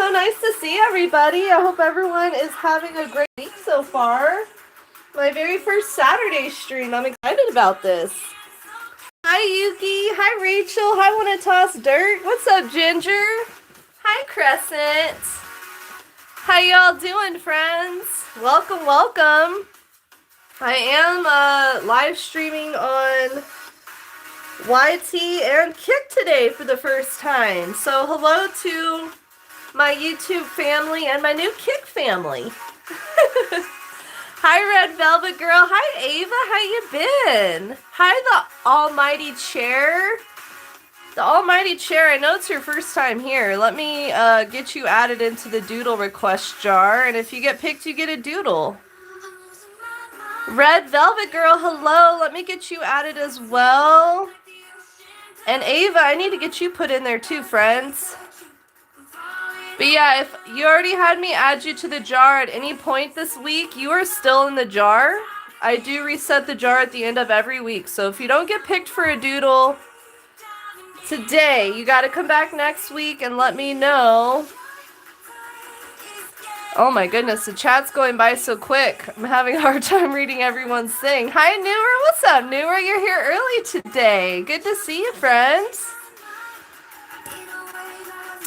so nice to see everybody. I hope everyone is having a great week so far. My very first Saturday stream. I'm excited about this. Hi, Yuki. Hi, Rachel. Hi, Wanna Toss Dirt. What's up, Ginger? Hi, Crescent. How y'all doing, friends? Welcome, welcome. I am live streaming on YT and Kick today for the first time. So hello to my YouTube family and my new Kick family. Hi, Red Velvet Girl. Hi, Ava. How you been? Hi, the Almighty Chair. The Almighty Chair, I know it's your first time here. Let me get you added into the Doodle request jar, and if you get picked, you get a Doodle. Red Velvet Girl, hello. Let me get you added as well. And Ava, I need to get you put in there too, friends. But yeah, if you already had me add you to the jar at any point this week, you are still in the jar. I do reset the jar at the end of every week. So if you don't get picked for a Doodle today, you got to come back next week and let me know. Oh my goodness, the chat's going by so quick. I'm having a hard time reading everyone's thing. Hi, Newer. What's up, Newer? You're here early today. Good to see you, friends.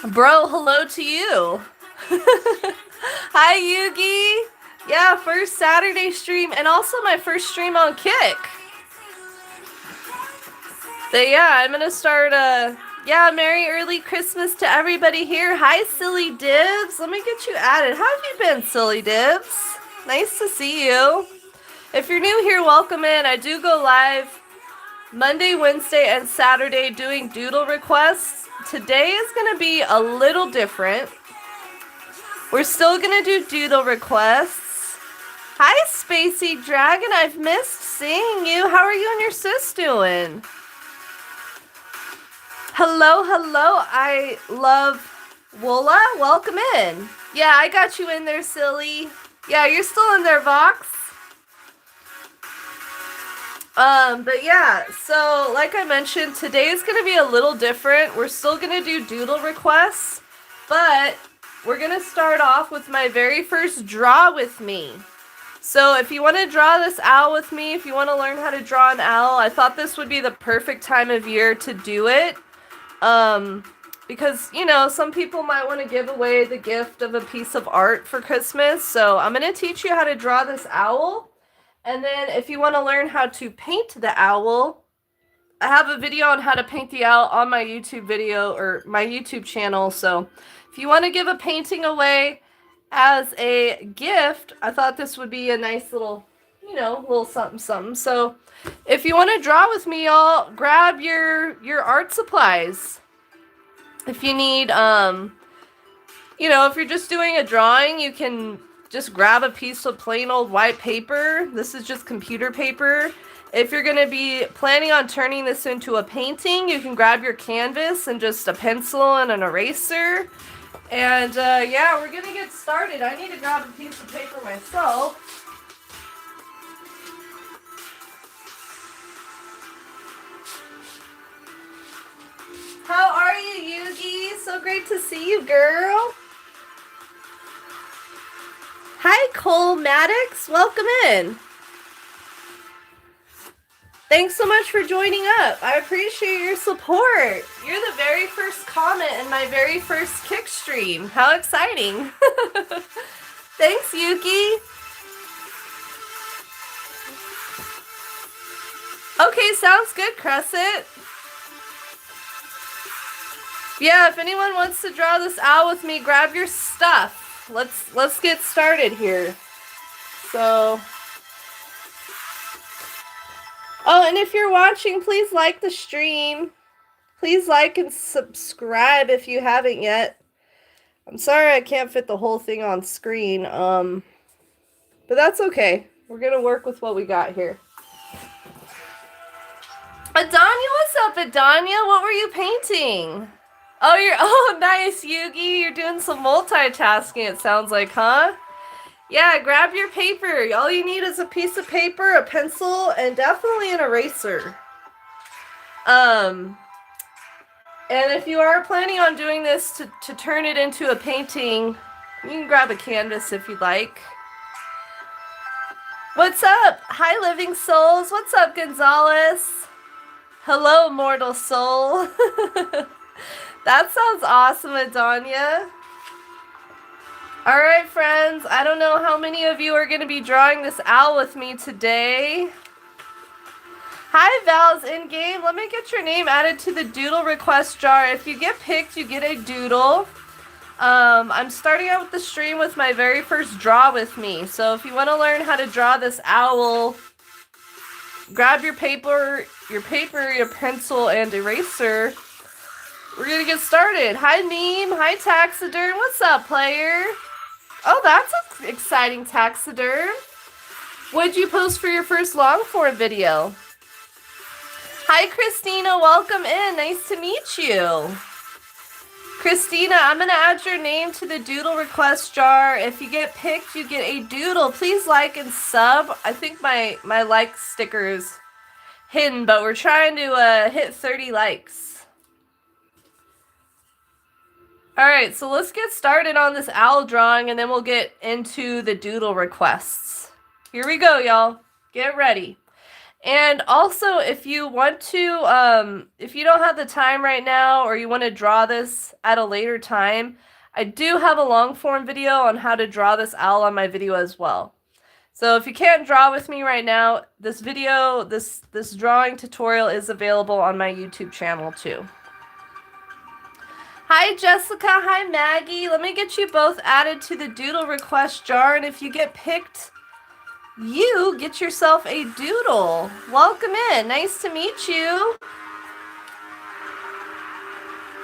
Bro, hello to you. Hi, Yugi. Yeah, first Saturday stream and also my first stream on Kick. But yeah, I'm going to start yeah, Merry Early Christmas to everybody here. Hi, Silly Dibs. Let me get you added. How have you been, Silly Dibs? Nice to see you. If you're new here, welcome in. I do go live Monday, Wednesday, and Saturday doing Doodle requests. Today is going to be a little different. We're still going to do Doodle requests. Hi, Spacey Dragon. I've missed seeing you. How are you and your sis doing? Hello, hello. I love Woola. Welcome in. Yeah, I got you in there, silly. Yeah, you're still in there, Vox. But yeah, so like I mentioned, today is going to be a little different. We're still going to do Doodle requests, but we're going to start off with my very first draw with me. So if you want to draw this owl with me, if you want to learn how to draw an owl, I thought this would be the perfect time of year to do it. Because, you know, some people might want to give away the gift of a piece of art for Christmas. So I'm going to teach you how to draw this owl. And then if you want to learn how to paint the owl, I have a video on how to paint the owl on my YouTube video or my YouTube channel. So if you want to give a painting away as a gift, I thought this would be a nice little, you know, little something something. So if you want to draw with me, y'all, grab your art supplies. If you need, you know, if you're just doing a drawing, you can just grab a piece of plain old white paper. This is just computer paper. If you're going to be planning on turning this into a painting, you can grab your canvas and just a pencil and an eraser. And yeah, we're going to get started. I need to grab a piece of paper myself. How are you, Yugi? So great to see you, girl. Hi, Cole Maddox. Welcome in. Thanks so much for joining up. I appreciate your support. You're the very first comment in my very first Kick stream. How exciting. Thanks, Yuki. Okay, sounds good, Crescent. Yeah, if anyone wants to draw this owl with me, grab your stuff. Let's get started here. So, oh, and if you're watching, please like the stream. Please like and subscribe if you haven't yet. I'm sorry I can't fit the whole thing on screen. But that's okay. We're gonna work with what we got here. Adanya, what's up, Adanya? What were you painting? Oh, nice, Yugi. You're doing some multitasking, it sounds like, huh? Yeah, grab your paper. All you need is a piece of paper, a pencil, and definitely an eraser. And if you are planning on doing this to turn it into a painting, you can grab a canvas if you'd like. What's up? Hi, Living Souls. What's up, Gonzalez? Hello, Mortal Soul. That sounds awesome, Adanya. All right, friends. I don't know how many of you are going to be drawing this owl with me today. Hi, Val's in game. Let me get your name added to the doodle request jar. If you get picked, you get a doodle. I'm starting out with the stream with my very first draw with me. So if you want to learn how to draw this owl, grab your paper, your pencil, and eraser. We're going to get started. Hi, Neem. Hi, Taxiderm. What's up, player? Oh, that's an exciting, Taxiderm. What'd you post for your first long form video? Hi, Christina. Welcome in. Nice to meet you. Christina, I'm going to add your name to the doodle request jar. If you get picked, you get a doodle. Please like and sub. I think my like sticker is hidden, but we're trying to hit 30 likes. All right, so let's get started on this owl drawing, and then we'll get into the doodle requests. Here we go, y'all. Get ready. And also, if you want to, if you don't have the time right now, or you want to draw this at a later time, I do have a long form video on how to draw this owl on my video as well. So if you can't draw with me right now, this video, this drawing tutorial is available on my YouTube channel too. Hi, Jessica. Hi, Maggie. Let me get you both added to the doodle request jar, and if you get picked, you get yourself a doodle. Welcome in. Nice to meet you.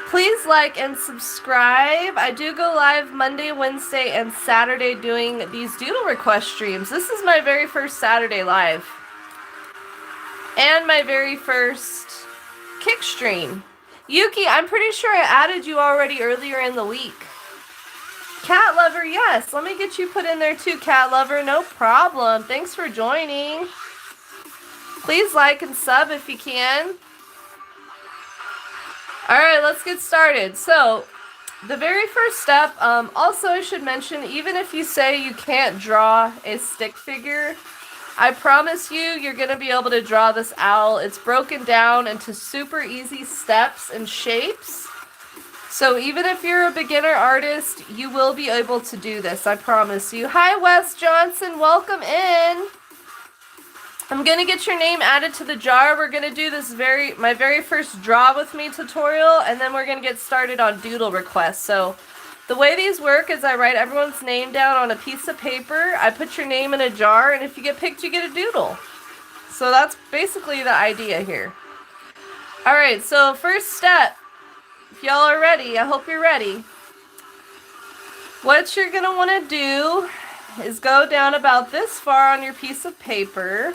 Please like and subscribe. I do go live Monday, Wednesday, and Saturday doing these doodle request streams. This is my very first Saturday live. And my very first kick stream. Yuki, I'm pretty sure I added you already earlier in the week. Cat Lover, yes. Let me get you put in there too, Cat Lover. No problem. Thanks for joining. Please like and sub if you can. All right, let's get started. So, the very first step, also I should mention, even if you say you can't draw a stick figure, I promise you, you're going to be able to draw this owl. It's broken down into super easy steps and shapes. So even if you're a beginner artist, you will be able to do this, I promise you. Hi, Wes Johnson. Welcome in. I'm going to get your name added to the jar. We're going to do this my very first draw with me tutorial, and then we're going to get started on doodle requests. So the way these work is I write everyone's name down on a piece of paper. I put your name in a jar, and if you get picked, you get a doodle. So that's basically the idea here. All right, so first step. If y'all are ready, I hope you're ready. What you're going to want to do is go down about this far on your piece of paper.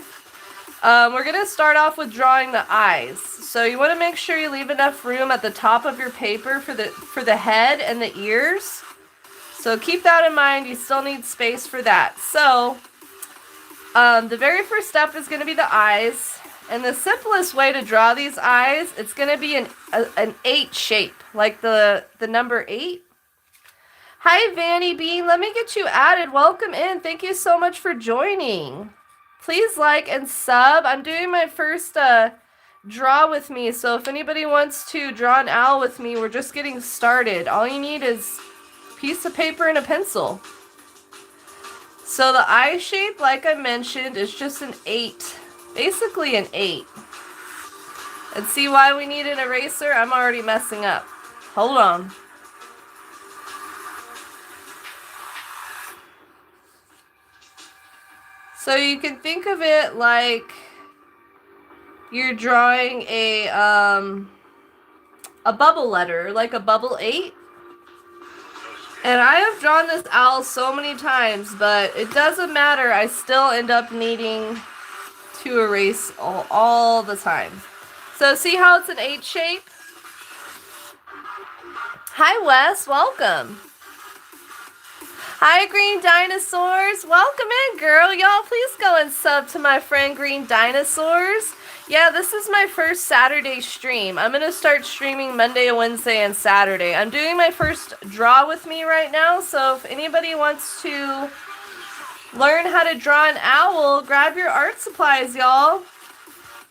We're going to start off with drawing the eyes. So you want to make sure you leave enough room at the top of your paper for the head and the ears. So keep that in mind. You still need space for that. So the very first step is going to be the eyes. And the simplest way to draw these eyes, it's going to be an 8 shape, like the number 8. Hi, Vanny Bean. Let me get you added. Welcome in. Thank you so much for joining. Please like and sub. I'm doing my first draw with me, so if anybody wants to draw an owl with me, we're just getting started. All you need is a piece of paper and a pencil. So the eye shape, like I mentioned, is just an 8. Basically an 8. And see why we need an eraser? I'm already messing up. Hold on. So you can think of it like you're drawing a bubble letter, like a bubble 8. And I have drawn this owl so many times, but it doesn't matter. I still end up needing to erase all the time. So see how it's an 8 shape? Hi, Wes. Welcome. Hi, Green Dinosaurs. Welcome in, girl. Y'all, please go and sub to my friend Green Dinosaurs. Yeah, this is my first Saturday stream. I'm going to start streaming Monday, Wednesday, and Saturday. I'm doing my first draw with me right now, so if anybody wants to learn how to draw an owl, grab your art supplies, y'all.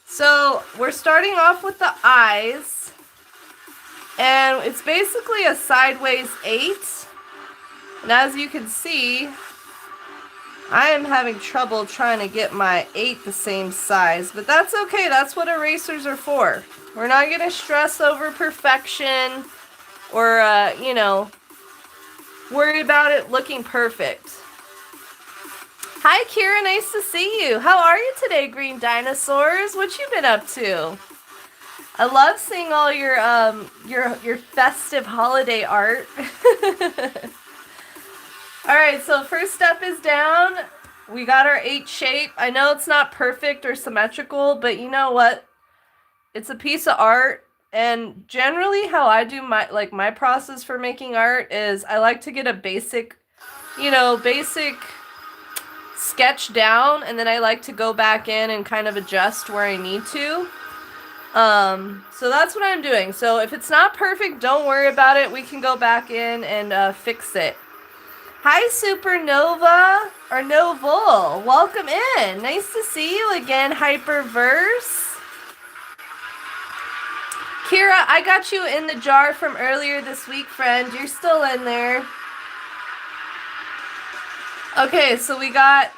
So we're starting off with the eyes, and it's basically a sideways 8. And as you can see, I am having trouble trying to get my 8 the same size, but that's okay. That's what erasers are for. We're not going to stress over perfection or, you know, worry about it looking perfect. Hi, Kira. Nice to see you. How are you today, Green Dinosaurs? What you been up to? I love seeing all your festive holiday art. Alright, so first step is down. We got our 8 shape. I know it's not perfect or symmetrical, but you know what? It's a piece of art, and generally how I do my process for making art is I like to get a basic sketch down, and then I like to go back in and kind of adjust where I need to. So that's what I'm doing. So if it's not perfect, don't worry about it. We can go back in and fix it. Hi, Supernova, or Novel. Welcome in. Nice to see you again, Hyperverse. Kira, I got you in the jar from earlier this week, friend. You're still in there. Okay, so we got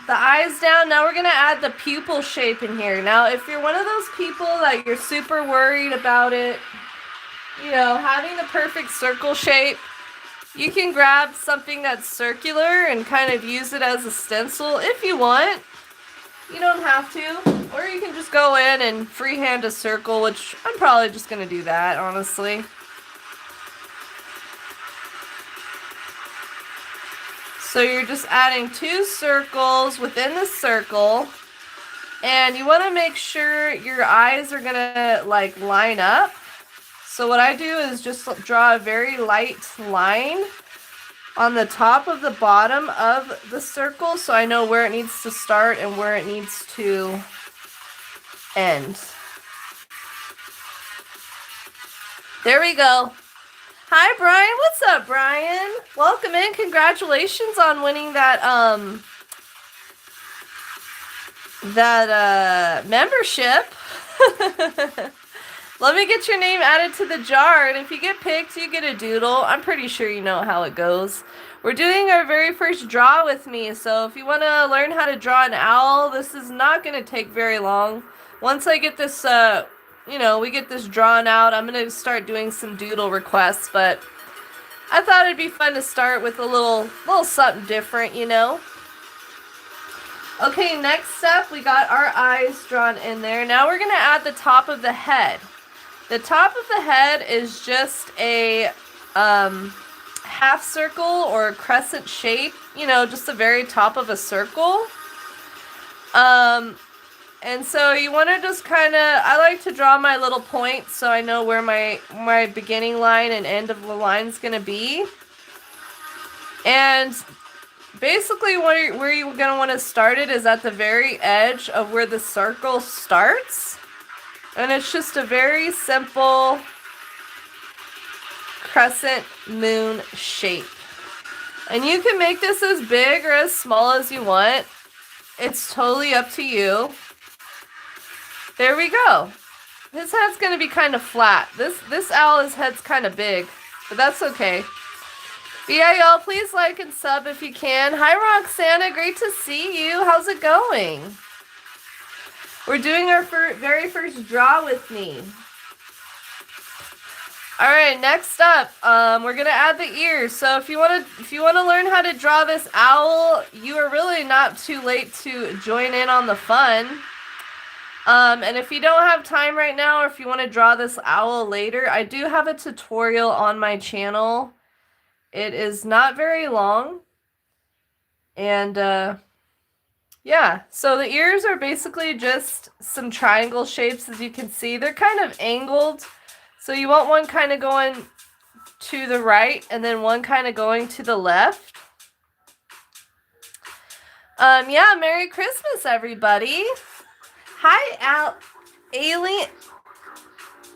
the eyes down. Now we're going to add the pupil shape in here. Now, if you're one of those people that you're super worried about it, you know, having the perfect circle shape, you can grab something that's circular and kind of use it as a stencil if you want. You don't have to. Or you can just go in and freehand a circle, which I'm probably just going to do that, honestly. So you're just adding 2 circles within the circle. And you want to make sure your eyes are going to like line up. So what I do is just draw a very light line on the top of the bottom of the circle so I know where it needs to start and where it needs to end. There we go. Hi, Brian. What's up, Brian? Welcome in. Congratulations on winning that membership. Let me get your name added to the jar, and if you get picked, you get a doodle. I'm pretty sure you know how it goes. We're doing our very first draw with me, so if you want to learn how to draw an owl, this is not going to take very long. Once I get this, we get this drawn out, I'm going to start doing some doodle requests, but I thought it'd be fun to start with a little something different, you know. Okay, next step, we got our eyes drawn in there. Now we're going to add the top of the head. The top of the head is just a half circle or crescent shape, you know, just the very top of a circle. And so you want to just kind of, I like to draw my little points so I know where my beginning line and end of the line is going to be. And basically where you're going to want to start it is at the very edge of where the circle starts. And it's just a very simple crescent moon shape. And you can make this as big or as small as you want. It's totally up to you. There we go. His head's going to be kind of flat. This owl's head's kind of big, but that's okay. But yeah, y'all, please like and sub if you can. Hi, Roxana. Great to see you. How's it going? We're doing our very first draw with me. All right, next up, we're gonna add the ears. So if you wanna learn how to draw this owl, you are really not too late to join in on the fun. And if you don't have time right now, or if you want to draw this owl later, I do have a tutorial on my channel. It is not very long, and yeah, so the ears are basically just some triangle shapes, as you can see. They're kind of angled, so you want one kind of going to the right and then one kind of going to the left. Yeah, Merry Christmas, everybody. Hi, Alien.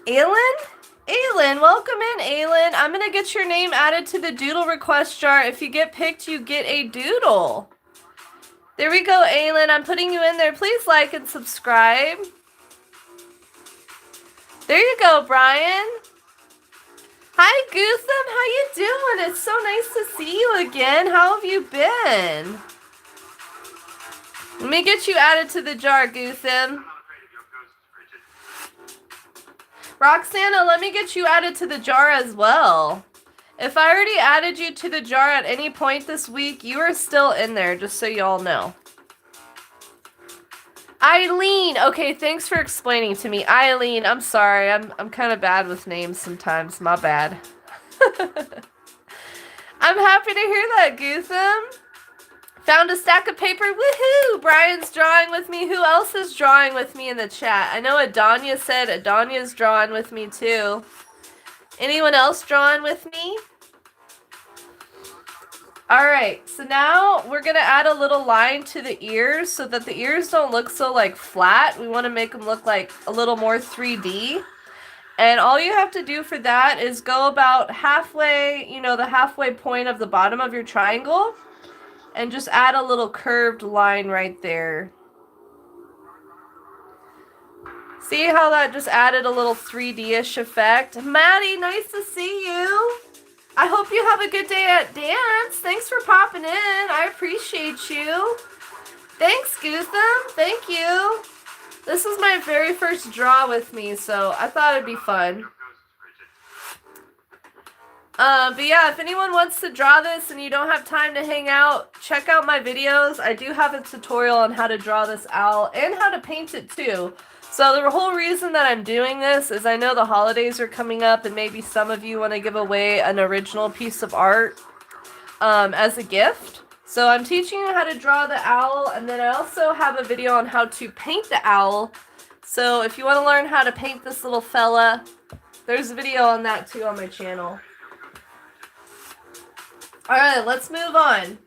Aylin, welcome in, Aylin. I'm going to get your name added to the doodle request jar. If you get picked, you get a doodle. There we go, Aylin. I'm putting you in there. Please like and subscribe. There you go, Brian. Hi, Gutham. How you doing? It's so nice to see you again. How have you been? Let me get you added to the jar, Gutham. Roxana, let me get you added to the jar as well. If I already added you to the jar at any point this week, you are still in there, just so you all know. Eileen, okay, thanks for explaining to me. Eileen, I'm sorry, I'm kind of bad with names sometimes, my bad. I'm happy to hear that, Gutham. Found a stack of paper, woohoo! Brian's drawing with me. Who else is drawing with me in the chat? I know Adanya said Adanya's drawing with me too. Anyone else drawing with me? Alright, so now we're going to add a little line to the ears so that the ears don't look so like flat. We want to make them look like a little more 3D. And all you have to do for that is go about halfway, you know, the halfway point of the bottom of your triangle. And just add a little curved line right there. See how that just added a little 3D-ish effect? Maddie, nice to see you. I hope you have a good day at dance. Thanks for popping in. I appreciate you. Thanks, Gutham. Thank you. This is my very first draw with me, so I thought it'd be fun. But yeah, if anyone wants to draw this and you don't have time to hang out, check out my videos. I do have a tutorial on how to draw this owl and how to paint it too. So the whole reason that I'm doing this is I know the holidays are coming up and maybe some of you want to give away an original piece of art as a gift. So I'm teaching you how to draw the owl, and then I also have a video on how to paint the owl. So if you want to learn how to paint this little fella, there's a video on that too on my channel. Alright, let's move on.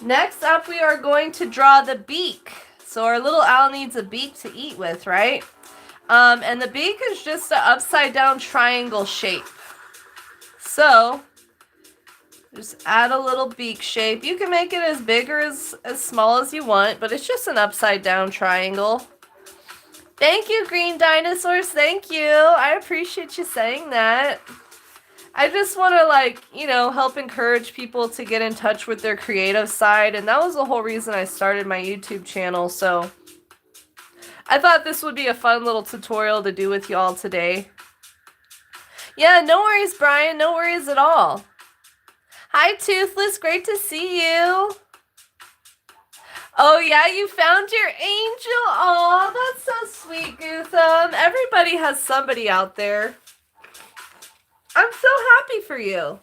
Next up, we are going to draw the beak. So our little owl needs a beak to eat with, right? And the beak is just an upside down triangle shape. So, just add a little beak shape. You can make it as big or as small as you want, but it's just an upside down triangle. Thank you, Green Dinosaurs. Thank you. I appreciate you saying that. I just want to, like, you know, help encourage people to get in touch with their creative side, and that was the whole reason I started my YouTube channel, so I thought this would be a fun little tutorial to do with y'all today. Yeah, no worries, Brian, no worries at all. Hi, Toothless, great to see you. Oh, yeah, you found your angel. Oh, that's so sweet, Gutham. Everybody has somebody out there. I'm so happy for you.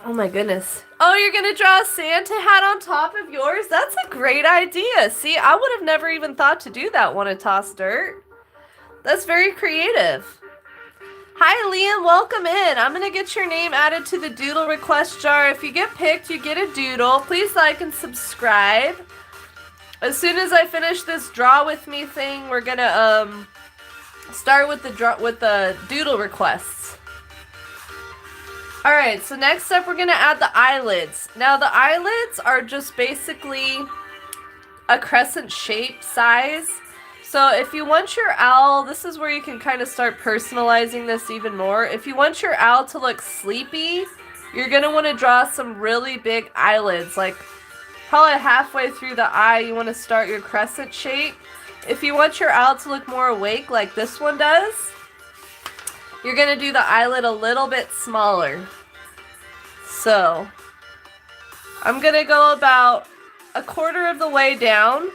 Oh my goodness. Oh, you're going to draw a Santa hat on top of yours? That's a great idea. See, I would have never even thought to do that, Wanna Toss Dirt. That's very creative. Hi, Liam. Welcome in. I'm going to get your name added to the doodle request jar. If you get picked, you get a doodle. Please like and subscribe. As soon as I finish this draw with me thing, we're going to start with the doodle requests. Alright, so next up we're going to add the eyelids. Now the eyelids are just basically a crescent shape size. So if you want your owl, this is where you can kind of start personalizing this even more. If you want your owl to look sleepy, you're going to want to draw some really big eyelids. Like probably halfway through the eye you want to start your crescent shape. If you want your owl to look more awake like this one does, you're going to do the eyelid a little bit smaller. So, I'm going to go about a quarter of the way down,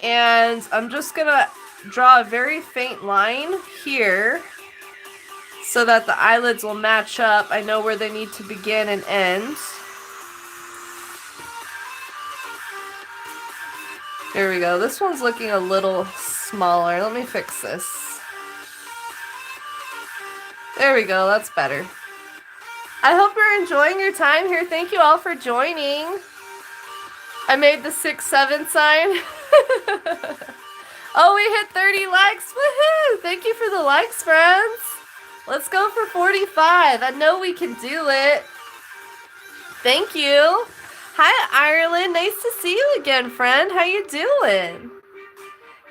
and I'm just going to draw a very faint line here so that the eyelids will match up. I know where they need to begin and end. There we go. This one's looking a little smaller. Let me fix this. There we go. That's better. I hope you're enjoying your time here. Thank you all for joining. I made the 6-7 sign. Oh, we hit 30 likes. Woohoo! Thank you for the likes, friends. Let's go for 45. I know we can do it. Thank you. Hi, Ireland. Nice to see you again, friend. How you doing?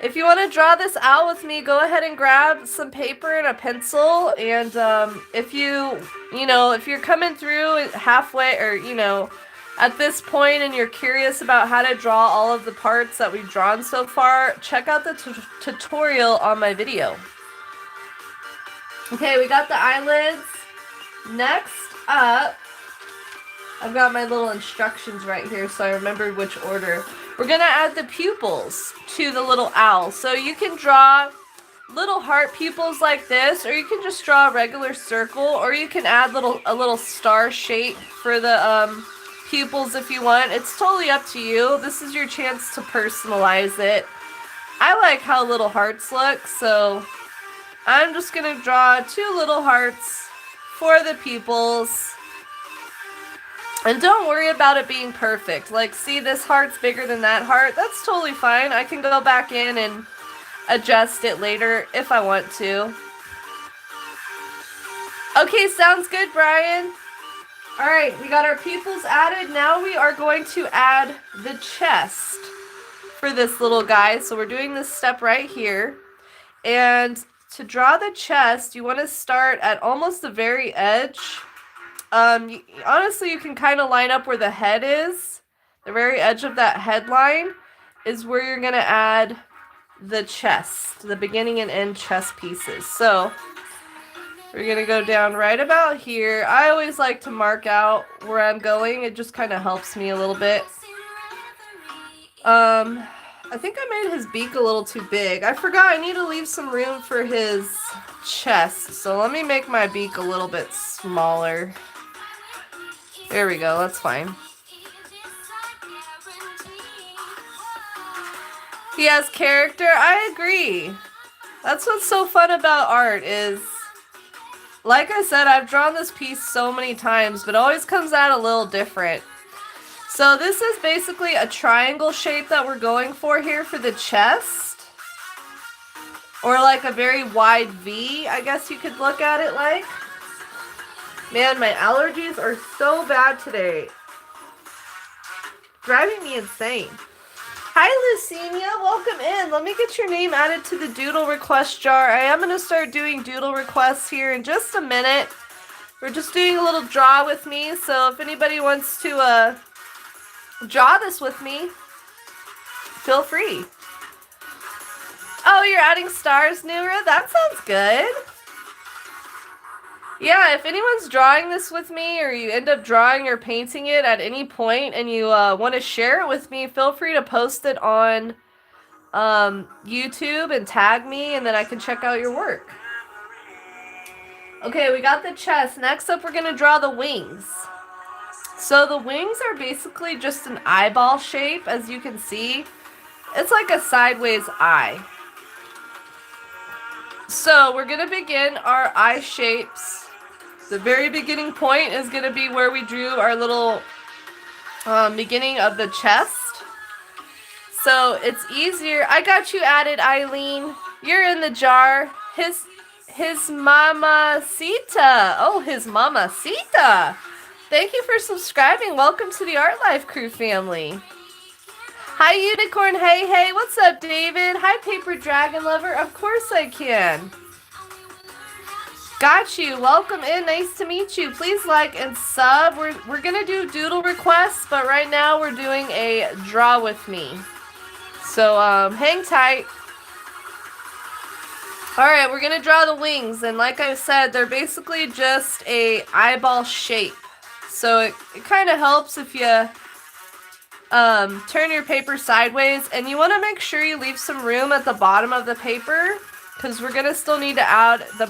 If you want to draw this out with me, go ahead and grab some paper and a pencil. And if you're coming through halfway or, at this point and you're curious about how to draw all of the parts that we've drawn so far, check out the tutorial on my video. Okay, we got the eyelids. Next up, I've got my little instructions right here so I remembered which order. We're going to add the pupils to the little owl. So you can draw little heart pupils like this, or you can just draw a regular circle, or you can add a little star shape for the pupils if you want. It's totally up to you. This is your chance to personalize it. I like how little hearts look, so I'm just going to draw 2 little hearts for the pupils. And don't worry about it being perfect. Like, see, this heart's bigger than that heart. That's totally fine. I can go back in and adjust it later if I want to. Okay, sounds good, Brian. All right, we got our pupils added. Now we are going to add the chest for this little guy. So we're doing this step right here. And to draw the chest, you want to start at almost the very edge. Honestly, you can kind of line up where the head is. The very edge of that headline is where you're going to add the chest, the beginning and end chest pieces. So we're going to go down right about here. I always like to mark out where I'm going. It just kind of helps me a little bit. I think I made his beak a little too big. I forgot I need to leave some room for his chest. So let me make my beak a little bit smaller. There we go, that's fine. He has character, I agree. That's what's so fun about art is, like I said, I've drawn this piece so many times, but it always comes out a little different. So this is basically a triangle shape that we're going for here for the chest. Or like a very wide V, I guess you could look at it like. Man, my allergies are so bad today. Driving me insane. Hi, Lucinia. Welcome in. Let me get your name added to the doodle request jar. I am going to start doing doodle requests here in just a minute. We're just doing a little draw with me. So if anybody wants to draw this with me, feel free. Oh, you're adding stars, Nura? That sounds good. Yeah, if anyone's drawing this with me or you end up drawing or painting it at any point and you want to share it with me, feel free to post it on YouTube and tag me and then I can check out your work. Okay, we got the chest. Next up, we're going to draw the wings. So the wings are basically just an eyeball shape, as you can see. It's like a sideways eye. So we're going to begin our eye shapes. The very beginning point is going to be where we drew our little beginning of the chest. So it's easier. I got you added, Eileen. You're in the jar. His mamacita. Oh, his mamacita. Thank you for subscribing. Welcome to the Art Life Crew family. Hi, Unicorn. Hey. What's up, David? Hi, Paper Dragon Lover. Of course I can. Got you. Welcome in. Nice to meet you. Please like and sub. We're going to do doodle requests, but right now we're doing a draw with me. So hang tight. Alright, we're going to draw the wings. And like I said, they're basically just a eyeball shape. So it kind of helps if you turn your paper sideways. And you want to make sure you leave some room at the bottom of the paper, because we're going to still need to add the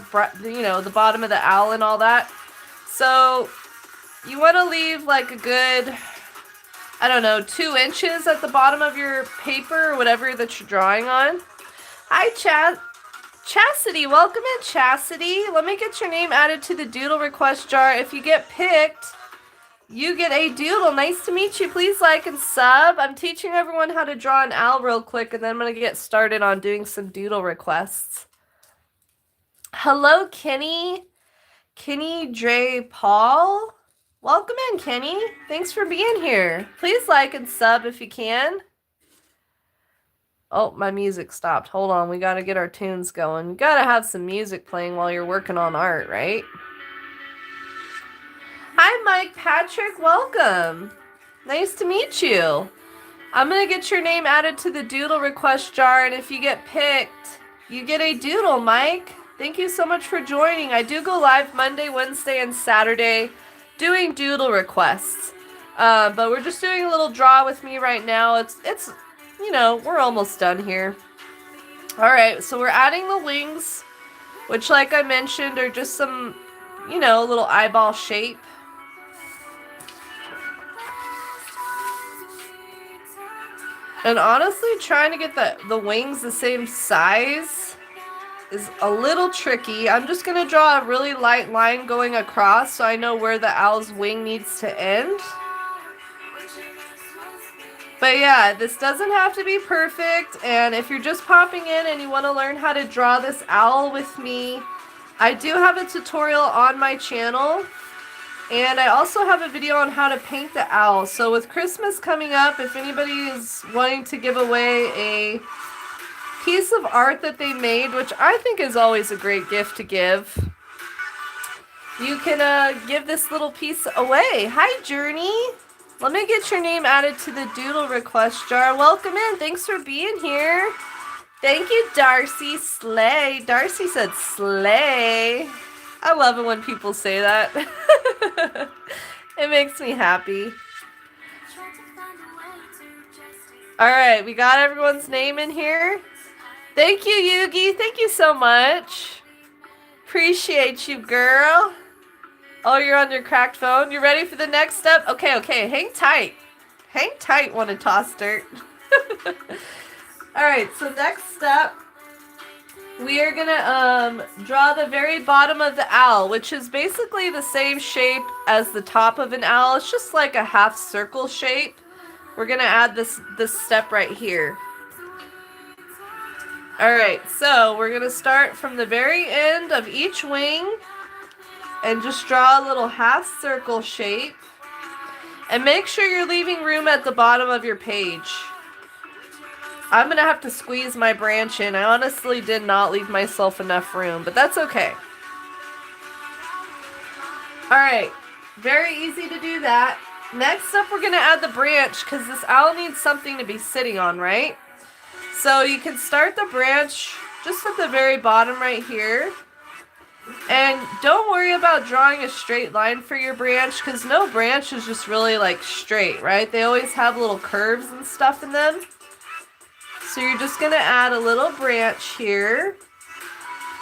bottom of the owl and all that. So you want to leave like a good, 2 inches at the bottom of your paper or whatever that you're drawing on. Hi, Chastity. Welcome in, Chastity. Let me get your name added to the doodle request jar. If you get picked, You get a doodle. Nice to meet you. Please like and sub. I'm teaching everyone how to draw an owl real quick, and then I'm going to get started on doing some doodle requests. Hello, Kenny. Kenny Dre Paul. Welcome in, Kenny. Thanks for being here. Please like and sub if you can. Oh, my music stopped. Hold on. We got to get our tunes going. You got to have some music playing while you're working on art, right? Hi, Mike Patrick. Welcome. Nice to meet you. I'm going to get your name added to the doodle request jar, and if you get picked, you get a doodle, Mike. Thank you so much for joining. I do go live Monday, Wednesday, and Saturday doing doodle requests. But we're just doing a little draw with me right now. It's you know, we're almost done here. All right, so we're adding the wings, which, like I mentioned, are just some, you know, little eyeball shape. And honestly, trying to get the wings the same size is a little tricky. I'm just going to draw a really light line going across so I know where the owl's wing needs to end. But yeah, this doesn't have to be perfect. And if you're just popping in and you want to learn how to draw this owl with me, I do have a tutorial on my channel. And I also have a video on how to paint the owl. So with Christmas coming up, if anybody is wanting to give away a piece of art that they made, which I think is always a great gift to give, you can give this little piece away. Hi, Journey. Let me get your name added to the doodle request jar. Welcome in. Thanks for being here. Thank you, Darcy. Slay. Darcy said slay. I love it when people say that. It makes me happy. All right, we got everyone's name in here. Thank you, Yugi. Thank you so much. Appreciate you, girl. Oh, you're on your cracked phone? You ready for the next step? Okay, hang tight. Hang tight, want to toss dirt. All right, so next step, we are gonna draw the very bottom of the owl, which is basically the same shape as the top of an owl. It's just like a half circle shape. We're gonna add this step right here. All right, so we're gonna start from the very end of each wing and just draw a little half circle shape. And make sure you're leaving room at the bottom of your page. I'm going to have to squeeze my branch in. I honestly did not leave myself enough room, but that's okay. All right, very easy to do that. Next up, we're going to add the branch because this owl needs something to be sitting on, right? So you can start the branch just at the very bottom right here. And don't worry about drawing a straight line for your branch because no branch is just really like straight, right? They always have little curves and stuff in them. So you're just going to add a little branch here.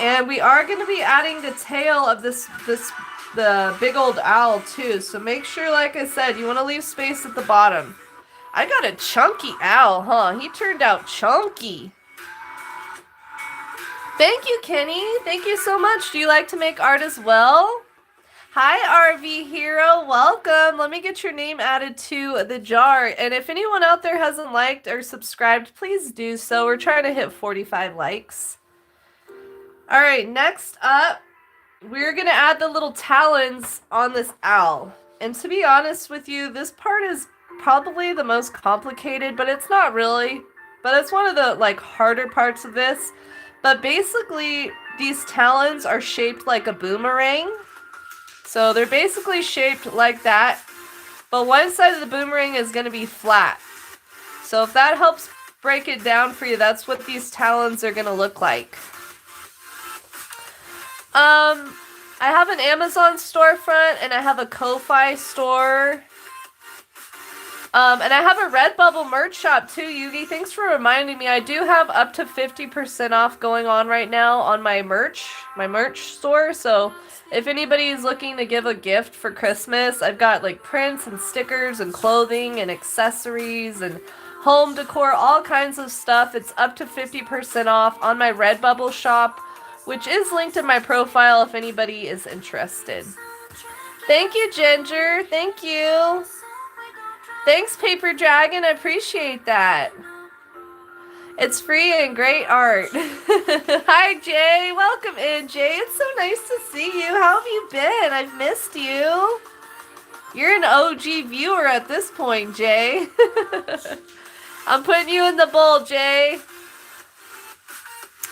And we are going to be adding the tail of the big old owl too. So make sure, like I said, you want to leave space at the bottom. I got a chunky owl, huh? He turned out chunky. Thank you, Kenny. Thank you so much. Do you like to make art as well? Hi, RV Hero. Welcome. Let me get your name added to the jar. And if anyone out there hasn't liked or subscribed, please do so. We're trying to hit 45 likes. All right, next up, we're going to add the little talons on this owl. And to be honest with you, this part is probably the most complicated, but it's not really. But it's one of the harder parts of this. But basically, these talons are shaped like a boomerang. So they're basically shaped like that. But one side of the boomerang is going to be flat. So if that helps break it down for you, that's what these talons are going to look like. I have an Amazon storefront and I have a Ko-Fi store. And I have a Redbubble merch shop too, Yugi. Thanks for reminding me. I do have up to 50% off going on right now on my merch store. So if anybody is looking to give a gift for Christmas, I've got prints and stickers and clothing and accessories and home decor, all kinds of stuff. It's up to 50% off on my Redbubble shop, which is linked in my profile if anybody is interested. Thank you, Ginger. Thank you. Thanks, Paper Dragon. I appreciate that. It's free and great art. Hi, Jay. Welcome in, Jay. It's so nice to see you. How have you been? I've missed you. You're an OG viewer at this point, Jay. I'm putting you in the bowl, Jay.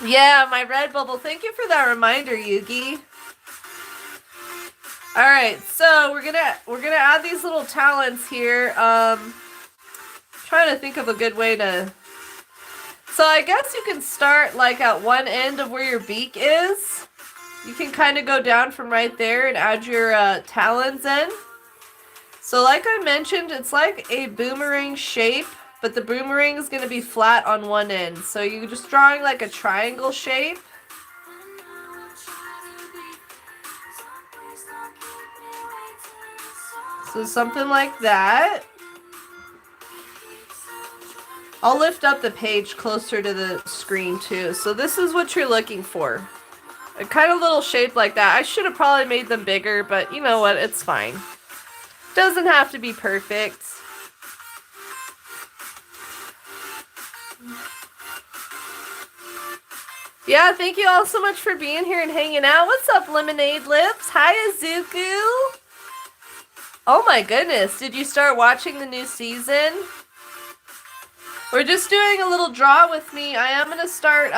Yeah, my red bubble. Thank you for that reminder, Yugi. All right, so we're gonna add these little talents here. Trying to think of a good way to. So I guess you can start like at one end of where your beak is. You can kind of go down from right there and add your talons in. So like I mentioned, it's like a boomerang shape, but the boomerang is going to be flat on one end. So you're just drawing like a triangle shape. So something like that. I'll lift up the page closer to the screen too. So this is what you're looking for. A kind of little shape like that. I should have probably made them bigger, but you know what? It's fine. Doesn't have to be perfect. Yeah, thank you all so much for being here and hanging out. What's up, Lemonade Lips? Hi, Azuku. Oh my goodness, did you start watching the new season? We're just doing a little draw with me. I am going to start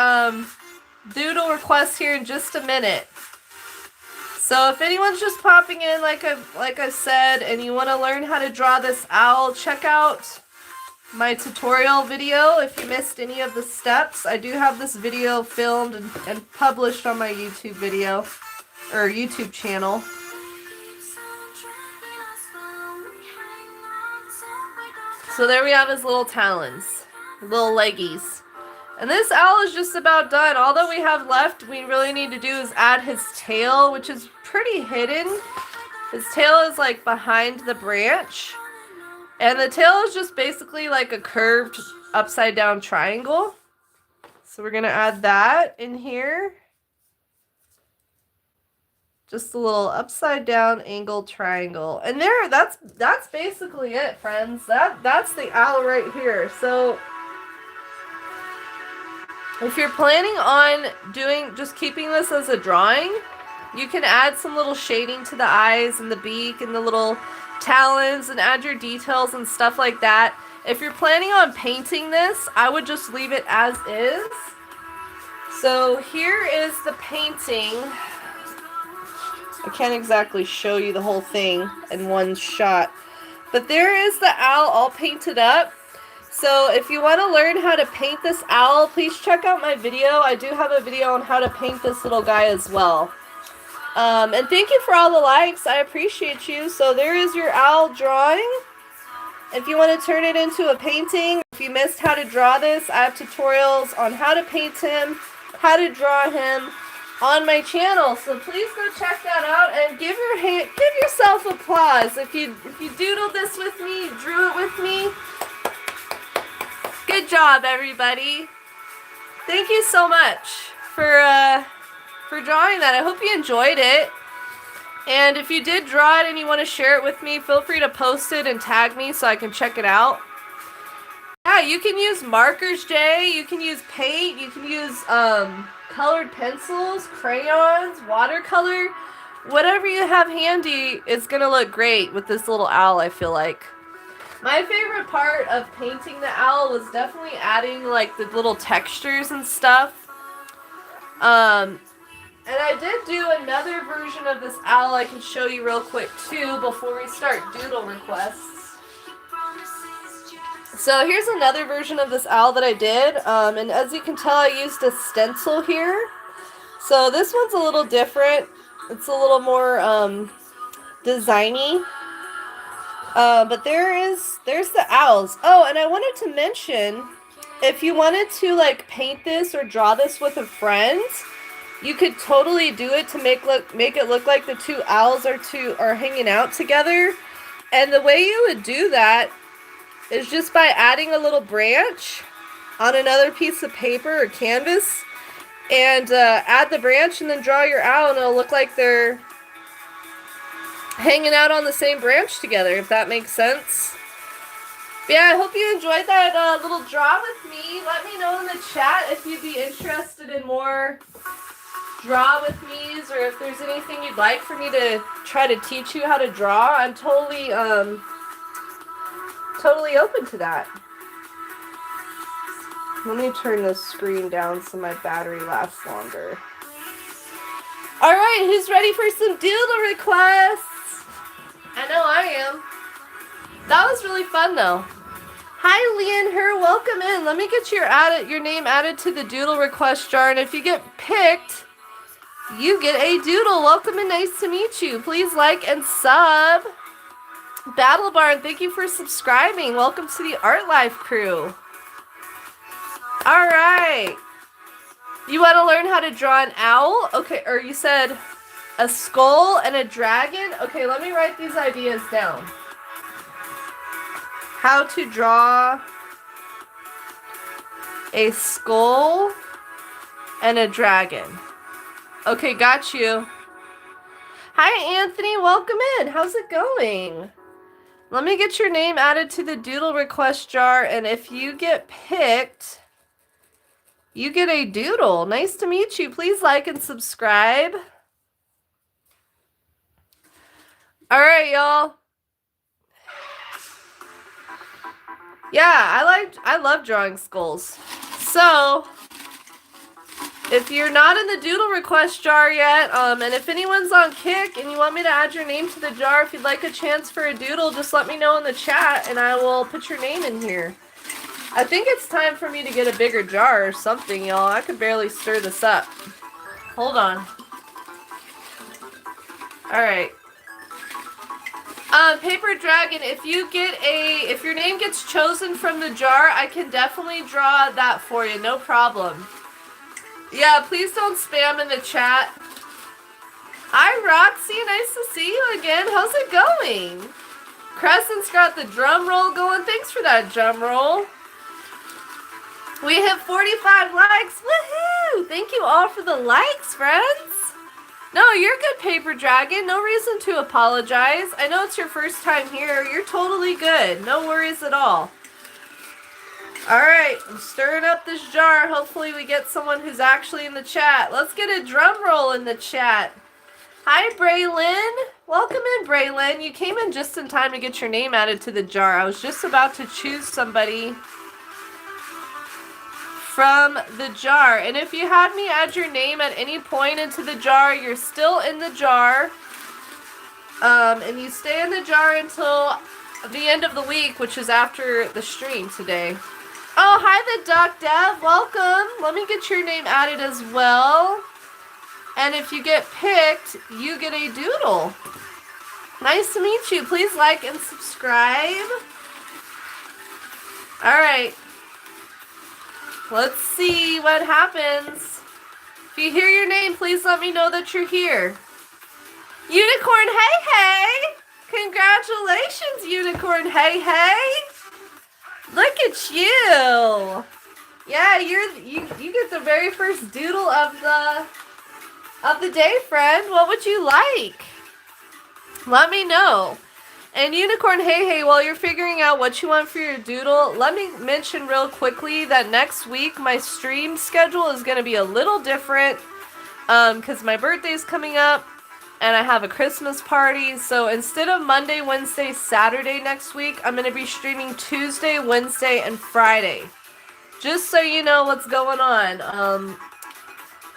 Doodle requests here in just a minute. So if anyone's just popping in, like I said, and you want to learn how to draw this owl, check out my tutorial video if you missed any of the steps. I do have this video filmed and published on my YouTube video, or YouTube channel. So there we have his little talons, little leggies. And this owl is just about done. All that we have left, we really need to do is add his tail, which is pretty hidden. His tail is like behind the branch. And the tail is just basically like a curved upside down triangle. So we're going to add that in here. Just a little upside down angled triangle. And there, that's basically it, friends. That's the owl right here. So if you're planning on just keeping this as a drawing, you can add some little shading to the eyes and the beak and the little talons and add your details and stuff like that. If you're planning on painting this, I would just leave it as is. So here is the painting. I can't exactly show you the whole thing in one shot, but there is the owl all painted up. So if you want to learn how to paint this owl, please check out my video. I do have a video on how to paint this little guy as well. And thank you for all the likes. I appreciate you. So there is your owl drawing. If you want to turn it into a painting, if you missed how to draw this, I have tutorials on how to paint him, how to draw him on my channel. So please go check that out and give yourself applause. If you doodled this with me, you drew it with me. Good job, everybody. Thank you so much for drawing that. I hope you enjoyed it. And if you did draw it and you want to share it with me, feel free to post it and tag me so I can check it out. Yeah, you can use markers, Jay. You can use paint. You can use colored pencils, crayons, watercolor. Whatever you have handy is going to look great with this little owl, I feel like. My favorite part of painting the owl was definitely adding like the little textures and stuff. And I did do another version of this owl I can show you real quick too before we start doodle requests. So here's another version of this owl that I did. And as you can tell, I used a stencil here. So this one's a little different. It's a little more designy. But there's the owls. Oh, and I wanted to mention, if you wanted to like paint this or draw this with a friend, you could totally do it to make it look like the two owls are hanging out together. And the way you would do that is just by adding a little branch on another piece of paper or canvas, and add the branch and then draw your owl, and it'll look like they're hanging out on the same branch together, if that makes sense. But yeah, I hope you enjoyed that little draw with me. Let me know in the chat if you'd be interested in more draw with me's, or if there's anything you'd like for me to try to teach you how to draw. I'm totally open to that. Let me turn this screen down so my battery lasts longer. All right, who's ready for some doodle requests? I know I am. That was really fun though. Hi, Leanne Her, welcome in. Let me get your name added to the doodle request jar, and if you get picked, you get a doodle. Welcome and nice to meet you. Please like and sub. Battle Barn, thank you for subscribing. Welcome to the Art Life crew. All right. You want to learn how to draw an owl? Okay, or you said a skull and a dragon? Okay, let me write these ideas down. How to draw a skull and a dragon. Okay, got you. Hi, Anthony. Welcome in. How's it going? Let me get your name added to the doodle request jar, and if you get picked, you get a doodle. Nice to meet you. Please like and subscribe. All right, y'all. Yeah, I love drawing skulls. So, if you're not in the doodle request jar yet, and if anyone's on Kick and you want me to add your name to the jar, if you'd like a chance for a doodle, just let me know in the chat and I will put your name in here. I think it's time for me to get a bigger jar or something, y'all. I could barely stir this up. Hold on. Alright. Paper Dragon, if your name gets chosen from the jar, I can definitely draw that for you, no problem. Yeah, please don't spam in the chat. Hi, Roxy, nice to see you again. How's it going? Crescent's got the drum roll going. Thanks for that drum roll. We hit 45 likes. Woohoo! Thank you all for the likes, friends. No, you're good, Paper Dragon. No reason to apologize. I know it's your first time here. You're totally good. No worries at all. Alright, I'm stirring up this jar. Hopefully we get someone who's actually in the chat. Let's get a drum roll in the chat. Hi, Braylon. Welcome in, Braylon. You came in just in time to get your name added to the jar. I was just about to choose somebody from the jar. And if you had me add your name at any point into the jar, you're still in the jar. And you stay in the jar until the end of the week, which is after the stream today. Oh, hi, the Doc Dev. Welcome. Let me get your name added as well. And if you get picked, you get a doodle. Nice to meet you. Please like and subscribe. All right. Let's see what happens. If you hear your name, please let me know that you're here. Unicorn, hey, hey. Congratulations, Unicorn, hey, hey. Look at you. Yeah, you get the very first doodle of the day, friend. What would you like? Let me know. And Unicorn, hey, hey, while you're figuring out what you want for your doodle, let me mention real quickly that next week my stream schedule is going to be a little different because my birthday's coming up and I have a Christmas party. So instead of Monday, Wednesday, Saturday next week, I'm going to be streaming Tuesday, Wednesday, and Friday. Just so you know what's going on.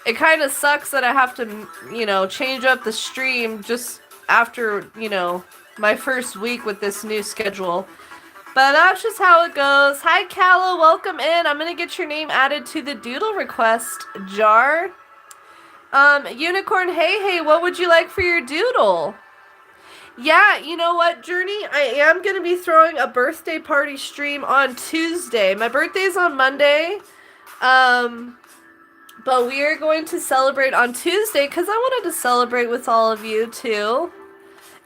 It kind of sucks that I have to, change up the stream just after, my first week with this new schedule. But that's just how it goes. Hi, Calla. Welcome in. I'm going to get your name added to the doodle request jar. Unicorn, hey, hey, what would you like for your doodle? Yeah, you know what, Journey? I am going to be throwing a birthday party stream on Tuesday. My birthday's on Monday. But we are going to celebrate on Tuesday because I wanted to celebrate with all of you, too.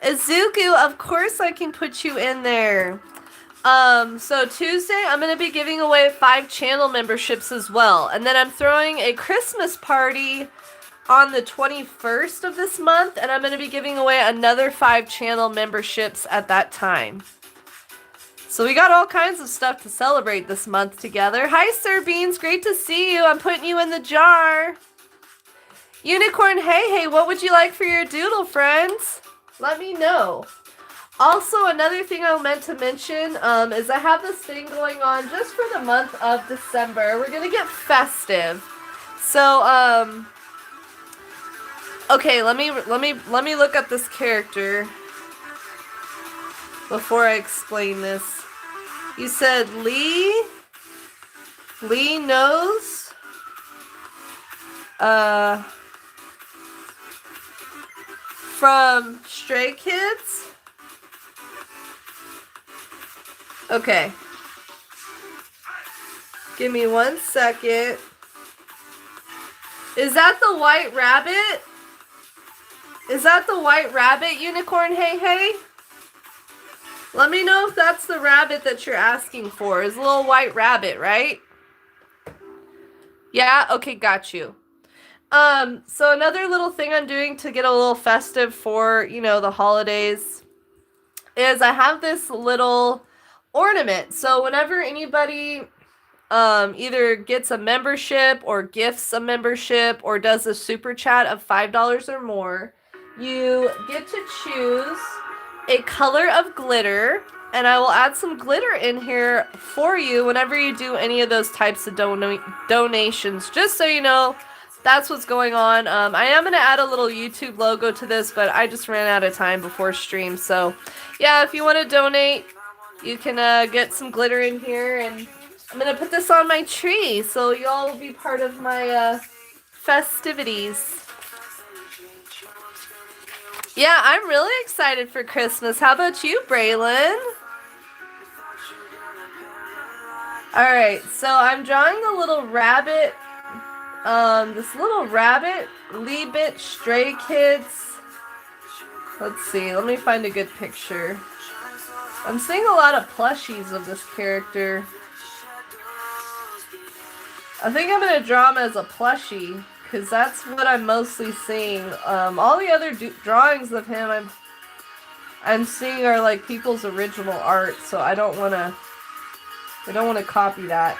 Izuku, of course I can put you in there. So Tuesday, I'm going to be giving away 5 channel memberships as well. And then I'm throwing a Christmas party on the 21st of this month, and I'm going to be giving away another 5 channel memberships at that time. So we got all kinds of stuff to celebrate this month together. Hi, Sir Beans. Great to see you. I'm putting you in the jar. Unicorn, hey, what would you like for your doodle, friends? Let me know. Also, another thing I meant to mention is I have this thing going on just for the month of December. We're going to get festive. So, okay, let me look up this character before I explain this. You said Lee knows from Stray Kids. Okay. Give me 1 second. Is that the white rabbit? Is that the white rabbit, Unicorn? Hey. Let me know if that's the rabbit that you're asking for. It's a little white rabbit, right? Yeah? Okay, got you. So another little thing I'm doing to get a little festive for, you know, the holidays is I have this little ornament. So whenever anybody either gets a membership or gifts a membership or does a super chat of $5 or more, you get to choose a color of glitter, and I will add some glitter in here for you whenever you do any of those types of donations, just so you know that's what's going on. I am going to add a little YouTube logo to this, but I just ran out of time before stream. So, yeah, if you want to donate, you can get some glitter in here. And I'm going to put this on my tree, so y'all will be part of my festivities. Yeah, I'm really excited for Christmas. How about you, Braylon? Alright, so I'm drawing the little rabbit. This little rabbit, Lee-Bit Stray Kids. Let's see, let me find a good picture. I'm seeing a lot of plushies of this character. I think I'm going to draw him as a plushie, because that's what I'm mostly seeing. All the other drawings of him I'm seeing are like people's original art, so I don't want to copy that.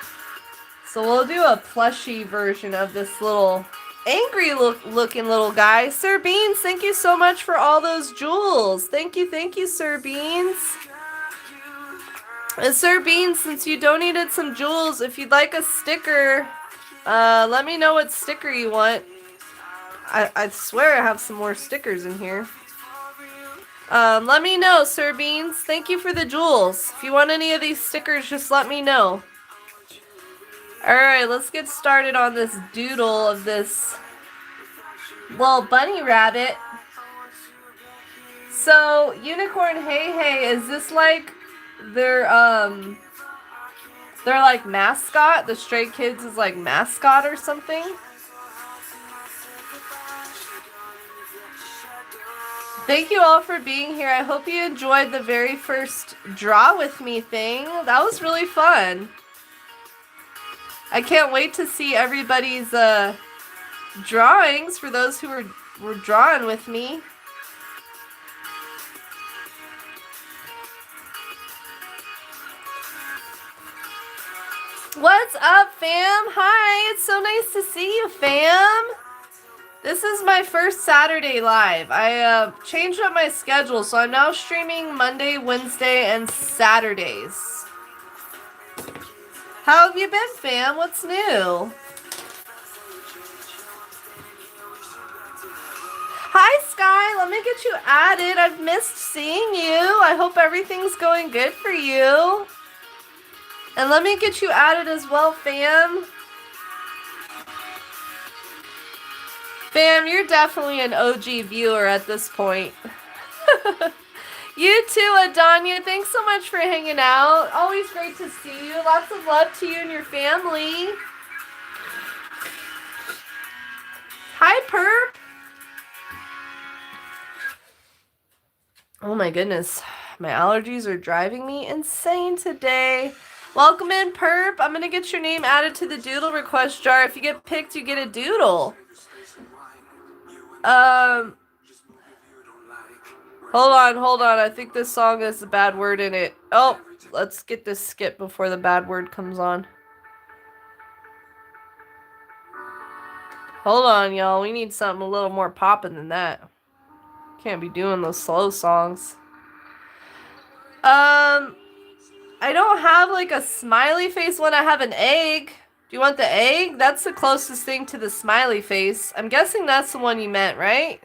So we'll do a plushie version of this little angry looking little guy. Sir Beans, thank you so much for all those jewels. Thank you, Sir Beans. And Sir Beans, since you donated some jewels, if you'd like a sticker, let me know what sticker you want. I swear I have some more stickers in here. Let me know, Sir Beans. Thank you for the jewels. If you want any of these stickers, just let me know. Alright, let's get started on this doodle of this little bunny rabbit. So, Unicorn Hey, is this like their like mascot? The Stray Kids is like mascot or something? Thank you all for being here. I hope you enjoyed the very first draw with me thing. That was really fun. I can't wait to see everybody's drawings for those who were drawing with me. What's up, fam? Hi, it's so nice to see you, fam. This is my first Saturday live. I changed up my schedule, so I'm now streaming Monday, Wednesday, and Saturdays. How have you been, fam? What's new? Hi, Sky. Let me get you added. I've missed seeing you. I hope everything's going good for you. And let me get you added as well, fam. Fam, you're definitely an OG viewer at this point. You too, Adanya. Thanks so much for hanging out. Always great to see you. Lots of love to you and your family. Hi, Perp. Oh my goodness. My allergies are driving me insane today. Welcome in, Perp. I'm going to get your name added to the doodle request jar. If you get picked, you get a doodle. Um, hold on. I think this song has a bad word in it. Oh, let's get this skip before the bad word comes on. Hold on, y'all. We need something a little more poppin' than that. Can't be doing those slow songs. I don't have like a smiley face when I have an egg. Do you want the egg? That's the closest thing to the smiley face. I'm guessing that's the one you meant, right?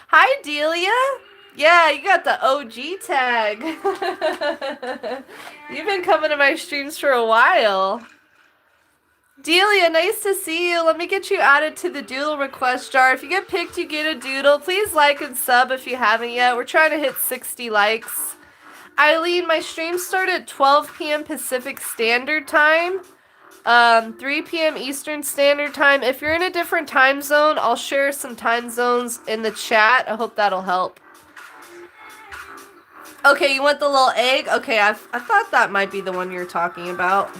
Hi, Delia. Yeah, you got the OG tag. You've been coming to my streams for a while. Delia, nice to see you. Let me get you added to the Doodle request jar. If you get picked, you get a Doodle. Please like and sub if you haven't yet. We're trying to hit 60 likes. Eileen, my streams start at 12 p.m. Pacific Standard Time. 3 p.m. Eastern Standard Time. If you're in a different time zone, I'll share some time zones in the chat. I hope that'll help. Okay, you want the little egg? Okay, I thought that might be the one you're talking about.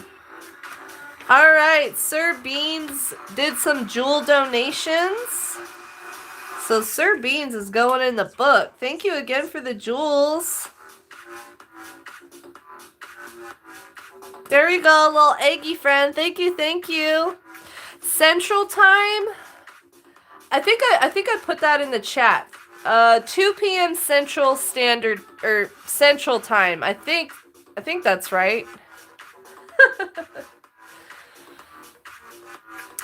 Alright, Sir Beans did some jewel donations. So Sir Beans is going in the book. Thank you again for the jewels. There we go, little eggy friend. Thank you, thank you. Central Time. I think I put that in the chat. 2 p.m. Central Standard or Central Time. I think that's right.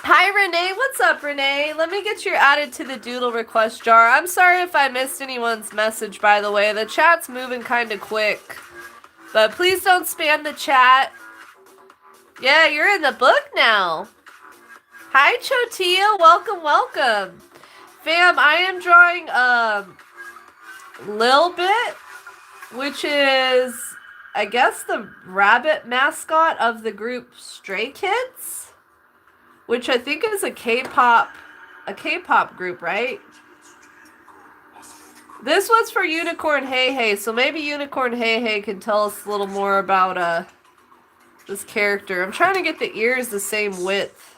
Hi, Renee. What's up, Renee? Let me get you added to the Doodle request jar. I'm sorry if I missed anyone's message, by the way. The chat's moving kind of quick. But please don't spam the chat. Yeah, you're in the book now. Hi, Chotia. Welcome, welcome. Fam, I am drawing Lil Bit, which is, I guess, the rabbit mascot of the group Stray Kids. Which I think is a K-pop group, right? This was for Unicorn Hey Hey, so maybe Unicorn Hey Hey can tell us a little more about this character. I'm trying to get the ears the same width.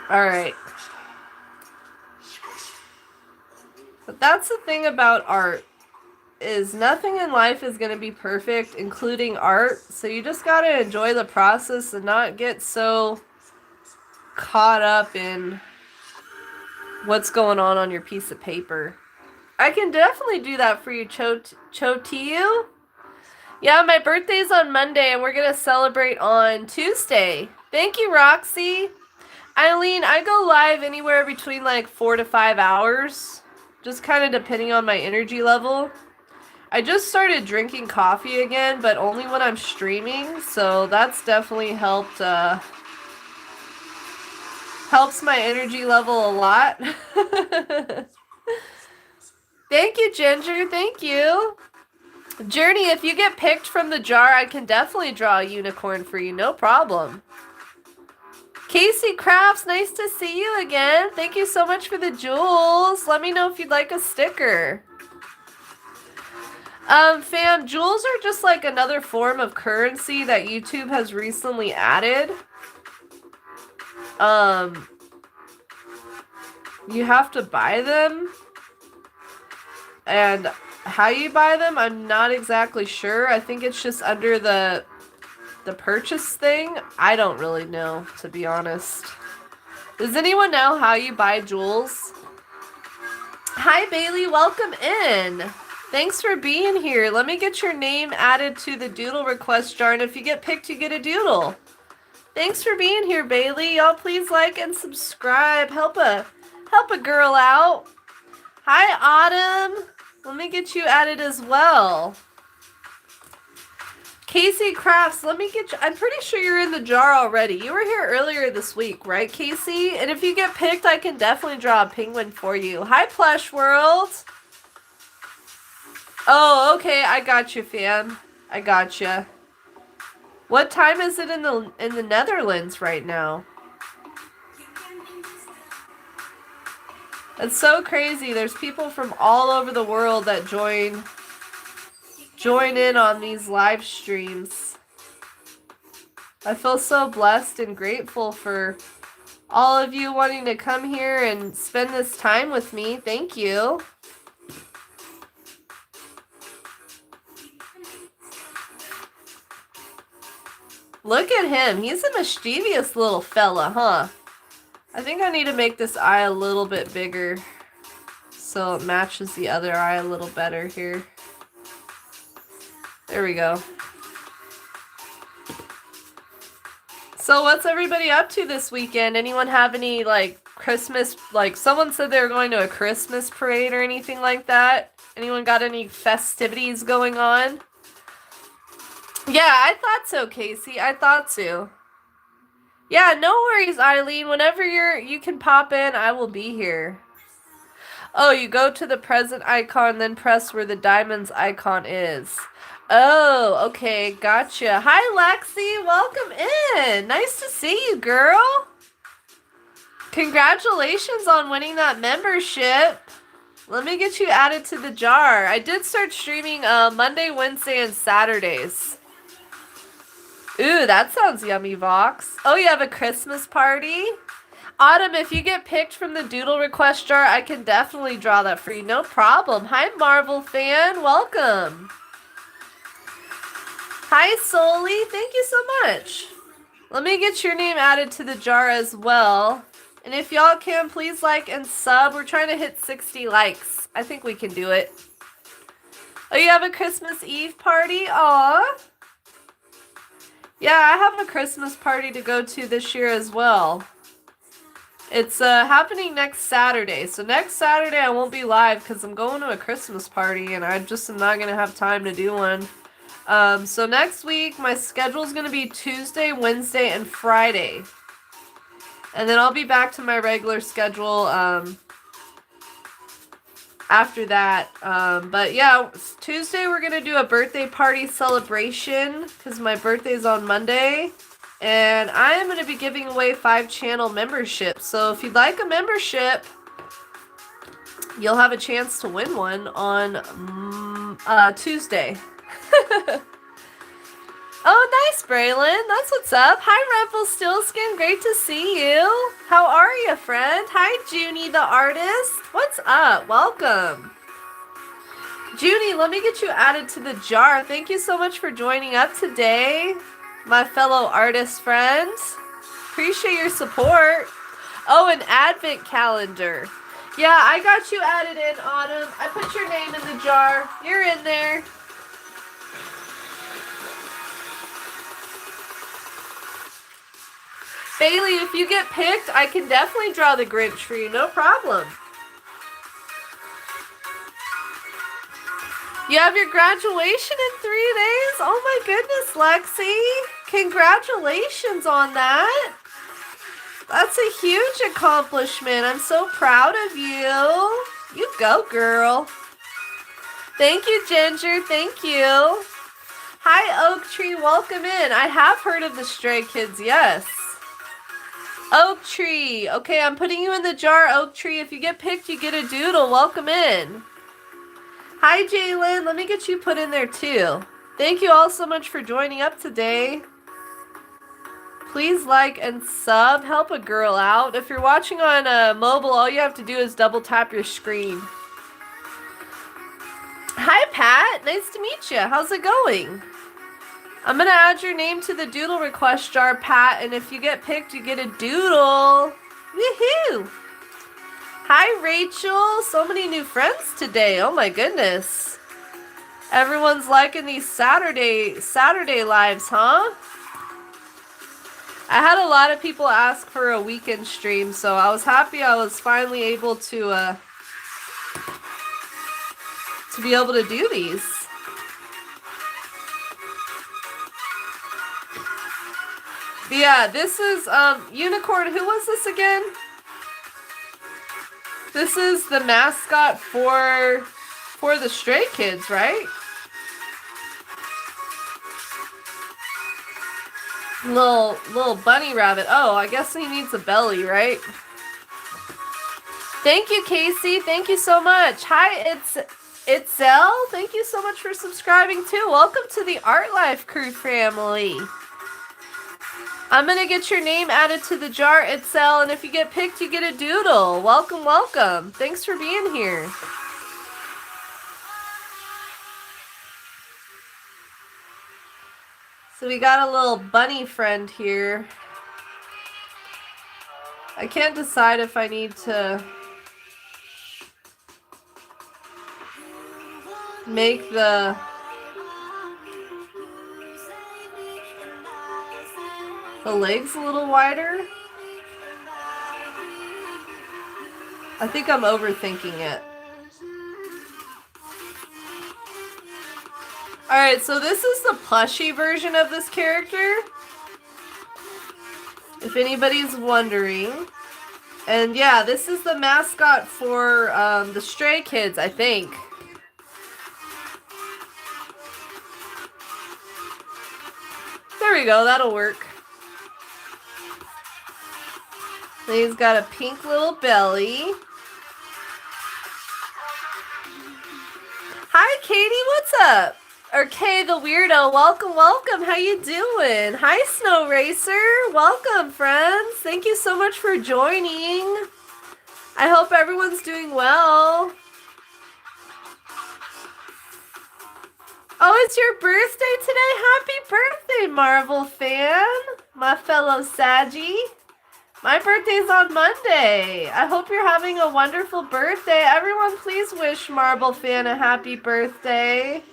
Alright. But that's the thing about art. Is nothing in life is going to be perfect, including art. So you just got to enjoy the process and not get so caught up in what's going on your piece of paper. I can definitely do that for you, Chotiu. Yeah, my birthday's on Monday and we're going to celebrate on Tuesday. Thank you, Roxy. Eileen, I go live anywhere between like 4 to 5 hours. Just kind of depending on my energy level. I just started drinking coffee again, but only when I'm streaming, so that's definitely helped, helps my energy level a lot. Thank you, Ginger, thank you. Journey, if you get picked from the jar, I can definitely draw a unicorn for you, no problem. Casey Crafts, nice to see you again. Thank you so much for the jewels. Let me know if you'd like a sticker. Fam, jewels are just like another form of currency that YouTube has recently added. You have to buy them. And how you buy them, I'm not exactly sure. I think it's just under the purchase thing. I don't really know, to be honest. Does anyone know how you buy jewels? Hi, Bailey. Welcome in. Thanks for being here. Let me get your name added to the Doodle request jar, and if you get picked, you get a Doodle. Thanks for being here, Bailey. Y'all please like and subscribe. Help a girl out. Hi, Autumn. Let me get you added as well. Casey Crafts, let me get you. I'm pretty sure you're in the jar already. You were here earlier this week, right, Casey? And if you get picked, I can definitely draw a penguin for you. Hi, Plush World. Oh, okay. I got you, fam. I got you. What time is it in the Netherlands right now? It's so crazy. There's people from all over the world that join in on these live streams. I feel so blessed and grateful for all of you wanting to come here and spend this time with me. Thank you. Look at him. He's a mischievous little fella, huh? I think I need to make this eye a little bit bigger so it matches the other eye a little better here. There we go. So what's everybody up to this weekend? Anyone have any, like, Christmas, like, someone said they were going to a Christmas parade or anything like that? Anyone got any festivities going on? Yeah, I thought so, Casey. I thought so. Yeah, no worries, Eileen. Whenever you can pop in, I will be here. Oh, you go to the present icon, then press where the diamonds icon is. Oh, okay, gotcha. Hi, Lexi. Welcome in. Nice to see you, girl. Congratulations on winning that membership. Let me get you added to the jar. I did start streaming Monday, Wednesday, and Saturdays. Ooh, that sounds yummy, Vox. Oh, you have a Christmas party? Autumn, if you get picked from the Doodle request jar, I can definitely draw that for you. No problem. Hi, Marvel fan. Welcome. Hi, Soli. Thank you so much. Let me get your name added to the jar as well. And if y'all can, please like and sub. We're trying to hit 60 likes. I think we can do it. Oh, you have a Christmas Eve party? Aw. Yeah, I have a Christmas party to go to this year as well. It's happening next Saturday. So next Saturday I won't be live because I'm going to a Christmas party and I just am not going to have time to do one. So next week my schedule is going to be Tuesday, Wednesday, and Friday. And then I'll be back to my regular schedule after that. But yeah, Tuesday we're going to do a birthday party celebration because my birthday's on Monday. And I am going to be giving away 5 channel memberships. So if you'd like a membership, you'll have a chance to win one on Tuesday. Oh, nice, Braylon. That's what's up. Hi, Rumpelstiltskin. Great to see you. How are you, friend? Hi, Junie the artist. What's up? Welcome. Junie, let me get you added to the jar. Thank you so much for joining up today, my fellow artist friends. Appreciate your support. Oh, an advent calendar. Yeah, I got you added in, Autumn. I put your name in the jar. You're in there. Bailey, if you get picked, I can definitely draw the Grinch for you. No problem. You have your graduation in 3 days? Oh my goodness, Lexi. Congratulations on that. That's a huge accomplishment. I'm so proud of you. You go, girl. Thank you, Ginger. Thank you. Hi, Oak Tree. Welcome in. I have heard of the Stray Kids, yes. Oak Tree. Okay, I'm putting you in the jar, Oak Tree. If you get picked, you get a doodle. Welcome in. Hi, Jalen. Let me get you put in there, too. Thank you all so much for joining up today. Please like and sub. Help a girl out. If you're watching on mobile, all you have to do is double tap your screen. Hi, Pat. Nice to meet you. How's it going? I'm going to add your name to the doodle request jar, Pat, and if you get picked, you get a doodle. Woohoo! Hi, Rachel. So many new friends today. Oh, my goodness. Everyone's liking these Saturday lives, huh? I had a lot of people ask for a weekend stream, so I was happy I was finally able to be able to do these. But yeah, this is Unicorn. Who was this again? This is the mascot for the Stray Kids, right? Little bunny rabbit. Oh, I guess he needs a belly, right? Thank you, Casey. Thank you so much. Hi, it's Zell. Thank you so much for subscribing too. Welcome to the Art Life Crew family. I'm going to get your name added to the jar, Itzel, and if you get picked, you get a doodle. Welcome, welcome. Thanks for being here. So we got a little bunny friend here. I can't decide if I need to make the legs a little wider. I think I'm overthinking it. Alright, so this is the plushie version of this character, if anybody's wondering. And yeah, this is the mascot for the Stray Kids, I think. There we go, that'll work. And he's got a pink little belly. Hi, Katie, what's up? Or Kay the Weirdo, welcome, welcome. How you doing? Hi, Snow Racer. Welcome, friends. Thank you so much for joining. I hope everyone's doing well. Oh, it's your birthday today? Happy birthday, Marvel fan. My fellow Saggy. My birthday's on Monday. I hope you're having a wonderful birthday. Everyone, please wish Marvel fan a happy birthday.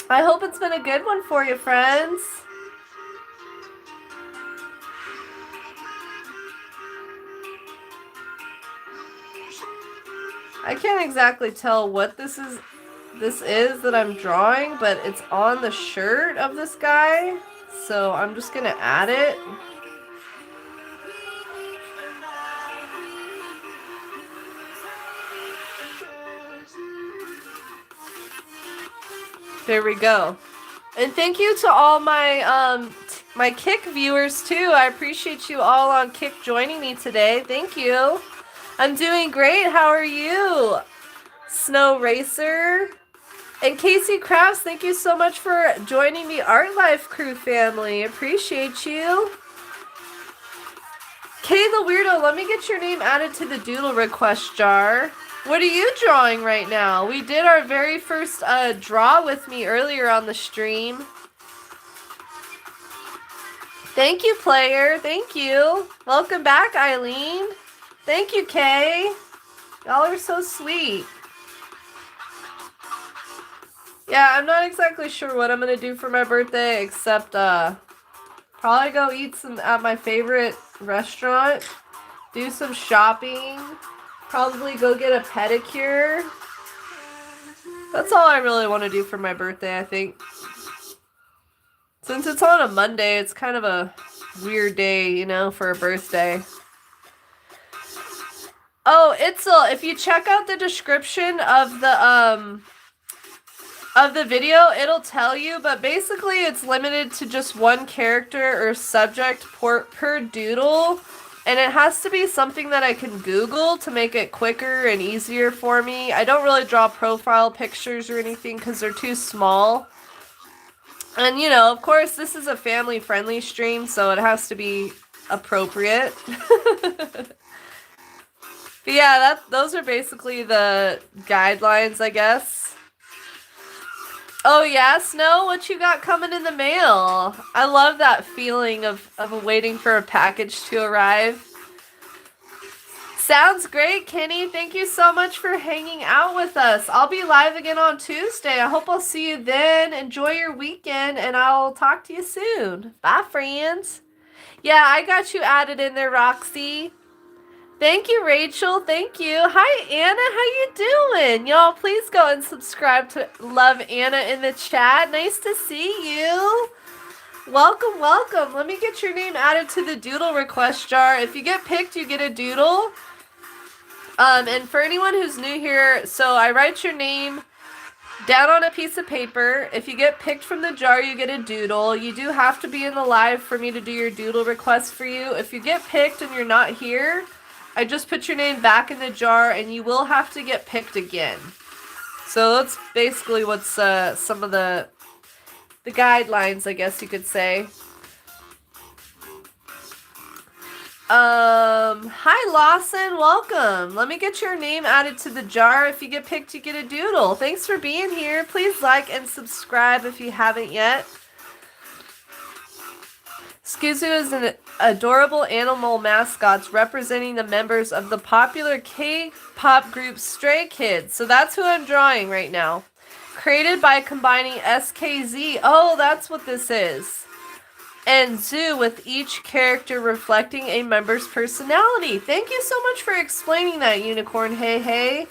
I hope it's been a good one for you, friends. I can't exactly tell what this is that I'm drawing, but it's on the shirt of this guy, so I'm just gonna add it. There we go. And thank you to all my my Kick viewers too. I appreciate you all on Kick joining me today. Thank you. I'm doing great. How are you? Snow Racer. And Casey Crafts, thank you so much for joining the Art Life crew family. Appreciate you. Kay the Weirdo, let me get your name added to the doodle request jar. What are you drawing right now? We did our very first draw with me earlier on the stream. Thank you, player. Thank you. Welcome back, Eileen. Thank you, Kay. Y'all are so sweet. Yeah, I'm not exactly sure what I'm going to do for my birthday, except probably go eat some at my favorite restaurant, do some shopping, probably go get a pedicure. That's all I really want to do for my birthday, I think. Since it's on a Monday, it's kind of a weird day, you know, for a birthday. Oh, Itzel, if you check out the description of the video, it'll tell you, but basically it's limited to just one character or subject per doodle, and it has to be something that I can Google to make it quicker and easier for me. I don't really draw profile pictures or anything because they're too small. And, you know, of course, this is a family-friendly stream, so it has to be appropriate. But yeah, those are basically the guidelines, I guess. Oh yeah, Snow, what you got coming in the mail? I love that feeling of waiting for a package to arrive. Sounds great, Kenny. Thank you so much for hanging out with us. I'll be live again on Tuesday. I hope I'll see you then. Enjoy your weekend, and I'll talk to you soon. Bye, friends. Yeah, I got you added in there, Roxy. Thank you, Rachel. Thank you. Hi, Anna. How you doing? Y'all, please go and subscribe to Love Anna in the chat. Nice to see you. Welcome, welcome. Let me get your name added to the doodle request jar. If you get picked, you get a doodle. And for anyone who's new here, so I write your name down on a piece of paper. If you get picked from the jar, you get a doodle. You do have to be in the live for me to do your doodle request for you. If you get picked and you're not here, I just put your name back in the jar, and you will have to get picked again. So that's basically what's some of the guidelines, I guess you could say. Hi Lawson, welcome. Let me get your name added to the jar. If you get picked, you get a doodle. Thanks for being here. Please like and subscribe if you haven't yet. Skuzu is an adorable animal mascot representing the members of the popular K-pop group Stray Kids. So that's who I'm drawing right now. Created by combining SKZ. Oh, that's what this is. And Zoo, with each character reflecting a member's personality. Thank you so much for explaining that, Unicorn Hey Hey.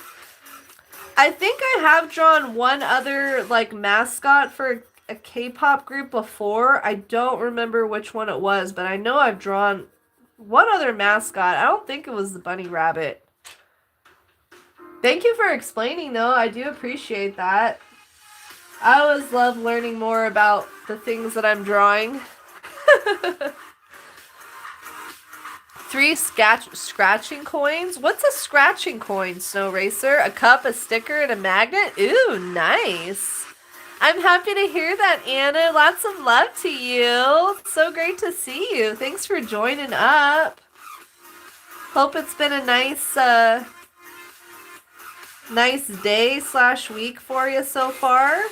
I think I have drawn one other like mascot for a K-pop group before. I don't remember which one it was, but I know I've drawn one other mascot. I don't think it was the bunny rabbit. Thank you for explaining though. I do appreciate that. I always love learning more about the things that I'm drawing. 3 scratching coins. What's a scratching coin, Snow Racer? A cup, a sticker, and a magnet? Ooh, nice. I'm happy to hear that, Anna. Lots of love to you. So great to see you. Thanks for joining up. Hope it's been a nice day / week for you so far.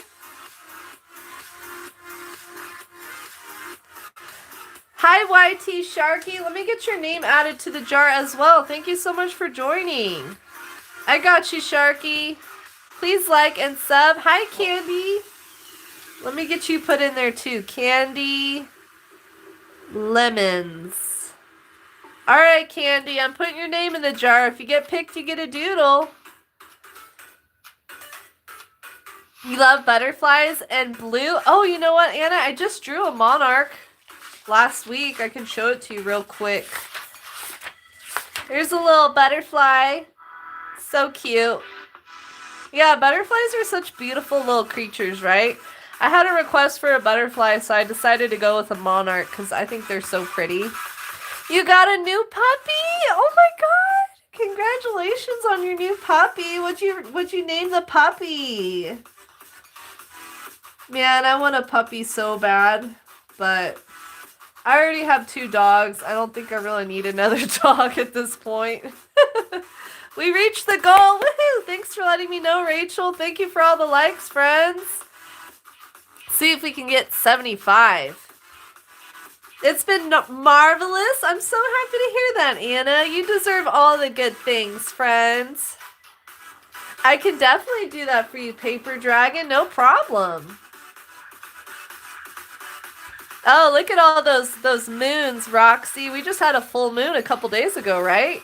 Hi, YT Sharky. Let me get your name added to the jar as well. Thank you so much for joining. I got you, Sharky. Please like and sub. Hi, Candy. Let me get you put in there too. Candy Lemons. All right, Candy. I'm putting your name in the jar. If you get picked, you get a doodle. You love butterflies and blue. Oh, you know what, Anna? I just drew a monarch last week. I can show it to you real quick. Here's a little butterfly. So cute. Yeah, butterflies are such beautiful little creatures, right? I had a request for a butterfly, so I decided to go with a monarch because I think they're so pretty. You got a new puppy? Oh my god! Congratulations on your new puppy. What'd you name the puppy? Man, I want a puppy so bad, but I already have 2 dogs. I don't think I really need another dog at this point. We reached the goal. Woohoo! Thanks for letting me know, Rachel. Thank you for all the likes, friends. See if we can get 75. It's been marvelous. I'm so happy to hear that, Anna. You deserve all the good things, friends. I can definitely do that for you, Paper Dragon. No problem. Oh, look at all those moons, Roxy. We just had a full moon a couple days ago, right?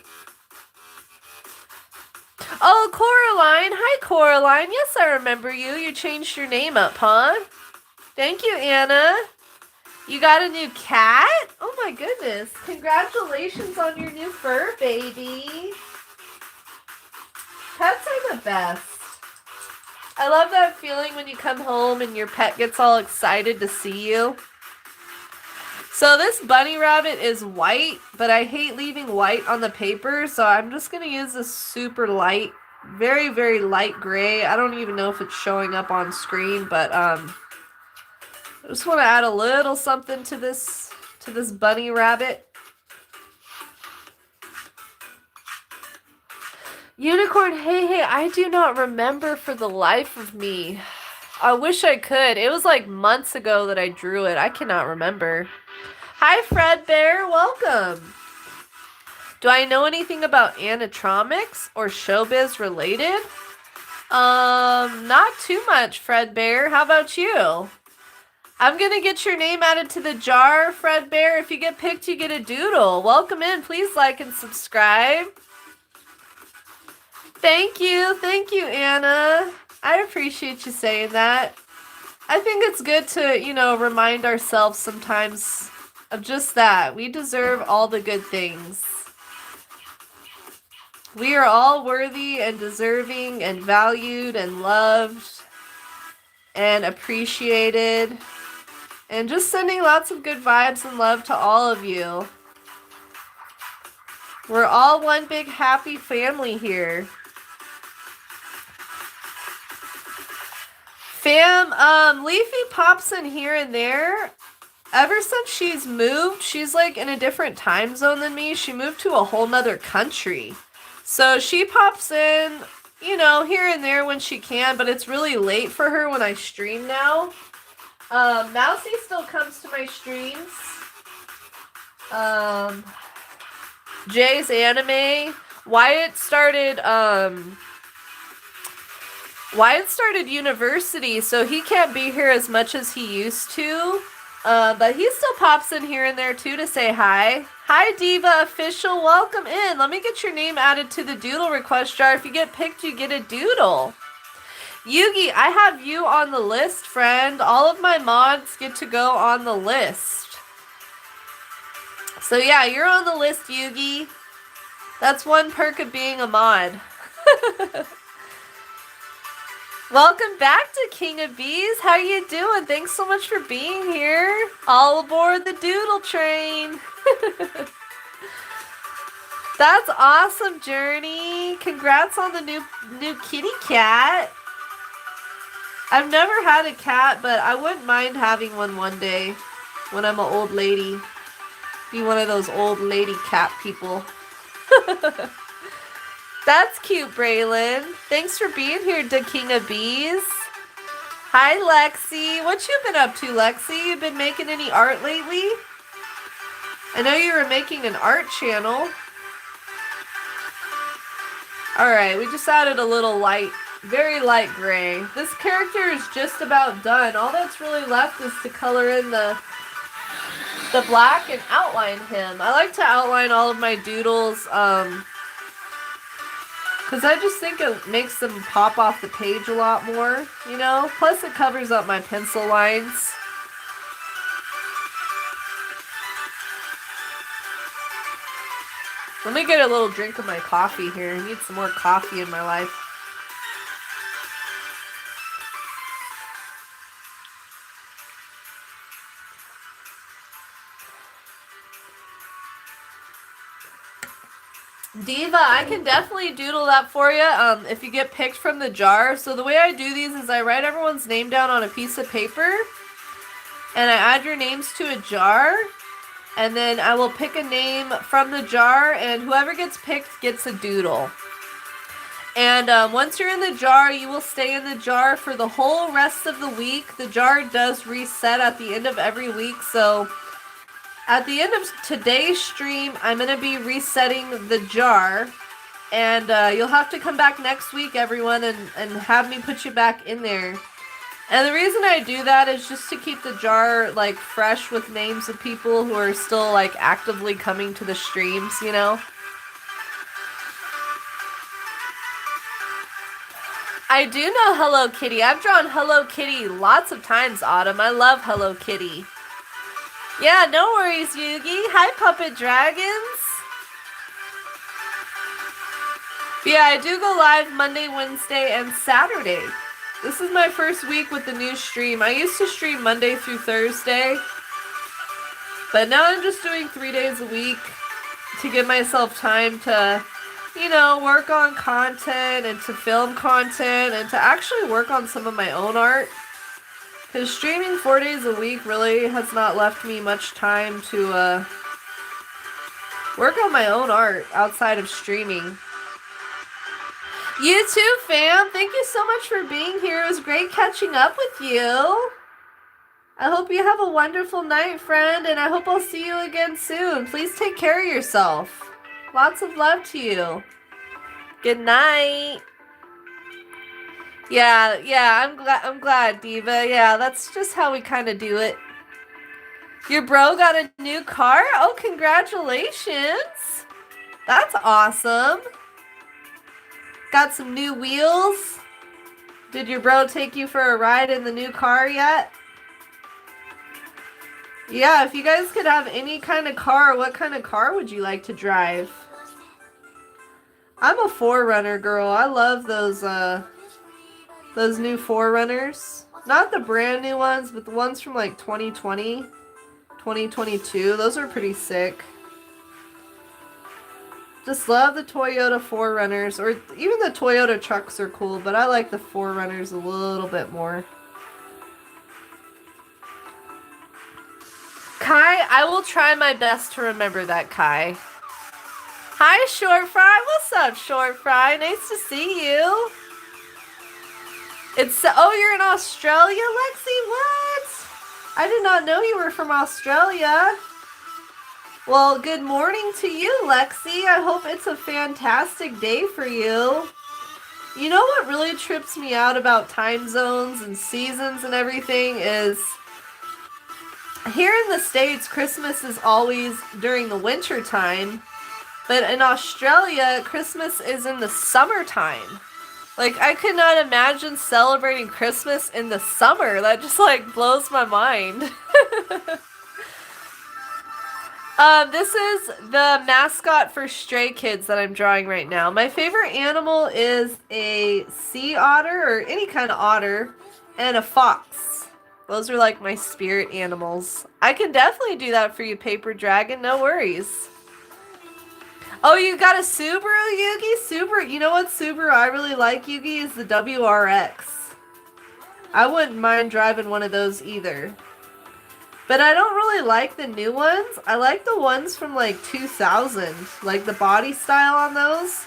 Oh, Coraline. Hi, Coraline. Yes, I remember you. You changed your name up, huh? Thank you, Anna. You got a new cat? Oh my goodness. Congratulations on your new fur, baby. Pets are the best. I love that feeling when you come home and your pet gets all excited to see you. So this bunny rabbit is white, but I hate leaving white on the paper, so I'm just going to use this super light, very, very light gray. I don't even know if it's showing up on screen, but I just want to add a little something to this bunny rabbit. Unicorn, hey, I do not remember for the life of me. I wish I could. It was like months ago that I drew it. I cannot remember. Hi, Fred Bear. Welcome. Do I know anything about animatronics or showbiz related? Not too much, Fred Bear. How about you? I'm going to get your name added to the jar, Fred Bear. If you get picked, you get a doodle. Welcome in. Please like and subscribe. Thank you, Anna. I appreciate you saying that. I think it's good to, remind ourselves sometimes of just that. We deserve all the good things. We are all worthy and deserving and valued and loved and appreciated. And just sending lots of good vibes and love to all of you. We're all one big happy family here. Fam, Leafy pops in here and there. ever since she's moved, she's like in a different time zone than me. She moved to a whole nother country. So she pops in, you know, here and there when she can, but it's really late for her when I stream now. Mousy still comes to my streams. Jay's Anime. Wyatt started university, so he can't be here as much as he used to. But he still pops in here and there too to say hi. Hi Diva Official, welcome in. Let me get your name added to the Doodle request jar. If you get picked, you get a doodle. Yugi, I have you on the list, friend. All of my mods get to go on the list. So yeah, you're on the list, Yugi. That's one perk of being a mod. Welcome back to King of Bees. How you doing? Thanks so much for being here. All aboard the Doodle train. That's awesome, Journey. Congrats on the new kitty cat. I've never had a cat, but I wouldn't mind having one day when I'm an old lady. Be one of those old lady cat people. That's cute, Braylon. Thanks for being here, the King of Bees. Hi, Lexi. What you been up to, Lexi? You been making any art lately? I know you were making an art channel. Alright, we just added a little light, very light gray. This character is just about done. All that's really left is to color in the black and outline him. I like to outline all of my doodles, because I just think it makes them pop off the page a lot more, you know? Plus it covers up my pencil lines. Let me get a little drink of my coffee here. I need some more coffee in my life. Diva, I can definitely doodle that for you if you get picked from the jar. So the way I do these is I write everyone's name down on a piece of paper and I add your names to a jar, and then I will pick a name from the jar, and whoever gets picked gets a doodle. And once you're in the jar, you will stay in the jar for the whole rest of the week. The jar does reset at the end of every week, so at the end of today's stream, I'm going to be resetting the jar, and you'll have to come back next week, everyone, and have me put you back in there. And the reason I do that is just to keep the jar, like, fresh with names of people who are still, like, actively coming to the streams, you know? I do know Hello Kitty. I've drawn Hello Kitty lots of times, Autumn. I love Hello Kitty. Yeah, no worries, Yugi. Hi, Puppet Dragons. But yeah, I do go live Monday, Wednesday, and Saturday. This is my first week with the new stream. I used to stream Monday through Thursday, but now I'm just doing 3 days a week to give myself time to, you know, work on content and to film content and to actually work on some of my own art. Because streaming 4 days a week really has not left me much time to work on my own art outside of streaming. You too, fam. Thank you so much for being here. It was great catching up with you. I hope you have a wonderful night, friend, and I hope I'll see you again soon. Please take care of yourself. Lots of love to you. Good night. Yeah, I'm glad, Diva. Yeah, that's just how we kind of do it. Your bro got a new car? Oh, congratulations. That's awesome. Got some new wheels? Did your bro take you for a ride in the new car yet? Yeah, if you guys could have any kind of car, what kind of car would you like to drive? I'm a 4Runner girl. I love those new 4Runners. Not the brand new ones, but the ones from like 2020, 2022. Those are pretty sick. Just love the Toyota 4Runners, or even the Toyota trucks are cool, but I like the 4Runners a little bit more. I will try my best to remember that, Kai. Hi, Short Fry. What's up, Short Fry? Nice to see you. Oh, you're in Australia, Lexi? What? I did not know you were from Australia. Well, good morning to you, Lexi. I hope it's a fantastic day for you. You know what really trips me out about time zones and seasons and everything is here in the States, Christmas is always during the winter time, but in Australia, Christmas is in the summertime. Like, I could not imagine celebrating Christmas in the summer. That just, like, blows my mind. This is the mascot for Stray Kids that I'm drawing right now. My favorite animal is a sea otter, or any kind of otter, and a fox. Those are, like, my spirit animals. I can definitely do that for you, Paper Dragon. No worries. Oh, you got a Subaru, Yugi? Subaru. You know what Subaru I really like, Yugi, is the WRX. I wouldn't mind driving one of those either. But I don't really like the new ones. I like the ones from like 2000. Like the body style on those.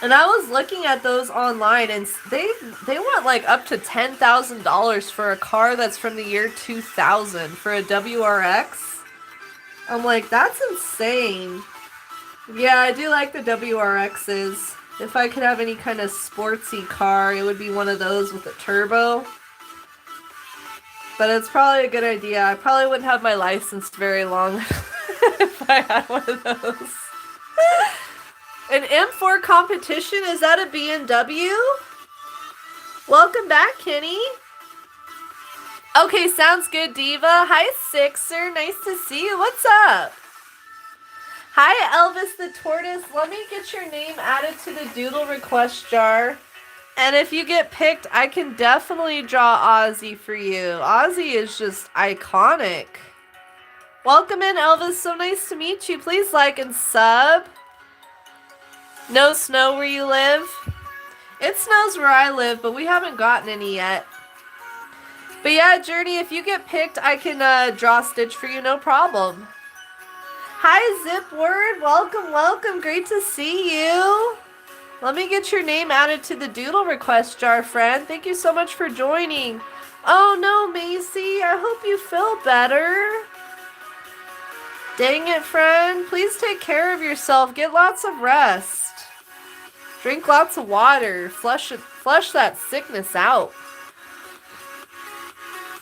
And I was looking at those online and they want like up to $10,000 for a car that's from the year 2000 for a WRX. I'm like, that's insane. Yeah, I do like the WRXs. If I could have any kind of sportsy car, it would be one of those with a turbo. But it's probably a good idea. I probably wouldn't have my license very long if I had one of those. An M4 competition? Is that a BMW? Welcome back, Kenny. Okay, sounds good, Diva. Hi, Sixer. Nice to see you. What's up? Hi, Elvis the Tortoise. Let me get your name added to the Doodle request jar. And if you get picked, I can definitely draw Ozzy for you. Ozzy is just iconic. Welcome in, Elvis. So nice to meet you. Please like and sub. No snow where you live? It snows where I live, but we haven't gotten any yet. But yeah, Journey, if you get picked, I can draw Stitch for you, no problem. Hi, Zipword. Welcome, welcome. Great to see you. Let me get your name added to the Doodle request jar, friend. Thank you so much for joining. Oh no, Macy. I hope you feel better. Dang it, friend. Please take care of yourself. Get lots of rest. Drink lots of water. Flush that sickness out.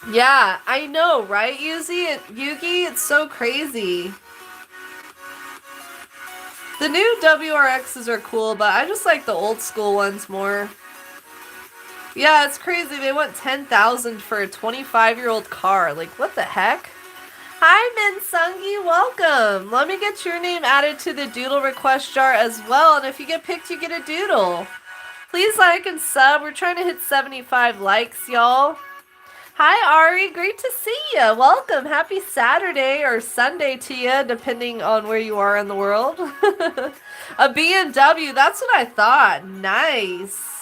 Yeah, I know, right, Yugi? It's so crazy. The new WRXs are cool, but I just like the old school ones more. Yeah, it's crazy. They want $10,000 for a 25-year-old car. Like, what the heck? Hi, Minsungi. Welcome. Let me get your name added to the Doodle request jar as well. And if you get picked, you get a Doodle. Please like and sub. We're trying to hit 75 likes, y'all. Hi, Ari. Great to see you. Welcome. Happy Saturday or Sunday to you, depending on where you are in the world. A BMW. That's what I thought. Nice.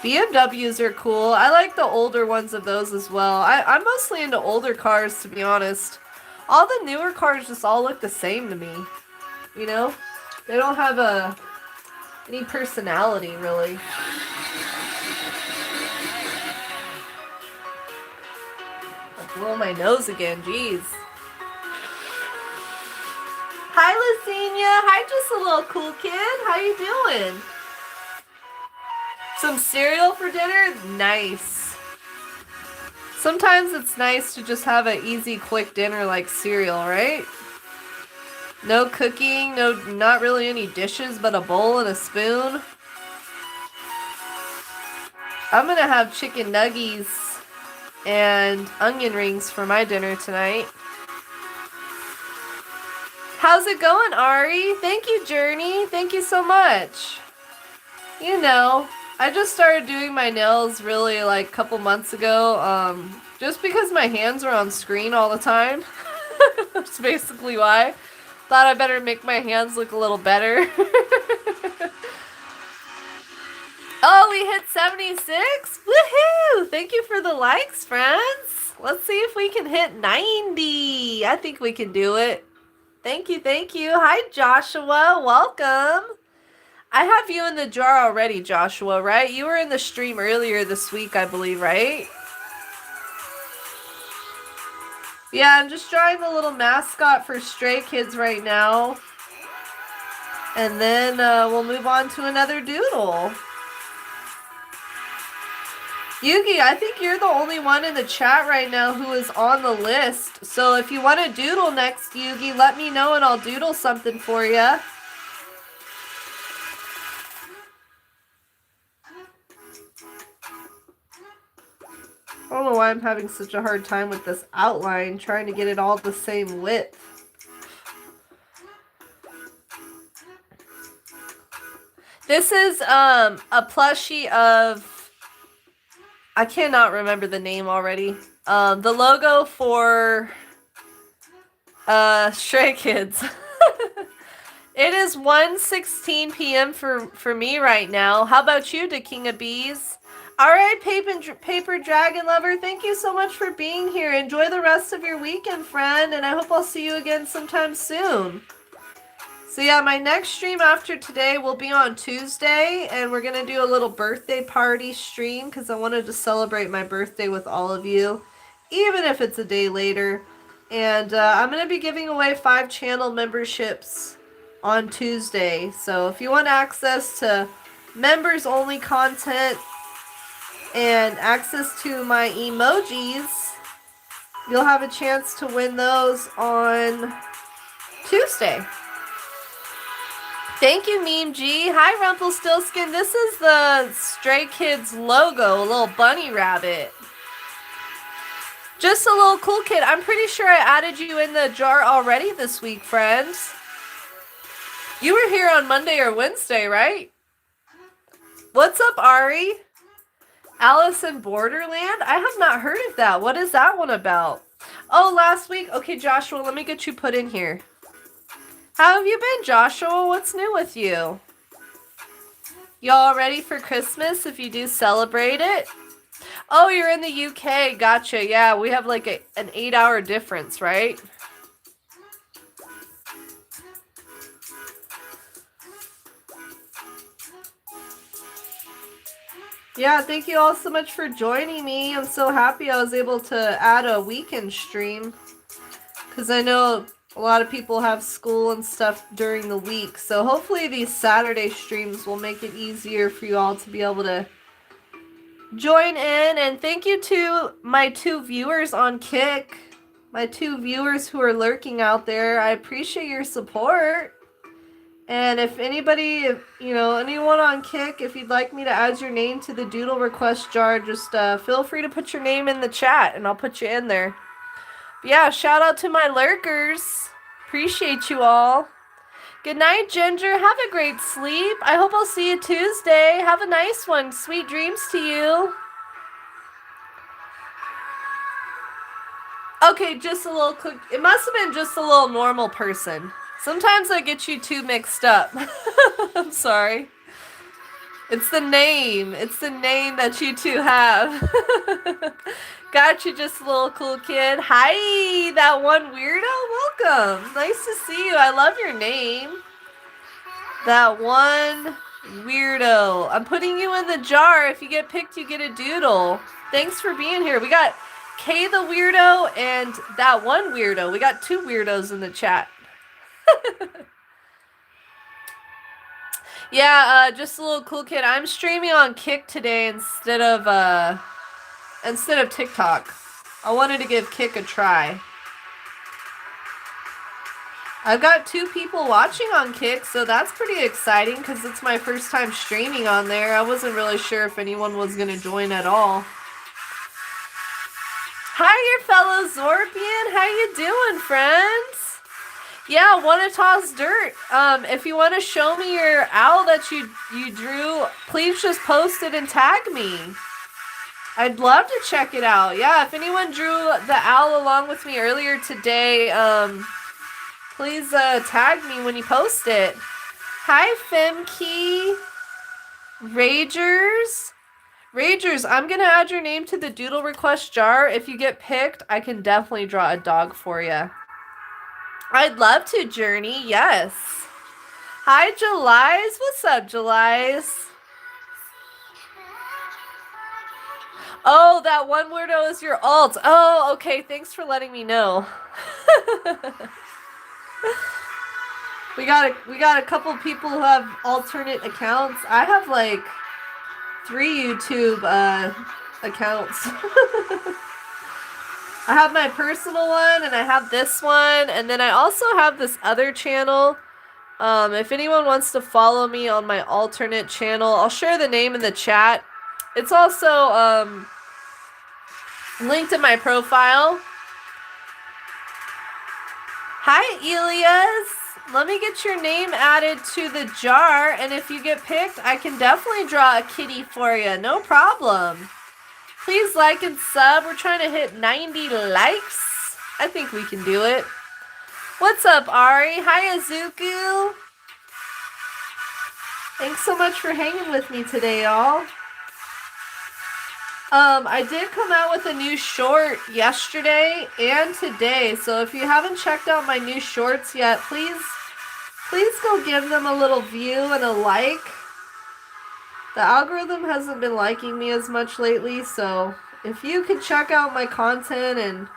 BMWs are cool. I like the older ones of those as well. I'm mostly into older cars, to be honest. All the newer cars just all look the same to me. You know? They don't have any personality, really. Blow my nose again, jeez. Hi, Lasenia. Hi, just a little cool kid. How you doing? Some cereal for dinner? Nice. Sometimes it's nice to just have an easy, quick dinner like cereal, right? No cooking, not really any dishes, but a bowl and a spoon. I'm gonna have chicken nuggies and onion rings for my dinner tonight. How's it going, Ari? Thank you, Journey. Thank you so much. You know, I just started doing my nails really like a couple months ago, just because my hands are on screen all the time. That's basically why. Thought I better make my hands look a little better. Oh, we hit 76? Woohoo! Thank you for the likes, friends. Let's see if we can hit 90. I think we can do it. Thank you, thank you. Hi, Joshua. Welcome. I have you in the jar already, Joshua, right? You were in the stream earlier this week, I believe, right? Yeah, I'm just drawing the little mascot for Stray Kids right now. And then we'll move on to another doodle. Yugi, I think you're the only one in the chat right now who is on the list. So if you want to doodle next, Yugi, let me know and I'll doodle something for you. I don't know why I'm having such a hard time with this outline, trying to get it all the same width. This is a plushie of... I cannot remember the name already. The logo for Stray Kids. It is 1:16 p.m. for me right now. How about you, the King of Bees? Alright, Paper Dragon Lover, thank you so much for being here. Enjoy the rest of your weekend, friend, and I hope I'll see you again sometime soon. So yeah, my next stream after today will be on Tuesday, and we're going to do a little birthday party stream because I wanted to celebrate my birthday with all of you, even if it's a day later. And I'm going to be giving away 5 channel memberships on Tuesday. So if you want access to members-only content and access to my emojis, you'll have a chance to win those on Tuesday. Thank you, Meme G. Hi, Rumpelstiltskin. This is the Stray Kids logo, a little bunny rabbit. Just a little cool kid. I'm pretty sure I added you in the jar already this week, friends. You were here on Monday or Wednesday, right? What's up, Ari? Alice in Borderland? I have not heard of that. What is that one about? Oh, last week? Okay, Joshua, let me get you put in here. How have you been, Joshua? What's new with you? Y'all ready for Christmas if you do celebrate it? Oh, you're in the UK. Gotcha. Yeah, we have like an 8-hour difference, right? Yeah, thank you all so much for joining me. I'm so happy I was able to add a weekend stream because I know a lot of people have school and stuff during the week. So hopefully these Saturday streams will make it easier for you all to be able to join in. And thank you to my 2 viewers on Kick. My 2 viewers who are lurking out there. I appreciate your support. And if anybody, anyone on Kick, if you'd like me to add your name to the doodle request jar, just feel free to put your name in the chat and I'll put you in there. But yeah, shout out to my lurkers. Appreciate you all. Good night, Ginger. Have a great sleep. I hope I'll see you Tuesday. Have a nice one. Sweet dreams to you. Okay, just a little quick. It must have been just a little normal person. Sometimes I get you 2 mixed up. I'm sorry. It's the name. It's the name that you 2 have. Got you, just a little cool kid. Hi, that one weirdo. Welcome. Nice to see you. I love your name. That one weirdo. I'm putting you in the jar. If you get picked, you get a doodle. Thanks for being here. We got Kay the weirdo and that one weirdo. We got 2 weirdos in the chat. Yeah, just a little cool kid. I'm streaming on Kick today instead of TikTok. I wanted to give Kick a try. I've got 2 people watching on Kick, so that's pretty exciting because it's my first time streaming on there. I wasn't really sure if anyone was going to join at all. Hi, your fellow Zorpian. How you doing, friends? Yeah, want to toss dirt. If you want to show me your owl that you drew, please just post it and tag me. I'd love to check it out. Yeah, if anyone drew the owl along with me earlier today, please tag me when you post it. Hi, Femkey. Ragers. Ragers, I'm going to add your name to the doodle request jar. If you get picked, I can definitely draw a dog for you. I'd love to, Journey. Yes. Hi, July's. What's up, July's? Oh, that one weirdo is your alt. Oh, okay. Thanks for letting me know. we got a couple people who have alternate accounts. I have like 3 YouTube accounts. I have my personal one and I have this one, and then I also have this other channel. If anyone wants to follow me on my alternate channel, I'll share the name in the chat. It's also linked in my profile. Hi, Elias. Let me get your name added to the jar, and if you get picked, I can definitely draw a kitty for you. No problem. Please like and sub. We're trying to hit 90 likes. I think we can do it. What's up, Ari? Hi, Azuku. Thanks so much for hanging with me today, y'all. I did come out with a new short yesterday and today, so if you haven't checked out my new shorts yet, please go give them a little view and a like. The algorithm hasn't been liking me as much lately, so if you could check out my content and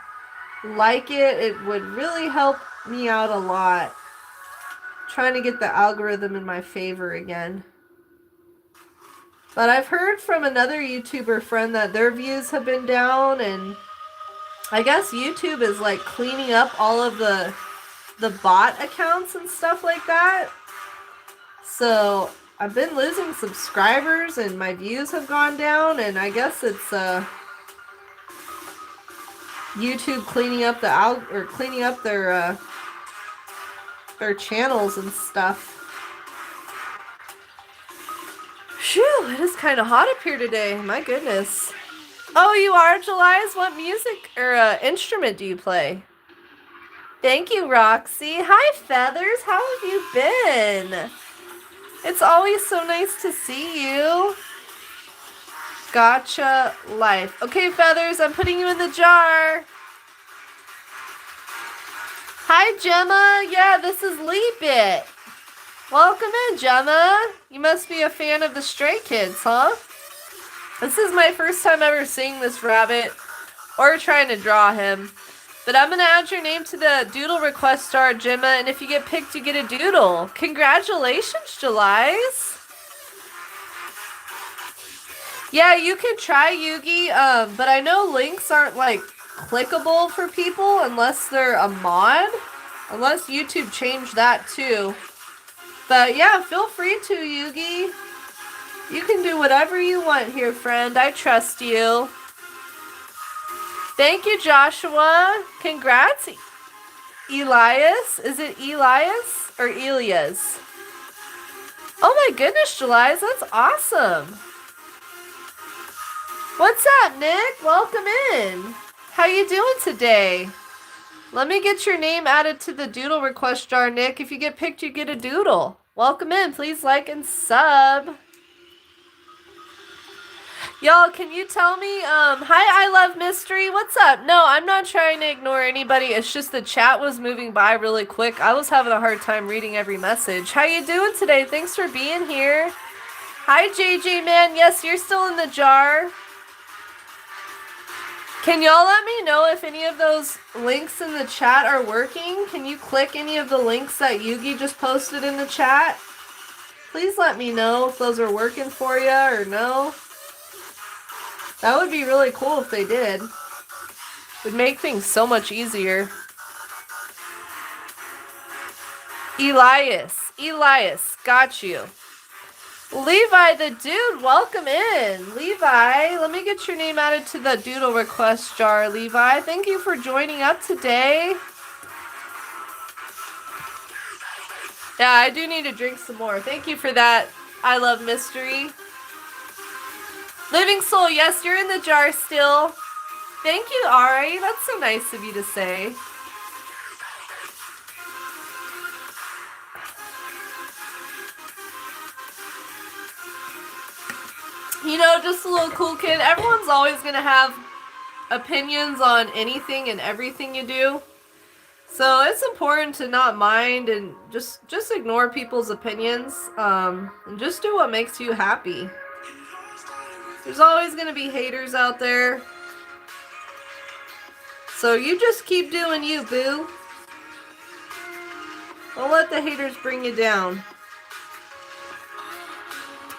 like it, it would really help me out a lot. Trying to get the algorithm in my favor again. But I've heard from another YouTuber friend that their views have been down, and I guess YouTube is like cleaning up all of the bot accounts and stuff like that. So I've been losing subscribers and my views have gone down, and I guess it's YouTube cleaning up cleaning up their channels and stuff. Phew, it is kind of hot up here today. My goodness. Oh, you are, July's? What music or instrument do you play? Thank you, Roxy. Hi, Feathers. How have you been? It's always so nice to see you. Gotcha life. Okay, Feathers, I'm putting you in the jar. Hi, Gemma. Yeah, this is Leapit. Welcome in, Gemma. You must be a fan of the Stray Kids, huh? This is my first time ever seeing this rabbit or trying to draw him. But I'm going to add your name to the doodle request jar, Gemma, and if you get picked, you get a doodle. Congratulations, July's. Yeah, you can try Yugi, but I know links aren't, like, clickable for people unless they're a mod. Unless YouTube changed that, too. But yeah, feel free to, Yugi. You can do whatever you want here, friend. I trust you. Thank you, Joshua. Congrats, Elias. Is it Elias or Elias? Oh my goodness, July. That's awesome. What's up, Nick? Welcome in. How you doing today? Let me get your name added to the doodle request jar, Nick. If you get picked, you get a doodle. Welcome in. Please like and sub. Y'all, can you tell me, hi, I Love Mystery. What's up? No, I'm not trying to ignore anybody. It's just the chat was moving by really quick. I was having a hard time reading every message. How you doing today? Thanks for being here. Hi, JJ, man. Yes, you're still in the jar. Can y'all let me know if any of those links in the chat are working? Can you click any of the links that Yugi just posted in the chat? Please let me know if those are working for you or no. That would be really cool if they did. It would make things so much easier. Elias, got you. Levi the dude, welcome in. Levi, let me get your name added to the doodle request jar, Levi. Thank you for joining up today. Yeah, I do need to drink some more. Thank you for that. I Love Mystery. Living Soul, yes, you're in the jar still. Thank you, Ari. That's so nice of you to say. You know, just a little cool kid. Everyone's always gonna have opinions on anything and everything you do. So it's important to not mind and just ignore people's opinions. And just do what makes you happy. There's always gonna be haters out there. So you just keep doing you, boo. Don't let the haters bring you down.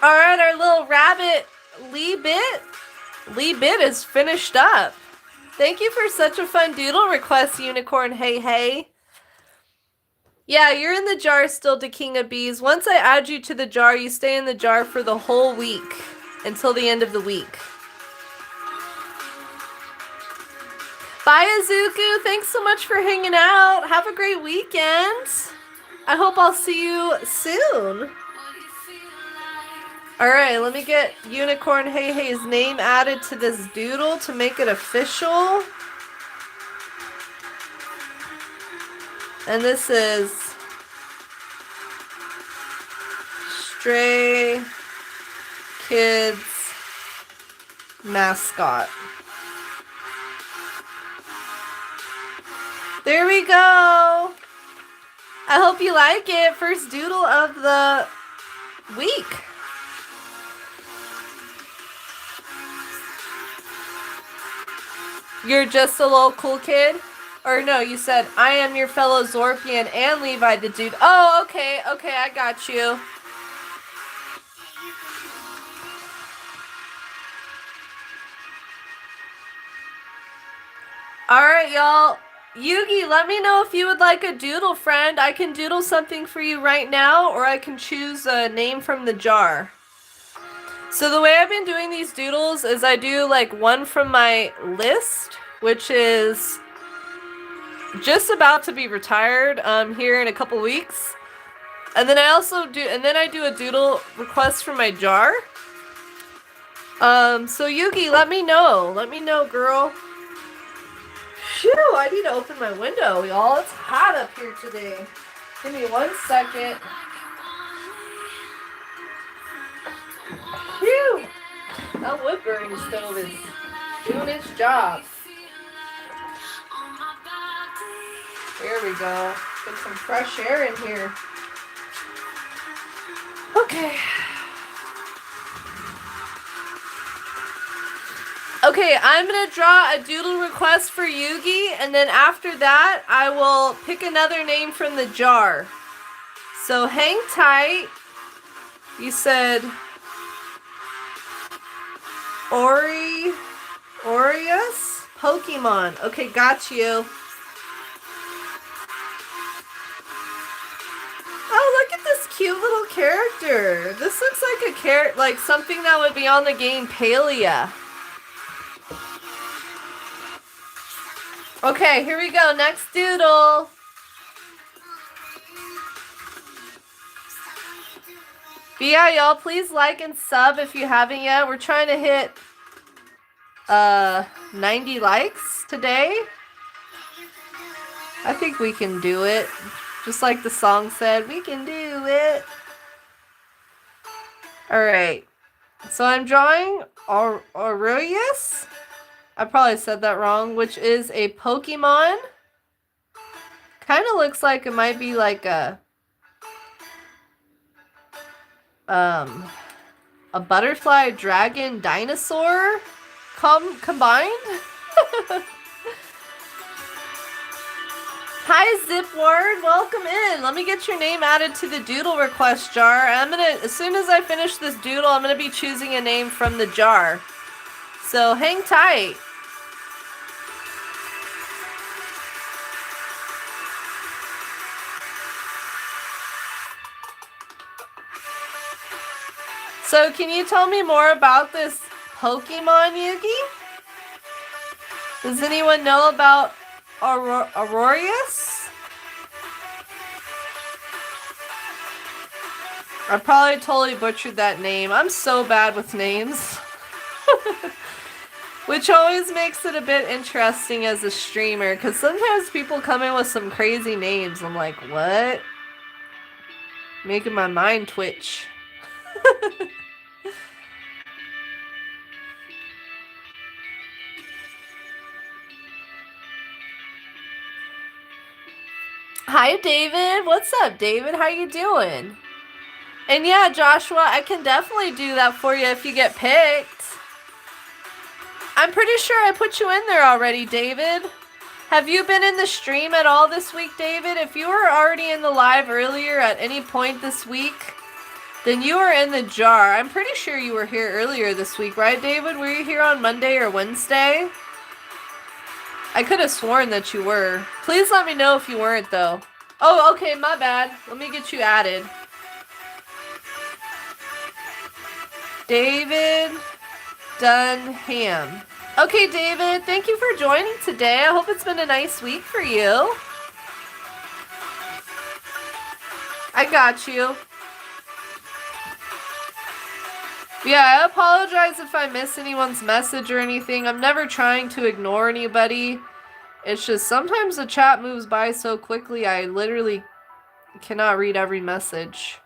Alright, our little rabbit Lee Bit is finished up. Thank you for such a fun doodle request, Unicorn Hey Hey. Yeah, you're in the jar still to King of Bees. Once I add you to the jar, you stay in the jar for the whole week. Until the end of the week. Bye, Azuku. Thanks so much for hanging out. Have a great weekend. I hope I'll see you soon. Alright, let me get Unicorn Hey Hey's name added to this doodle to make it official. And this is Stray Kids mascot. There we go. I hope you like it. First doodle of the week. You're just a little cool kid? Or no, you said, I am your fellow Zorpian and Levi the dude. Oh, okay, I got you. Alright, y'all. Yugi, let me know if you would like a doodle, friend. I can doodle something for you right now, or I can choose a name from the jar. So the way I've been doing these doodles is I do like one from my list, which is just about to be retired here in a couple weeks. And then I do a doodle request from my jar. So Yugi, let me know. Let me know, girl. Phew, I need to open my window, y'all. It's hot up here today. Give me 1 second. Phew! That wood burning stove is doing its job. There we go. Get some fresh air in here. Okay. Okay, I'm going to draw a doodle request for Yugi, and then after that, I will pick another name from the jar. So hang tight. You said Aureus? Pokemon. Okay, got you. Oh, look at this cute little character. This looks like like something that would be on the game Palia. Okay, here we go. Next doodle. But yeah, y'all, please like and sub if you haven't yet. We're trying to hit 90 likes today. I think we can do it. Just like the song said, we can do it. Alright. So I'm drawing Aureus. I probably said that wrong, which is a Pokemon. Kind of looks like it might be like a butterfly, dragon, dinosaur combined. Hi Zipward, welcome in. Let me get your name added to the doodle request jar. As soon as I finish this doodle, I'm gonna be choosing a name from the jar. So hang tight. So can you tell me more about this Pokemon, Yugi? Does anyone know about Aureus? I probably totally butchered that name. I'm so bad with names. Which always makes it a bit interesting as a streamer, because sometimes people come in with some crazy names. I'm like, what? Making my mind twitch. Hi, David. What's up, David? How you doing? And yeah, Joshua, I can definitely do that for you if you get picked. I'm pretty sure I put you in there already, David. Have you been in the stream at all this week, David? If you were already in the live earlier at any point this week, then you are in the jar. I'm pretty sure you were here earlier this week, right, David? Were you here on Monday or Wednesday? I could have sworn that you were. Please let me know if you weren't, though. Oh, okay, my bad. Let me get you added. David Dunham. Okay, David, thank you for joining today. I hope it's been a nice week for you. I got you. Yeah, I apologize if I miss anyone's message or anything. I'm never trying to ignore anybody. It's just sometimes the chat moves by so quickly, I literally cannot read every message.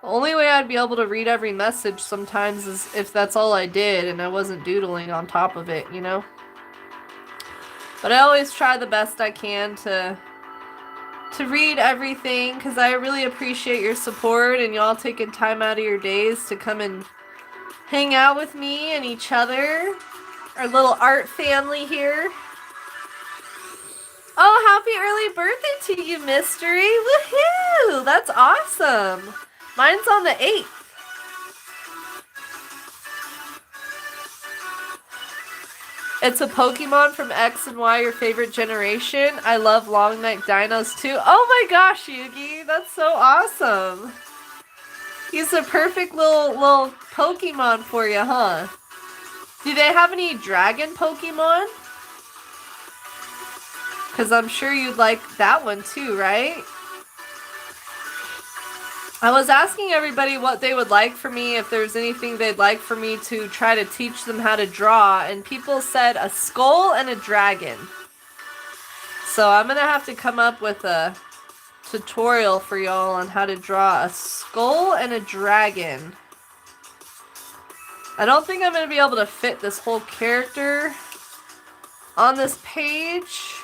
The only way I'd be able to read every message sometimes is if that's all I did and I wasn't doodling on top of it, you know? But I always try the best I can to read everything because I really appreciate your support and y'all taking time out of your days to come and hang out with me and each other. Our little art family here. Oh, happy early birthday to you, Mystery. Woohoo! That's awesome. Mine's on the 8th. It's a Pokemon from X and Y, your favorite generation. I love long neck dinos too. Oh my gosh, Yugi, that's so awesome. He's a perfect little Pokemon for you, huh? Do they have any dragon Pokemon? Because I'm sure you'd like that one too, right? I was asking everybody what they would like for me, if there's anything they'd like for me to try to teach them how to draw, and people said a skull and a dragon. So I'm going to have to come up with a tutorial for y'all on how to draw a skull and a dragon. I don't think I'm going to be able to fit this whole character on this page,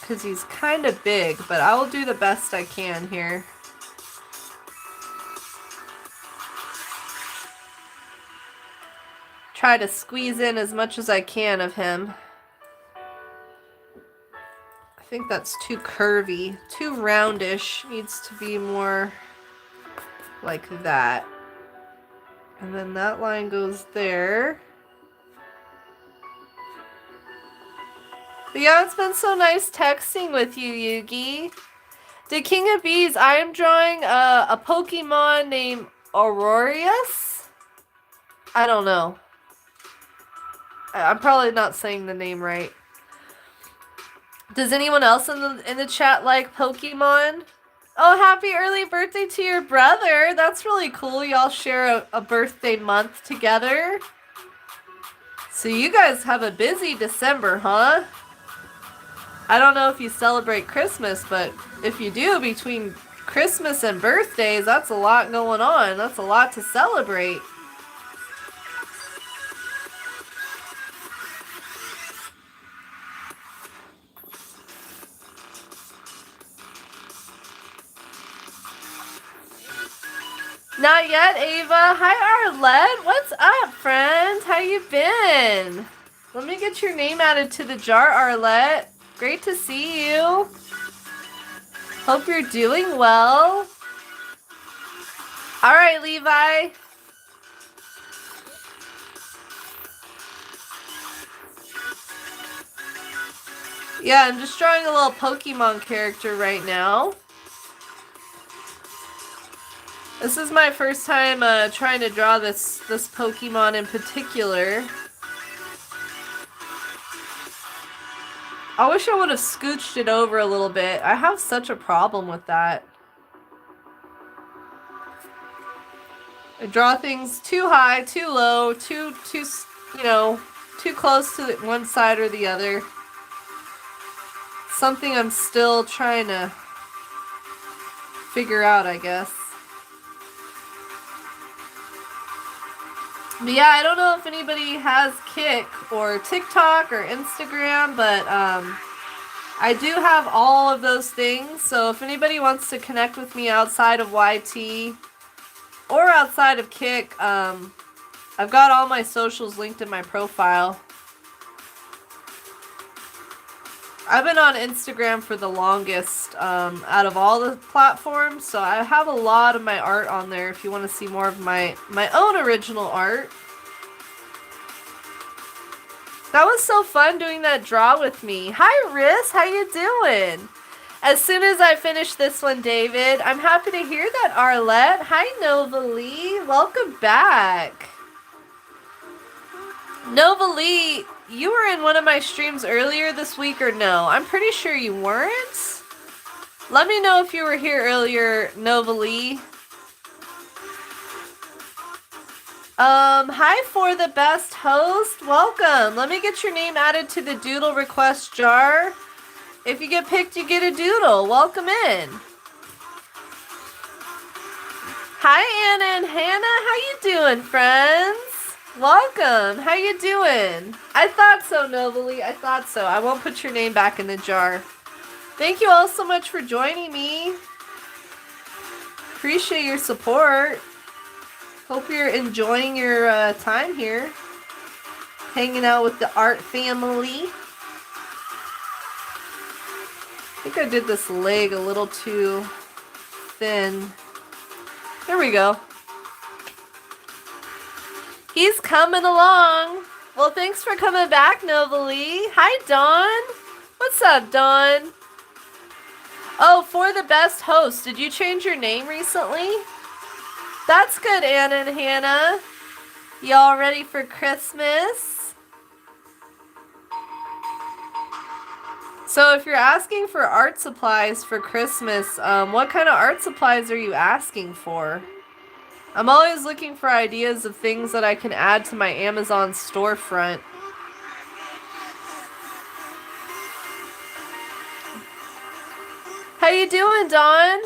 because he's kind of big, but I will do the best I can here. Try to squeeze in as much as I can of him. I think that's too curvy. Too roundish. Needs to be more like that. And then that line goes there. But yeah, it's been so nice texting with you, Yugi. The King of Bees, I am drawing a Pokemon named Aurorius. I don't know. I'm probably not saying the name right. Does anyone else in the chat like Pokemon? Oh, happy early birthday to your brother. That's really cool. Y'all share a birthday month together. So you guys have a busy December, huh? I don't know if you celebrate Christmas, but if you do, between Christmas and birthdays, that's a lot going on. That's a lot to celebrate. Not yet, Ava. Hi, Arlette. What's up, friend? How you been? Let me get your name added to the jar, Arlette. Great to see you. Hope you're doing well. All right, Levi. Yeah, I'm just drawing a little Pokemon character right now. This is my first time trying to draw this Pokemon in particular. I wish I would have scooched it over a little bit. I have such a problem with that. I draw things too high, too low, too close to one side or the other. Something I'm still trying to figure out, I guess. But yeah, I don't know if anybody has Kick or TikTok or Instagram, but I do have all of those things, so if anybody wants to connect with me outside of YT or outside of Kick, I've got all my socials linked in my profile. I've been on Instagram for the longest out of all the platforms, so I have a lot of my art on there if you want to see more of my own original art. That was so fun doing that draw with me. Hi, Riz. How you doing? As soon as I finish this one, David, I'm happy to hear that, Arlette. Hi, Nova Lee. Welcome back. Nova Lee, you were in one of my streams earlier this week or no? I'm pretty sure you weren't. Let me know if you were here earlier, Nova Lee. Hi for the best host. Welcome. Let me get your name added to the doodle request jar. If you get picked, you get a doodle. Welcome in. Hi, Anna and Hannah. How you doing, friends? Welcome. How you doing? I thought so, Novely. I thought so. I won't put your name back in the jar. Thank you all so much for joining me. Appreciate your support. Hope you're enjoying your time here. Hanging out with the art family. I think I did this leg a little too thin. There we go. He's coming along. Well, thanks for coming back, Novely. Hi, Dawn. What's up, Dawn? Oh, for the best host. Did you change your name recently? That's good, Anna and Hannah. Y'all ready for Christmas? So if you're asking for art supplies for Christmas, what kind of art supplies are you asking for? I'm always looking for ideas of things that I can add to my Amazon storefront. How you doing, Dawn?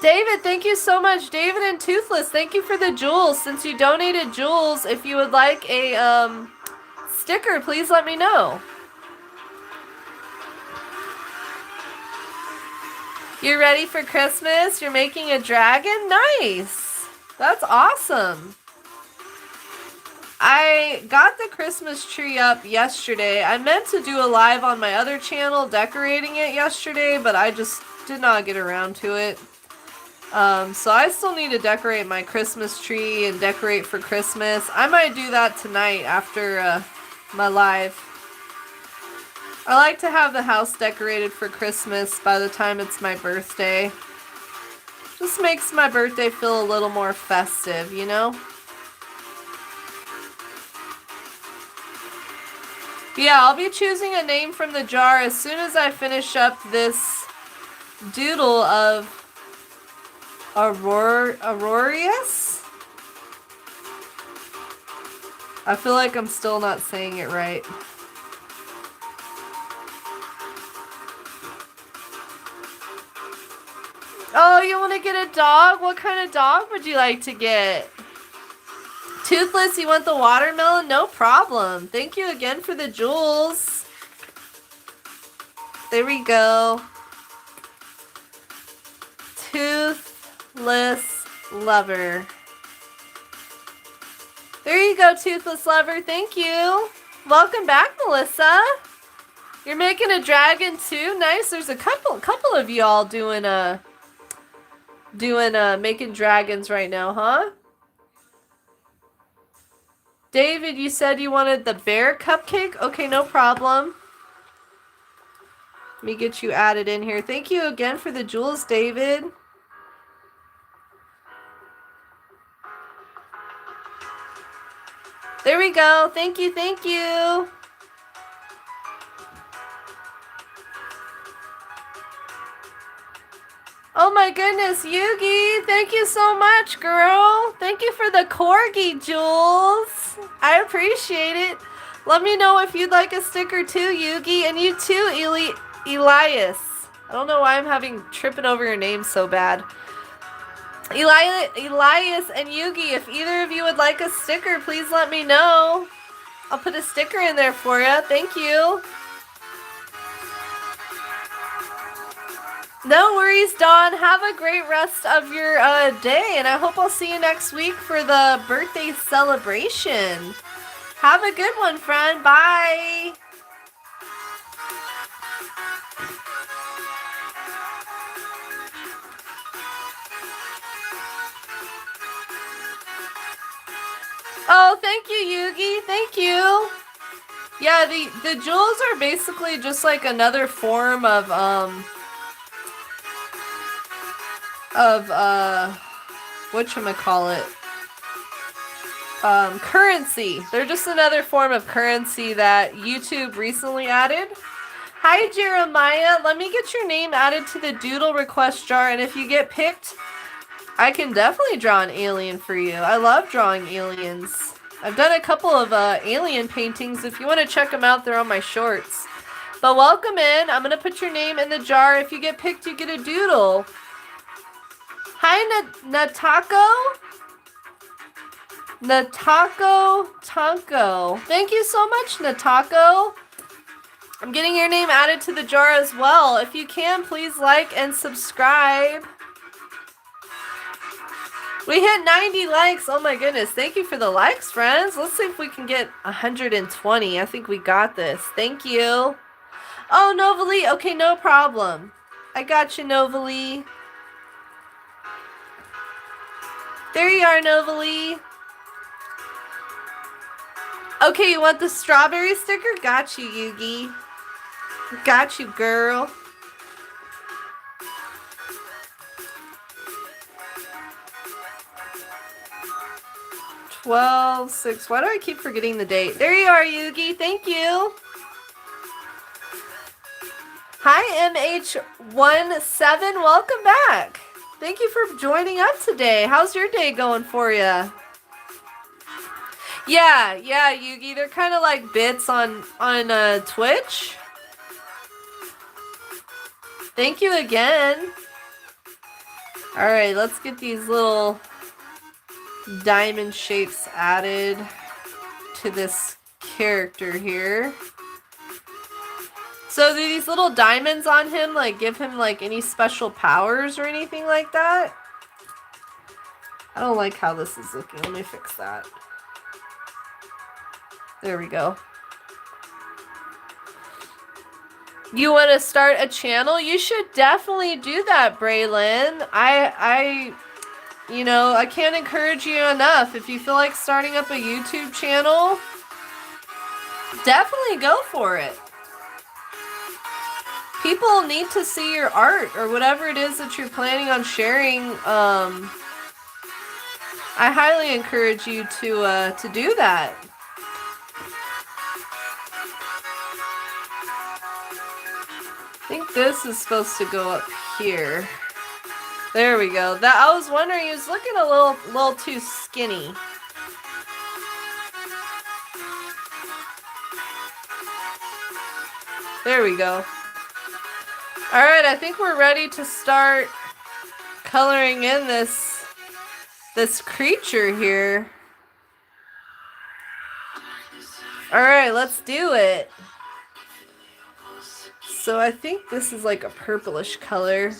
David, thank you so much. David and Toothless, thank you for the jewels. Since you donated jewels, if you would like a sticker, please let me know. You're ready for Christmas? You're making a dragon? Nice. That's awesome. I got the Christmas tree up yesterday. I meant to do a live on my other channel decorating it yesterday, but I just did not get around to it. So I still need to decorate my Christmas tree and decorate for Christmas. I might do that tonight after my live. I like to have the house decorated for Christmas by the time it's my birthday. Just makes my birthday feel a little more festive, you know? Yeah, I'll be choosing a name from the jar as soon as I finish up this doodle of Aurorius? I feel like I'm still not saying it right. Oh, you want to get a dog? What kind of dog would you like to get? Toothless, you want the watermelon? No problem. Thank you again for the jewels. There we go. Toothless Lover. There you go, Toothless Lover. Thank you. Welcome back, Melissa. You're making a dragon too? Nice. There's a couple of y'all making dragons right now, huh? David, you said you wanted the bear cupcake? Okay, no problem. Let me get you added in here. Thank you again for the jewels, David. There we go. Thank you, thank you. Oh my goodness, Yugi, thank you so much, girl. Thank you for the corgi, Jules. I appreciate it. Let me know if you'd like a sticker too, Yugi, and you too, Elias. I don't know why I'm tripping over your name so bad. Elias and Yugi, if either of you would like a sticker, please let me know. I'll put a sticker in there for you. Thank you. No worries, Dawn. Have a great rest of your day, and I hope I'll see you next week for the birthday celebration. Have a good one, friend. Bye. Oh, thank you, Yugi. Thank you. Yeah, the jewels are basically just like another form of whatchamacallit? Currency. They're just another form of currency that YouTube recently added. Hi, Jeremiah. Let me get your name added to the Doodle request jar, and if you get picked, I can definitely draw an alien for you. I love drawing aliens. I've done a couple of alien paintings. If you want to check them out, they're on my shorts. But welcome in. I'm going to put your name in the jar. If you get picked, you get a doodle. Hi, Natako. Natako Tanko. Thank you so much, Natako. I'm getting your name added to the jar as well. If you can, please like and subscribe. We hit 90 likes. Oh my goodness. Thank you for the likes, friends. Let's see if we can get 120. I think we got this. Thank you. Oh, Novalee. Okay, no problem. I got you, Novalee. There you are, Novalee. Okay, you want the strawberry sticker? Got you, Yugi. Got you, girl. $12.06. Why do I keep forgetting the date? There you are, Yugi. Thank you. Hi, MH17. Welcome back. Thank you for joining up today. How's your day going for you? Yeah, Yugi. They're kind of like bits on Twitch. Thank you again. All right, let's get these little diamond shapes added to this character here. So do these little diamonds on him like give him like any special powers or anything like that? I don't like how this is looking. Let me fix that. There we go. You want to start a channel? You should definitely do that, Braylon. You know, I can't encourage you enough. If you feel like starting up a YouTube channel, definitely go for it. People need to see your art or whatever it is that you're planning on sharing. I highly encourage you to do that. I think this is supposed to go up here. There we go. That I was wondering, he was looking a little too skinny. There we go. All right, I think we're ready to start coloring in this creature here. All right, let's do it. So I think this is like a purplish color.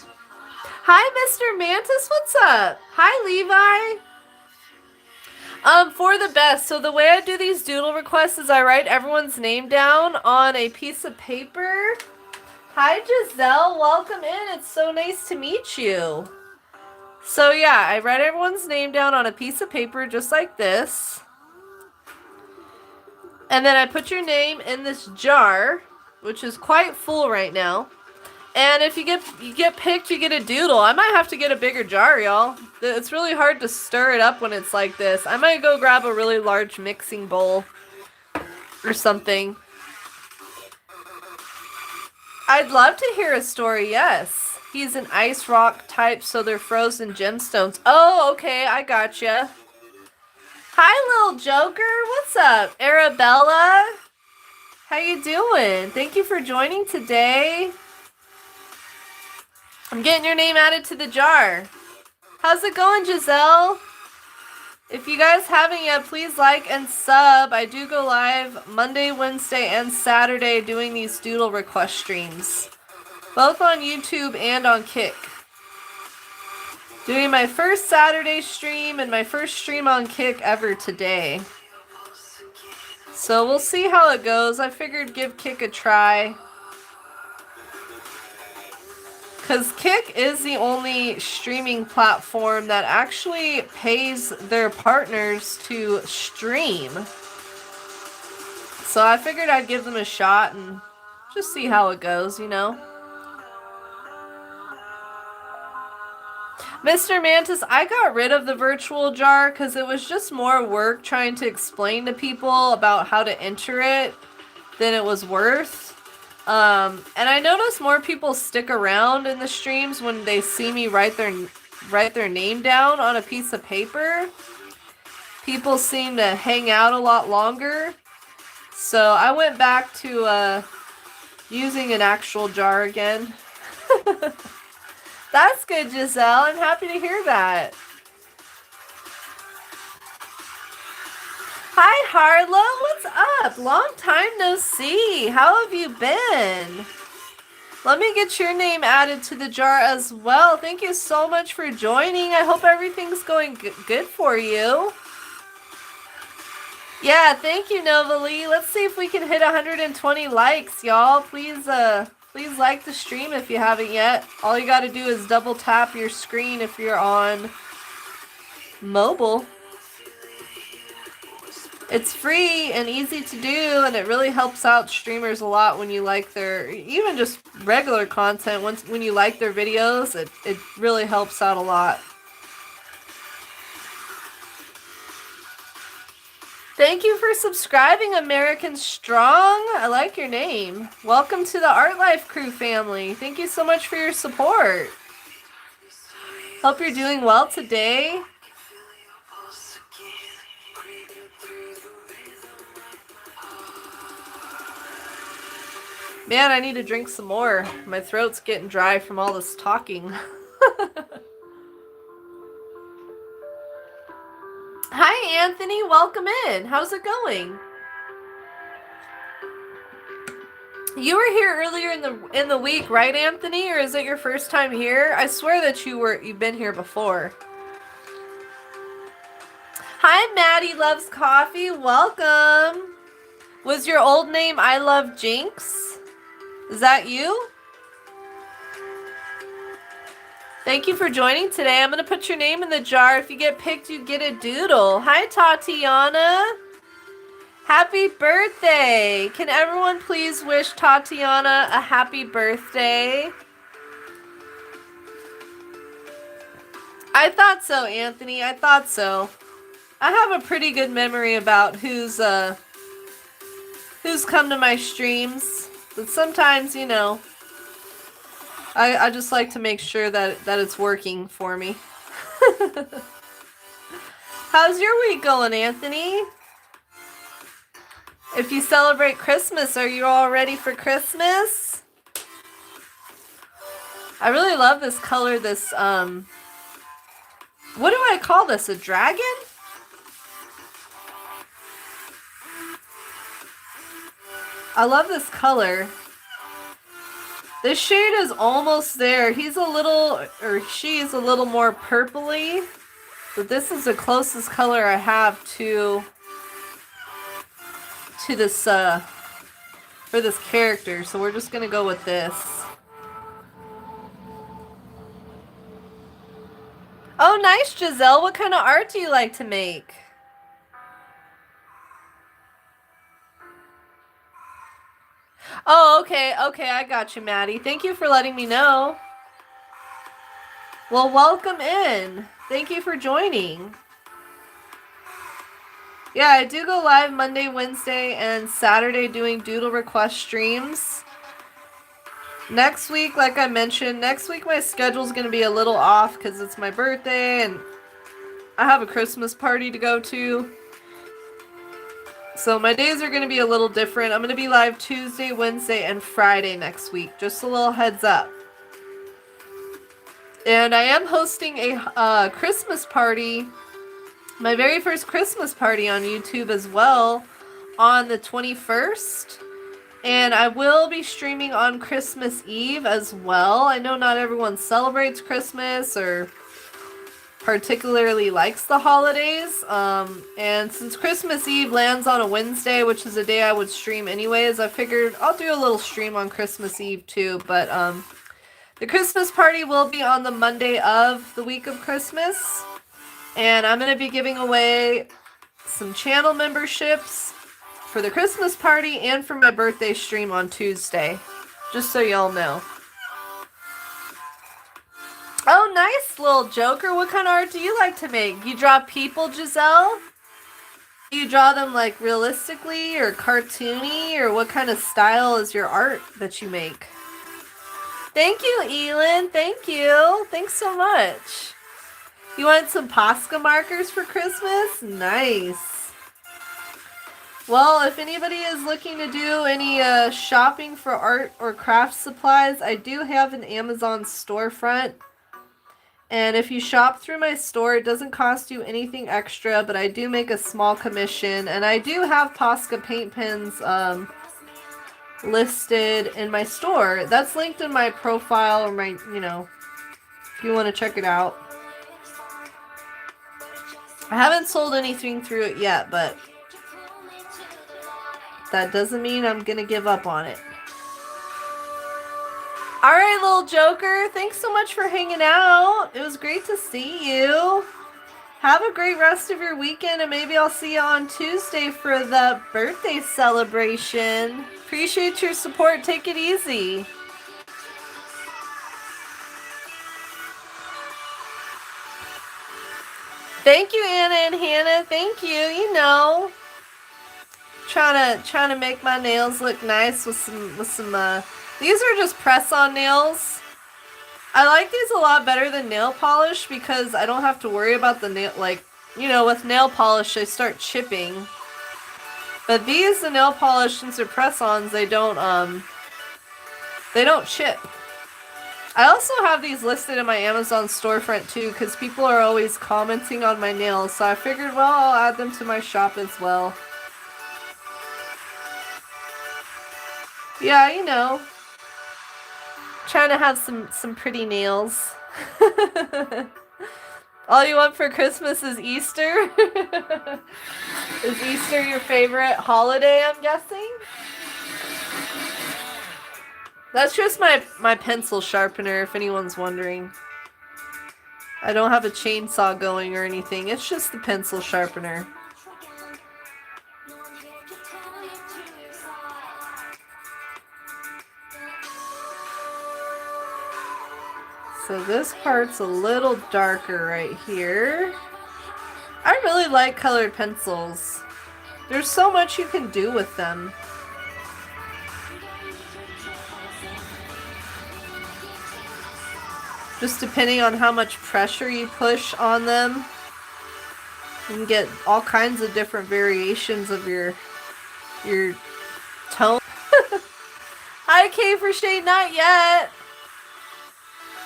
Hi, Mr. Mantis. What's up? Hi, Levi. For the best. So the way I do these doodle requests is I write everyone's name down on a piece of paper. Hi, Giselle. Welcome in. It's so nice to meet you. So yeah, I write everyone's name down on a piece of paper just like this. And then I put your name in this jar, which is quite full right now. And if you get picked, you get a doodle. I might have to get a bigger jar, y'all. It's really hard to stir it up when it's like this. I might go grab a really large mixing bowl or something. I'd love to hear a story, yes. He's an ice rock type, so they're frozen gemstones. Oh, okay, I gotcha. Hi, little Joker. What's up? Arabella? How you doing? Thank you for joining today. I'm getting your name added to the jar. How's it going, Giselle? If you guys haven't yet, please like and sub. I do go live Monday, Wednesday, and Saturday doing these doodle request streams. Both on YouTube and on Kick. Doing my first Saturday stream and my first stream on Kick ever today. So we'll see how it goes. I figured give Kick a try. Because Kick is the only streaming platform that actually pays their partners to stream. So I figured I'd give them a shot and just see how it goes, you know. Mr. Mantis, I got rid of the virtual jar because it was just more work trying to explain to people about how to enter it than it was worth. And I notice more people stick around in the streams when they see me write their name down on a piece of paper. People seem to hang out a lot longer. So I went back to using an actual jar again. That's good, Giselle. I'm happy to hear that. Hi, Harlow. What's up? Long time no see. How have you been? Let me get your name added to the jar as well. Thank you so much for joining. I hope everything's going good for you. Yeah, thank you, Nova Lee. Let's see if we can hit 120 likes, y'all. Please like the stream if you haven't yet. All you gotta do is double tap your screen if you're on mobile. It's free and easy to do, and it really helps out streamers a lot when you like their, even just regular content, when you like their videos, it really helps out a lot. Thank you for subscribing, American Strong. I like your name. Welcome to the Art Life Crew family. Thank you so much for your support. Hope you're doing well today. Man, I need to drink some more. My throat's getting dry from all this talking. Hi, Anthony. Welcome in. How's it going? You were here earlier in the week, right, Anthony? Or is it your first time here? I swear that you've been here before. Hi, Maddie Loves Coffee. Welcome. Was your old name I Love Jinx? Is that you? Thank you for joining today. I'm going to put your name in the jar. If you get picked, you get a doodle. Hi, Tatiana. Happy birthday. Can everyone please wish Tatiana a happy birthday? I thought so, Anthony. I thought so. I have a pretty good memory about who's come to my streams. But sometimes, you know, I just like to make sure that it's working for me. How's your week going, Anthony? If you celebrate Christmas, are you all ready for Christmas? I really love this color, this, what do I call this, a dragon? I love this color. This shade is almost there. He's a little, or she's a little more purpley, but this is the closest color I have to this, for this character. So we're just gonna go with this. Oh, nice, Giselle. What kind of art do you like to make? Oh, okay, I got you, Maddie. Thank you for letting me know. Well, welcome in. Thank you for joining. Yeah, I do go live Monday, Wednesday, and Saturday doing doodle request streams. Next week, like I mentioned, next week my schedule's going to be a little off because it's my birthday and I have a Christmas party to go to. So my days are going to be a little different. I'm going to be live Tuesday, Wednesday, and Friday next week. Just a little heads up. And I am hosting a Christmas party my very first Christmas party on YouTube as well on the 21st. And I will be streaming on Christmas Eve as well. I know not everyone celebrates Christmas or particularly likes the holidays. And since Christmas Eve lands on a Wednesday, which is a day I would stream anyways, I figured I'll do a little stream on Christmas Eve too. But the Christmas party will be on the Monday of the week of Christmas. And I'm going to be giving away some channel memberships for the Christmas party and for my birthday stream on Tuesday. Just so y'all know. Oh, nice little Joker. What kind of art do you like to make? You draw people, Giselle? Do you draw them like realistically or cartoony? Or what kind of style is your art that you make? Thank you, Elin. Thank you. Thanks so much. You want some Posca markers for Christmas? Nice. Well, if anybody is looking to do any shopping for art or craft supplies, I do have an Amazon storefront. And if you shop through my store, it doesn't cost you anything extra, but I do make a small commission. And I do have Posca paint pens listed in my store. That's linked in my profile or my, if you want to check it out. I haven't sold anything through it yet, but that doesn't mean I'm gonna give up on it. Alright, little Joker, thanks so much for hanging out. It was great to see you. Have a great rest of your weekend, and maybe I'll see you on Tuesday for the birthday celebration. Appreciate your support. Take it easy. Thank you, Anna and Hannah. Thank you. Trying to make my nails look nice with some these are just press-on nails. I like these a lot better than nail polish because I don't have to worry about the nail, with nail polish they start chipping. But these, the nail polish, since they're press-ons, they don't chip. I also have these listed in my Amazon storefront too because people are always commenting on my nails, so I figured, well, I'll add them to my shop as well. Yeah, trying to have some pretty nails. All you want for Christmas is Easter? Is Easter your favorite holiday, I'm guessing? That's just my pencil sharpener, if anyone's wondering. I don't have a chainsaw going or anything. It's just the pencil sharpener. So this part's a little darker right here. I really like colored pencils. There's so much you can do with them. Just depending on how much pressure you push on them. You can get all kinds of different variations of your tone. Hi, Kay for Shade, not yet.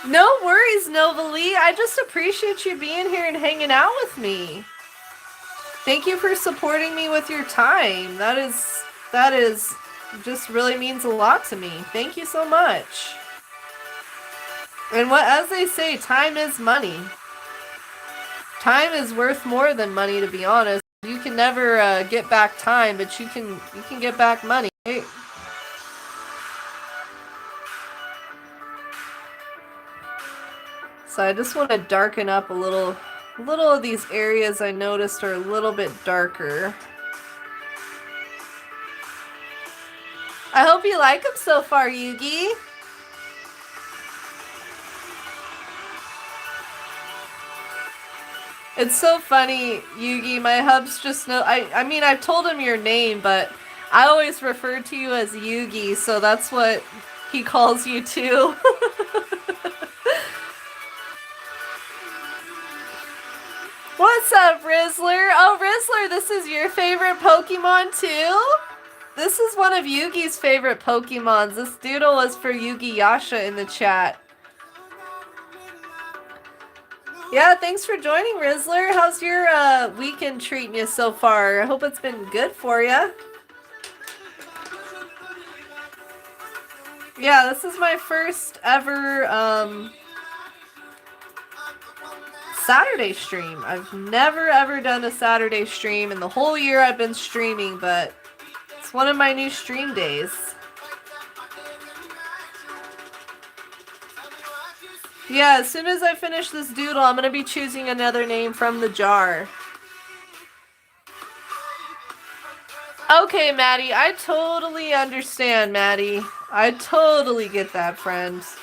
No worries, Novalee. I just appreciate you being here and hanging out with me. Thank you for supporting me with your time. That is just really means a lot to me. Thank you so much. And as they say, time is money. Time is worth more than money, to be honest. You can never get back time, but you can get back money. Right? So I just want to darken up a little of these areas I noticed are a little bit darker. I hope you like them so far, Yugi. It's so funny, Yugi. My hubs just know. I mean, I've told him your name, but I always refer to you as Yugi, so that's what he calls you too. What's up, Rizzler? Oh, Rizzler, this is your favorite Pokemon too? This is one of Yugi's favorite Pokemons. This doodle was for Yugi Yasha in the chat. Yeah, thanks for joining, Rizzler. How's your weekend treating you so far? I hope it's been good for you. Yeah, this is my first ever Saturday stream. I've never ever done a Saturday stream in the whole year I've been streaming, but it's one of my new stream days. Yeah, as soon as I finish this doodle, I'm going to be choosing another name from the jar. Okay, Maddie, I totally understand, Maddie. I totally get that, friends.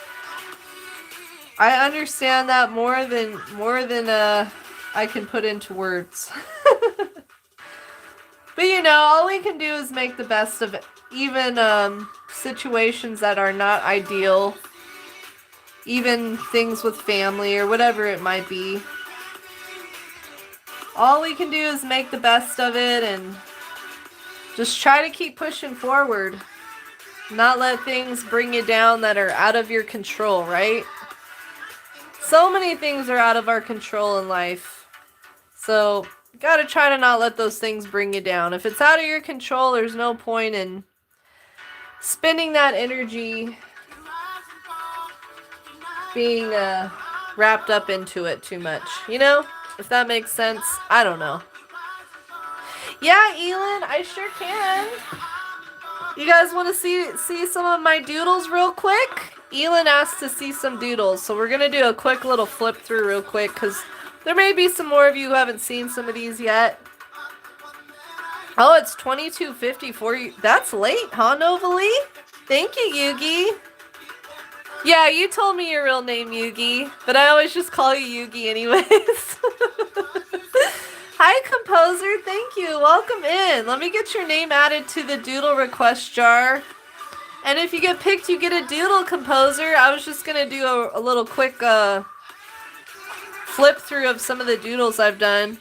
I understand that more than I can put into words. But you know, all we can do is make the best of it. Even situations that are not ideal. Even things with family or whatever it might be. All we can do is make the best of it and just try to keep pushing forward. Not let things bring you down that are out of your control, right? So many things are out of our control in life. So, you gotta try to not let those things bring you down. If it's out of your control, there's no point in spending that energy being wrapped up into it too much. You know? If that makes sense. I don't know. Yeah, Elin, I sure can. You guys want to see some of my doodles real quick? Elin asked to see some doodles, so we're going to do a quick little flip through real quick, because there may be some more of you who haven't seen some of these yet. Oh, it's 22:54 you. That's late, huh, Novalee? Thank you, Yugi. Yeah, you told me your real name, Yugi, but I always just call you Yugi anyways. Hi, Composer. Thank you. Welcome in. Let me get your name added to the doodle request jar. And if you get picked, you get a doodle, Composer. I was just going to do a little quick flip through of some of the doodles I've done.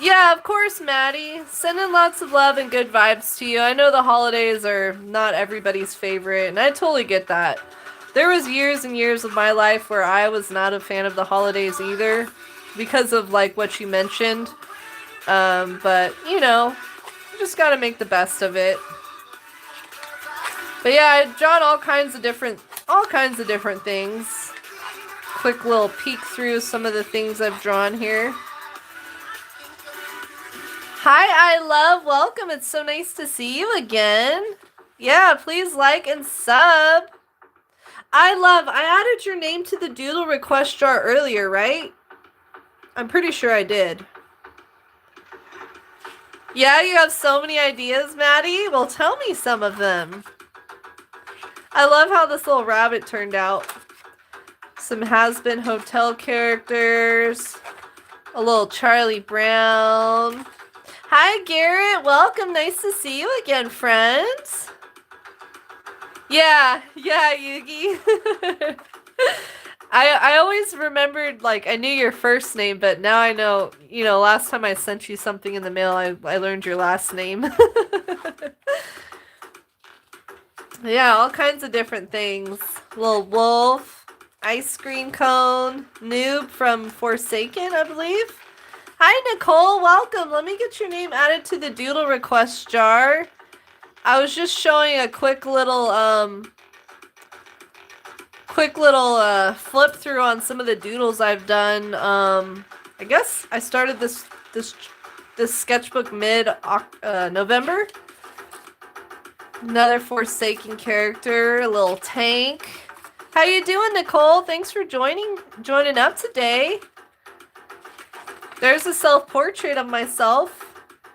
Yeah, of course, Maddie. Sending lots of love and good vibes to you. I know the holidays are not everybody's favorite, and I totally get that. There was years and years of my life where I was not a fan of the holidays either, because of like what you mentioned. But you know, you just gotta make the best of it. But yeah, I've drawn all kinds of different things. Quick little peek through some of the things I've drawn here. Hi, I love. Welcome. It's so nice to see you again. Yeah, please like and sub. I added your name to the doodle request jar earlier, right? I'm pretty sure I did. Yeah, you have so many ideas, Maddie? Well, tell me some of them. I love how this little rabbit turned out. Some has-been hotel characters. A little Charlie Brown. Hi, Garrett. Welcome. Nice to see you again, friends. Yeah, Yugi. I always remembered, like, I knew your first name, but now I know, you know, last time I sent you something in the mail, I learned your last name. Yeah, all kinds of different things. Little wolf, ice cream cone, noob from Forsaken, I believe. Hi, Nicole. Welcome. Let me get your name added to the doodle request jar. I was just showing a quick little flip through on some of the doodles I've done. I guess I started this sketchbook mid November. Another Forsaken character, a little tank. How you doing, Nicole? Thanks for joining up today. There's a self-portrait of myself.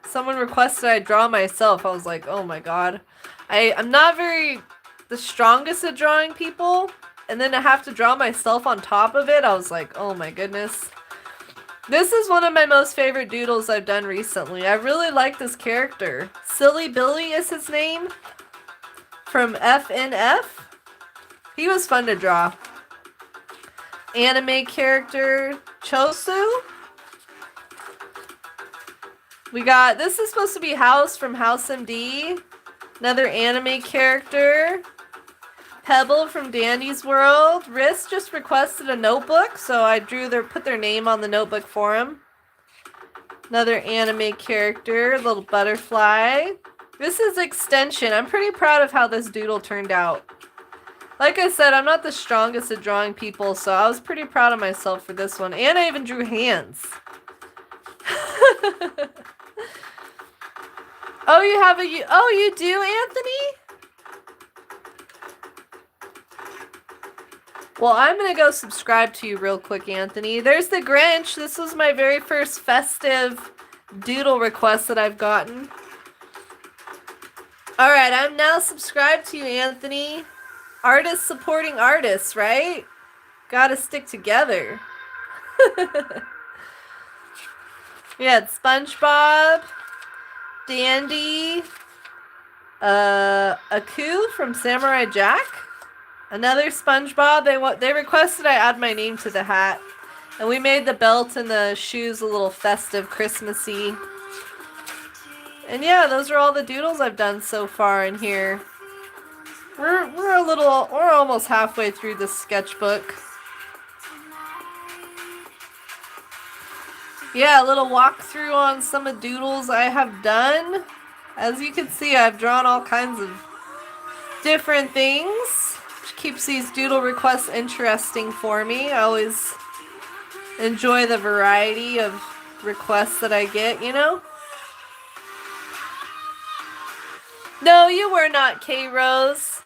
Someone requested I draw myself. I was like, oh my god. I'm not very the strongest at drawing people. And then to have to draw myself on top of it, I was like, oh my goodness. This is one of my most favorite doodles I've done recently. I really like this character. Silly Billy is his name. From FNF. He was fun to draw. Anime character, Chosu. We got, this is supposed to be House from House MD. Another anime character. Pebble from Dandy's World. Riss just requested a notebook, so I put their name on the notebook for him. Another anime character, little butterfly. This is extension. I'm pretty proud of how this doodle turned out. Like I said, I'm not the strongest at drawing people, so I was pretty proud of myself for this one. And I even drew hands. Oh, you have oh, you do, Anthony? Well, I'm going to go subscribe to you real quick, Anthony. There's the Grinch. This was my very first festive doodle request that I've gotten. All right, I'm now subscribed to you, Anthony. Artists supporting artists, right? Gotta stick together. We had SpongeBob, Dandy, Aku from Samurai Jack. Another SpongeBob. They requested I add my name to the hat. And we made the belt and the shoes a little festive, Christmassy. And yeah, those are all the doodles I've done so far in here. We're almost halfway through this sketchbook. Yeah, a little walkthrough on some of doodles I have done. As you can see, I've drawn all kinds of different things. Keeps these doodle requests interesting for me. I always enjoy the variety of requests that I get, you know? No, you were not, K-Rose.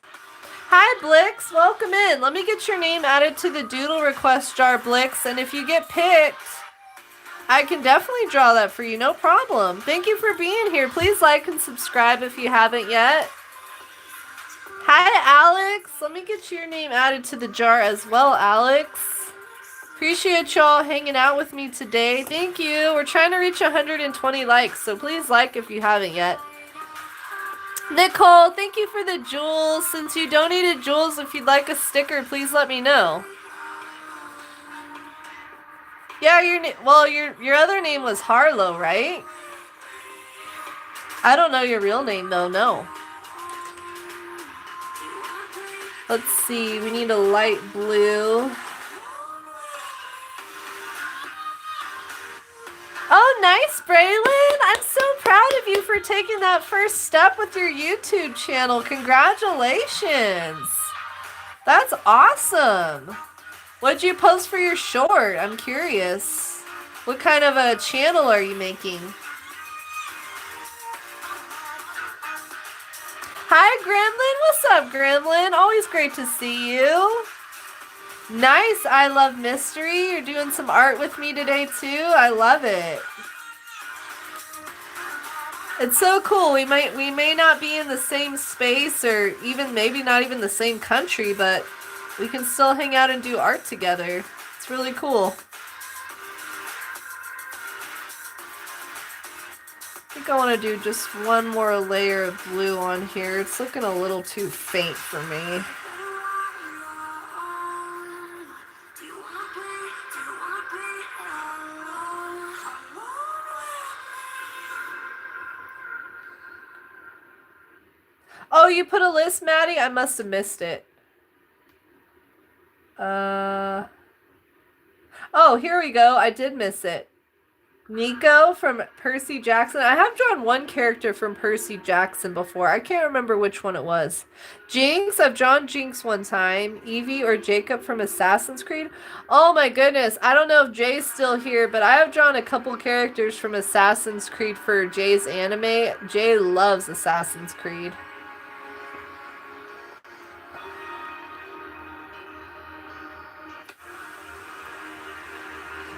Hi, Blix. Welcome in. Let me get your name added to the doodle request jar, Blix. And if you get picked, I can definitely draw that for you. No problem. Thank you for being here. Please like and subscribe if you haven't yet. Hi, Alex. Let me get your name added to the jar as well, Alex. Appreciate y'all hanging out with me today. Thank you. We're trying to reach 120 likes, so please like if you haven't yet. Nicole, thank you for the jewels. Since you donated jewels, if you'd like a sticker, please let me know. Yeah, your other name was Harlow, right? I don't know your real name, though, no. Let's see, we need a light blue. Oh, nice, Braylon! I'm so proud of you for taking that first step with your YouTube channel. Congratulations! That's awesome! What'd you post for your short? I'm curious. What kind of a channel are you making? Hi, Gremlin. What's up, Gremlin? Always great to see you. Nice. I love mystery. You're doing some art with me today, too. I love it. It's so cool. We may not be in the same space or even maybe not even the same country, but we can still hang out and do art together. It's really cool. I think I want to do just one more layer of blue on here. It's looking a little too faint for me. Oh, you put a list, Maddie? I must have missed it. Oh, here we go. I did miss it. Nico from Percy Jackson. I have drawn one character from Percy Jackson before. I can't remember which one it was. Jinx. I've drawn Jinx one time. Evie or Jacob from Assassin's Creed. Oh my goodness. I don't know if Jay's still here, but I have drawn a couple characters from Assassin's Creed for Jay's anime. Jay loves Assassin's Creed.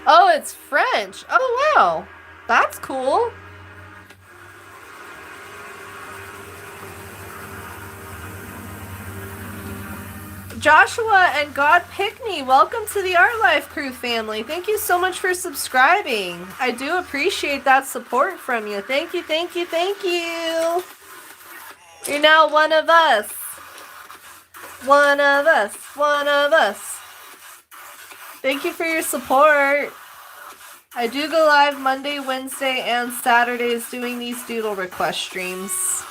Oh, it's French. Oh, wow. That's cool. Joshua and God Pickney, welcome to the Art Life Crew family. Thank you so much for subscribing. I do appreciate that support from you. Thank you, thank you, thank you. You're now one of us. One of us. One of us. Thank you for your support. I do go live Monday, Wednesday, and Saturdays doing these doodle request streams.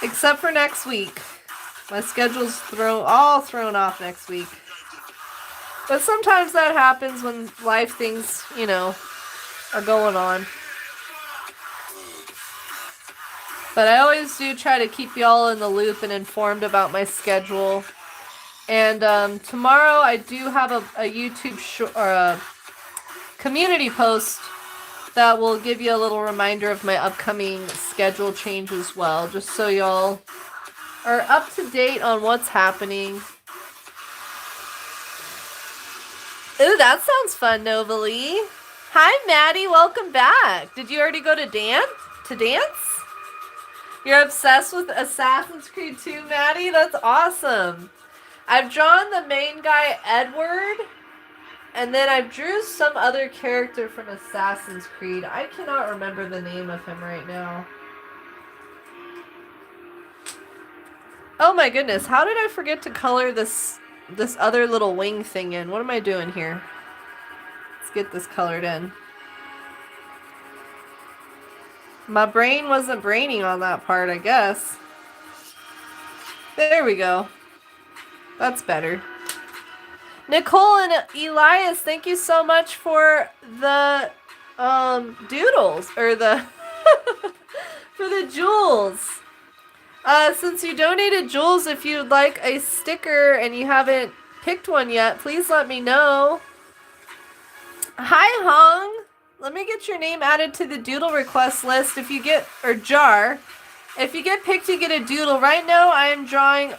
Except for next week. My schedule's all thrown off next week. But sometimes that happens when life things, you know, are going on. But I always do try to keep y'all in the loop and informed about my schedule. And tomorrow I do have a YouTube or a community post that will give you a little reminder of my upcoming schedule change as well, just so y'all are up to date on what's happening. Ooh, that sounds fun, Novalee. Hi, Maddie. Welcome back. Did you already go to dance? You're obsessed with Assassin's Creed 2, Maddie? That's awesome. I've drawn the main guy, Edward, and then I drew some other character from Assassin's Creed. I cannot remember the name of him right now. Oh my goodness, how did I forget to color this other little wing thing in? What am I doing here? Let's get this colored in. My brain wasn't braining on that part, I guess. There we go. That's better. Nicole and Elias, thank you so much for the doodles, or the for the jewels. Since you donated jewels, if you'd like a sticker and you haven't picked one yet, please let me know. Hi, Hung. Let me get your name added to the doodle request list. If you get, or jar, if you get picked, you get a doodle. Right now, I am drawing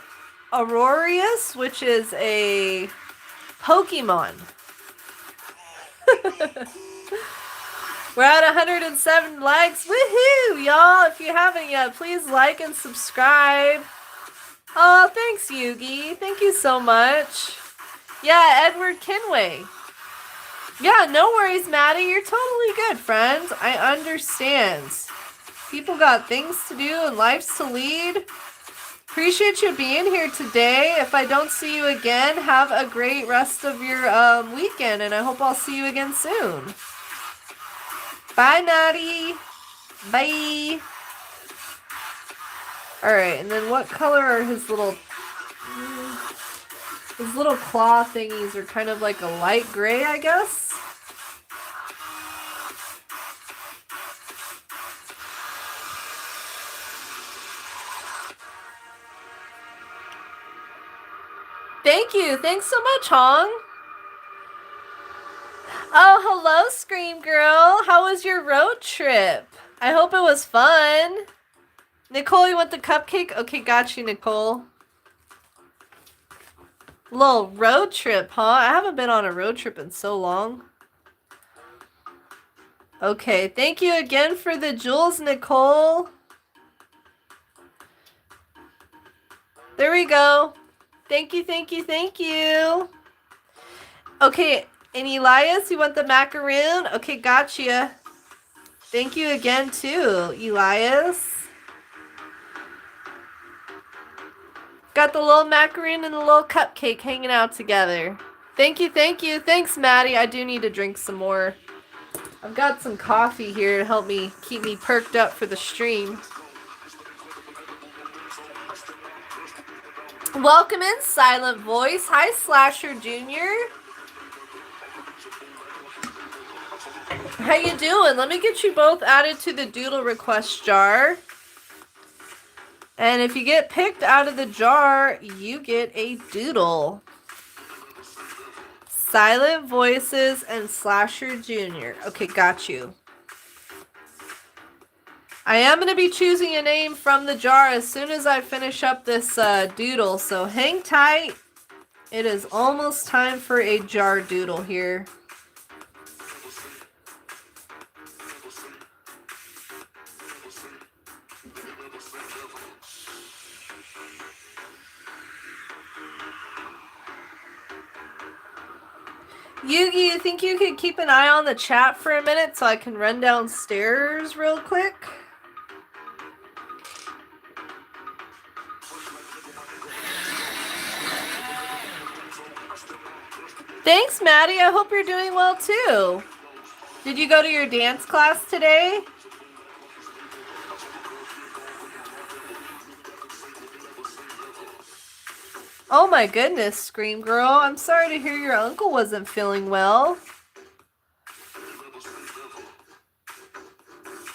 Aurorius, which is a Pokemon. We're at 107 likes. Woohoo, y'all. If you haven't yet, please like and subscribe. Oh, thanks, Yugi. Thank you so much. Yeah, Edward Kinway. Yeah, no worries, Maddie. You're totally good, friends. I understand. People got things to do and lives to lead. Appreciate you being here today. If I don't see you again, have a great rest of your weekend, and I hope I'll see you again soon. Bye, Maddie. Bye. Alright, and then what color are his little claw thingies? Are kind of like a light gray, I guess? Thank you. Thanks so much, Hong. Oh, hello, Scream Girl. How was your road trip? I hope it was fun. Nicole, you want the cupcake? Okay, got you, Nicole. Little road trip, huh? I haven't been on a road trip in so long. Okay, thank you again for the jewels, Nicole. There we go. Thank you, thank you, thank you. Okay, and Elias, you want the macaroon? Okay, gotcha. Thank you again, too, Elias. Got the little macaroon and the little cupcake hanging out together. Thank you, thank you. Thanks, Maddie. I do need to drink some more. I've got some coffee here to help me keep me perked up for the stream. Welcome in, Silent Voice. Hi, Slasher Jr. How you doing? Let me get you both added to the doodle request jar. And if you get picked out of the jar, you get a doodle. Silent Voices and Slasher Jr. Okay, got you. I am going to be choosing a name from the jar as soon as I finish up this doodle, so hang tight. It is almost time for a jar doodle here. Yugi, you think you could keep an eye on the chat for a minute so I can run downstairs real quick? Thanks, Maddie. I hope you're doing well, too. Did you go to your dance class today? Oh my goodness, Scream Girl. I'm sorry to hear your uncle wasn't feeling well.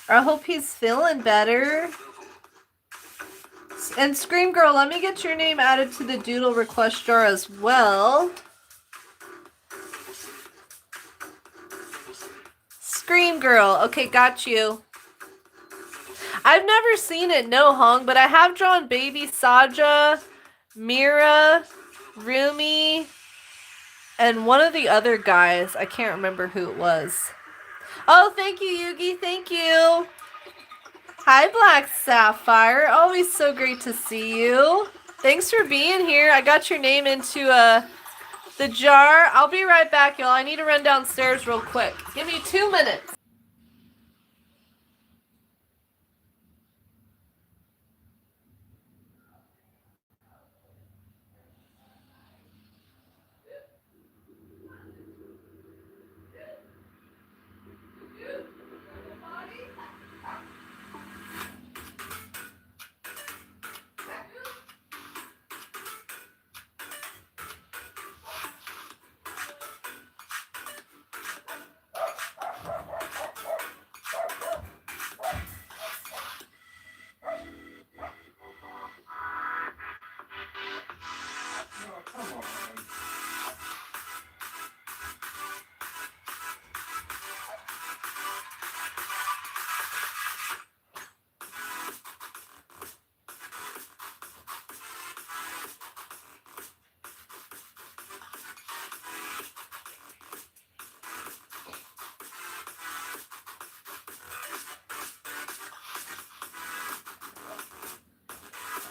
I hope he's feeling better. And Scream Girl, let me get your name added to the Doodle request jar as well. Scream Girl. Okay, got you. I've never seen it, no, Hong, but I have drawn Baby Saja, Mira, Rumi, and one of the other guys. I can't remember who it was. Oh, thank you, Yugi. Thank you. Hi, Black Sapphire. Always so great to see you. Thanks for being here. I got your name into the jar. I'll be right back, y'all. I need to run downstairs real quick. Give me 2 minutes.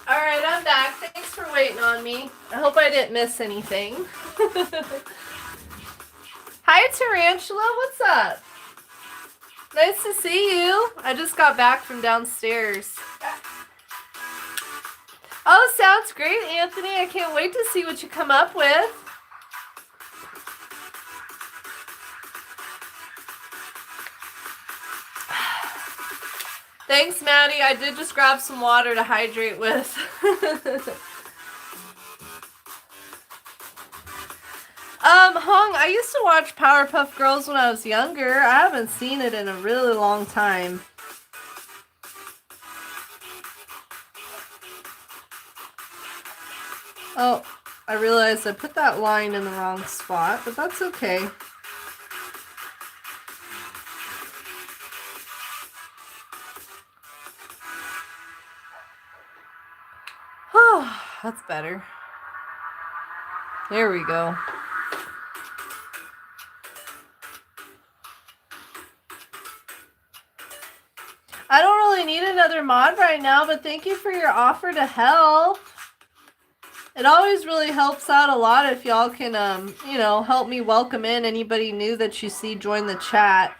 Alright, I'm back. Thanks for waiting on me. I hope I didn't miss anything. Hi, Tarantula. What's up? Nice to see you. I just got back from downstairs. Oh, sounds great, Anthony. I can't wait to see what you come up with. Thanks, Maddie. I did just grab some water to hydrate with. Hong, I used to watch Powerpuff Girls when I was younger. I haven't seen it in a really long time. Oh, I realized I put that line in the wrong spot, but that's okay. Oh, that's better. There we go. I don't really need another mod right now, but thank you for your offer to help. It always really helps out a lot if y'all can, you know, help me welcome in anybody new that you see join the chat.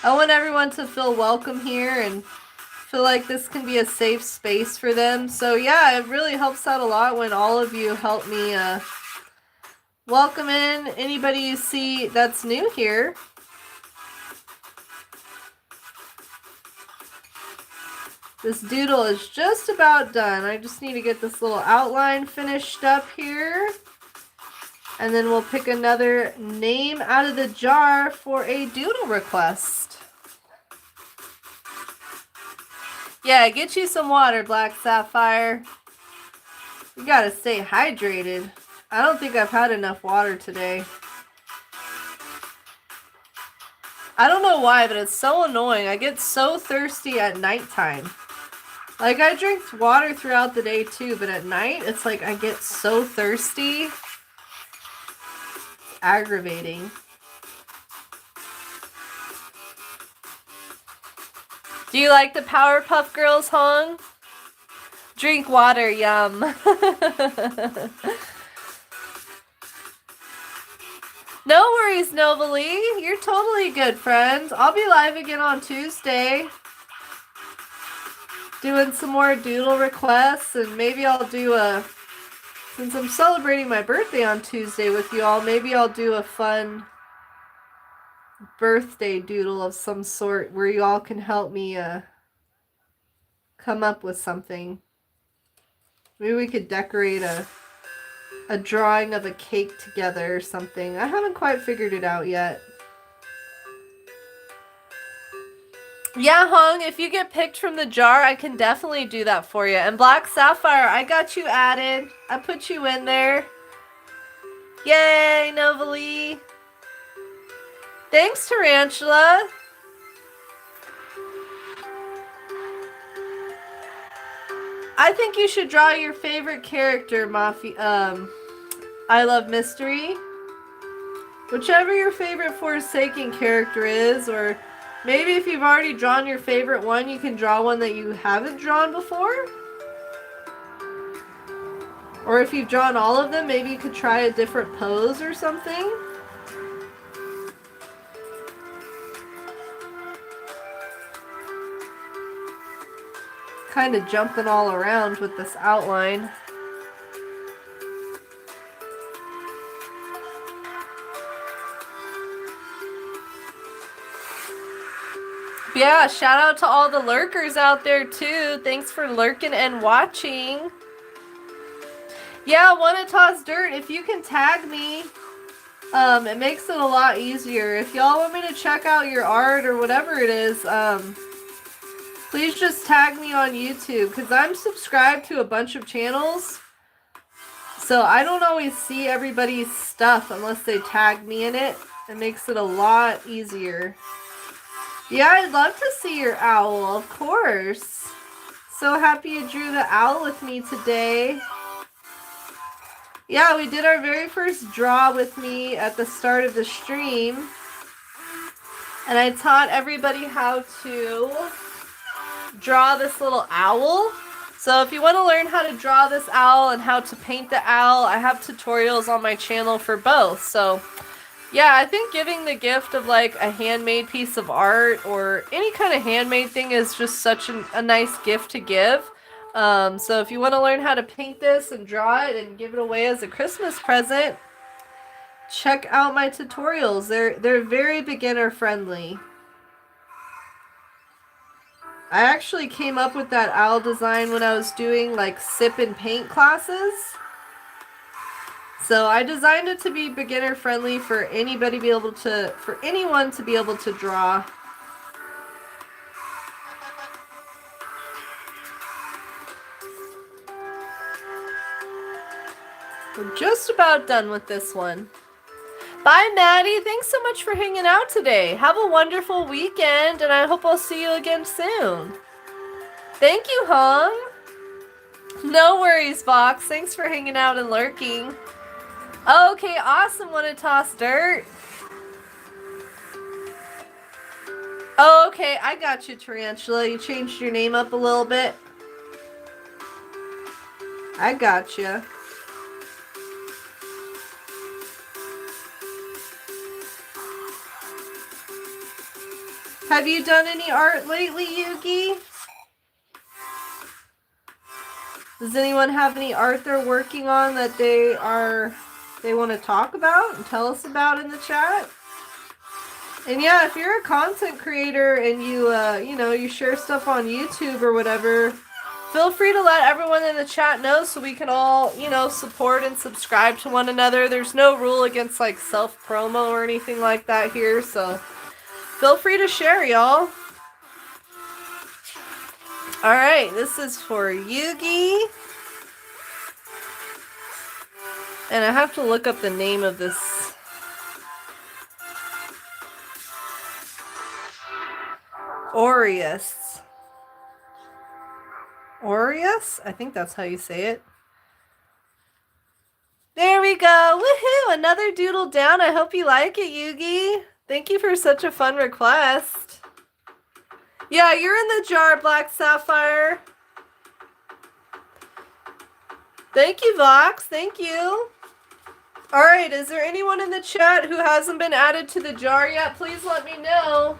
I want everyone to feel welcome here and feel like this can be a safe space for them. So yeah, it really helps out a lot when all of you help me welcome in anybody you see that's new here. This doodle is just about done. I just need to get this little outline finished up here. And then we'll pick another name out of the jar for a doodle request. Yeah, get you some water, Black Sapphire. You gotta stay hydrated. I don't think I've had enough water today. I don't know why, but it's so annoying. I get so thirsty at nighttime. Like, I drink water throughout the day too, but at night, it's like I get so thirsty. It's aggravating. Do you like the Powerpuff Girls, Hong? Drink water, yum. No worries, Novalee. You're totally good, friend. I'll be live again on Tuesday. Doing some more doodle requests, and maybe I'll do since I'm celebrating my birthday on Tuesday with you all, maybe I'll do a fun birthday doodle of some sort where you all can help me come up with something. Maybe we could decorate a drawing of a cake together or something. I haven't quite figured it out yet. Yeah, Hung, if you get picked from the jar, I can definitely do that for you. And Black Sapphire, I got you added. I put you in there. Yay, Novalee. Thanks, Tarantula. I think you should draw your favorite character, I Love Mystery. Whichever your favorite Forsaken character is, or maybe if you've already drawn your favorite one, you can draw one that you haven't drawn before. Or if you've drawn all of them, maybe you could try a different pose or something. Kind of jumping all around with this outline. Yeah, shout out to all the lurkers out there too. Thanks for lurking and watching. Yeah, Wanna Toss Dirt, if you can tag me, it makes it a lot easier. If y'all want me to check out your art or whatever it is, please just tag me on YouTube, because I'm subscribed to a bunch of channels. So I don't always see everybody's stuff unless they tag me in it. It makes it a lot easier. Yeah, I'd love to see your owl, of course. So happy you drew the owl with me today. Yeah, we did our very first draw with me at the start of the stream. And I taught everybody how to draw this little owl. So if you want to learn how to draw this owl and how to paint the owl, I have tutorials on my channel for both. So yeah, I think giving the gift of like a handmade piece of art or any kind of handmade thing is just such a nice gift to give. So if you want to learn how to paint this and draw it and give it away as a Christmas present, check out my tutorials. They're very beginner friendly. I actually came up with that owl design when I was doing like sip and paint classes. So I designed it to be beginner friendly for anyone to be able to draw. We're just about done with this one. Bye, Maddie. Thanks so much for hanging out today. Have a wonderful weekend, and I hope I'll see you again soon. Thank you, Hung. No worries, Fox. Thanks for hanging out and lurking. Okay, awesome. Want to toss dirt? Oh, okay. I got you, Tarantula. You changed your name up a little bit. I got you. Have you done any art lately, Yugi? Does anyone have any art they're working on that they want to talk about and tell us about in the chat? And yeah, if you're a content creator and you share stuff on YouTube or whatever, feel free to let everyone in the chat know so we can all, support and subscribe to one another. There's no rule against like self-promo or anything like that here, so feel free to share, y'all. Alright, this is for Yugi. And I have to look up the name of this. Aureus. Aureus? I think that's how you say it. There we go. Woohoo! Another doodle down. I hope you like it, Yugi. Thank you for such a fun request. Yeah, you're in the jar, Black Sapphire. Thank you, Vox. Thank you. Alright, is there anyone in the chat who hasn't been added to the jar yet? Please let me know.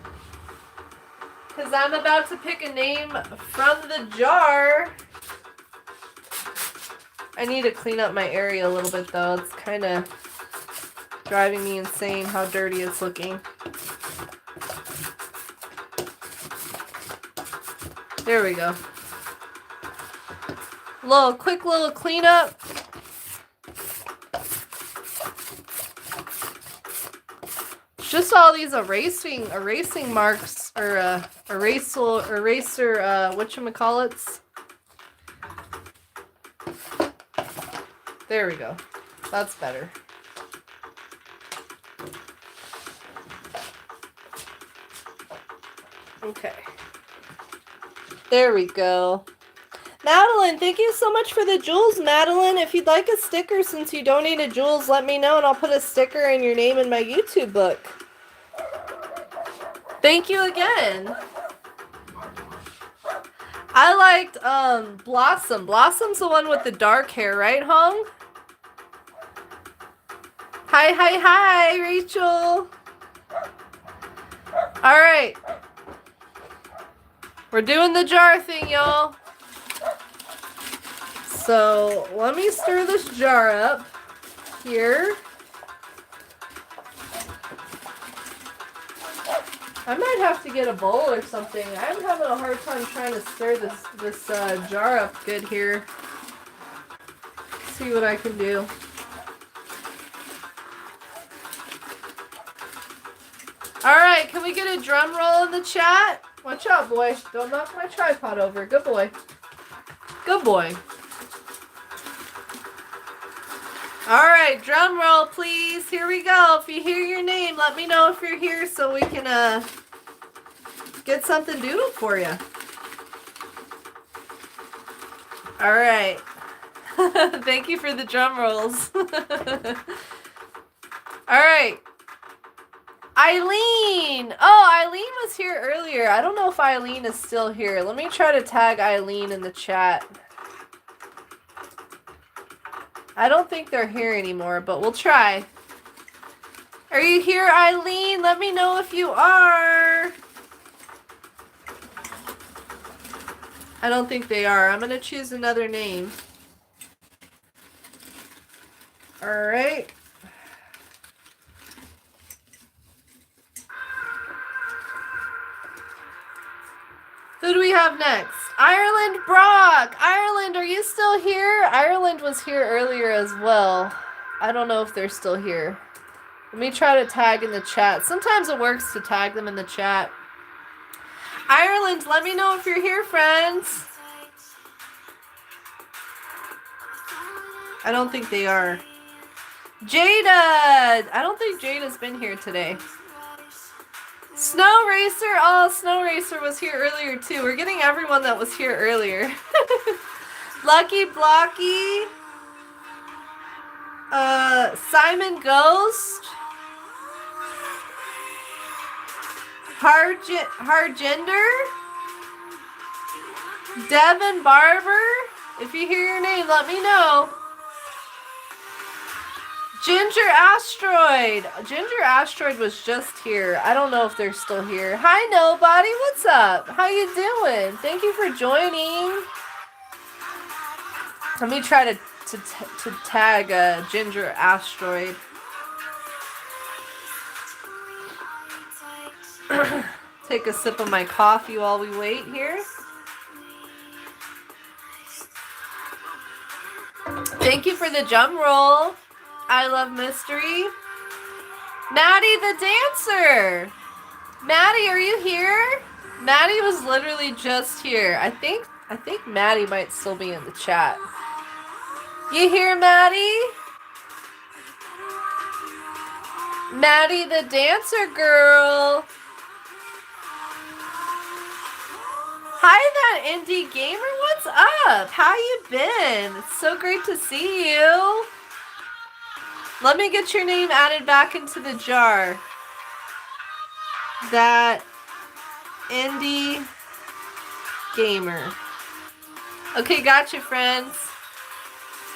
Because I'm about to pick a name from the jar. I need to clean up my area a little bit, though. It's kind of driving me insane how dirty it's looking. There we go. Quick little cleanup. just all these erasing marks, or eraser, whatchamacallits. There we go. That's better. Okay. There we go. Madeline, thank you so much for the jewels, Madeline. If you'd like a sticker since you donated jewels, let me know and I'll put a sticker and your name in my YouTube book. Thank you again. I liked Blossom. Blossom's the one with the dark hair, right, Hong? Hi, Rachel. All right. We're doing the jar thing, y'all. So let me stir this jar up here. I might have to get a bowl or something. I'm having a hard time trying to stir this jar up good here. See what I can do. All right, can we get a drum roll in the chat? Watch out, boy. Don't knock my tripod over. Good boy. Good boy. All right, drum roll, please. Here we go. If you hear your name, let me know if you're here so we can get something doodled for you. All right. Thank you for the drum rolls. All right. Eileen. Oh, Eileen was here earlier. I don't know if Eileen is still here. Let me try to tag Eileen in the chat. I don't think they're here anymore, but we'll try. Are you here, Eileen? Let me know if you are. I don't think they are. I'm going to choose another name. All right. Who do we have next? Ireland Brock. Ireland, are you still here? Ireland was here earlier as well. I don't know if they're still here. Let me try to tag in the chat. Sometimes it works to tag them in the chat. Ireland, let me know if you're here, friends. I don't think they are. Jada. I don't think Jada's been here today. Snow Racer. Oh, Snow Racer was here earlier too. We're getting everyone that was here earlier. Lucky Blocky. Simon Ghost. Hargender. Devin Barber. If you hear your name, let me know. Ginger Asteroid. Ginger Asteroid was just here. I don't know if they're still here. Hi, nobody. What's up? How you doing? Thank you for joining. Let me try to tag Ginger Asteroid. Take a sip of my coffee while we wait here. Thank you for the drum roll. I love mystery. Maddie the dancer. Maddie, are you here? Maddie was literally just here. I think Maddie might still be in the chat. You here, Maddie? Maddie the dancer girl. Hi, that indie gamer. What's up? How you been? It's so great to see you. Let me get your name added back into the jar. That indie gamer. Okay, gotcha, friends.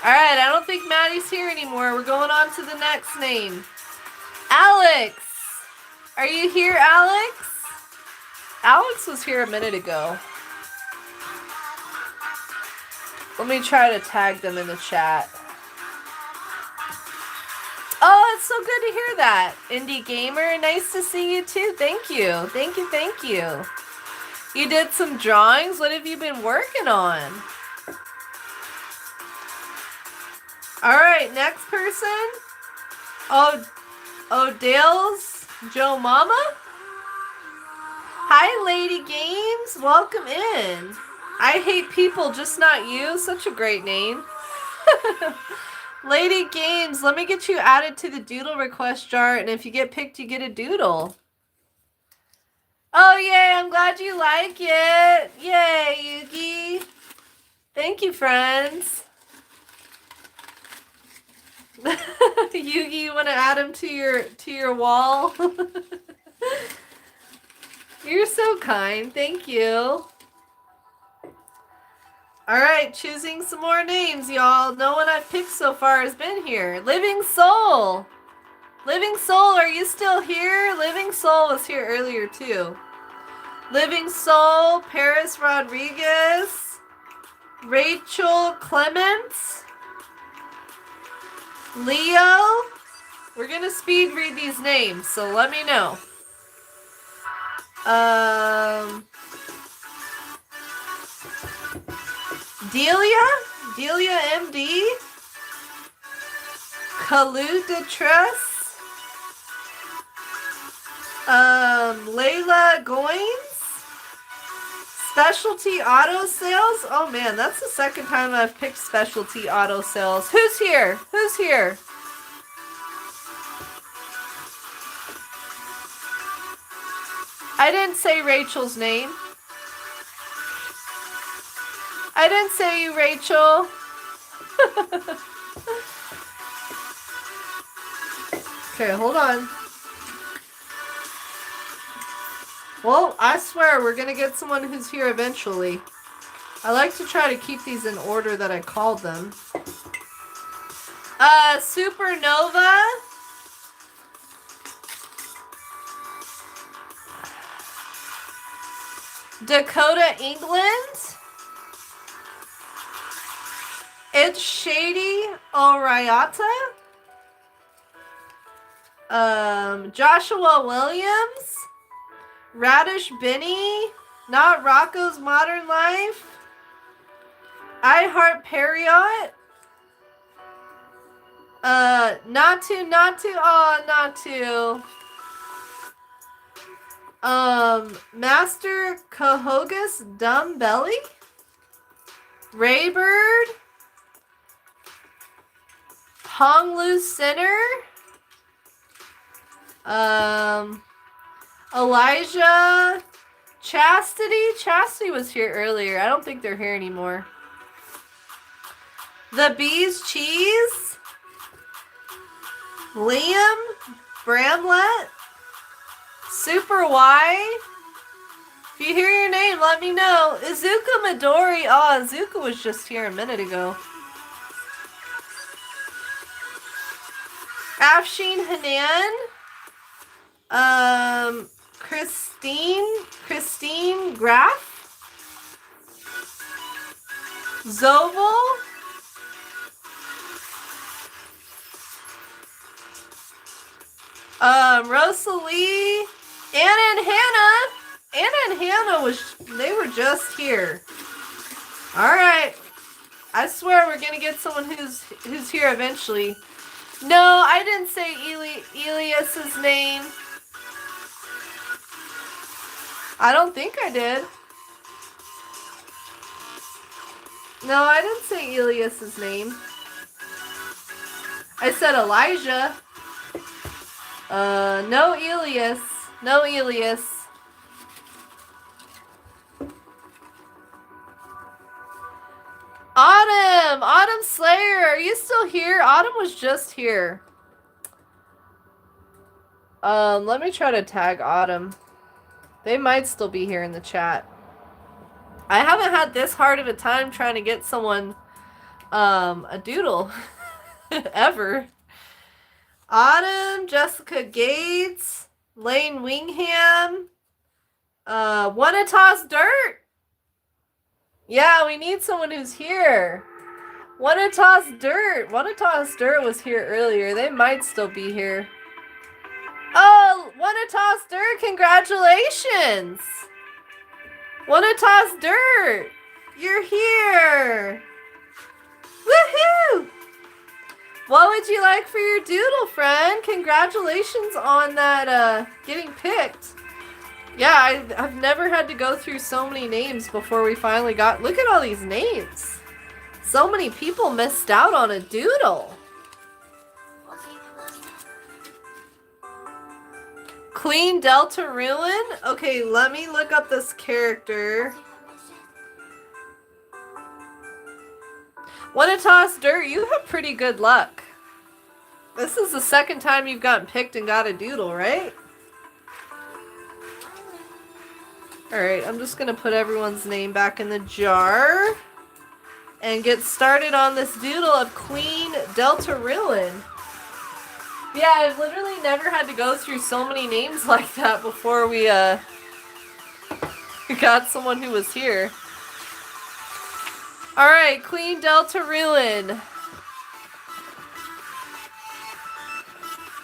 Alright, I don't think Maddie's here anymore. We're going on to the next name. Alex! Are you here, Alex? Alex was here a minute ago. Let me try to tag them in the chat. Oh, it's so good to hear that. Indie Gamer, nice to see you too. Thank you. Thank you, thank you. You did some drawings? What have you been working on? All right, next person. Oh, Dale's Joe Mama? Hi, Lady Games. Welcome in. I hate people, just not you. Such a great name. Lady Games, let me get you added to the doodle request jar, and if you get picked, you get a doodle. Oh, yay, I'm glad you like it. Yay, Yugi. Thank you, friends. Yugi, you want to add him to your wall? You're so kind. Thank you. All right, choosing some more names, y'all. No one I've picked so far has been here. Living Soul. Living Soul, are you still here? Living Soul was here earlier, too. Living Soul, Paris Rodriguez, Rachel Clements, Leo. We're going to speed read these names, so let me know. Delia MD, Kalu Detress, Layla Goins, Specialty Auto Sales. Oh man, that's the second time I've picked Specialty Auto Sales. Who's here? Who's here? I didn't say Rachel's name. I didn't say you, Rachel. Okay, hold on. Well, I swear we're gonna get someone who's here eventually. I like to try to keep these in order that I called them. Supernova. Dakota, England. It's Shady Oriata. Joshua Williams. Radish Benny. Not Rocco's Modern Life. I Heart Periot. Not to. Master Cahogus Dumb Belly. Raybird. Honglu Sinner. Elijah. Chastity was here earlier. I don't think they're here anymore. The Bees Cheese. Liam Bramlett. Super Y. If you hear your name, let me know. Izuka Midori. Oh, Izuka was just here a minute ago. Afshin Hanan. Christine Graff. Zoval. Rosalie. Anna and Hannah they were just here. Alright. I swear we're gonna get someone who's here eventually. No, I didn't say Elias's name. I don't think I did. No, I didn't say Elias's name. I said Elijah. No Elias. No Elias. Autumn Slayer, are you still here? Autumn was just here. Let me try to tag Autumn. They might still be here in the chat. I haven't had this hard of a time trying to get someone a doodle ever. Autumn, Jessica Gates, Lane Wingham, Wanna Toss Dirt. Yeah, we need someone who's here. Wanna Toss Dirt. Wanna Toss Dirt was here earlier. They might still be here. Oh, Wanna Toss Dirt, congratulations. Wanna Toss Dirt. You're here. Woohoo! What would you like for your doodle, friend? Congratulations on that getting picked. Yeah, I've never had to go through so many names before we finally got... Look at all these names. So many people missed out on a doodle. Queen Delta Ruin? Okay, let me look up this character. Wanna toss dirt? You have pretty good luck. This is the second time you've gotten picked and got a doodle, right? Alright, I'm just gonna put everyone's name back in the jar and get started on this doodle of Queen Delta Ruin. Yeah, I've literally never had to go through so many names like that before we got someone who was here. Alright, Queen Delta Ruin.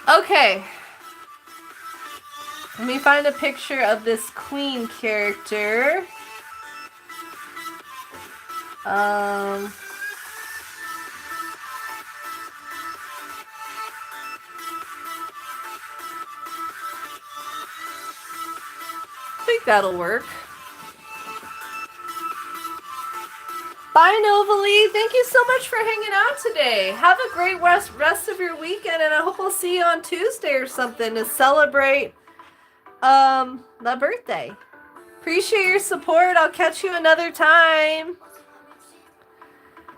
Okay. Let me find a picture of this queen character. I think that'll work. Bye, Novalee. Thank you so much for hanging out today. Have a great rest of your weekend, and I hope I'll see you on Tuesday or something to celebrate my birthday. Appreciate your support. I'll catch you another time.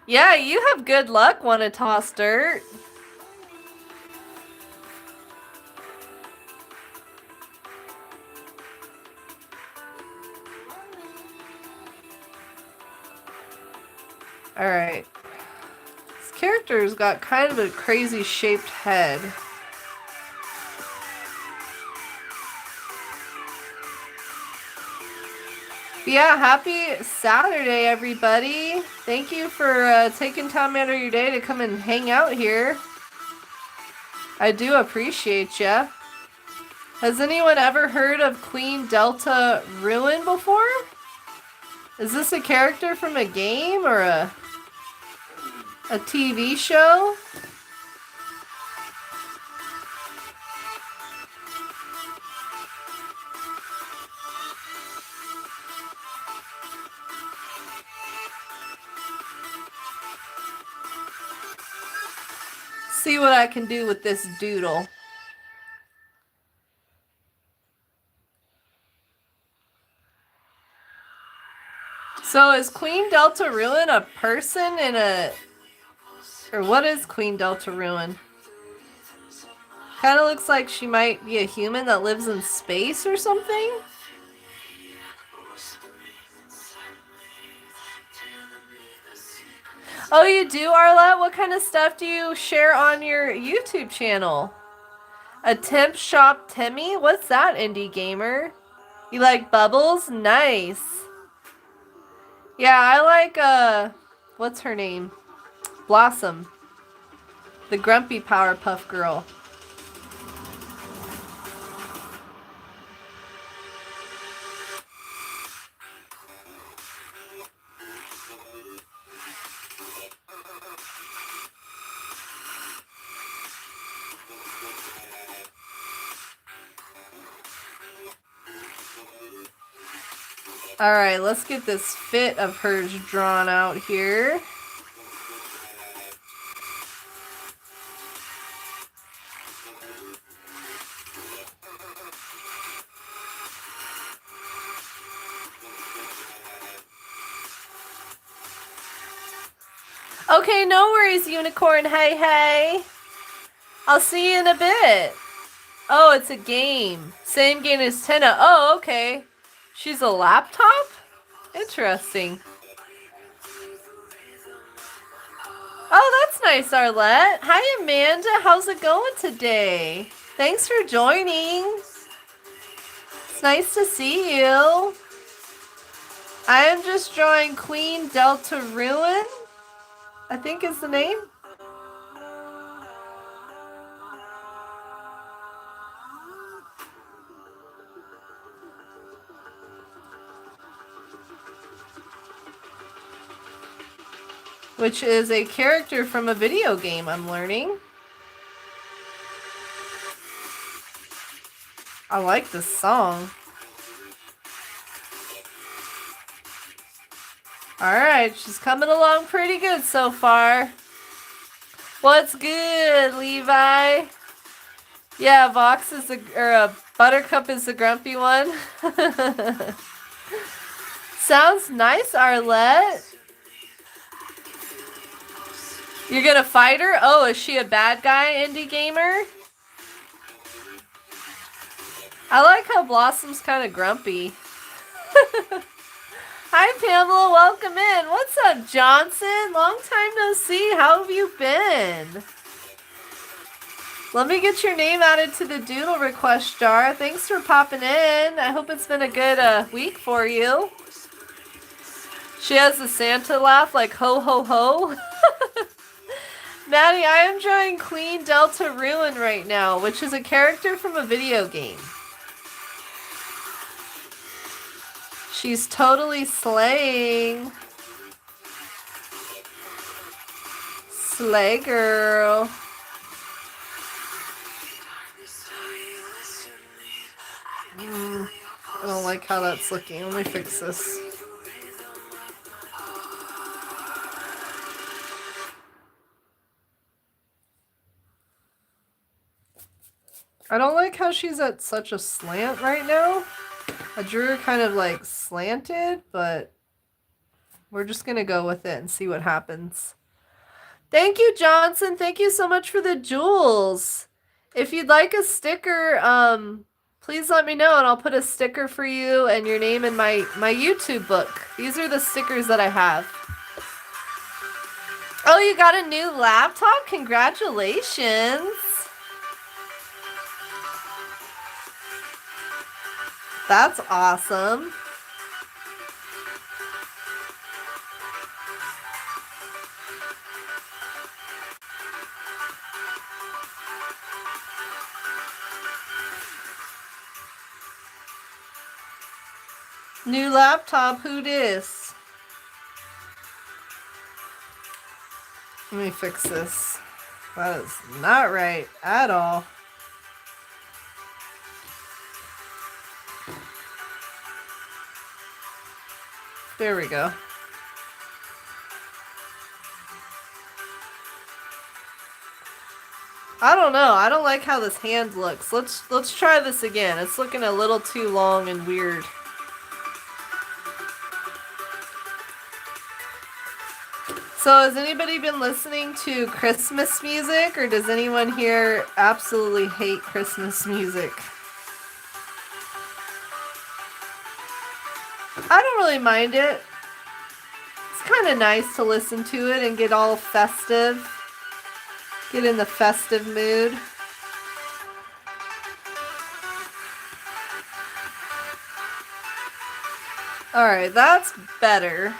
Yeah, you have good luck, wanna toss dirt. Alright. This character's got kind of a crazy shaped head. Yeah, happy Saturday, everybody. Thank you for taking time out of your day to come and hang out here. I do appreciate ya. Has anyone ever heard of Queen Delta Ruin before? Is this a character from a game or a TV show? See what I can do with this doodle. So is Queen Delta Ruin a person in a... Or what is Queen Delta Ruin? Kind of looks like she might be a human that lives in space or something. Oh, you do, Arlette? What kind of stuff do you share on your YouTube channel? A Temp Shop Timmy? What's that, indie gamer? You like bubbles? Nice. Yeah, I like, what's her name? Blossom. The grumpy Powerpuff Girl. Alright, let's get this fit of hers drawn out here. Okay, no worries, Unicorn. Hey, hey. I'll see you in a bit. Oh, it's a game. Same game as Tina. Oh, okay. She's a laptop? Interesting. Oh, that's nice, Arlette. Hi, Amanda. How's it going today? Thanks for joining. It's nice to see you. I am just drawing Queen Delta Ruin, I think is the name. which is a character from a video game I'm learning. I like this song. Alright, she's coming along pretty good so far. What's good, Levi? Yeah, Vox is Buttercup is the grumpy one. Sounds nice, Arlette. You're gonna fight her? Oh, is she a bad guy, indie gamer? I like how Blossom's kind of grumpy. Hi, Pamela. Welcome in. What's up, Johnson? Long time no see. How have you been? Let me get your name added to the Doodle request jar. Thanks for popping in. I hope it's been a good week for you. She has the Santa laugh like ho ho ho. Maddie, I am enjoying Queen Delta Ruin right now, which is a character from a video game. She's totally slaying. Slay girl. I don't like how that's looking. Let me fix this. I don't like how she's at such a slant right now. I drew her kind of like slanted, but we're just going to go with it and see what happens. Thank you, Johnson. Thank you so much for the jewels. If you'd like a sticker, please let me know and I'll put a sticker for you and your name in my YouTube book. These are the stickers that I have. Oh, you got a new laptop? Congratulations. That's awesome. New laptop, who dis? Let me fix this. That is not right at all. There we go. I don't know. I don't like how this hand looks. Let's try this again. It's looking a little too long and weird. So has anybody been listening to Christmas music, or does anyone here absolutely hate Christmas music? I don't really mind it. It's kind of nice to listen to it and get all festive. Get in the festive mood. Alright, that's better.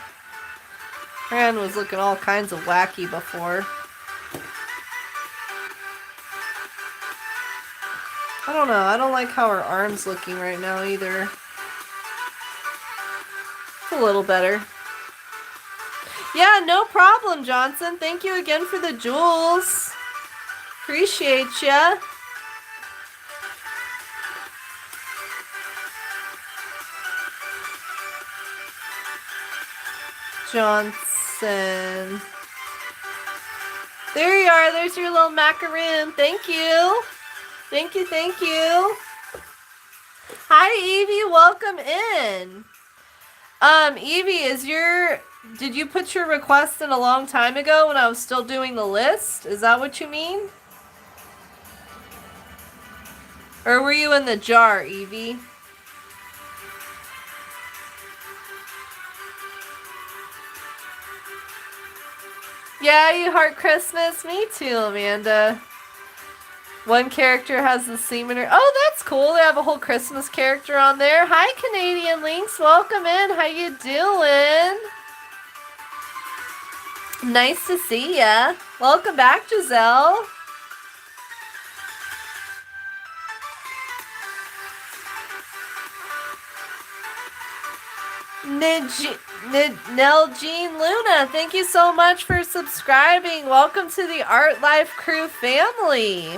Fran was looking all kinds of wacky before. I don't know. I don't like how her arm's looking right now either. It's a little better. Yeah, no problem, Johnson. Thank you again for the jewels. Appreciate ya. Johnson. There you are. There's your little macaroon. Thank you. Thank you, thank you. Hi, Evie. Welcome in. Evie, did you put your request in a long time ago when I was still doing the list? Is that what you mean? Or were you in the jar, Evie? Yeah, you heart Christmas? Me too, Amanda. One character has the semen. Oh, that's cool. They have a whole Christmas character on there. Hi, Canadian Lynx. Welcome in. How you doing? Nice to see ya. Welcome back, Giselle. Nell Jean Luna, thank you so much for subscribing. Welcome to the Art Life Crew family.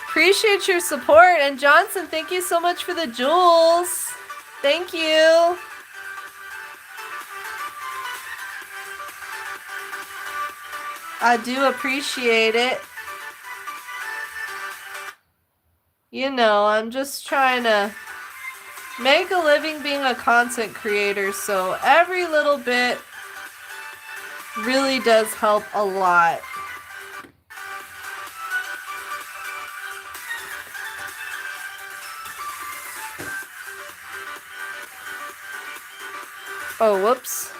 Appreciate your support. And Johnson, thank you so much for the jewels. Thank you. I do appreciate it. You know, I'm just trying to make a living being a content creator, so every little bit really does help a lot. Oh, whoops.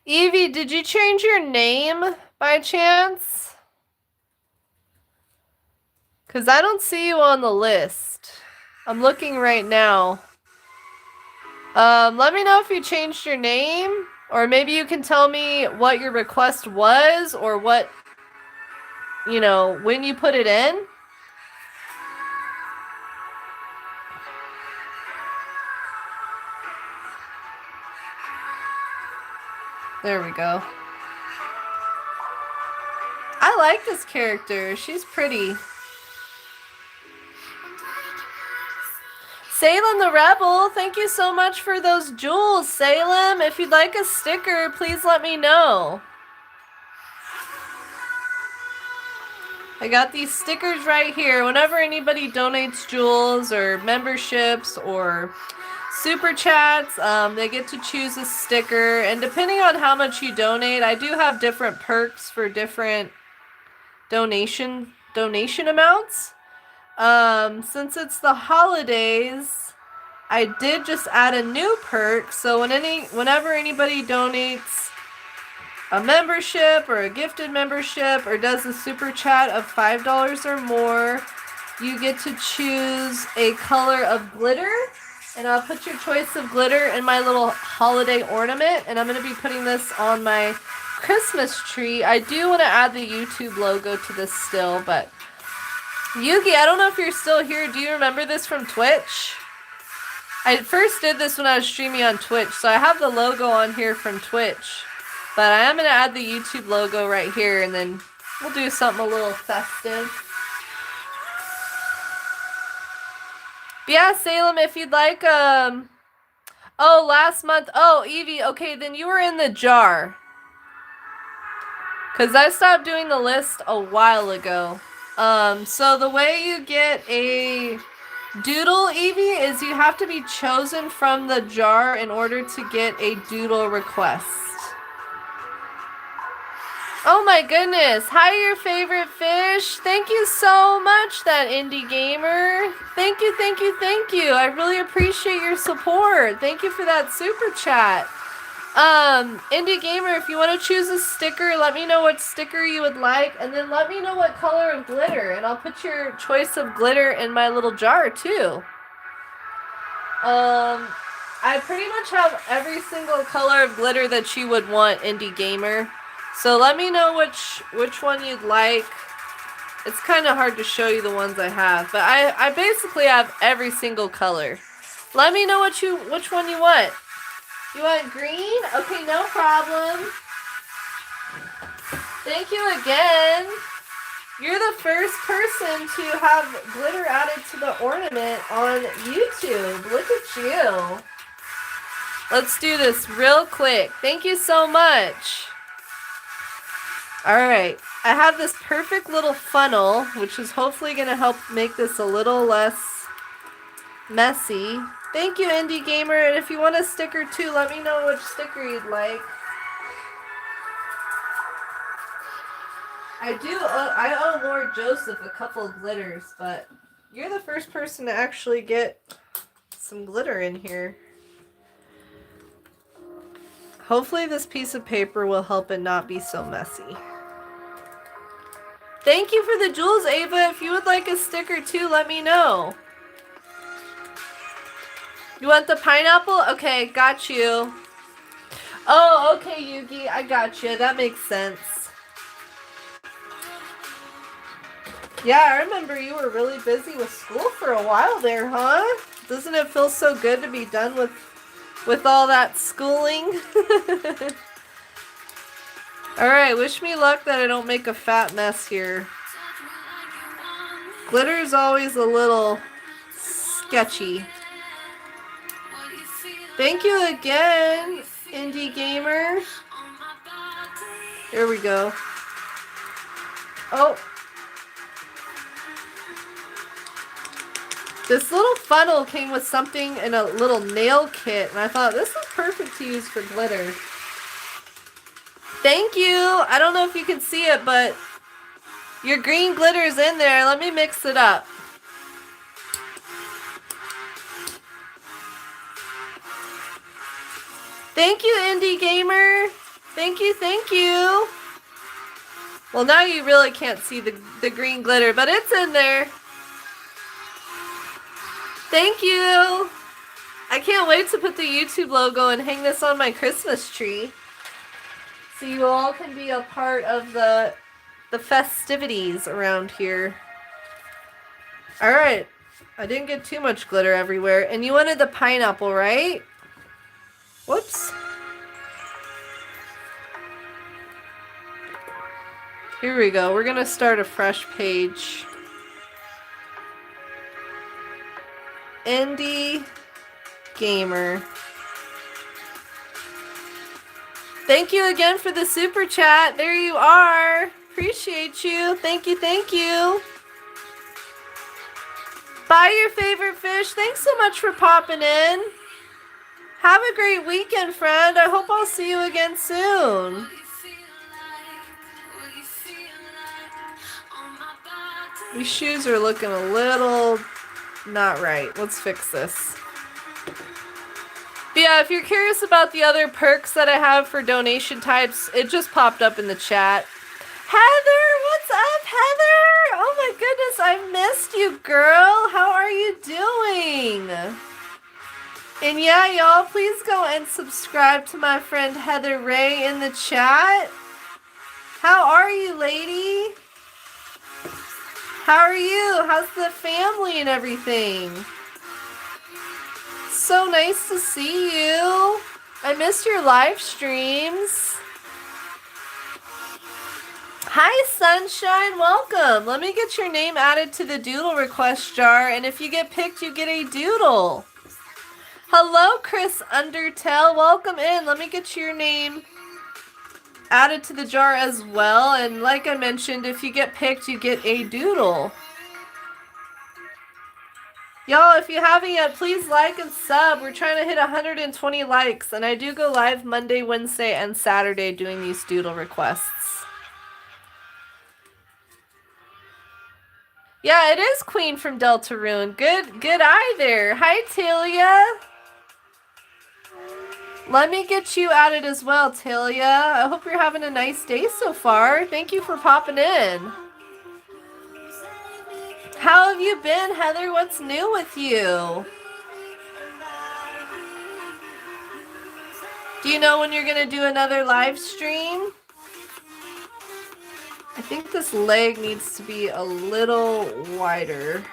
Evie, did you change your name by chance? Because I don't see you on the list. I'm looking right now. Let me know if you changed your name, or maybe you can tell me what your request was, or what, you know, when you put it in. There we go. I like this character. She's pretty. Salem the Rebel, thank you so much for those jewels, Salem. If you'd like a sticker, please let me know. I got these stickers right here. Whenever anybody donates jewels or memberships or super chats, they get to choose a sticker. And depending on how much you donate, I do have different perks for different donation amounts. Since it's the holidays, I did just add a new perk. So whenever anybody donates a membership or a gifted membership or does a super chat of $5 or more, you get to choose a color of glitter. And I'll put your choice of glitter in my little holiday ornament. And I'm going to be putting this on my Christmas tree. I do want to add the YouTube logo to this still, but Yugi, I don't know if you're still here. Do you remember this from Twitch? I first did this when I was streaming on Twitch, so I have the logo on here from Twitch. But I am going to add the YouTube logo right here, and then we'll do something a little festive. But yeah, Salem, if you'd like, oh, last month, oh, Evie, okay, then you were in the jar. Because I stopped doing the list a while ago. So the way you get a doodle, Evie, is you have to be chosen from the jar in order to get a doodle request. Oh my goodness. Hi, your favorite fish. Thank you so much, that indie gamer. Thank you, thank you, thank you. I really appreciate your support. Thank you for that super chat. Indie gamer, if you want to choose a sticker, let me know what sticker you would like, and then let me know what color of glitter, and I'll put your choice of glitter in my little jar too. I pretty much have every single color of glitter that you would want, indie gamer. So let me know which one you'd like. It's kind of hard to show you the ones I have, but I basically have every single color. Let me know which one you want. You want green? Okay, no problem. Thank you again. You're the first person to have glitter added to the ornament on YouTube. Look at you. Let's do this real quick. Thank you so much. Alright, I have this perfect little funnel, which is hopefully going to help make this a little less messy. Thank you, Indie Gamer, and if you want a sticker too, let me know which sticker you'd like. I owe Lord Joseph a couple of glitters, but you're the first person to actually get some glitter in here. Hopefully this piece of paper will help it not be so messy. Thank you for the jewels, Ava. If you would like a sticker too, let me know. You want the pineapple? Okay, got you. Oh, okay, Yugi. I gotcha. That makes sense. Yeah, I remember you were really busy with school for a while there, huh? Doesn't it feel so good to be done with all that schooling? Alright, wish me luck that I don't make a fat mess here. Glitter's always a little sketchy. Thank you again, Indie Gamer. Here we go. Oh. This little funnel came with something in a little nail kit, and I thought this is perfect to use for glitter. Thank you! I don't know if you can see it, but your green glitter is in there. Let me mix it up. Thank you, Indie Gamer! Thank you, thank you! Well, now you really can't see the green glitter, but it's in there. Thank you! I can't wait to put the YouTube logo and hang this on my Christmas tree. So you all can be a part of the festivities around here. Alright. I didn't get too much glitter everywhere. And you wanted the pineapple, right? Whoops. Here we go. We're gonna start a fresh page. Indie Gamer. Thank you again for the super chat. There you are. Appreciate you. Thank you, thank you. Buy your favorite fish. Thanks so much for popping in. Have a great weekend, friend. I hope I'll see you again soon. These shoes are looking a little not right. Let's fix this. But yeah, if you're curious about the other perks that I have for donation types, it just popped up in the chat. Heather, what's up, Heather? Oh my goodness, I missed you, girl. How are you doing? And yeah, y'all, please go and subscribe to my friend Heather Ray in the chat. How are you, lady? How are you? How's the family and everything? So nice to see you. I missed your live streams. Hi, Sunshine. Welcome. Let me get your name added to the Doodle request jar, and if you get picked, you get a Doodle. Hello, Chris Undertale. Welcome in. Let me get your name added to the jar as well, and like I mentioned, if you get picked, you get a Doodle. Y'all, if you haven't yet, please like and sub. We're trying to hit 120 likes, and I do go live Monday, Wednesday, and Saturday doing these Doodle requests. Yeah, it is Queen from Deltarune. Good eye there. Hi, Talia. Let me get you added as well, Talia. I hope you're having a nice day so far. Thank you for popping in. How have you been, Heather? What's new with you? Do you know when you're going to do another live stream? I think this leg needs to be a little wider.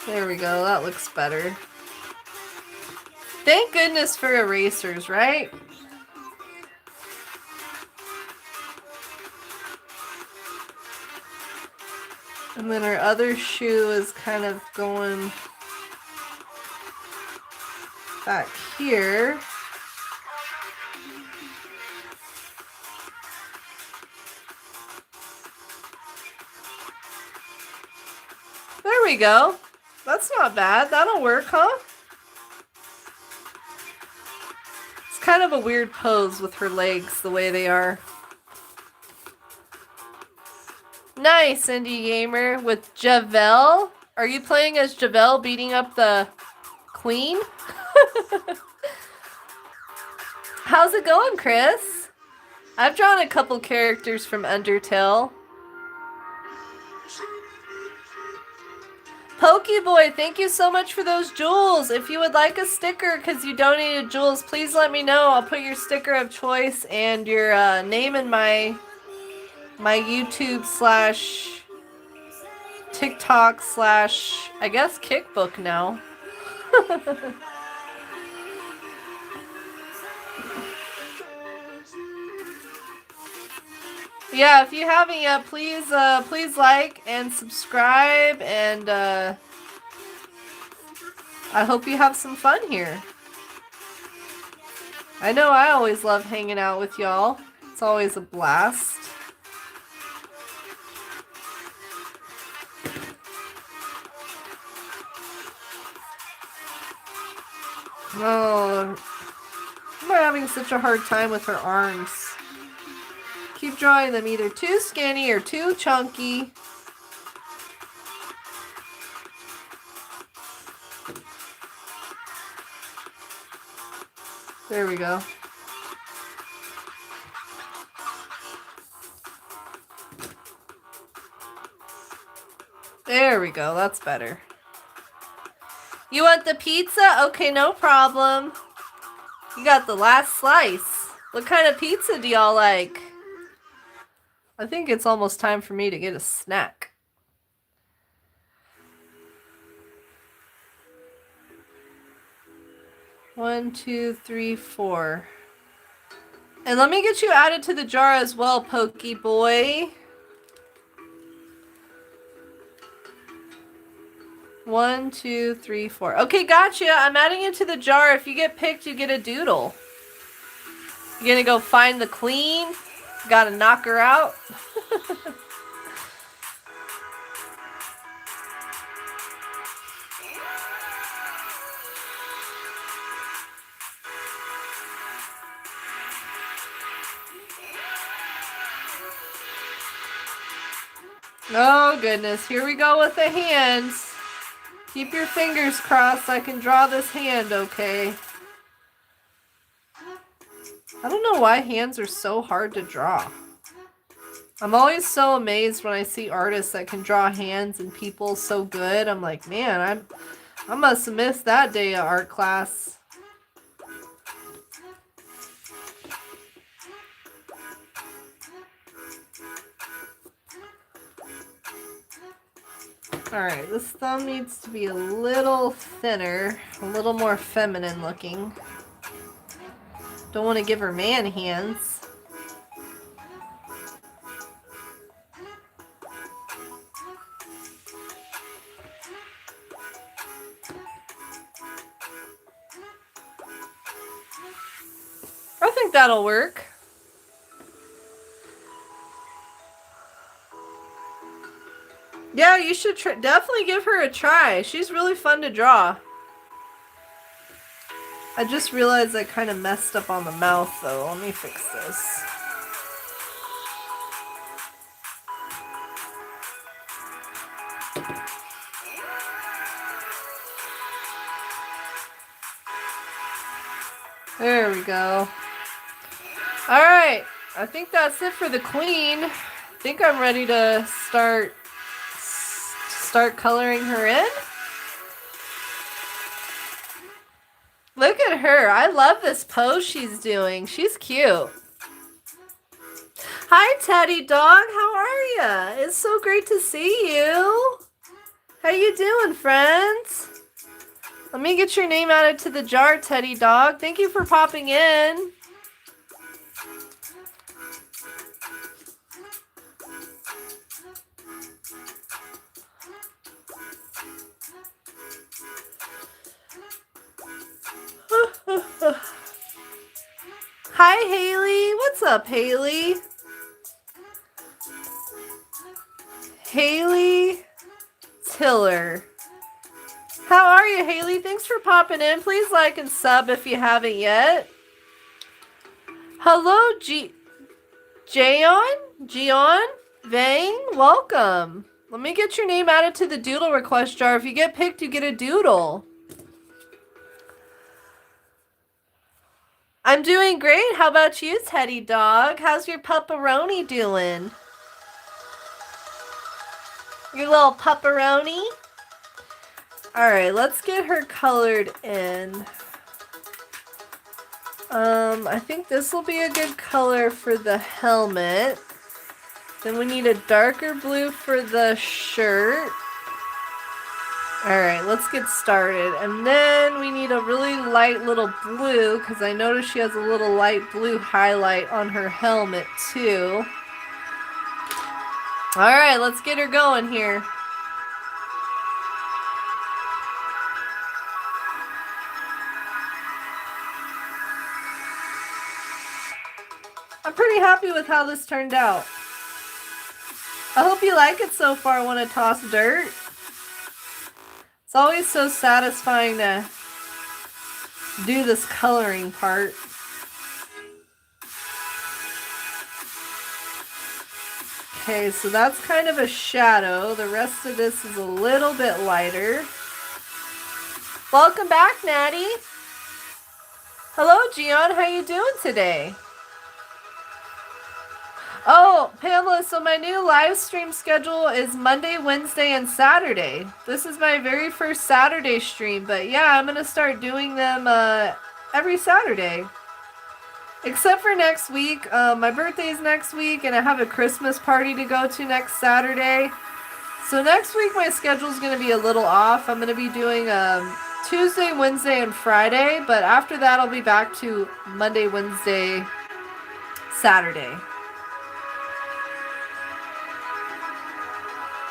There we go. That looks better. Thank goodness for erasers, right? And then our other shoe is kind of going back here. There we go. That's not bad. That'll work, huh? It's kind of a weird pose with her legs the way they are. Nice, Indie Gamer, with Javel. Are you playing as Javel beating up the queen? How's it going, Chris? I've drawn a couple characters from Undertale. Pokeboy, thank you so much for those jewels. If you would like a sticker because you donated jewels, please let me know. I'll put your sticker of choice and your name in my YouTube / TikTok / I guess Kickbook now. Yeah, if you haven't yet, please like and subscribe, and I hope you have some fun here. I know I always love hanging out with y'all. It's always a blast. Oh, I'm having such a hard time with her arms. Keep drawing them either too skinny or too chunky. There we go. There we go. That's better. You want the pizza? Okay, no problem. You got the last slice. What kind of pizza do y'all like? I think it's almost time for me to get a snack. One, two, three, four. And let me get you added to the jar as well, Pokey Boy. 1, 2, 3, 4. Okay, gotcha. I'm adding you to the jar. If you get picked, you get a doodle. You gonna go find the queen? Gotta knock her out? Oh goodness, here we go with the hands. Keep your fingers crossed so I can draw this hand, okay? I don't know why hands are so hard to draw. I'm always so amazed when I see artists that can draw hands and people so good. I'm like, man, I must have missed that day of art class. Alright, this thumb needs to be a little thinner, a little more feminine looking. Don't want to give her man hands. I think that'll work. Yeah, you should definitely give her a try. She's really fun to draw. I just realized I kind of messed up on the mouth, though. Let me fix this. There we go. Alright, I think that's it for the queen. I think I'm ready to start coloring her in. Look at her. I love this pose she's doing. She's cute. Hi, Teddy Dog. How are ya? It's so great to see you. How you doing, friends? Let me get your name added to the jar, Teddy Dog. Thank you for popping in. Hi, Haley. What's up, Haley? Haley Tiller. How are you, Haley? Thanks for popping in. Please like and sub if you haven't yet. Hello, Jeon? Vang? Welcome. Let me get your name added to the doodle request jar. If you get picked, you get a doodle. I'm doing great. How about you, Teddy Dog? How's your pupperoni doing? Your little pupperoni? Alright, let's get her colored in. I think this will be a good color for the helmet. Then we need a darker blue for the shirt. Alright, let's get started. And then we need a really light little blue, because I noticed she has a little light blue highlight on her helmet too. Alright, let's get her going here. I'm pretty happy with how this turned out. I hope you like it so far when I toss dirt. It's always so satisfying to do this coloring part. Okay, so that's kind of a shadow. The rest of this is a little bit lighter. Welcome back, Natty. Hello, Gian. How you doing today? Oh, Pamela, so my new live stream schedule is Monday, Wednesday, and Saturday. This is my very first Saturday stream, but yeah, I'm going to start doing them every Saturday. Except for next week. My birthday's next week, and I have a Christmas party to go to next Saturday. So next week my schedule's going to be a little off. I'm going to be doing Tuesday, Wednesday, and Friday, but after that I'll be back to Monday, Wednesday, Saturday.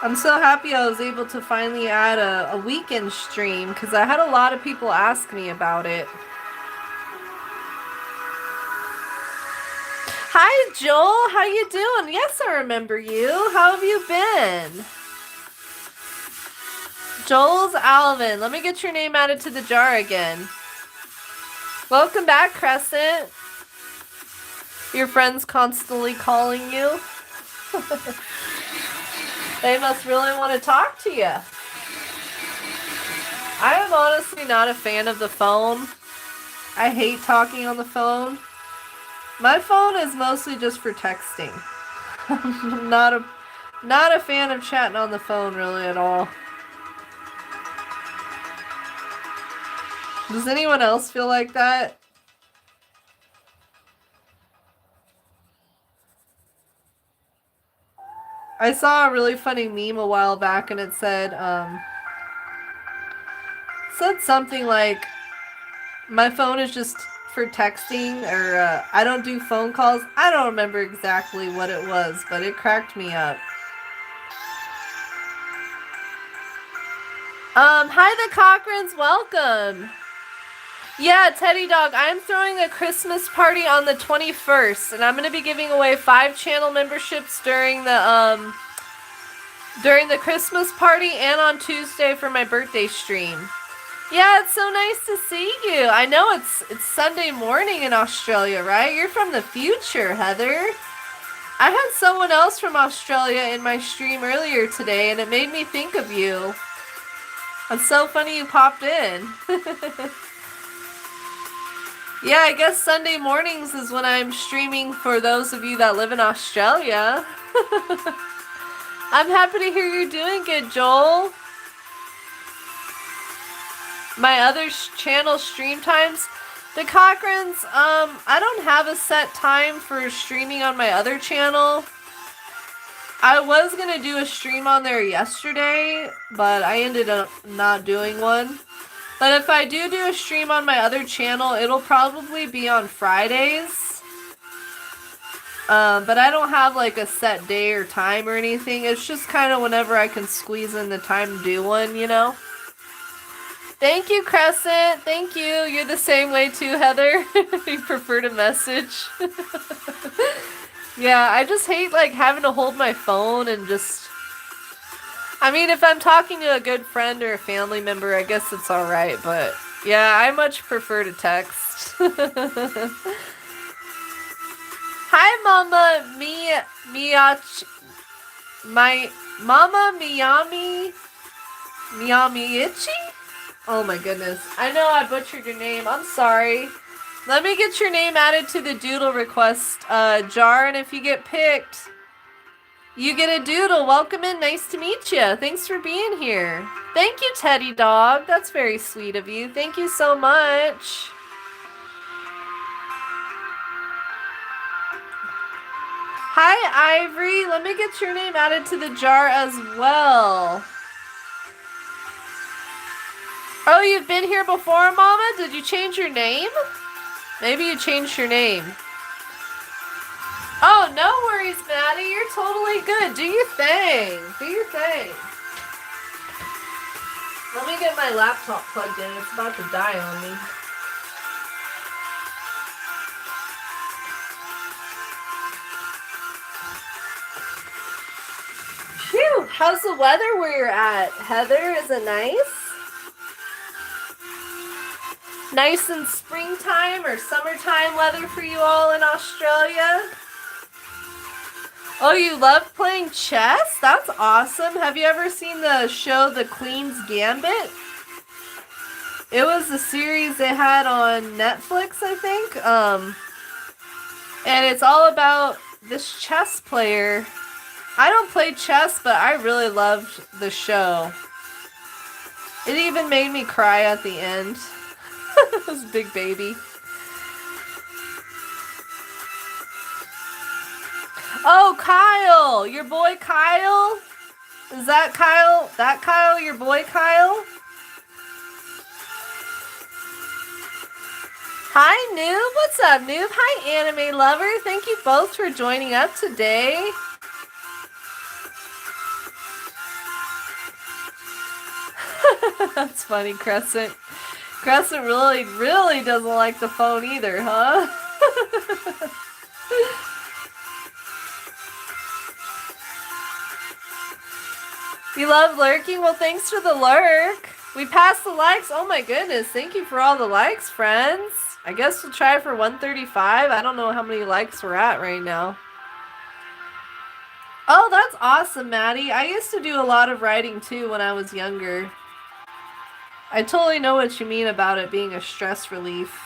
I'm so happy I was able to finally add a weekend stream because I had a lot of people ask me about it. Hi, Joel. How you doing? Yes, I remember you. How have you been? Joel's Alvin. Let me get your name added to the jar again. Welcome back, Crescent. Your friends constantly calling you. They must really want to talk to you. I am honestly not a fan of the phone. I hate talking on the phone. My phone is mostly just for texting. I'm not a fan of chatting on the phone really at all. Does anyone else feel like that? I saw a really funny meme a while back and it said something like, my phone is just for texting, or I don't do phone calls. I don't remember exactly what it was, but it cracked me up. Hi the Cochrans, welcome. Yeah, Teddy Dog, I'm throwing a Christmas party on the 21st, and I'm going to be giving away 5 channel memberships during the Christmas party and on Tuesday for my birthday stream. Yeah, it's so nice to see you. I know it's Sunday morning in Australia, right? You're from the future, Heather. I had someone else from Australia in my stream earlier today, and it made me think of you. It's so funny you popped in. Yeah, I guess Sunday mornings is when I'm streaming for those of you that live in Australia. I'm happy to hear you're doing good, Joel. My other channel stream times, the Cochrans, I don't have a set time for streaming on my other channel. I was going to do a stream on there yesterday, but I ended up not doing one. But if I do a stream on my other channel, it'll probably be on Fridays. But I don't have like a set day or time or anything. It's just kind of whenever I can squeeze in the time to do one, you know? Thank you, Crescent. Thank you. You're the same way too, Heather. You prefer to message. Yeah, I just hate like having to hold my phone and just... I mean, if I'm talking to a good friend or a family member, I guess it's alright, but yeah, I much prefer to text. Hi, Mama Mama Miyamiichi? Oh my goodness. I know I butchered your name. I'm sorry. Let me get your name added to the Doodle request jar, and if you get picked, You get a doodle. Welcome in. Nice to meet you. Thanks for being here. Thank you, Teddy Dog. That's very sweet of you. Thank you so much. Hi, Ivory. Let me get your name added to the jar as well. Oh, you've been here before, Mama? Did you change your name? Maybe you changed your name. Oh, no worries, Maddie. You're totally good. Do your thing. Do your thing. Let me get my laptop plugged in. It's about to die on me. Phew. How's the weather where you're at? Heather, is it nice? Nice in springtime or summertime weather for you all in Australia? Oh, you love playing chess? That's awesome. Have you ever seen the show The Queen's Gambit? It was a series they had on Netflix, I think. And it's all about this chess player. I don't play chess, but I really loved the show. It even made me cry at the end. This big baby. Oh, Kyle! Your boy Kyle? Is that Kyle? That Kyle, your boy Kyle? Hi, Noob. What's up, Noob? Hi, Anime Lover. Thank you both for joining up today. That's funny, Crescent. Crescent really doesn't like the phone either, huh? You love lurking? Well, thanks for the lurk. We passed the likes. Oh my goodness. Thank you for all the likes, friends. I guess we'll try for 135. I don't know how many likes we're at right now. Oh, that's awesome, Maddie. I used to do a lot of writing too when I was younger. I totally know what you mean about it being a stress relief.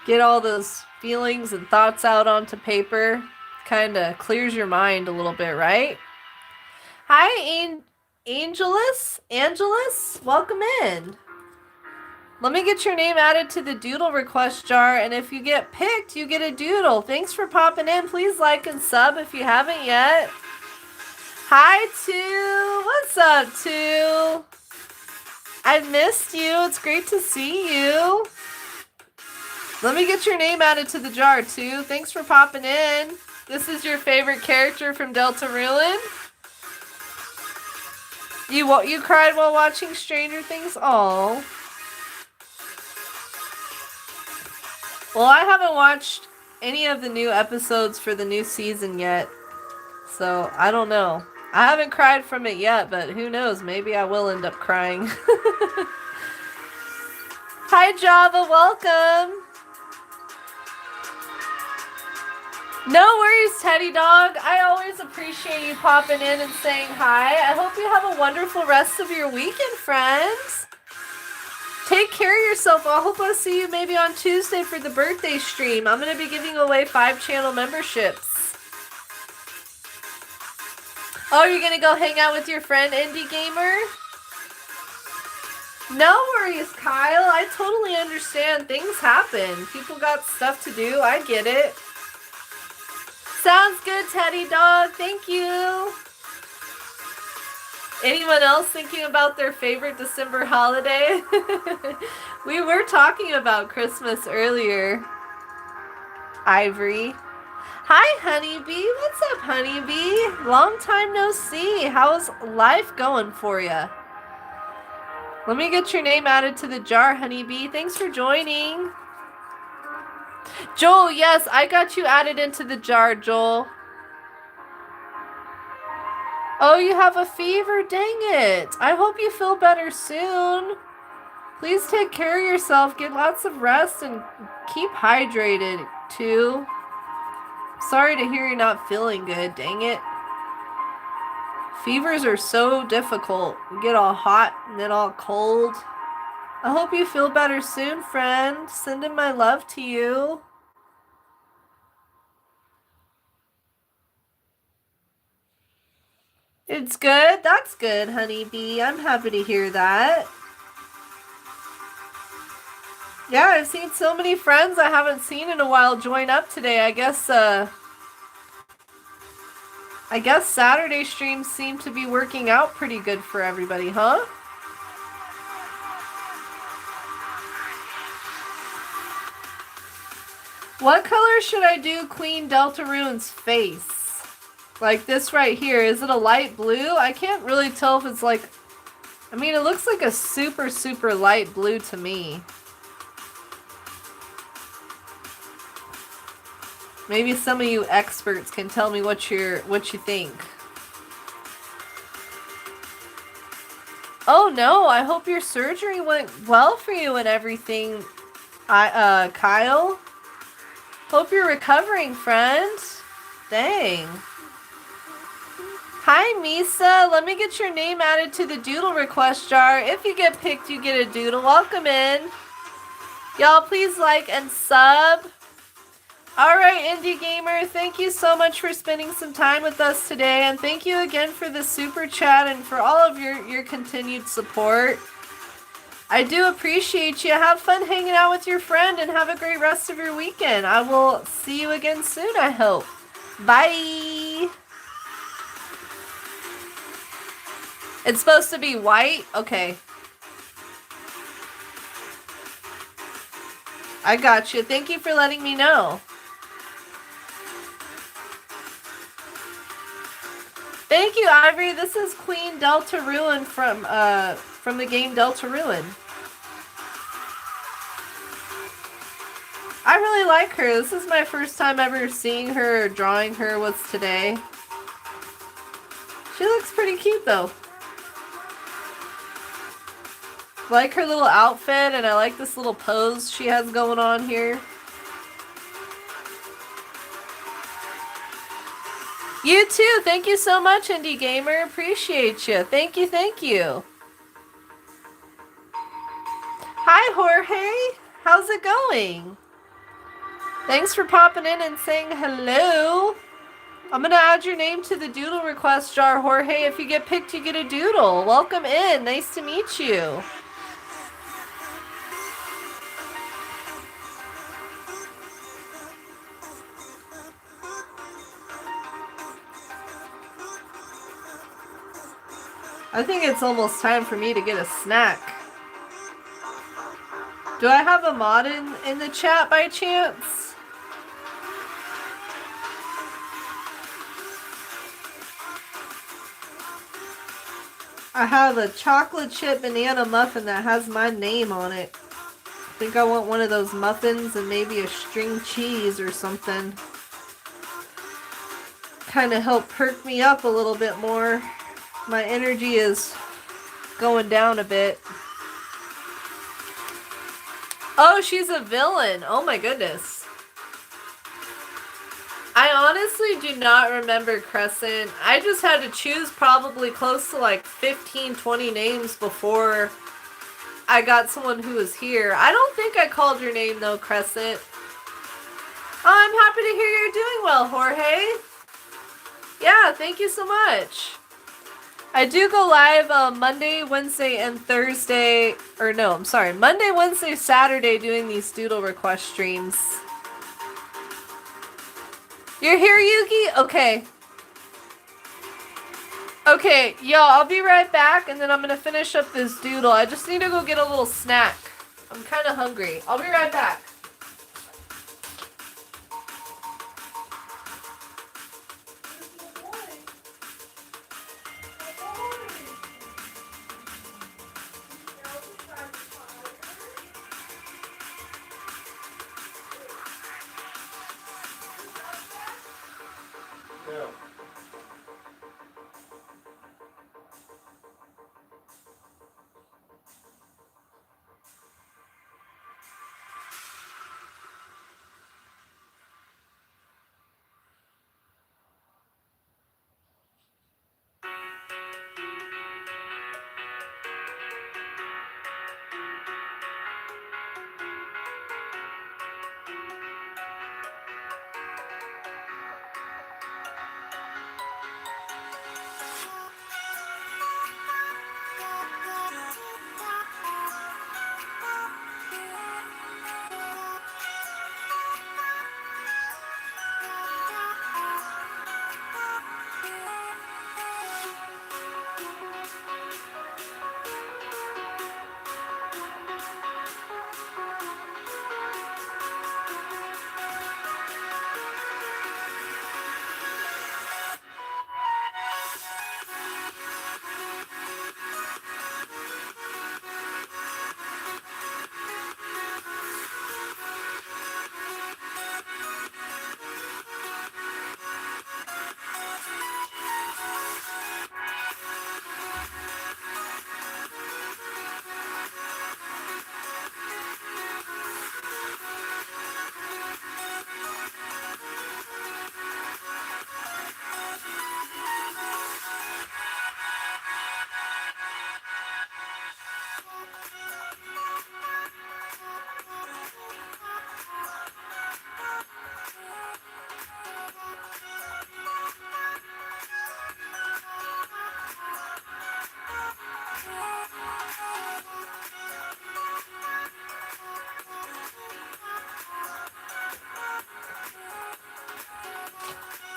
Get all those feelings and thoughts out onto paper. Kind of clears your mind a little bit, right? Hi, Angelus. Welcome in. Let me get your name added to the doodle request jar, and if you get picked, you get a doodle. Thanks for popping in. Please like and sub if you haven't yet. Hi, Tu. What's up, Tu? I missed you. It's great to see you. Let me get your name added to the jar, Tu. Thanks for popping in. This is your favorite character from Deltarune? You cried while watching Stranger Things? Oh. Well, I haven't watched any of the new episodes for the new season yet, so I don't know. I haven't cried from it yet, but who knows? Maybe I will end up crying. Hi, Java. Welcome. No worries, Teddy Dog. I always appreciate you popping in and saying hi. I hope you have a wonderful rest of your weekend, friends. Take care of yourself. I hope I'll see you maybe on Tuesday for the birthday stream. I'm going to be giving away 5 channel memberships. Oh, you're going to go hang out with your friend, Indie Gamer? No worries, Kyle. I totally understand. Things happen. People got stuff to do. I get it. Sounds good, Teddy Dog. Thank you. Anyone else thinking about their favorite December holiday? We were talking about Christmas earlier. Ivory. Hi, Honeybee. What's up, Honeybee? Long time no see. How's life going for you? Let me get your name added to the jar, Honeybee. Thanks for joining. Joel, yes, I got you added into the jar, Joel. Oh, you have a fever? Dang it. I hope you feel better soon. Please take care of yourself. Get lots of rest and keep hydrated, too. Sorry to hear you're not feeling good. Dang it. Fevers are so difficult. You get all hot and then all cold. I hope you feel better soon, friend. Sending my love to you. It's good. That's good, honeybee. I'm happy to hear that. Yeah, I've seen so many friends I haven't seen in a while join up today. I guess Saturday streams seem to be working out pretty good for everybody, huh? What color should I do Queen Deltarune's face? Like this right here. Is it a light blue? I can't really tell if it's like... I mean, it looks like a super, super light blue to me. Maybe some of you experts can tell me what you think. Oh no, I hope your surgery went well for you and everything. Kyle. Hope you're recovering, friend. Dang. Hi, Misa. Let me get your name added to the Doodle request jar. If you get picked, you get a Doodle. Welcome in. Y'all, please like and sub. Alright, Indie Gamer, thank you so much for spending some time with us today, and thank you again for the super chat and for all of your continued support. I do appreciate you. Have fun hanging out with your friend and have a great rest of your weekend. I will see you again soon, I hope. Bye! It's supposed to be white? Okay. I got you. Thank you for letting me know. Thank you, Ivory. This is Queen Deltarune from the game Deltarune. I really like her. This is my first time ever seeing her or drawing her was today. She looks pretty cute though. I like her little outfit and I like this little pose she has going on here. You too. Thank you so much, Indie Gamer. Appreciate you. Thank you, thank you. Hi, Jorge. How's it going? Thanks for popping in and saying hello. I'm going to add your name to the Doodle request jar, Jorge. If you get picked, you get a Doodle. Welcome in. Nice to meet you. I think it's almost time for me to get a snack. Do I have a mod in the chat by chance? I have a chocolate chip banana muffin that has my name on it. I think I want one of those muffins and maybe a string cheese or something. Kind of help perk me up a little bit more. My energy is going down a bit. Oh, she's a villain. Oh my goodness. I honestly do not remember Crescent. I just had to choose probably close to like 15, 20 names before I got someone who was here. I don't think I called your name though, Crescent. Oh, I'm happy to hear you're doing well, Jorge. Yeah, thank you so much. I do go live Monday, Wednesday, and Thursday. Or no, I'm sorry. Monday, Wednesday, Saturday doing these Doodle request streams. You're here, Yuki? Okay. Okay, y'all, I'll be right back, and then I'm gonna finish up this Doodle. I just need to go get a little snack. I'm kind of hungry. I'll be right back.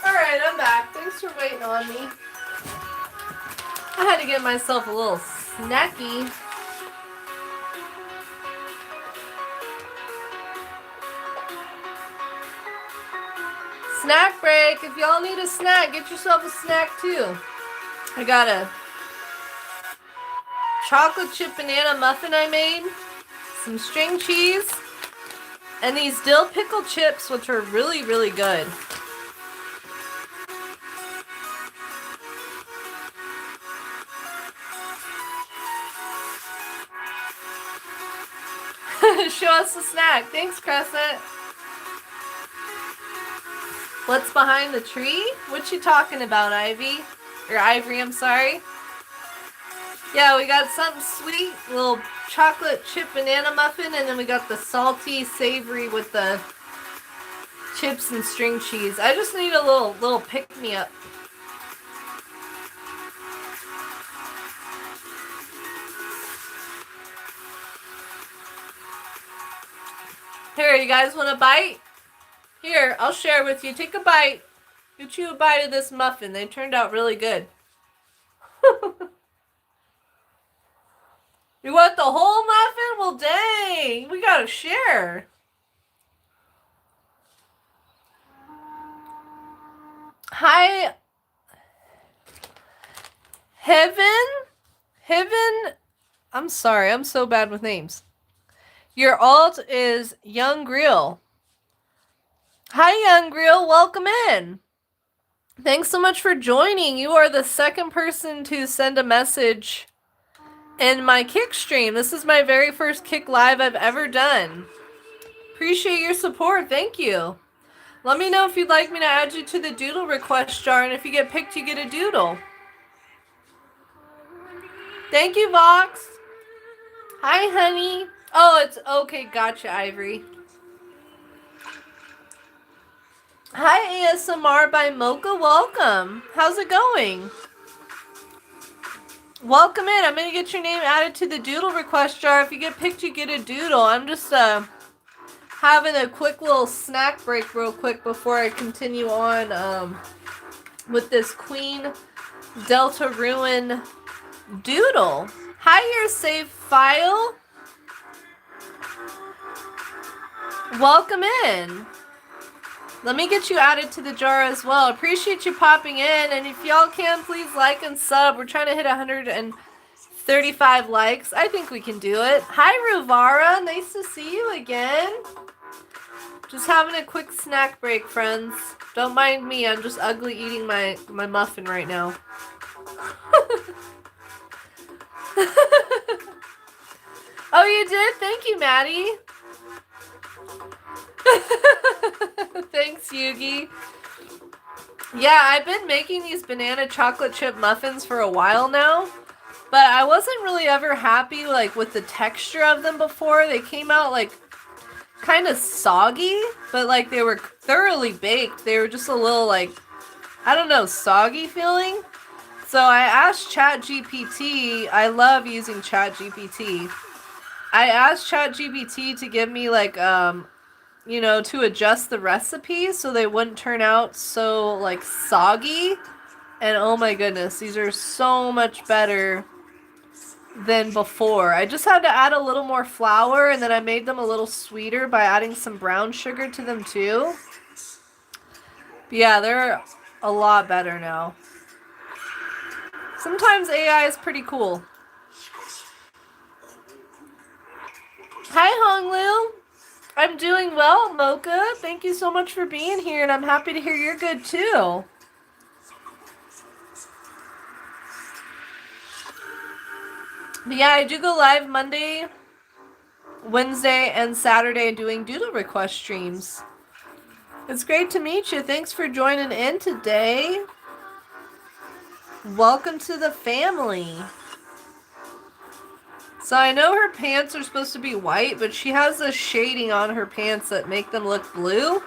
Alright, I'm back. Thanks for waiting on me. I had to get myself a little snacky. Snack break. If y'all need a snack, get yourself a snack too. I got a chocolate chip banana muffin I made, some string cheese, and these dill pickle chips, which are really, really good. Show us the snack. Thanks, Crescent. What's behind the tree? What you talking about, Ivy? Or Ivory, I'm sorry. Yeah, we got something sweet, a little chocolate chip banana muffin, and then we got the salty, savory with the chips and string cheese. I just need a little pick-me-up. Here, you guys want a bite? Here, I'll share with you. Take a bite. Get you a bite of this muffin. They turned out really good. You want the whole muffin? Well, dang. We gotta share. Hi. Heaven. I'm sorry. I'm so bad with names. Your alt is Young Grill. Hi, Young Grill. Welcome in. Thanks so much for joining. You are the second person to send a message in my Kick stream. This is my very first Kick Live I've ever done. Appreciate your support. Thank you. Let me know if you'd like me to add you to the Doodle request jar, and if you get picked, you get a Doodle. Thank you, Vox. Hi, honey. Oh, it's okay. Gotcha, Ivory. Hi, ASMR by Mocha. Welcome. How's it going? Welcome in. I'm going to get your name added to the Doodle request jar. If you get picked, you get a Doodle. I'm just having a quick little snack break real quick before I continue on with this Queen Delta Ruin Doodle. Hi, your save file. Welcome in. Let me get you added to the jar as well. Appreciate you popping in. And if y'all can, please like and sub. We're trying to hit 135 likes. I think we can do it. Hi, Ruvara. Nice to see you again. Just having a quick snack break, friends. Don't mind me. I'm just ugly eating my muffin right now. Oh, you did? Thank you, Maddie. Thanks, Yugi. Yeah, I've been making these banana chocolate chip muffins for a while now, but I wasn't really ever happy like with the texture of them before. They came out like kind of soggy, but like they were thoroughly baked. They were just a little like, I don't know, soggy feeling. So I asked ChatGPT. I love using ChatGPT. I asked ChatGPT to give me like you know, to adjust the recipe so they wouldn't turn out so like soggy. And oh my goodness, these are so much better than before. I just had to add a little more flour, and then I made them a little sweeter by adding some brown sugar to them too. But yeah, they're a lot better now. Sometimes AI is pretty cool. Hi, Honglu. I'm doing well, Mocha. Thank you so much for being here, and I'm happy to hear you're good too. But yeah, I do go live Monday, Wednesday, and Saturday doing Doodle request streams. It's great to meet you. Thanks for joining in today. Welcome to the family. So I know her pants are supposed to be white, but she has a shading on her pants that make them look blue.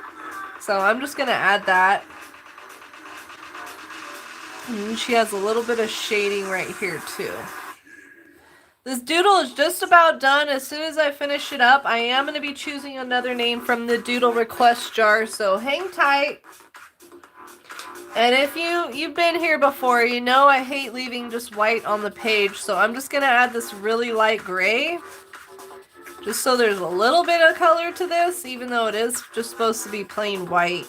So I'm just going to add that. And she has a little bit of shading right here too. This doodle is just about done. As soon as I finish it up, I am going to be choosing another name from the doodle request jar, so hang tight. And if you've been here before, you know I hate leaving just white on the page, so I'm just going to add this really light gray. Just so there's a little bit of color to this, even though it is just supposed to be plain white.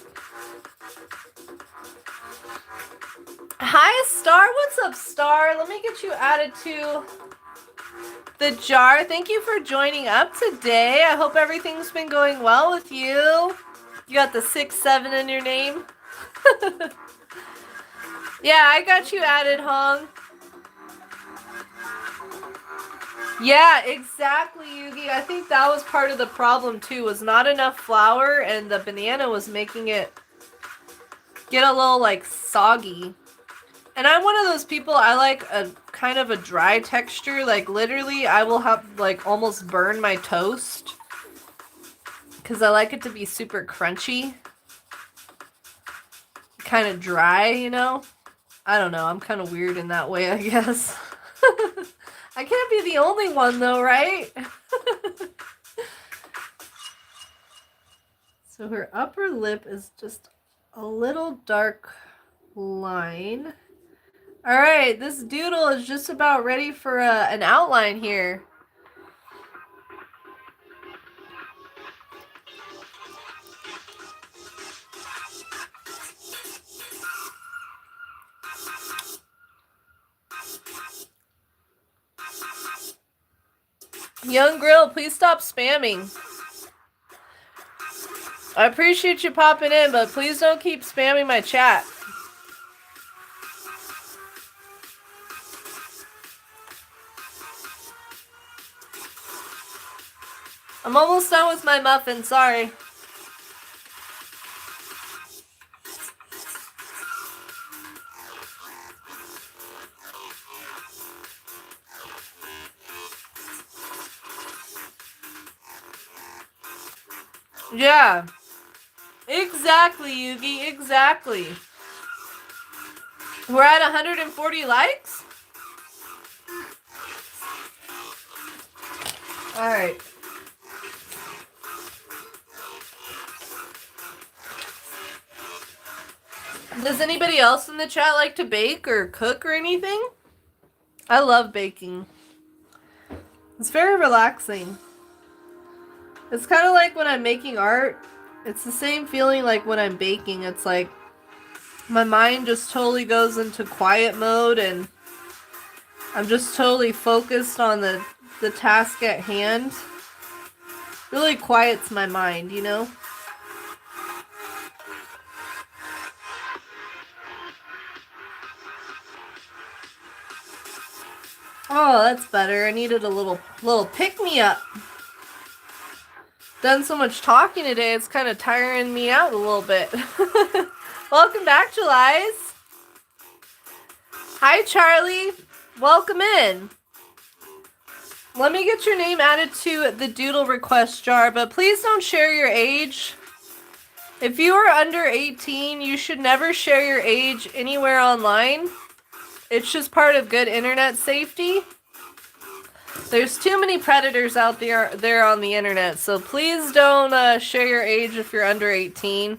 Hi, Star. What's up, Star? Let me get you added to the jar. Thank you for joining up today. I hope everything's been going well with you. You got the 6-7 in your name. Yeah, I got you added, Hong. Yeah, exactly, Yugi. I think that was part of the problem too, was not enough flour and the banana was making it get a little like soggy. And I'm one of those people, I like a kind of a dry texture. Like literally I will have like almost burn my toast because I like it to be super crunchy. Kind of dry, you know? I don't know, I'm kind of weird in that way, I guess. I can't be the only one though, right? So her upper lip is just a little dark line. All right, this doodle is just about ready for an outline here. Young Grill, please stop spamming. I appreciate you popping in, but please don't keep spamming my chat. I'm almost done with my muffin, sorry. Yeah. Exactly, Yugi, exactly. We're at 140 likes? Alright. Does anybody else in the chat like to bake or cook or anything? I love baking. It's very relaxing. It's kind of like when I'm making art. It's the same feeling like when I'm baking. It's like my mind just totally goes into quiet mode and I'm just totally focused on the task at hand. Really quiets my mind, you know? Oh, that's better. I needed a little pick-me-up. Done so much talking today, it's kind of tiring me out a little bit. Welcome back, Julies. Hi, Charlie. Welcome in. Let me get your name added to the doodle request jar, but please don't share your age. If you are under 18, you should never share your age anywhere online. It's just part of good internet safety. There's too many predators out there on the internet, so please don't share your age if you're under 18.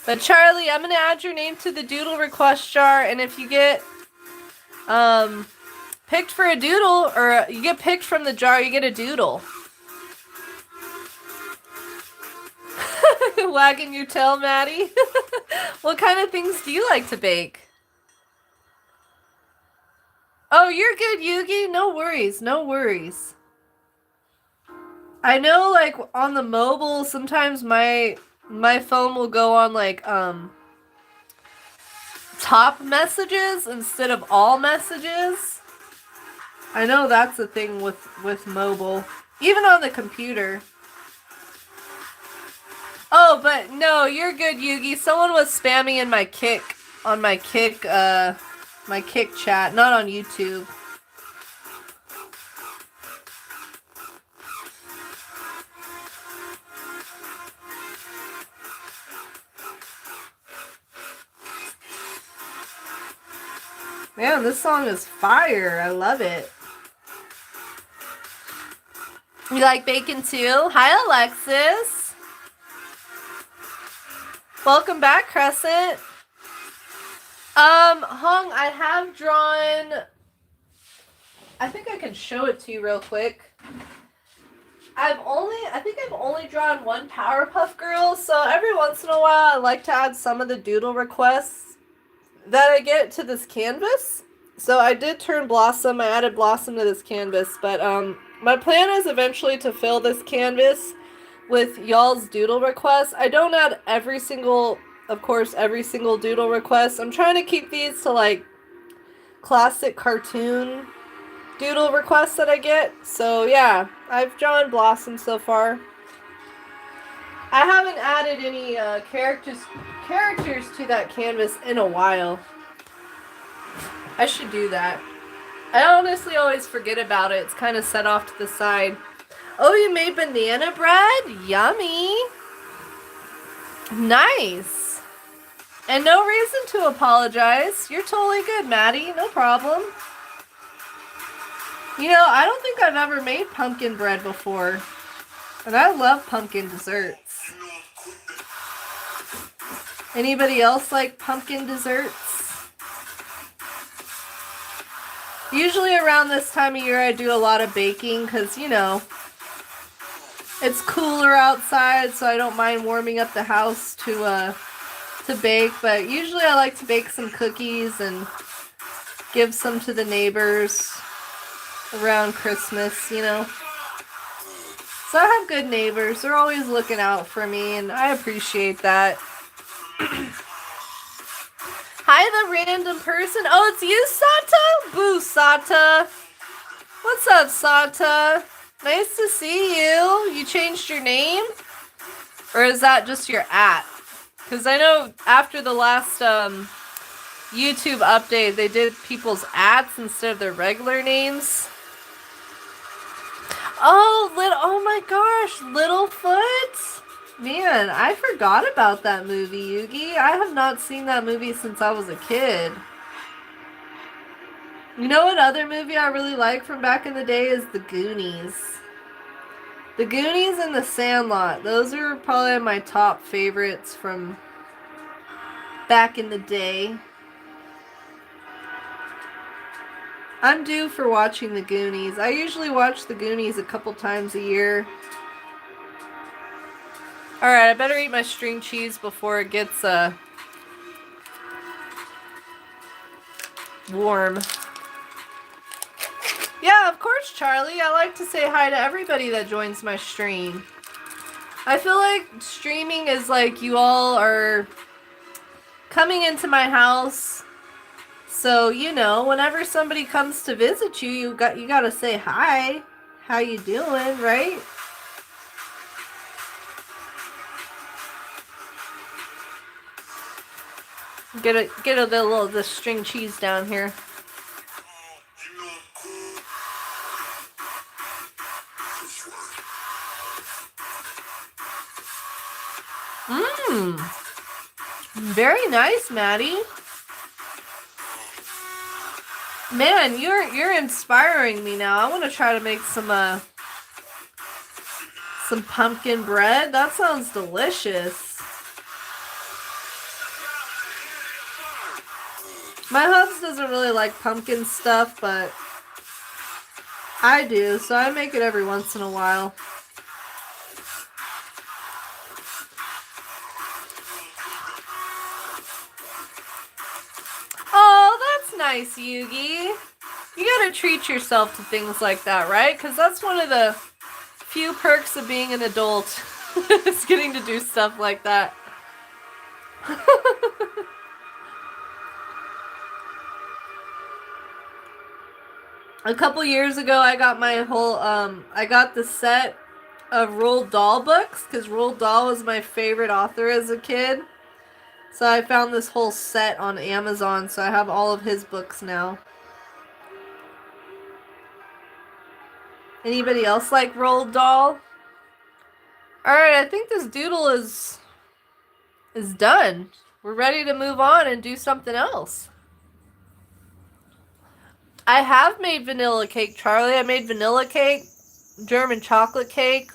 But Charlie, I'm going to add your name to the doodle request jar, and if you get picked for a doodle, or you get picked from the jar, you get a doodle. Wagging your tail, Maddie. What kind of things do you like to bake? Oh, you're good, Yugi. No worries. No worries. I know, like, on the mobile, sometimes my phone will go on, like, top messages instead of all messages. I know that's the thing with mobile. Even on the computer. Oh, but no, you're good, Yugi. Someone was spamming in my Kick, on my Kick chat, not on YouTube. Man, this song is fire. I love it. You like bacon too? Hi, Alexis. Welcome back, Crescent. Hung, I have drawn... I think I can show it to you real quick. I think I've only drawn one Powerpuff Girl, so every once in a while I like to add some of the doodle requests that I get to this canvas. So I did turn Blossom, I added Blossom to this canvas, but my plan is eventually to fill this canvas with y'all's doodle requests. I don't add every single doodle request. I'm trying to keep these to like classic cartoon doodle requests that I get. So yeah, I've drawn Blossom so far. I haven't added any characters to that canvas in a while. I should do that. I honestly always forget about it. It's kind of set off to the side. Oh, you made banana bread? Yummy. Nice. And no reason to apologize. You're totally good, Maddie. No problem. You know, I don't think I've ever made pumpkin bread before. And I love pumpkin desserts. Anybody else like pumpkin desserts? Usually around this time of year I do a lot of baking because, you know, it's cooler outside, so I don't mind warming up the house to bake. But usually I like to bake some cookies and give some to the neighbors around Christmas, you know. So I have good neighbors. They're always looking out for me, and I appreciate that. Hi, the random person. Oh, it's you, Sata? Boo, Sata. What's up, Sata? Nice to see you. You changed your name? Or is that just your @ Because I know after the last YouTube update, they did people's @ instead of their regular names. Oh my gosh, Littlefoot? Man, I forgot about that movie, Yugi. I have not seen that movie since I was a kid. You know what other movie I really like from back in the day is The Goonies. The Goonies and The Sandlot. Those are probably my top favorites from back in the day. I'm due for watching The Goonies. I usually watch The Goonies a couple times a year. Alright, I better eat my string cheese before it gets warm. Yeah, of course, Charlie. I like to say hi to everybody that joins my stream. I feel like streaming is like you all are coming into my house. So, you know, whenever somebody comes to visit you, you gotta say hi. How you doing, right? Get a little of this string cheese down here. Very nice, Maddie. Man, you're inspiring me now. I want to try to make some pumpkin bread. That sounds delicious. My hubs doesn't really like pumpkin stuff, but I do, so I make it every once in a while. Oh, that's nice, Yugi. You gotta treat yourself to things like that, right? Because that's one of the few perks of being an adult, is getting to do stuff like that. A couple years ago, I got my whole, I got the set of Roald Dahl books, because Roald Dahl was my favorite author as a kid. So I found this whole set on Amazon, so I have all of his books now. Anybody else like Roald Dahl? Alright, I think this doodle is done. We're ready to move on and do something else. I have made vanilla cake, Charlie. I made vanilla cake German chocolate cake,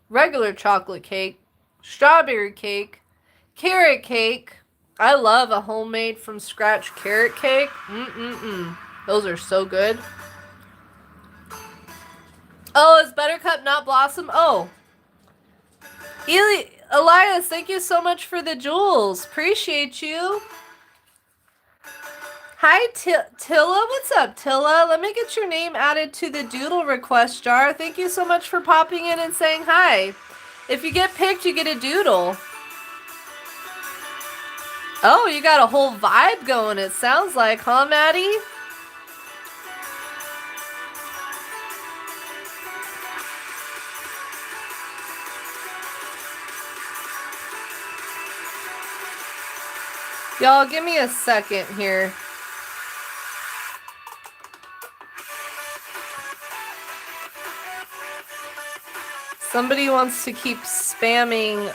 regular chocolate cake, strawberry cake, carrot cake. I love a homemade from scratch carrot cake. Those are so good. Oh, is Buttercup not Blossom? Oh. Elias, thank you so much for the jewels. Appreciate you. Hi, Tilla. What's up, Tilla? Let me get your name added to the Doodle request jar. Thank you so much for popping in and saying hi. If you get picked, you get a doodle. Oh, you got a whole vibe going, it sounds like, huh, Maddie? Y'all, give me a second here. Somebody wants to keep spamming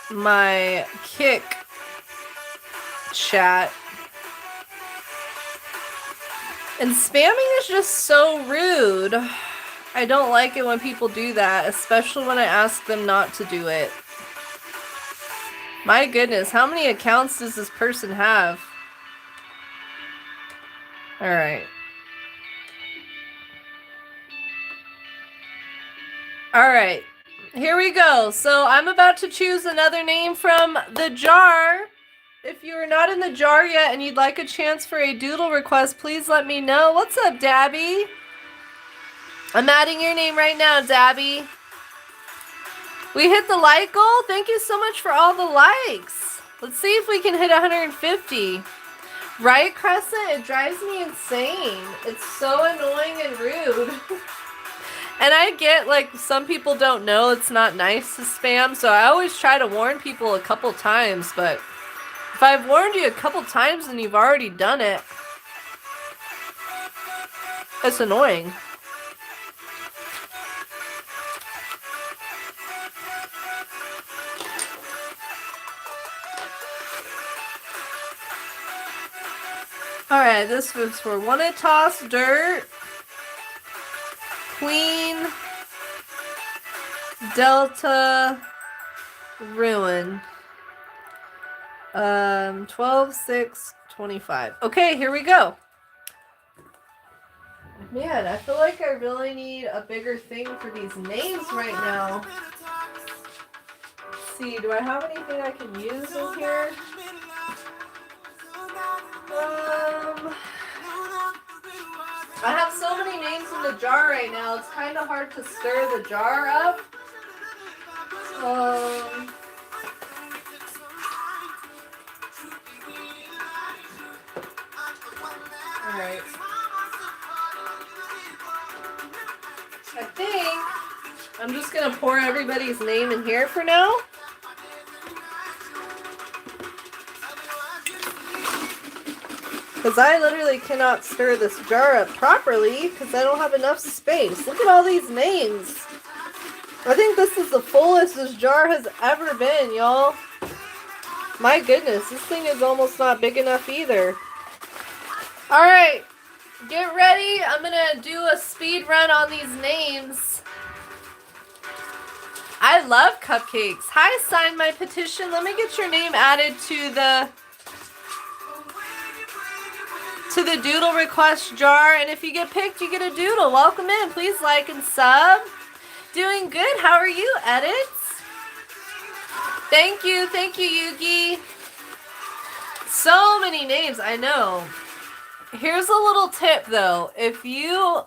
my Kick chat. And spamming is just so rude. I don't like it when people do that, especially when I ask them not to do it. My goodness, how many accounts does this person have? Alright. Alright. Here we go. So I'm about to choose another name from the jar. If you are not in the jar yet and you'd like a chance for a doodle request, please let me know. What's up, Dabby? I'm adding your name right now, Dabby. We hit the like goal. Thank you so much for all the likes. Let's see if we can hit 150. Right, Crescent? It drives me insane. It's so annoying and rude. And I get, like, some people don't know it's not nice to spam, so I always try to warn people a couple times, but if I've warned you a couple times and you've already done it, it's annoying. Alright, this was for Wanna Toss Dirt, Queen, Delta, Ruin. 12, 6, 25. Okay, here we go. Man, I feel like I really need a bigger thing for these names right now. Let's see, do I have anything I can use in here? I have so many names in the jar right now, it's kind of hard to stir the jar up. Alright. I think I'm just going to pour everybody's name in here for now. Because I literally cannot stir this jar up properly because I don't have enough space. Look at all these names. I think this is the fullest this jar has ever been, y'all. My goodness, this thing is almost not big enough either. Alright, get ready. I'm going to do a speed run on these names. I love cupcakes. Hi, sign my petition. Let me get your name added to the doodle request jar, and if you get picked, you get a doodle. Welcome in. Please like and sub. Doing good. How are you, Edits? Thank you, Yugi. So many names, I know. Here's a little tip though. If you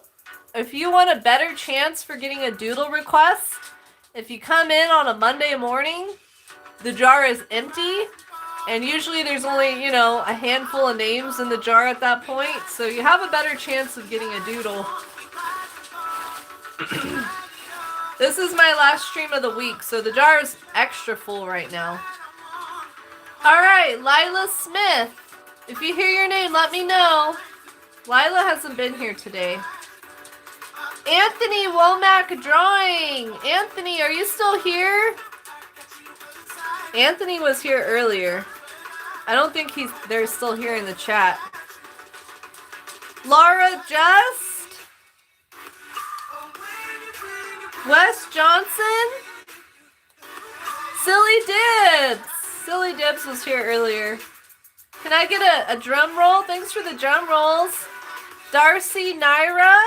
want a better chance for getting a doodle request, if you come in on a Monday morning, the jar is empty. And usually there's only, you know, a handful of names in the jar at that point. So you have a better chance of getting a doodle. This is my last stream of the week, so the jar is extra full right now. Alright, Lila Smith. If you hear your name, let me know. Lila hasn't been here today. Anthony Womack Drawing. Anthony, are you still here? Anthony was here earlier. I don't think they're still here in the chat. Laura Just. Wes Johnson. Silly Dibs. Silly Dibs was here earlier. Can I get a drum roll? Thanks for the drum rolls. Darcy Naira.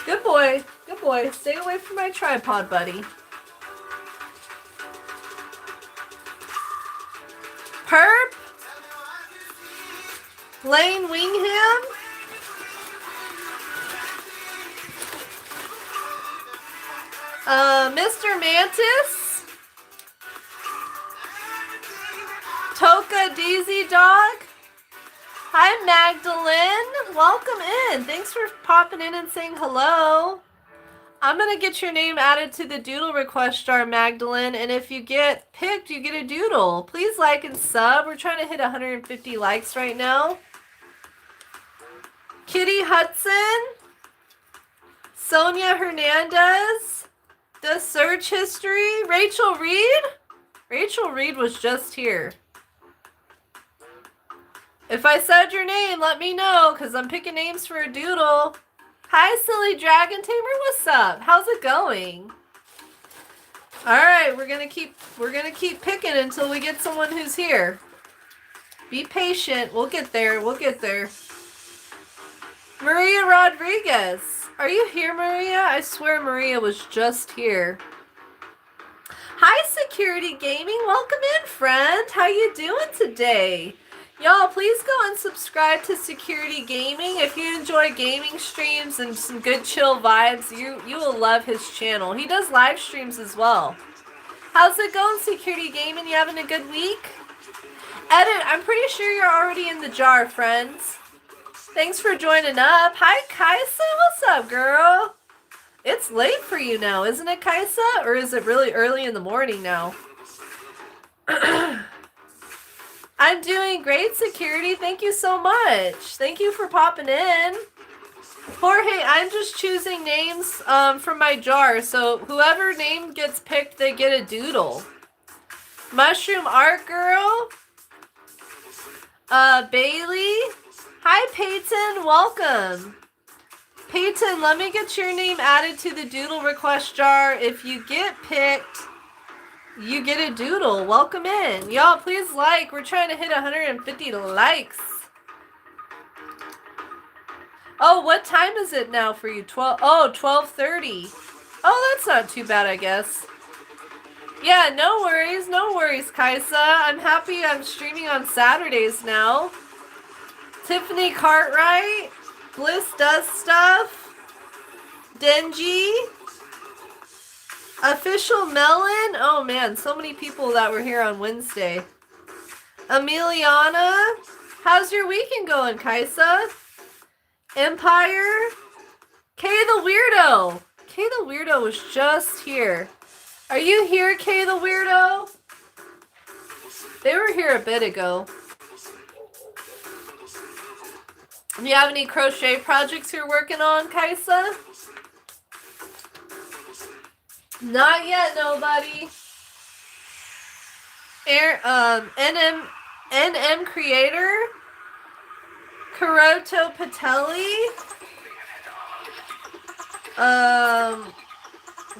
Good boy. Good boy. Stay away from my tripod, buddy. Perp. Lane Wingham. Mr. Mantis. Toka Deezy Dog. Hi, Magdalene. Welcome in. Thanks for popping in and saying hello. I'm going to get your name added to the Doodle request jar, Magdalene. And if you get picked, you get a Doodle. Please like and sub. We're trying to hit 150 likes right now. Kitty Hudson. Sonia Hernandez. The search history. Rachel Reed. Rachel Reed was just here. If I said your name, let me know, because I'm picking names for a Doodle. Hi, Silly Dragon Tamer. What's up? How's it going? All right, we're gonna keep picking until we get someone who's here. Be patient. We'll get there. We'll get there. Maria Rodriguez. Are you here, Maria? I swear Maria was just here. Hi, Security Gaming. Welcome in, friend. How you doing today? Y'all, please go and subscribe to Security Gaming. If you enjoy gaming streams and some good chill vibes, you will love his channel. He does live streams as well. How's it going, Security Gaming? You having a good week? Edit, I'm pretty sure you're already in the jar, friends. Thanks for joining up. Hi, Kaisa. What's up, girl? It's late for you now, isn't it, Kaisa? Or is it really early in the morning now? I'm doing great, Security. Thank you so much. Thank you for popping in. Jorge, I'm just choosing names from my jar. So whoever name gets picked, they get a Doodle. Mushroom Art Girl. Bailey. Hi, Peyton. Welcome. Peyton, let me get your name added to the Doodle request jar. If you get picked, you get a Doodle. Welcome in. Y'all, please like. We're trying to hit 150 likes. Oh, what time is it now for you? 12:30. Oh, that's not too bad, I guess. Yeah, no worries. No worries, Kaisa. I'm happy I'm streaming on Saturdays now. Tiffany Cartwright. Bliss Does Stuff. Denji. Official Melon. Oh man, so many people that were here on Wednesday. Emiliana. How's your weekend going, Kaisa? Empire. Kay the Weirdo. Kay the Weirdo was just here. Are you here, Kay the Weirdo? They were here a bit ago. Do you have any crochet projects you're working on, Kaisa? Not yet, nobody. NM Creator. Karoto Patelli.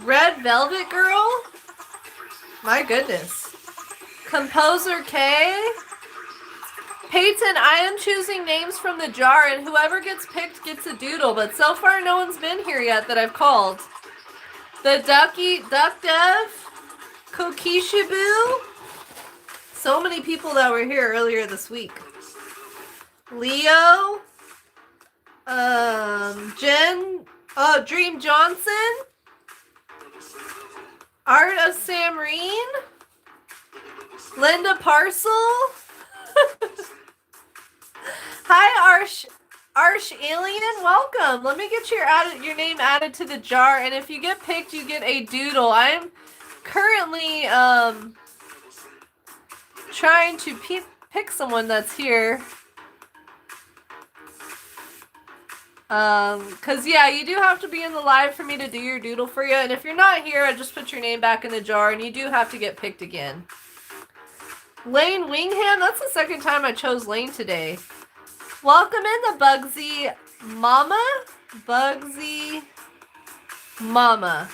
Red Velvet Girl. My goodness. Composer K. Peyton, I am choosing names from the jar, and whoever gets picked gets a Doodle, but so far no one's been here yet that I've called. The Duck Dev. Kokishibu. So many people that were here earlier this week. Leo. Dream Johnson. Art of Samreen. Linda Parcel. Hi, Arsh Alien. Welcome. Let me get your name added to the jar, and if you get picked, you get a Doodle. I'm currently trying to pick someone that's here. Cause yeah, you do have to be in the live for me to do your Doodle for you, and if you're not here, I just put your name back in the jar, and you do have to get picked again. Lane Wingham, that's the second time I chose Lane today. Welcome in the Bugsy Mama. Bugsy Mama.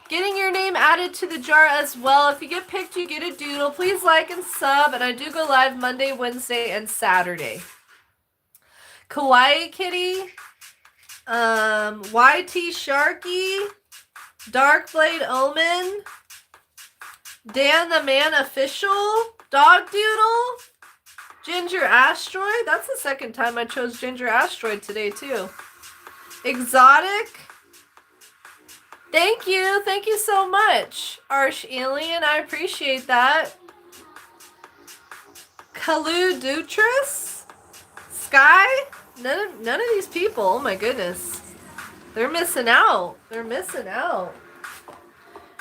Getting your name added to the jar as well. If you get picked, you get a doodle. Please like and sub. And I do go live Monday, Wednesday, and Saturday. Kawaii Kitty. YT Sharky. Darkblade Omen. Dan the Man Official. Dog Doodle. Ginger Asteroid. That's the second time I chose Ginger Asteroid today, too. Exotic. Thank you. Thank you so much, Arch Alien. I appreciate that. Kalu Dutris. Sky. None of these people. Oh my goodness. They're missing out. They're missing out.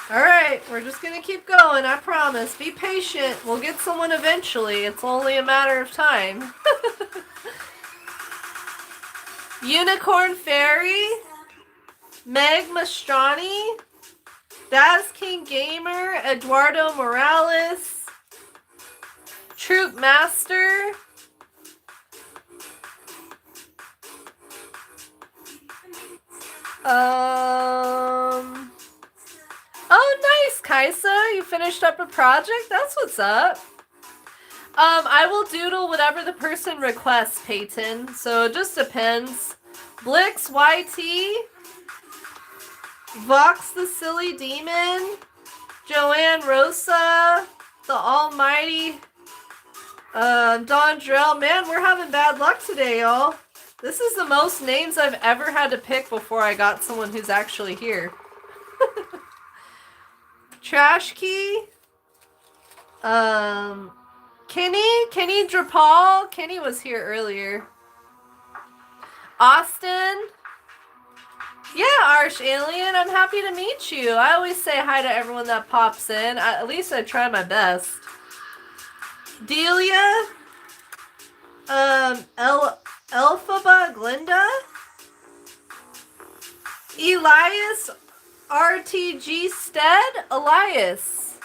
Alright, we're just gonna keep going, I promise. Be patient. We'll get someone eventually. It's only a matter of time. Unicorn Fairy. Meg Mastrani. Daz King Gamer. Eduardo Morales. Troop Master. Oh, nice, Kaisa. You finished up a project? That's what's up. I will doodle whatever the person requests, Peyton. So it just depends. Blix YT. Vox the Silly Demon. Joanne Rosa. The Almighty. Don Drell. Man, we're having bad luck today, y'all. This is the most names I've ever had to pick before I got someone who's actually here. Trash Key. Kenny Drapal. Kenny was here earlier. Austin. Yeah, Arch Alien. I'm happy to meet you. I always say hi to everyone that pops in. At least I try my best. Delia. Elphaba Glinda. Elias RTG Stead. Elias.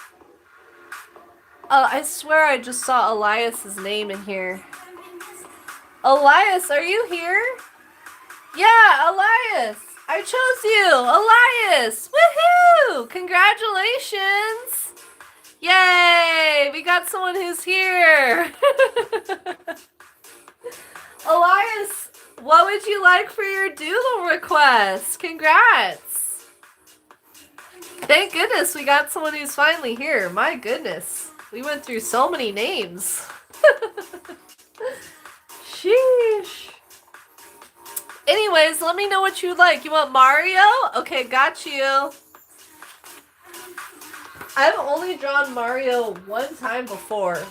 I swear I just saw Elias's name in here. Elias, are you here? Yeah, Elias. I chose you. Elias. Woohoo! Congratulations. Yay! We got someone who's here. Elias, what would you like for your doodle request? Congrats. Thank goodness we got someone who's finally here. My goodness. We went through so many names. Sheesh. Anyways, let me know what you'd like. You want Mario? Okay, got you. I've only drawn Mario one time before.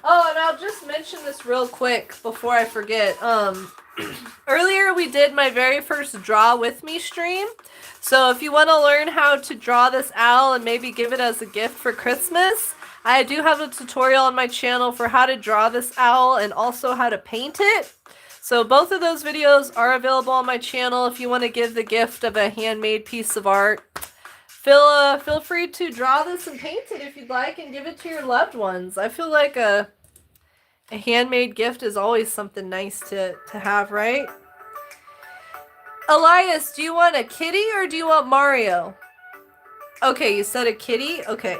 Oh, and I'll just mention this real quick before I forget. Earlier we did my very first Draw With Me stream. So if you want to learn how to draw this owl and maybe give it as a gift for Christmas, I do have a tutorial on my channel for how to draw this owl and also how to paint it. So both of those videos are available on my channel if you want to give the gift of a handmade piece of art. Feel free to draw this and paint it if you'd like and give it to your loved ones. I feel like a handmade gift is always something nice to have, right? Elias, do you want a kitty or do you want Mario? Okay, you said a kitty? Okay.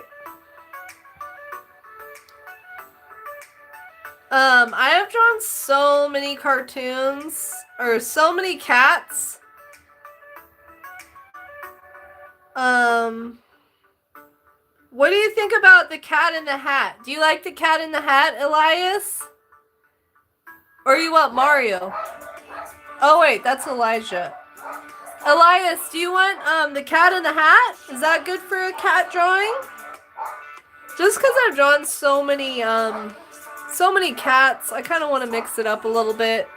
I have drawn so many cartoons, or so many cats. What do you think about the Cat in the Hat? Do you like the Cat in the Hat, Elias? Or you want Mario? Oh wait, that's Elijah. Elias, do you want the Cat in the Hat? Is that good for a cat drawing? Just because I've drawn so many cats, I kind of want to mix it up a little bit.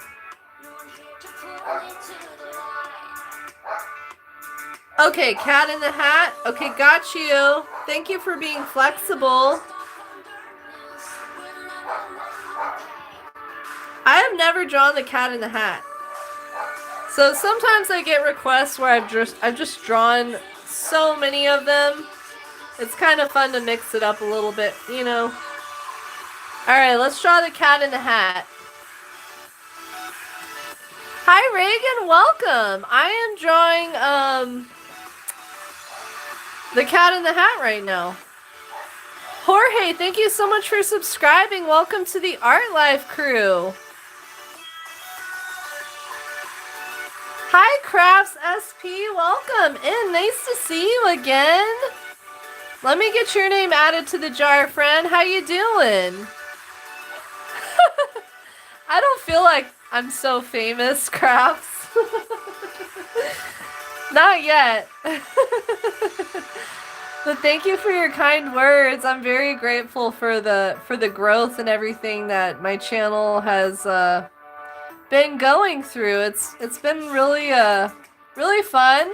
Okay, Cat in the Hat. Okay, got you. Thank you for being flexible. I have never drawn the Cat in the Hat. So sometimes I get requests where I've just drawn so many of them. It's kind of fun to mix it up a little bit, you know. Alright, let's draw the Cat in the Hat. Hi Reagan, welcome. I am drawing The Cat in the Hat right now. Jorge, thank you so much for subscribing. Welcome to the Art Life crew. Hi, Crafts SP. Welcome in. Nice to see you again. Let me get your name added to the jar, friend. How you doing? I don't feel like I'm so famous, Crafts. Not yet. But thank you for your kind words. I'm very grateful for the growth and everything that my channel has been going through. It's been really really fun.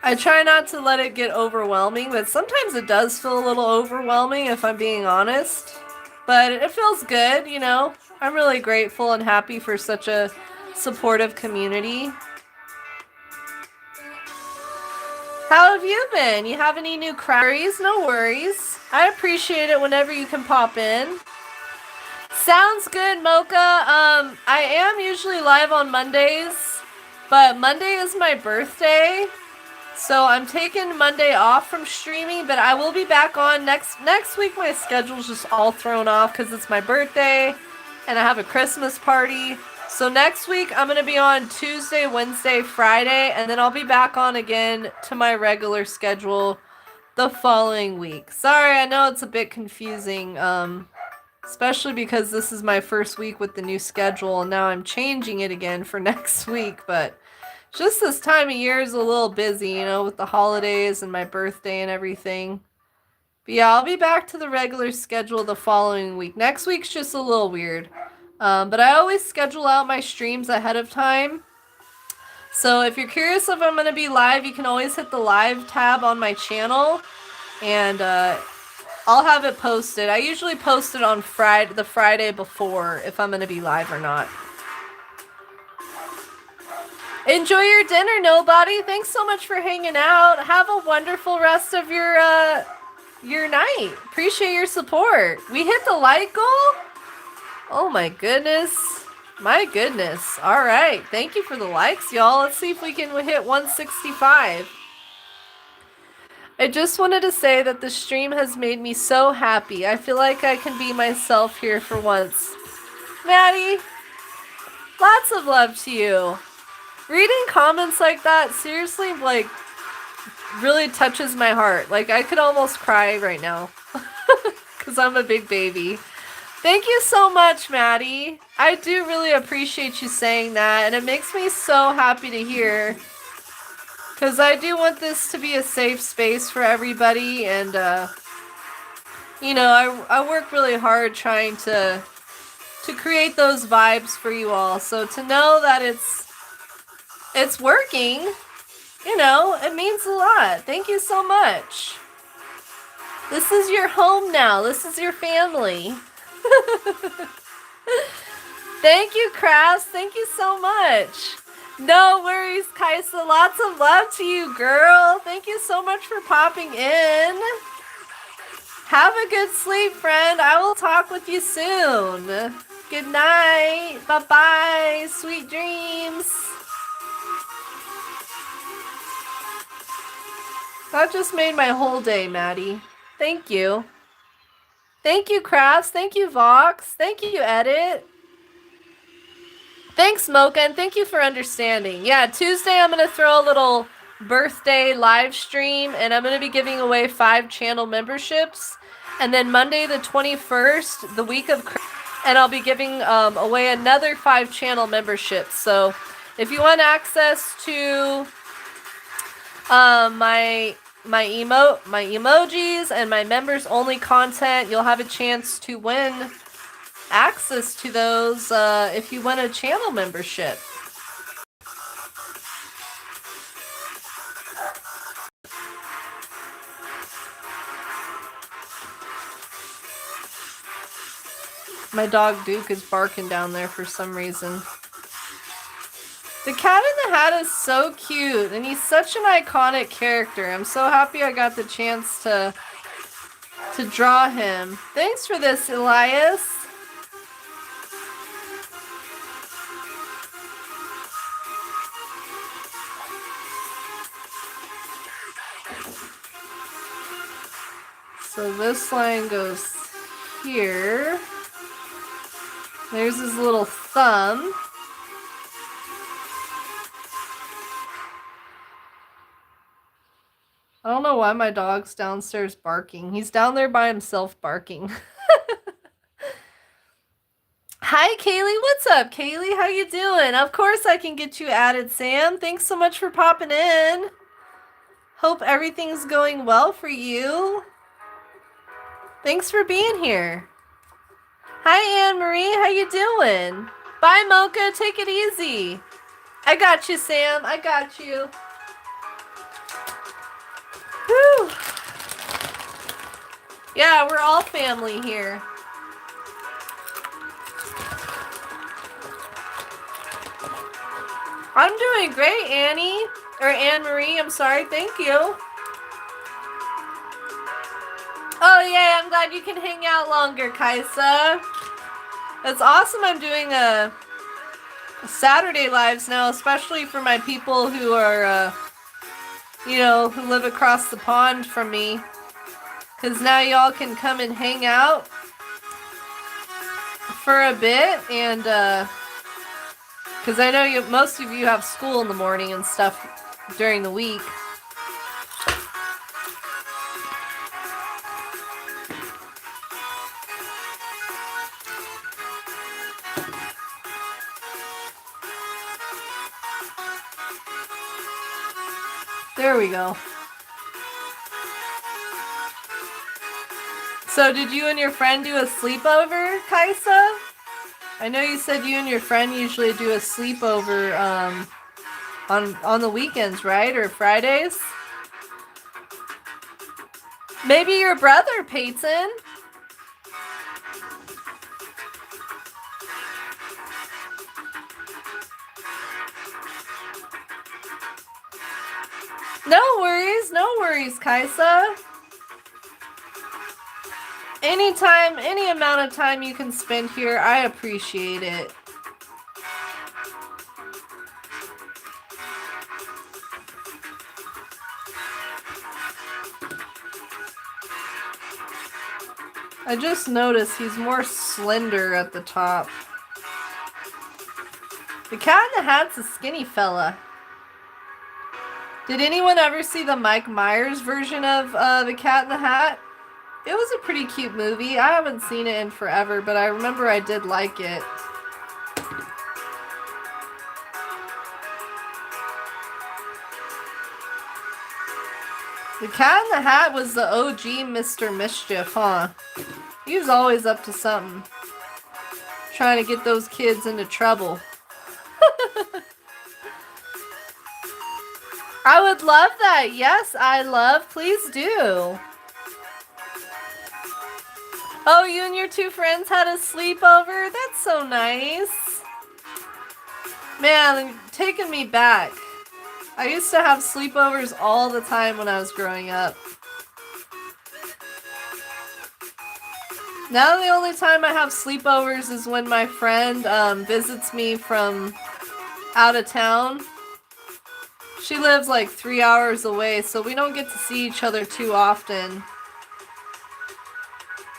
I try not to let it get overwhelming, but sometimes it does feel a little overwhelming if I'm being honest. But it feels good, you know. I'm really grateful and happy for such a supportive community. How have you been? You have any new crafts? No worries. I appreciate it whenever you can pop in. Sounds good, Mocha. I am usually live on Mondays, but Monday is my birthday. So I'm taking Monday off from streaming, but I will be back on next week. My schedule's just all thrown off because it's my birthday and I have a Christmas party. So next week I'm going to be on Tuesday, Wednesday, Friday, and then I'll be back on again to my regular schedule the following week. Sorry, I know it's a bit confusing, especially because this is my first week with the new schedule and now I'm changing it again for next week, but just this time of year is a little busy, you know, with the holidays and my birthday and everything. But yeah, I'll be back to the regular schedule the following week. Next week's just a little weird. But I always schedule out my streams ahead of time. So if you're curious if I'm going to be live, you can always hit the live tab on my channel. And I'll have it posted. I usually post it on the Friday before if I'm going to be live or not. Enjoy your dinner, Nobody. Thanks so much for hanging out. Have a wonderful rest of your night. Appreciate your support. We hit the like goal? Oh my goodness. My goodness. All right. Thank you for the likes, y'all. Let's see if we can hit 165. I just wanted to say that the stream has made me so happy. I feel like I can be myself here for once. Maddie, lots of love to you. Reading comments like that, seriously, like, really touches my heart. Like, I could almost cry right now. Because I'm a big baby. Thank you so much, Maddie. I do really appreciate you saying that. And it makes me so happy to hear. Because I do want this to be a safe space for everybody. And, you know, I work really hard trying to create those vibes for you all. So to know that it's working, you know, it means a lot. Thank you so much. This is your home now. This is your family. Thank you, Crafts. Thank you so much. No worries, Kaisa. Lots of love to you, girl. Thank you so much for popping in. Have a good sleep, friend. I will talk with you soon. Good night. Bye-bye. Sweet dreams. That just made my whole day, Maddie. Thank you. Thank you, Crafts. Thank you, Vox. Thank you, Edit. Thanks, Mocha, and thank you for understanding. Yeah, Tuesday I'm going to throw a little birthday live stream, and I'm going to be giving away 5 channel memberships. And then Monday the 21st, the week of Christmas, and I'll be giving away another 5 channel memberships. So if you want access to my emojis and my members only content, you'll have a chance to win access to those if you win a channel membership. My dog Duke is barking down there for some reason. The Cat in the Hat is so cute, and he's such an iconic character. I'm so happy I got the chance to draw him. Thanks for this, Elias. So this line goes here. There's his little thumb. I don't know why my dog's downstairs barking. He's down there by himself barking. Hi, Kaylee. What's up, Kaylee? How you doing? Of course I can get you added, Sam. Thanks so much for popping in. Hope everything's going well for you. Thanks for being here. Hi, Anne-Marie. How you doing? Bye, Mocha. Take it easy. I got you, Sam. I got you. Whew. Yeah, we're all family here. I'm doing great, Annie. Or Anne-Marie, I'm sorry. Thank you. Oh, yeah, I'm glad you can hang out longer, Kaisa. That's awesome. I'm doing Saturday lives now, especially for my people who are, you know, who live across the pond from me. Because now y'all can come and hang out for a bit. And, because I know most of you have school in the morning and stuff during the week. There we go. So did you and your friend do a sleepover, Kaisa? I know you said you and your friend usually do a sleepover on the weekends, right? Or Fridays? Maybe your brother, Peyton. No worries, Kaisa. Anytime, any amount of time you can spend here, I appreciate it. I just noticed he's more slender at the top. The Cat in the Hat's a skinny fella. Did anyone ever see the Mike Myers version of The Cat in the Hat? It was a pretty cute movie. I haven't seen it in forever, but I remember I did like it. The Cat in the Hat was the OG Mr. Mischief, huh? He was always up to something. Trying to get those kids into trouble. I would love that. Yes, please do. Oh, you and your two friends had a sleepover? That's so nice. Man, taking me back. I used to have sleepovers all the time when I was growing up. Now the only time I have sleepovers is when my friend visits me from out of town. She lives like 3 hours away, so we don't get to see each other too often.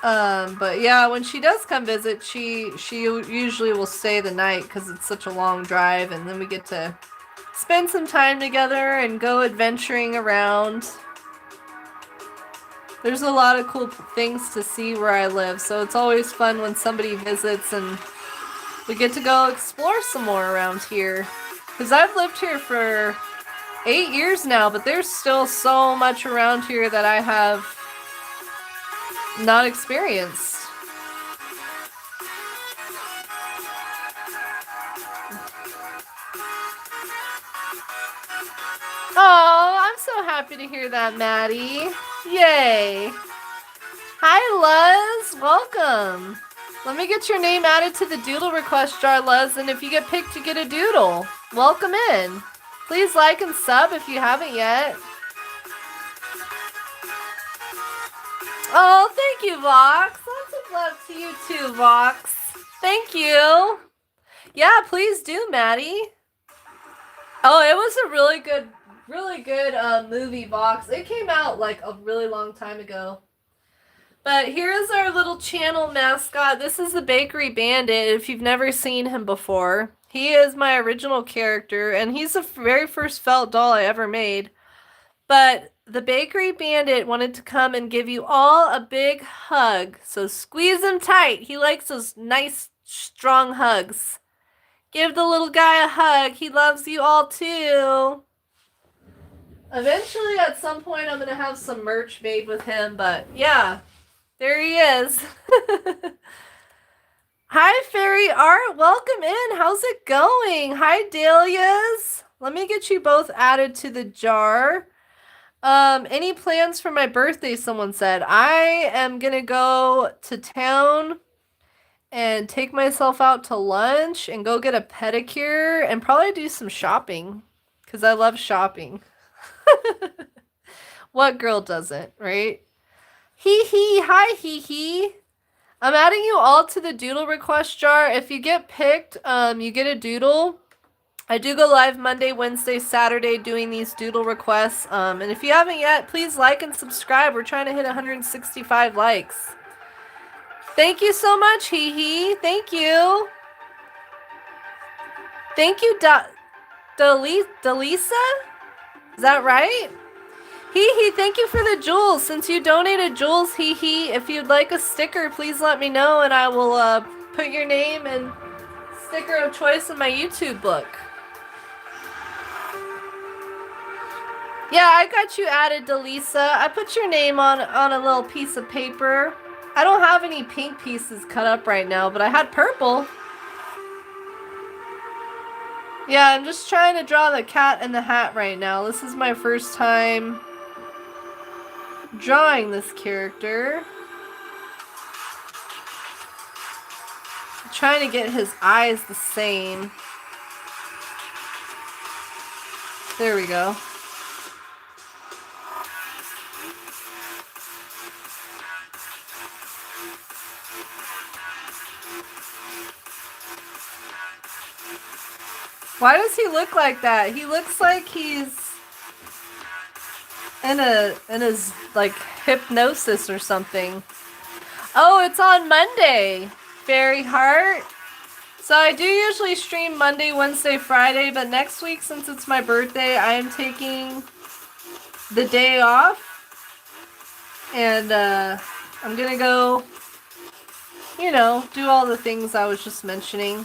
But yeah, when she does come visit, she usually will stay the night because it's such a long drive, and then we get to spend some time together and go adventuring around. There's a lot of cool things to see where I live, so it's always fun when somebody visits and we get to go explore some more around here. Because I've lived here for 8 years now, but there's still so much around here that I have not experienced. Oh, I'm so happy to hear that, Maddie. Yay. Hi, Luz. Welcome. Let me get your name added to the doodle request jar, Luz, and if you get picked, you get a doodle. Welcome in. Please like and sub if you haven't yet. Oh, thank you, Vox. Lots of love to you too, Vox. Thank you. Yeah, please do, Maddie. Oh, it was a really good movie, Vox. It came out like a really long time ago. But here's our little channel mascot. This is the Bakery Bandit, if you've never seen him before. He is my original character, and he's the very first felt doll I ever made. But the Bakery Bandit wanted to come and give you all a big hug. So squeeze him tight. He likes those nice, strong hugs. Give the little guy a hug. He loves you all too. Eventually, at some point, I'm going to have some merch made with him. But yeah, there he is. Hi, Fairy Art. Welcome in. How's it going? Hi, Dahlias. Let me get you both added to the jar. Any plans for my birthday, someone said. I am gonna go to town and take myself out to lunch and go get a pedicure and probably do some shopping because I love shopping. What girl doesn't, right? Hee hee, hi hee hee. I'm adding you all to the doodle request jar. If you get picked, you get a doodle. I do go live Monday, Wednesday, Saturday doing these doodle requests. And if you haven't yet, please like and subscribe. We're trying to hit 165 likes. Thank you so much, Hee Hee. Thank you. Thank you, Delisa? Is that right? Hee Hee, thank you for the jewels. Since you donated jewels, Hee Hee, if you'd like a sticker, please let me know and I will put your name and sticker of choice in my YouTube book. Yeah, I got you added, Delisa. I put your name on a little piece of paper. I don't have any pink pieces cut up right now, but I had purple. Yeah, I'm just trying to draw the cat in the hat right now. This is my first time drawing this character. I'm trying to get his eyes the same. There we go. Why does he look like that? He looks like he's in his like hypnosis or something. Oh, it's on Monday, Fairy Heart. So I do usually stream Monday, Wednesday, Friday, but next week, since it's my birthday, I am taking the day off. And I'm gonna go, you know, do all the things I was just mentioning.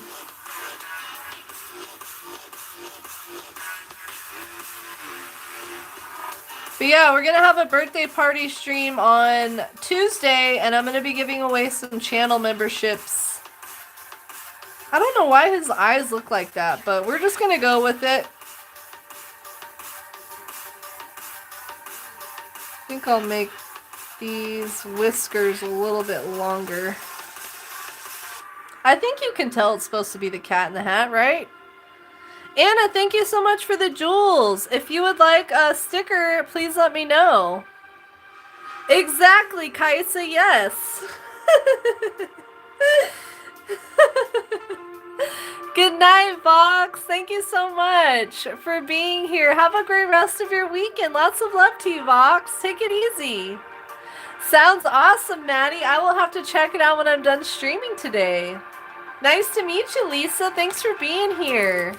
But yeah, we're going to have a birthday party stream on Tuesday, and I'm going to be giving away some channel memberships. I don't know why his eyes look like that, but we're just going to go with it. I think I'll make these whiskers a little bit longer. I think you can tell it's supposed to be the cat in the hat, right? Anna, thank you so much for the jewels. If you would like a sticker, please let me know. Exactly, Kaisa, yes. Good night, Vox. Thank you so much for being here. Have a great rest of your weekend. Lots of love to you, Vox. Take it easy. Sounds awesome, Maddie. I will have to check it out when I'm done streaming today. Nice to meet you, Lisa. Thanks for being here.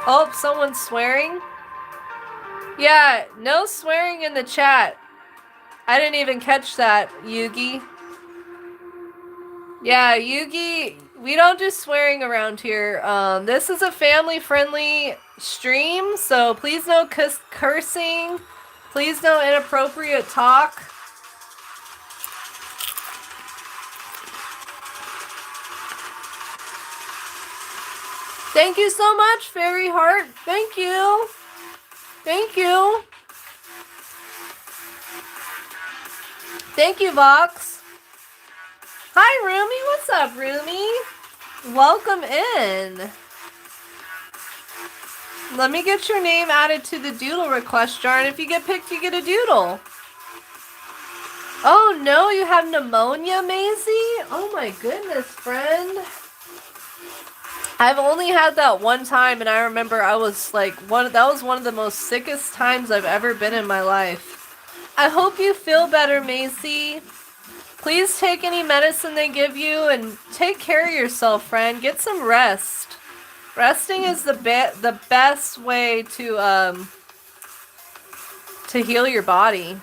Oh, someone's swearing? Yeah, no swearing in the chat. I didn't even catch that, Yugi. Yeah, Yugi, we don't do swearing around here. This is a family-friendly stream, so please no cursing. Please no inappropriate talk. Thank you so much, Fairy Heart. Thank you. Thank you. Thank you, Vox. Hi, Rumi. What's up, Rumi? Welcome in. Let me get your name added to the doodle request jar, and if you get picked, you get a doodle. Oh, no, you have pneumonia, Maisie? Oh, my goodness, friend. I've only had that one time, and I remember I was like, that was one of the most sickest times I've ever been in my life. I hope you feel better, Macy. Please take any medicine they give you and take care of yourself, friend. Get some rest. Resting is the best way to heal your body.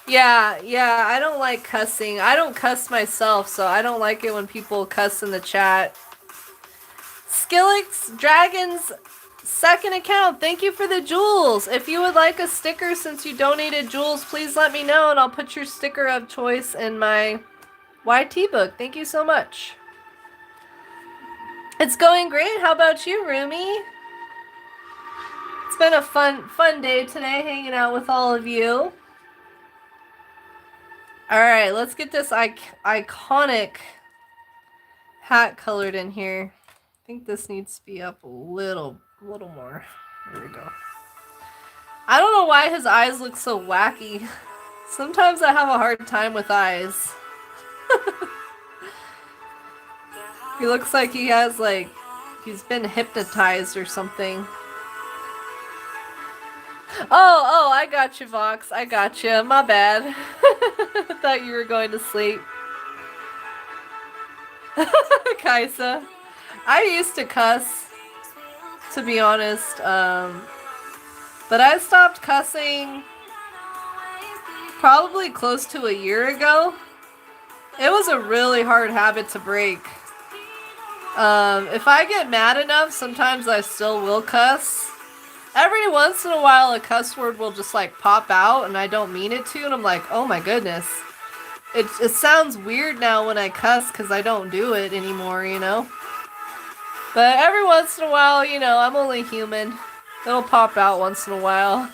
Yeah, I don't like cussing. I don't cuss myself, so I don't like it when people cuss in the chat. Skillix Dragon's second account, thank you for the jewels. If you would like a sticker since you donated jewels, please let me know and I'll put your sticker of choice in my YT book. Thank you so much. It's going great. How about you, Rumi? It's been a fun day today hanging out with all of you. Alright, let's get this iconic hat colored in here. I think this needs to be up a little more. There we go. I don't know why his eyes look so wacky. Sometimes I have a hard time with eyes. He looks like he has he's been hypnotized or something. Oh, I got you, Vox. I got you. My bad. I thought you were going to sleep. Kaisa. I used to cuss, to be honest. But I stopped cussing probably close to a year ago. It was a really hard habit to break. If I get mad enough, sometimes I still will cuss. Every once in a while, a cuss word will just pop out and I don't mean it to, and I'm like, oh my goodness. It sounds weird now when I cuss because I don't do it anymore, you know? But every once in a while, you know, I'm only human. It'll pop out once in a while.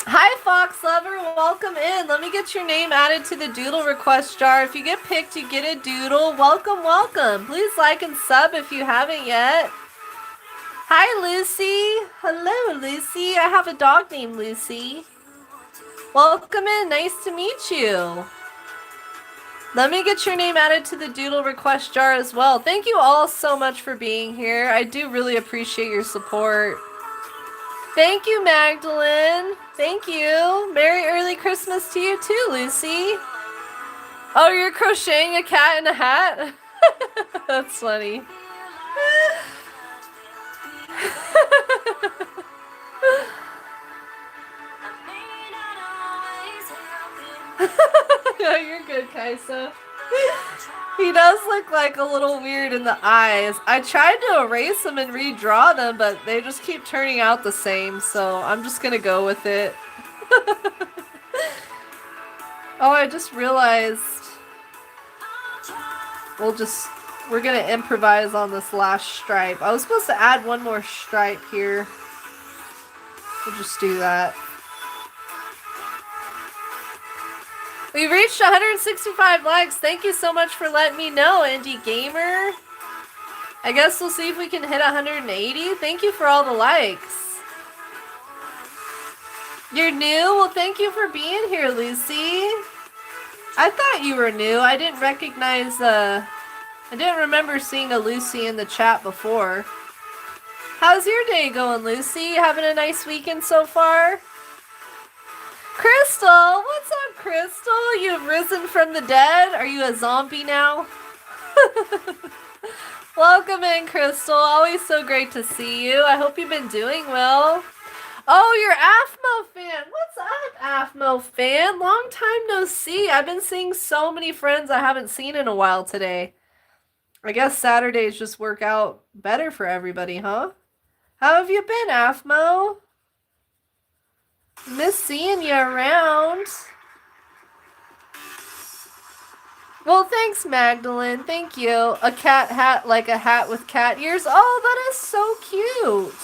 Hi, Fox Lover. Welcome in. Let me get your name added to the Doodle request jar. If you get picked, you get a Doodle. Welcome, welcome. Please like and sub if you haven't yet. Hi, Lucy. Hello, Lucy. I have a dog named Lucy. Welcome in. Nice to meet you. Let me get your name added to the Doodle request jar as well. Thank you all so much for being here. I do really appreciate your support. Thank you, Magdalene. Thank you. Merry early Christmas to you too, Lucy. Oh, you're crocheting a cat in a hat? That's funny. No, you're good, Kaisa. He does look like a little weird in the eyes. I tried to erase them and redraw them, but they just keep turning out the same, so I'm just gonna go with it. Oh, I just realized we're gonna improvise on this last stripe. I was supposed to add one more stripe here. We'll just do that. We've reached 165 likes. Thank you so much for letting me know, Indie Gamer. I guess we'll see if we can hit 180. Thank you for all the likes. You're new? Well, thank you for being here, Lucy. I thought you were new. I didn't recognize, I didn't remember seeing a Lucy in the chat before. How's your day going, Lucy? Having a nice weekend so far? Crystal! What's up, Crystal? You've risen from the dead? Are you a zombie now? Welcome in, Crystal. Always so great to see you. I hope you've been doing well. Oh, you're AFMO fan. What's up, AFMO fan? Long time no see. I've been seeing so many friends I haven't seen in a while today. I guess Saturdays just work out better for everybody, huh? How have you been, AFMO? Miss seeing you around. Well, thanks, Magdalene. Thank you. A cat hat, like a hat with cat ears. Oh, that is so cute.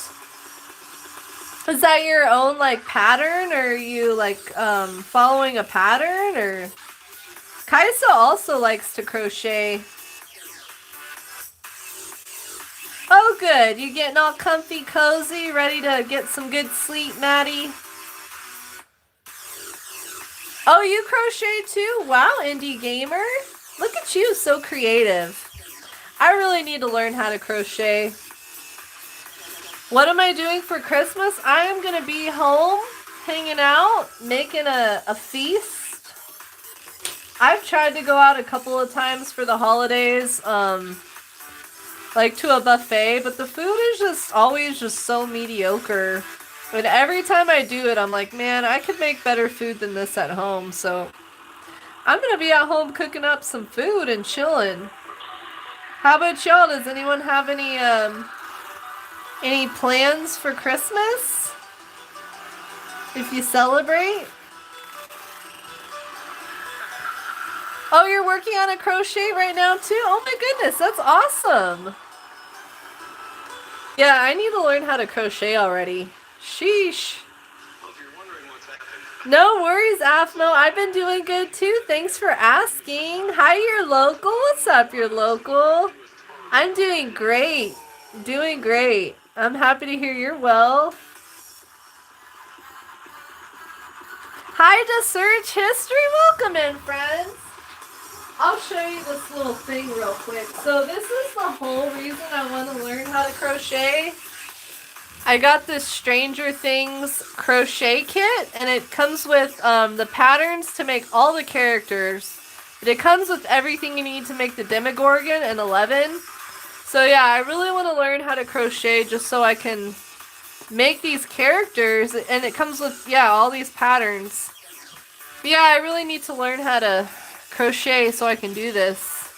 Is that your own, pattern? Or are you, following a pattern? Or... Kaisa also likes to crochet. Oh, good. You getting all comfy, cozy, ready to get some good sleep, Maddie? Oh, you crochet too? Wow, Indie Gamer. Look at you, so creative. I really need to learn how to crochet. What am I doing for Christmas? I am going to be home, hanging out, making a feast. I've tried to go out a couple of times for the holidays, like to a buffet, but the food is just always just so mediocre. But every time I do it, I'm like, man, I could make better food than this at home. So I'm going to be at home cooking up some food and chilling. How about y'all? Does anyone have any plans for Christmas? If you celebrate? Oh, you're working on a crochet right now too? Oh my goodness, that's awesome. Yeah, I need to learn how to crochet already. Sheesh. Well, if you're wondering what's happened. No worries, Afmo. I've been doing good too. Thanks for asking. Hi, your local. What's up, your local? I'm doing great. Doing great. I'm happy to hear you're well. Hi to Search History. Welcome in, friends. I'll show you this little thing real quick. So this is the whole reason I want to learn how to crochet. I got this Stranger Things crochet kit, and it comes with the patterns to make all the characters. But it comes with everything you need to make the Demogorgon and 11. So yeah, I really want to learn how to crochet just so I can make these characters, and it comes with, yeah, all these patterns. But yeah, I really need to learn how to crochet so I can do this.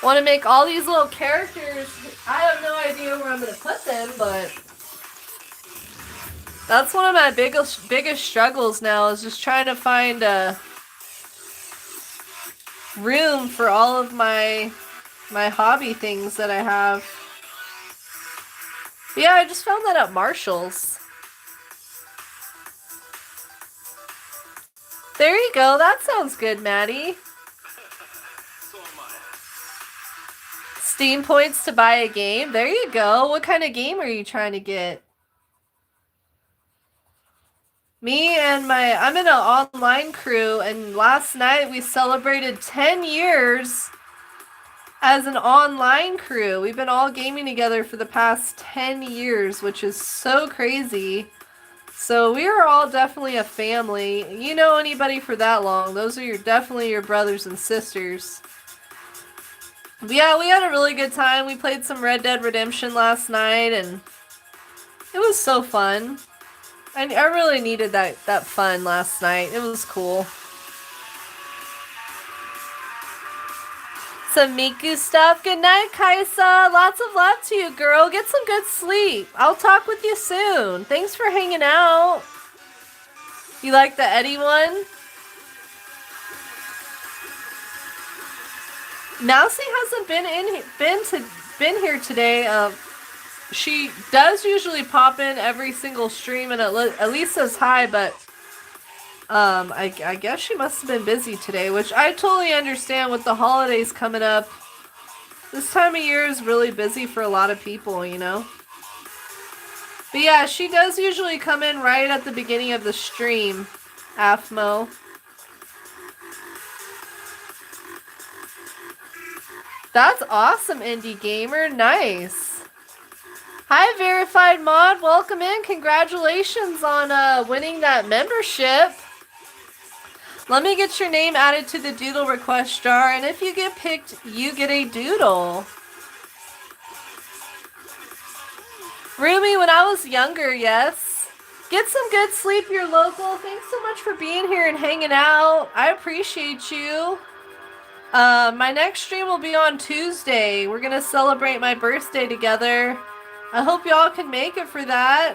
I want to make all these little characters. I have no idea where I'm going to put them, but that's one of my biggest struggles now, is just trying to find a room for all of my hobby things that I have. But yeah, I just found that at Marshall's. There you go. That sounds good, Maddie. So am I. Steam points to buy a game. There you go. What kind of game are you trying to get? Me and I'm in an online crew, and last night we celebrated 10 years as an online crew. We've been all gaming together for the past 10 years, which is so crazy. So we are all definitely a family. You know anybody for that long, those are definitely your brothers and sisters. But yeah, we had a really good time. We played some Red Dead Redemption last night, and it was so fun. I really needed that fun last night. It was cool. Some Miku stuff. Good night, Kaisa. Lots of love to you, girl. Get some good sleep. I'll talk with you soon. Thanks for hanging out. You like the Eddie one? Mousy hasn't been here today. She does usually pop in every single stream and at least says hi, but I guess she must have been busy today, which I totally understand with the holidays coming up. This time of year is really busy for a lot of people, you know? But yeah, she does usually come in right at the beginning of the stream, Afmo. That's awesome, Indie Gamer. Nice. Hi, Verified Mod. Welcome in. Congratulations on winning that membership. Let me get your name added to the Doodle request jar, and if you get picked, you get a Doodle. Rumi, when I was younger, yes. Get some good sleep, your local. Thanks so much for being here and hanging out. I appreciate you. My next stream will be on Tuesday. We're going to celebrate my birthday together. I hope y'all can make it for that.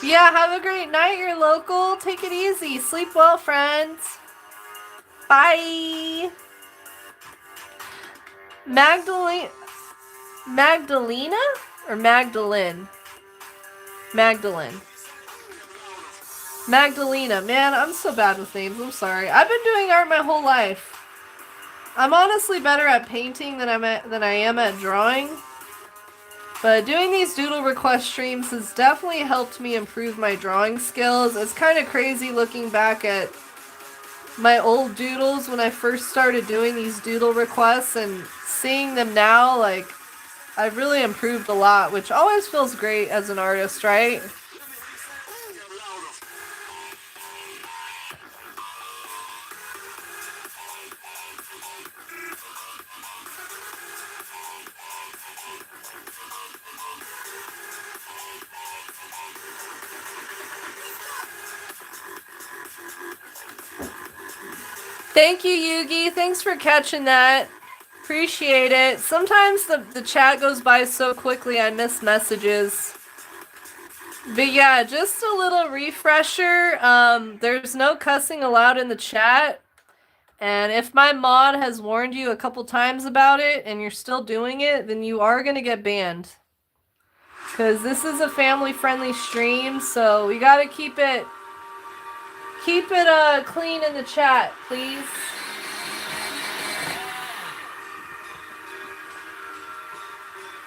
Yeah, have a great night, your local. Take it easy. Sleep well, friends. Bye. Magdalena or Magdalene? Magdalene. Magdalena. Man, I'm so bad with names. I'm sorry. I've been doing art my whole life. I'm honestly better at painting than I am at drawing. But doing these doodle request streams has definitely helped me improve my drawing skills. It's kind of crazy looking back at my old doodles when I first started doing these doodle requests and seeing them now, like, I've really improved a lot, which always feels great as an artist, right? Thank you, Yugi. Thanks for catching that. Appreciate it. Sometimes the chat goes by so quickly I miss messages. But yeah, just a little refresher. There's no cussing allowed in the chat. And if my mod has warned you a couple times about it and you're still doing it, then you are going to get banned. Because this is a family-friendly stream, so we got to keep it clean in the chat, please.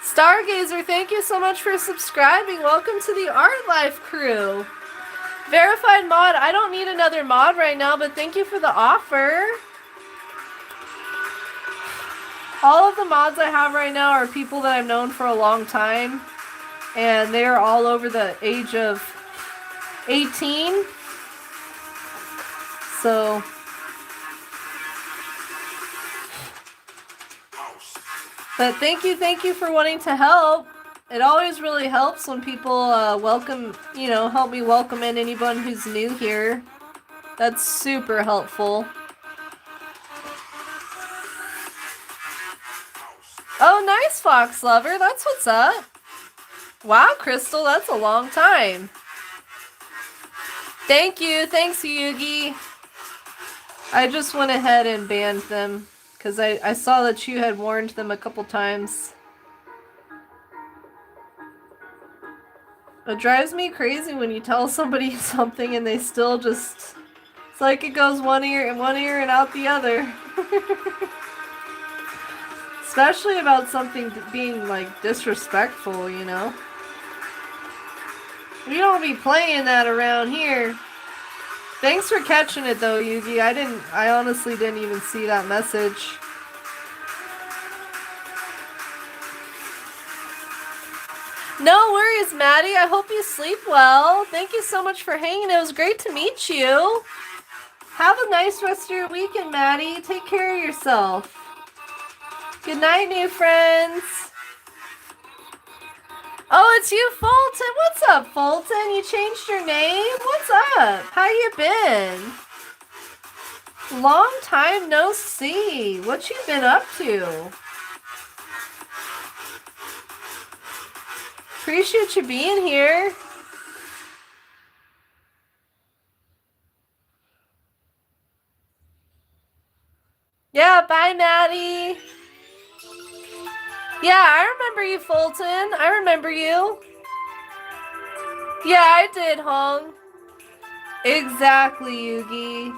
Stargazer, thank you so much for subscribing. Welcome to the Art Life crew. Verified mod, I don't need another mod right now, but thank you for the offer. All of the mods I have right now are people that I've known for a long time, and they are all over the age of 18. So, but thank you for wanting to help. It always really helps when people help me welcome in anyone who's new here. That's super helpful. Oh, nice, Fox Lover. That's what's up. Wow, Crystal, that's a long time. Thank you. Thanks, Yugi. I just went ahead and banned them because I saw that you had warned them a couple times. It drives me crazy when you tell somebody something and they still just... It's like it goes one ear and out the other. Especially about something being, like, disrespectful, you know? We don't be playing that around here. Thanks for catching it, though, Yugi. I honestly didn't even see that message. No worries, Maddie. I hope you sleep well. Thank you so much for hanging. It was great to meet you. Have a nice rest of your weekend, Maddie. Take care of yourself. Good night, new friends. Oh, it's you, Fulton. What's up, Fulton? You changed your name? What's up? How you been? Long time no see. What you been up to? Appreciate you being here. Yeah, bye, Maddie. Yeah, I remember you, Fulton. I remember you. Yeah, I did, Hong. Exactly, Yugi.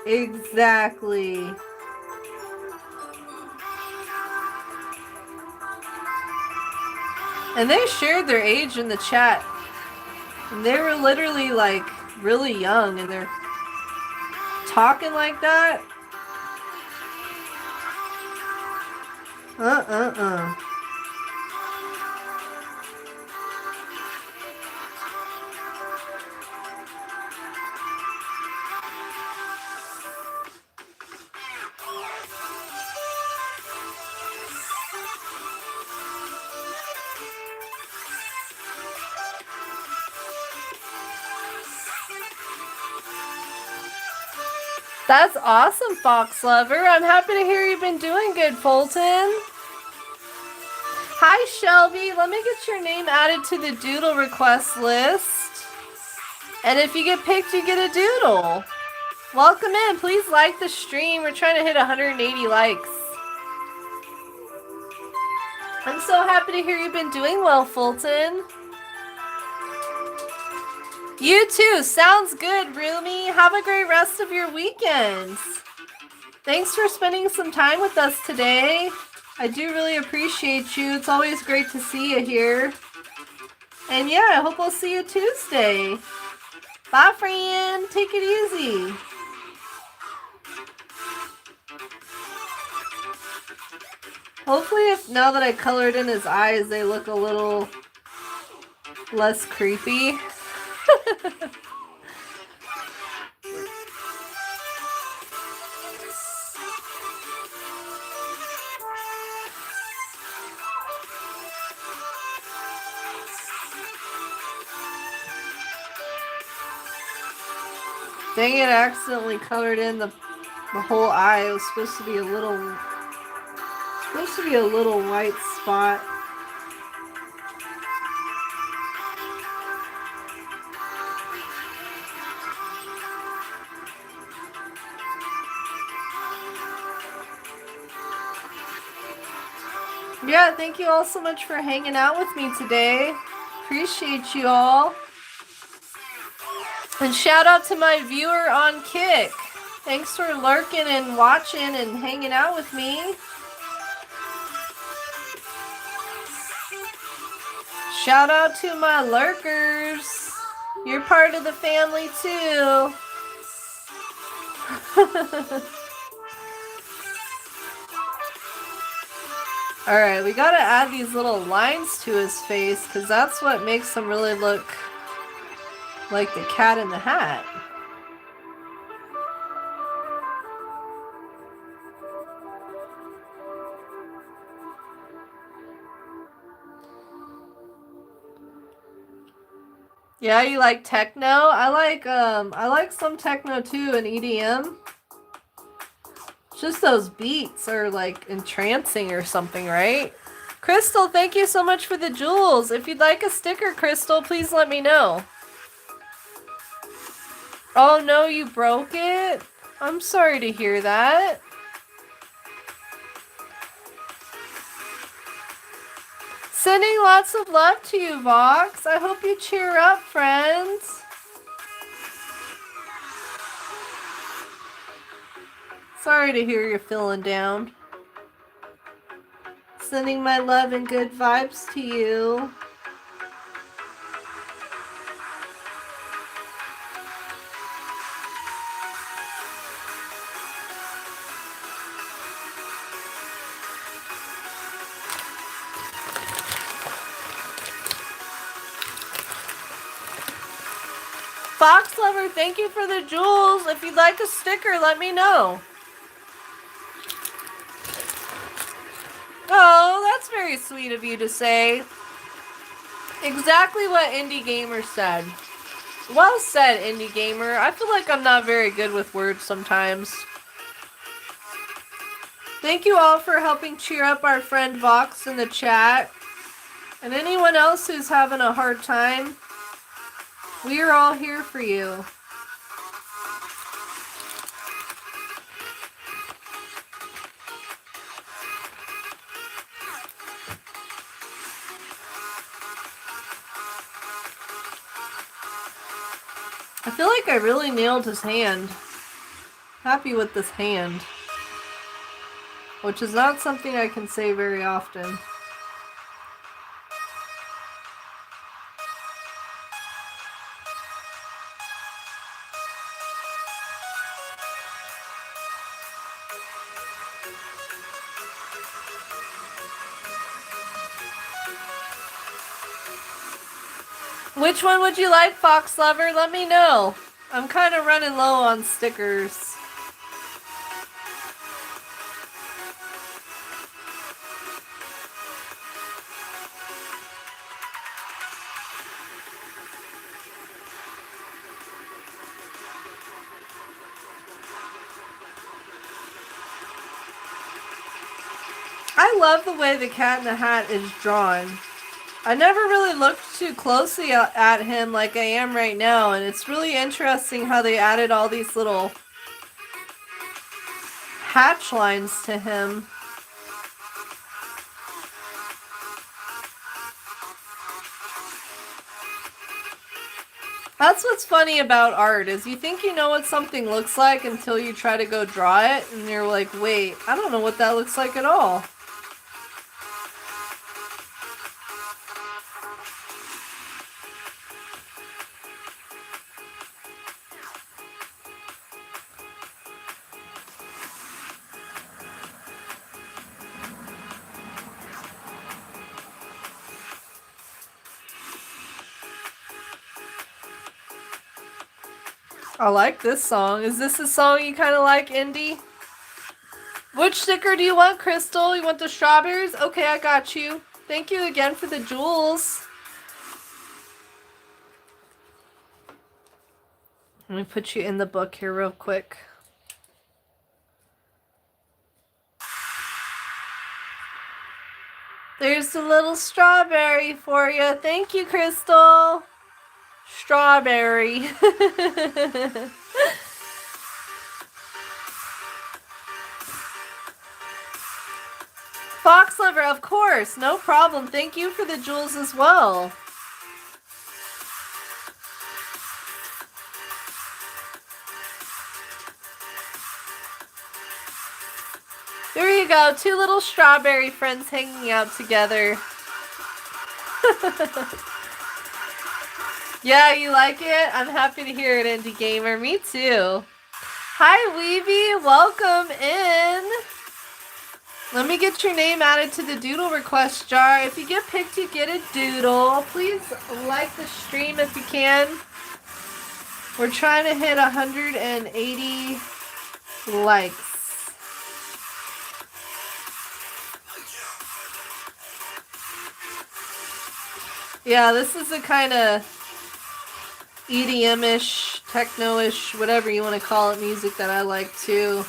Exactly. And they shared their age in the chat. And they were literally, like, really young, and they're talking like that. That's awesome, Fox Lover. I'm happy to hear you've been doing good, Fulton. Hi, Shelby. Let me get your name added to the Doodle request list. And if you get picked, you get a Doodle. Welcome in. Please like the stream. We're trying to hit 180 likes. I'm so happy to hear you've been doing well, Fulton. You too. Sounds good, Rumi. Have a great rest of your weekends. Thanks for spending some time with us today. I do really appreciate you. It's always great to see you here. And yeah, I hope we'll see you Tuesday. Bye, friend. Take it easy. Hopefully, if now that I colored in his eyes, they look a little less creepy. Dang it, I accidentally colored in the whole eye. It was supposed to be a little white spot. Yeah, thank you all so much for hanging out with me today. Appreciate you all. And shout out to my viewer on Kick. Thanks for lurking and watching and hanging out with me. Shout out to my lurkers. You're part of the family too. Alright, we gotta add these little lines to his face because that's what makes him really look like the Cat in the Hat. Yeah, you like techno? I like some techno too and EDM. Just those beats are like entrancing or something, right? Crystal, thank you so much for the jewels. If you'd like a sticker, Crystal, please let me know. Oh no, you broke it? I'm sorry to hear that. Sending lots of love to you, Vox. I hope you cheer up, friends. Sorry to hear you're feeling down. Sending my love and good vibes to you. Fox Lover, thank you for the jewels. If you'd like a sticker, let me know. Oh, that's very sweet of you to say. Exactly what Indie Gamer said. Well said, Indie Gamer. I feel like I'm not very good with words sometimes. Thank you all for helping cheer up our friend Vox in the chat. And anyone else who's having a hard time, we are all here for you. I feel like I really nailed his hand. Happy with this hand. Which is not something I can say very often. Which one would you like, Fox Lover? Let me know. I'm kind of running low on stickers. I love the way the Cat in the Hat is drawn. I never really looked too closely at him like I am right now, and it's really interesting how they added all these little hatch lines to him. That's what's funny about art, is you think you know what something looks like until you try to go draw it, and you're like, wait, I don't know what that looks like at all. I like this song. Is this a song you kind of like, Indy? Which sticker do you want, Crystal? You want the strawberries? Okay, I got you. Thank you again for the jewels. Let me put you in the book here real quick. There's a little strawberry for you. Thank you, Crystal. Strawberry. Fox Lover, of course. No problem. Thank you for the jewels as well. There you go. Two little strawberry friends hanging out together. Yeah, you like it? I'm happy to hear it, Indie Gamer. Me too. Hi, Weeby. Welcome in. Let me get your name added to the Doodle request jar. If you get picked, you get a Doodle. Please like the stream if you can. We're trying to hit 180 likes. Yeah, this is a kind of EDM-ish, techno-ish, whatever you want to call it, music that I like too.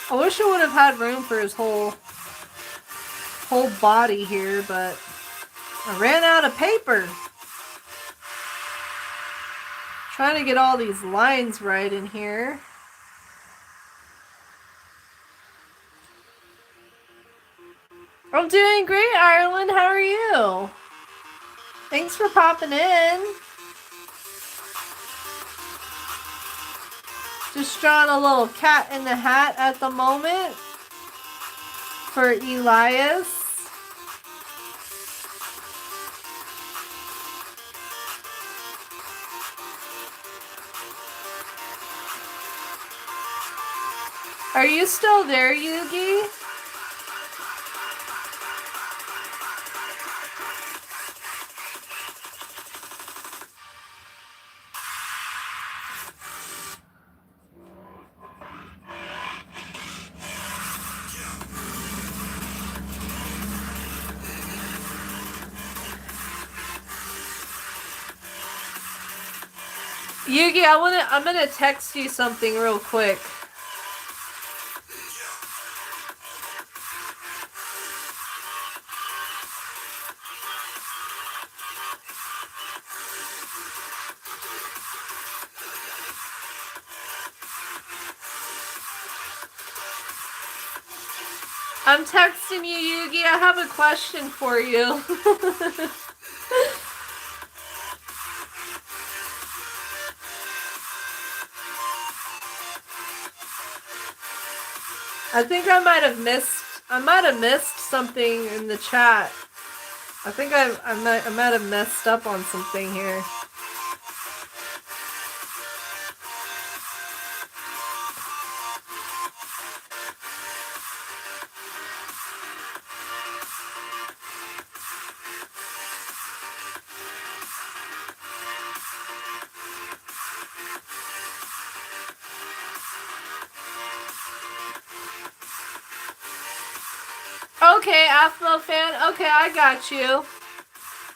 I wish I would have had room for his whole body here, but I ran out of paper. Trying to get all these lines right in here. I'm doing great, Ireland. How are you? Thanks for popping in. Just drawing a little cat in the hat at the moment for Elias. Are you still there, Yugi? Yugi, I'm gonna text you something real quick. I'm texting you, Yugi. I have a question for you. I think I might have missed something in the chat. I think I might have messed up on something here. Okay, Afro fan. Okay, I got you.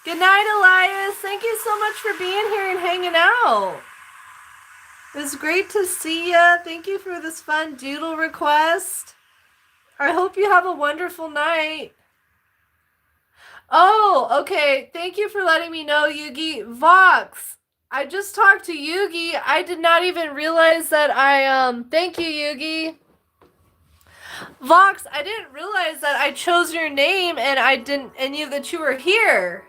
Good night, Elias. Thank you so much for being here and hanging out. It was great to see ya. Thank you for this fun doodle request. I hope you have a wonderful night. Oh, okay. Thank you for letting me know, Yugi. Vox, I just talked to Yugi. I did not even realize that thank you, Yugi. Vox, I didn't realize that I chose your name and that you were here.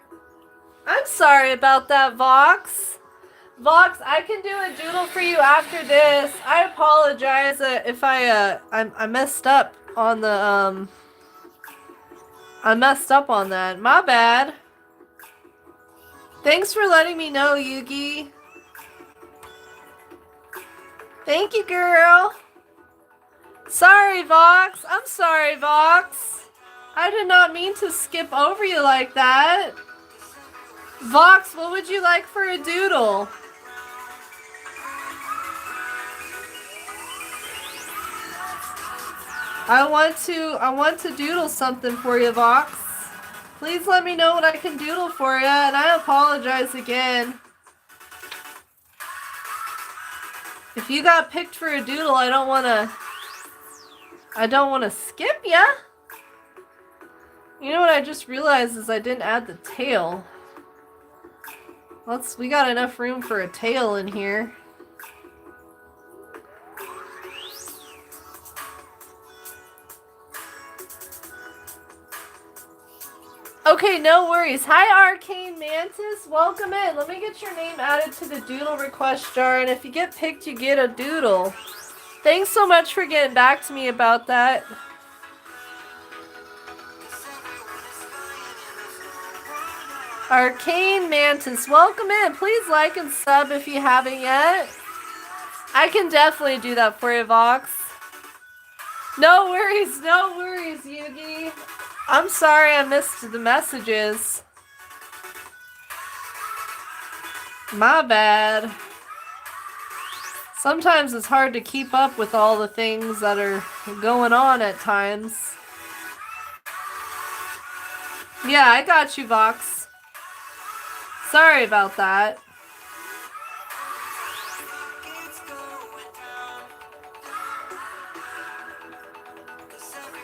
I'm sorry about that, Vox. Vox, I can do a doodle for you after this. I apologize if I messed up on the, I messed up on that. My bad. Thanks for letting me know, Yugi. Thank you, girl. Sorry, Vox. I'm sorry, Vox. I did not mean to skip over you like that. Vox, what would you like for a doodle? I want to doodle something for you, Vox. Please let me know what I can doodle for you, and I apologize again. If you got picked for a doodle, I don't want to skip ya. You know what I just realized is I didn't add the tail. We got enough room for a tail in here. Okay, no worries. Hi, Arcane Mantis. Welcome in. Let me get your name added to the doodle request jar, and if you get picked, you get a doodle. Thanks so much for getting back to me about that. Arcane Mantis, welcome in. Please like and sub if you haven't yet. I can definitely do that for you, Vox. No worries, Yugi. I'm sorry I missed the messages. My bad. Sometimes it's hard to keep up with all the things that are going on at times. Yeah, I got you, Vox. Sorry about that.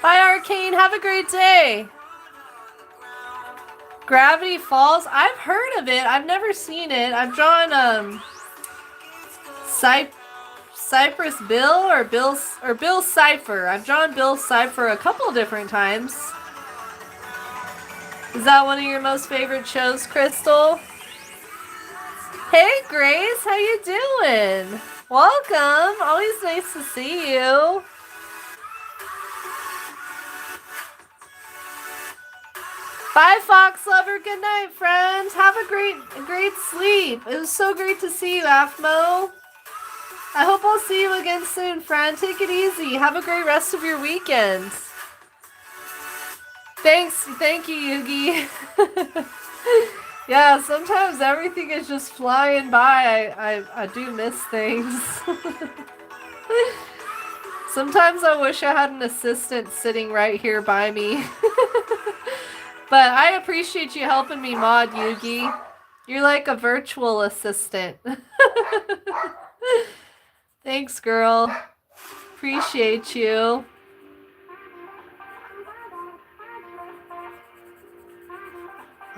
Bye, Arcane. Have a great day. Gravity Falls? I've heard of it. I've never seen it. I've drawn Cypress Bill or Bill Cipher. I've drawn Bill Cipher a couple different times. Is that one of your most favorite shows, Crystal? Hey, Grace. How you doing? Welcome. Always nice to see you. Bye, Fox Lover. Good night, friends. Have a great sleep. It was so great to see you, Afmo. I hope I'll see you again soon, friend. Take it easy. Have a great rest of your weekend. Thank you, Yugi. Yeah, sometimes everything is just flying by. I do miss things. Sometimes I wish I had an assistant sitting right here by me. But I appreciate you helping me mod, Yugi. You're like a virtual assistant. Thanks, girl. Appreciate you.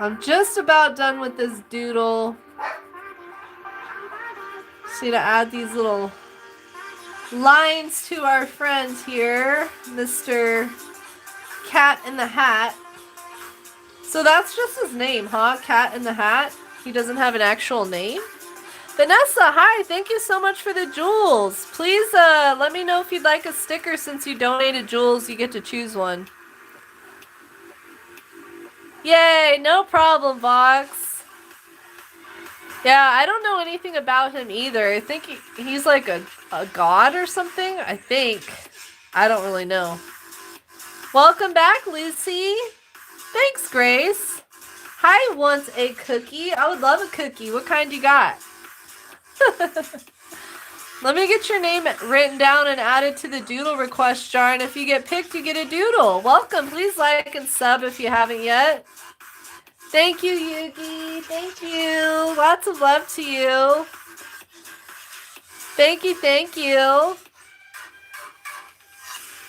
I'm just about done with this doodle. Just need to add these little lines to our friend here, Mr. Cat in the Hat. So that's just his name, huh? Cat in the Hat. He doesn't have an actual name. Vanessa, hi. Thank you so much for the jewels. Please let me know if you'd like a sticker. Since you donated jewels, you get to choose one. Yay, no problem, Vox. Yeah, I don't know anything about him either. I think he's like a god or something. I think. I don't really know. Welcome back, Lucy. Thanks, Grace. Hi, wants a cookie. I would love a cookie. What kind you got? Let me get your name written down and added to the doodle request jar, and if you get picked, you get a doodle. Welcome. Please like and sub if you haven't yet. Thank you, Yugi. Thank you. Lots of love to you. Thank you, thank you.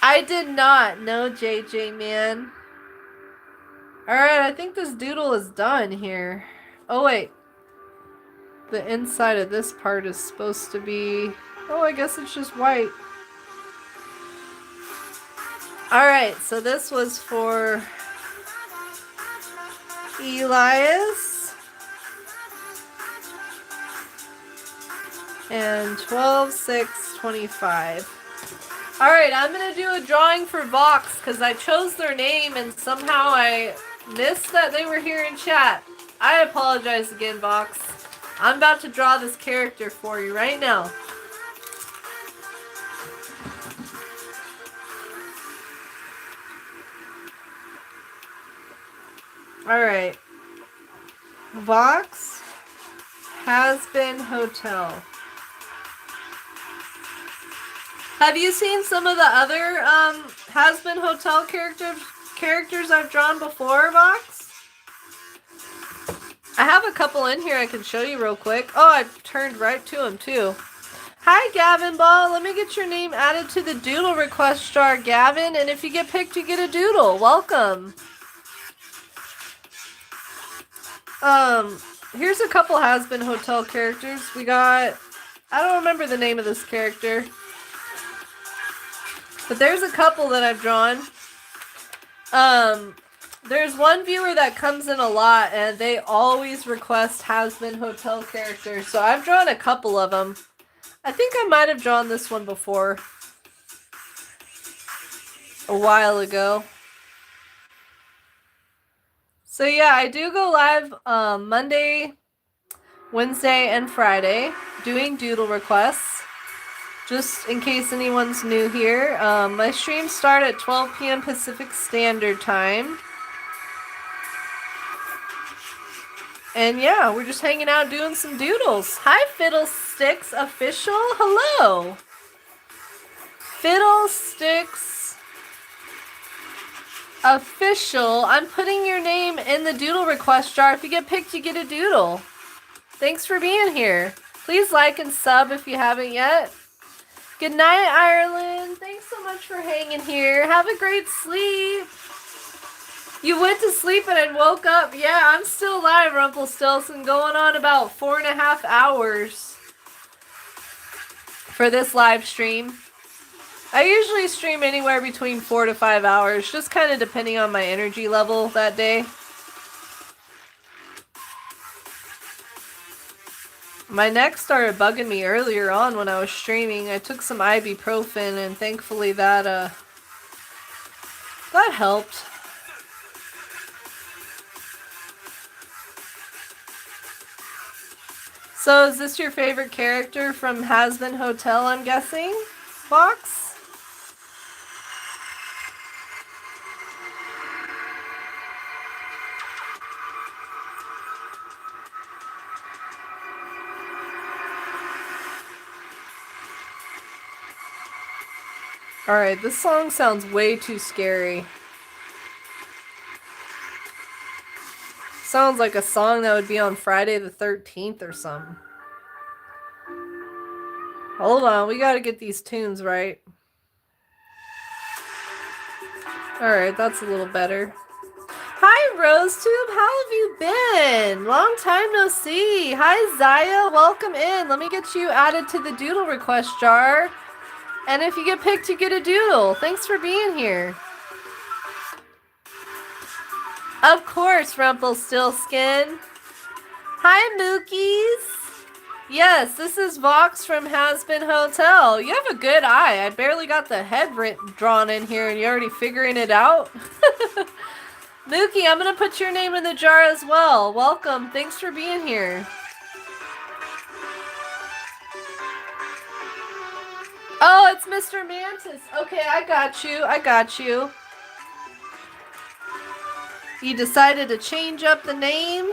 I did not know, JJ, man. Alright, I think this doodle is done here. Oh, wait. The inside of this part is supposed to be... Oh, I guess it's just white. Alright, so this was for Elias. And 12, 6, 25. Alright, I'm gonna do a drawing for Vox because I chose their name and somehow I missed that they were here in chat. I apologize again, Vox. I'm about to draw this character for you right now. Alright. Vox Has Been Hotel. Have you seen some of the other Has Been Hotel characters I've drawn before, Vox? I have a couple in here I can show you real quick. Oh, I turned right to them too. Hi, Gavin Ball. Let me get your name added to the Doodle request jar, Gavin. And if you get picked, you get a Doodle. Welcome. Here's a couple Has Been Hotel characters. We got... I don't remember the name of this character. But there's a couple that I've drawn. There's one viewer that comes in a lot, and they always request Has Been Hotel characters. So I've drawn a couple of them. I think I might have drawn this one before. A while ago. So yeah, I do go live Monday, Wednesday, and Friday doing Doodle requests. Just in case anyone's new here. My streams start at 12 p.m. Pacific Standard Time. And yeah, we're just hanging out doing some doodles. Hi, Fiddlesticks Official. Hello. Fiddlesticks Official. I'm putting your name in the doodle request jar. If you get picked, you get a doodle. Thanks for being here. Please like and sub if you haven't yet. Good night, Ireland. Thanks so much for hanging here. Have a great sleep. You went to sleep and I woke up. Yeah, I'm still alive, Rumpelstiltskin, going on about 4.5 hours for this live stream. I usually stream anywhere between 4 to 5 hours, just kind of depending on my energy level that day. My neck started bugging me earlier on when I was streaming. I took some ibuprofen and thankfully that helped. So is this your favorite character from Has Been Hotel, I'm guessing, Fox? Alright, this song sounds way too scary. Sounds like a song that would be on Friday the 13th or something. Hold on, we gotta get these tunes right. Alright, that's a little better. Hi, RoseTube, how have you been? Long time no see. Hi, Zaya, welcome in. Let me get you added to the doodle request jar. And if you get picked, you get a doodle. Thanks for being here. Of course, Rumpelstiltskin. Hi, Mookies. Yes, this is Vox from Has Been Hotel. You have a good eye. I barely got the head drawn in here and you're already figuring it out. Mookie, I'm going to put your name in the jar as well. Welcome. Thanks for being here. Oh, it's Mr. Mantis. Okay, I got you. I got you. You decided to change up the name?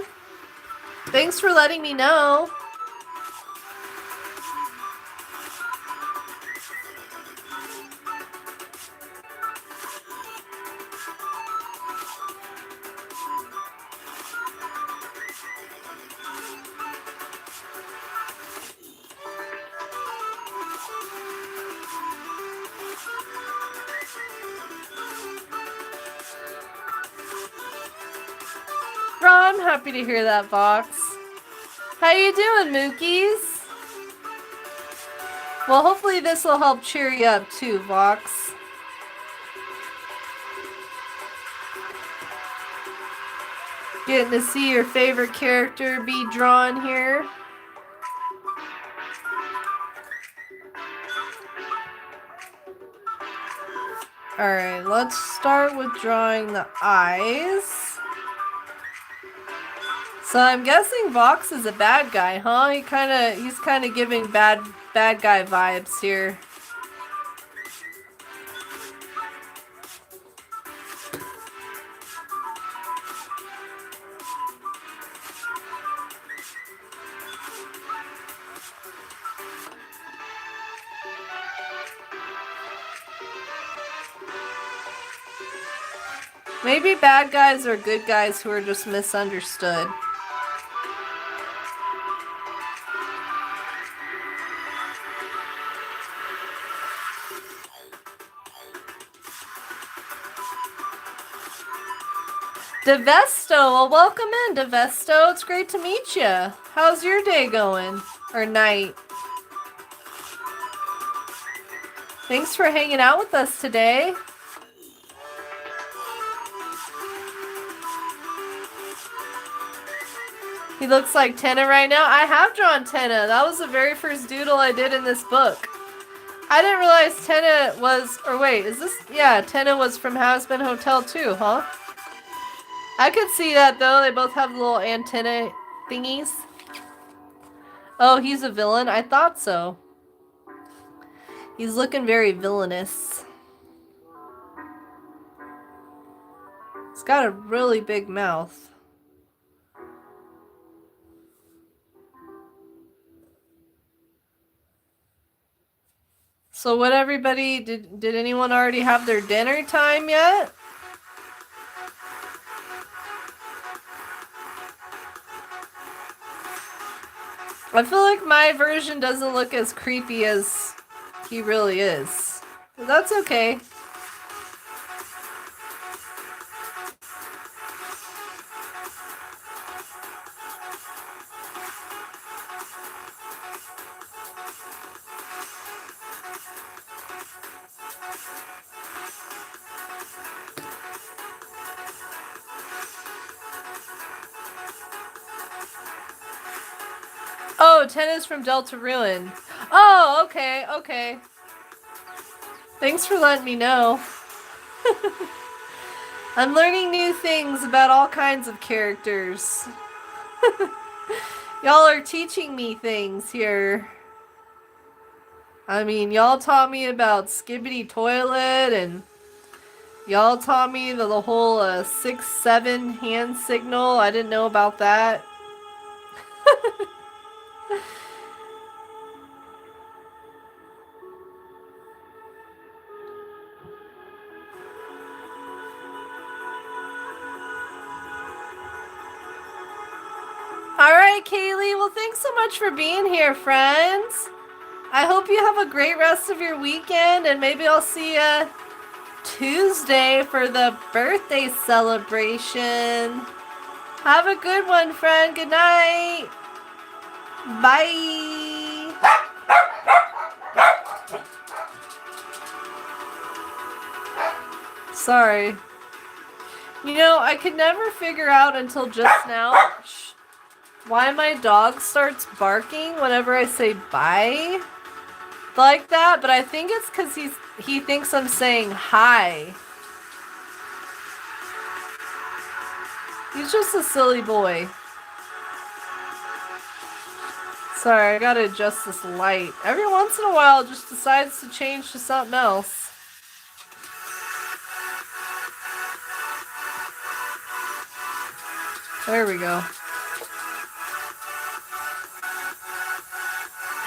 Thanks for letting me know. I'm happy to hear that, Vox. How you doing, Mookies? Well, hopefully this will help cheer you up too, Vox. Getting to see your favorite character be drawn here. Alright, let's start with drawing the eyes. So I'm guessing Vox is a bad guy, huh? He's kinda giving bad guy vibes here. Maybe bad guys are good guys who are just misunderstood. Devesto, well, welcome in, Devesto. It's great to meet you. How's your day going? Or night? Thanks for hanging out with us today. He looks like Tenna right now. I have drawn Tenna. That was the very first doodle I did in this book. I didn't realize Tenna was, or wait, is this, yeah, Tenna was from Hazbin Hotel too, huh? I could see that though. They both have little antenna thingies. Oh, he's a villain? I thought so. He's looking very villainous. He's got a really big mouth. So what everybody, did anyone already have their dinner time yet? I feel like my version doesn't look as creepy as he really is. But that's okay. Oh, Tenna's from Delta Ruin. Oh, okay, okay. Thanks for letting me know. I'm learning new things about all kinds of characters. Y'all are teaching me things here. I mean, y'all taught me about Skibbity Toilet, and y'all taught me the whole 6-7 hand signal. I didn't know about that. Alright, Kaylee. Well, thanks so much for being here, friends. I hope you have a great rest of your weekend, and maybe I'll see you Tuesday for the birthday celebration. Have a good one, friend. Good night. Bye. Sorry. You know, I could never figure out until just now why my dog starts barking whenever I say bye like that, but I think it's because he thinks I'm saying hi. He's just a silly boy. Sorry, I gotta adjust this light. Every once in a while, it just decides to change to something else. There we go.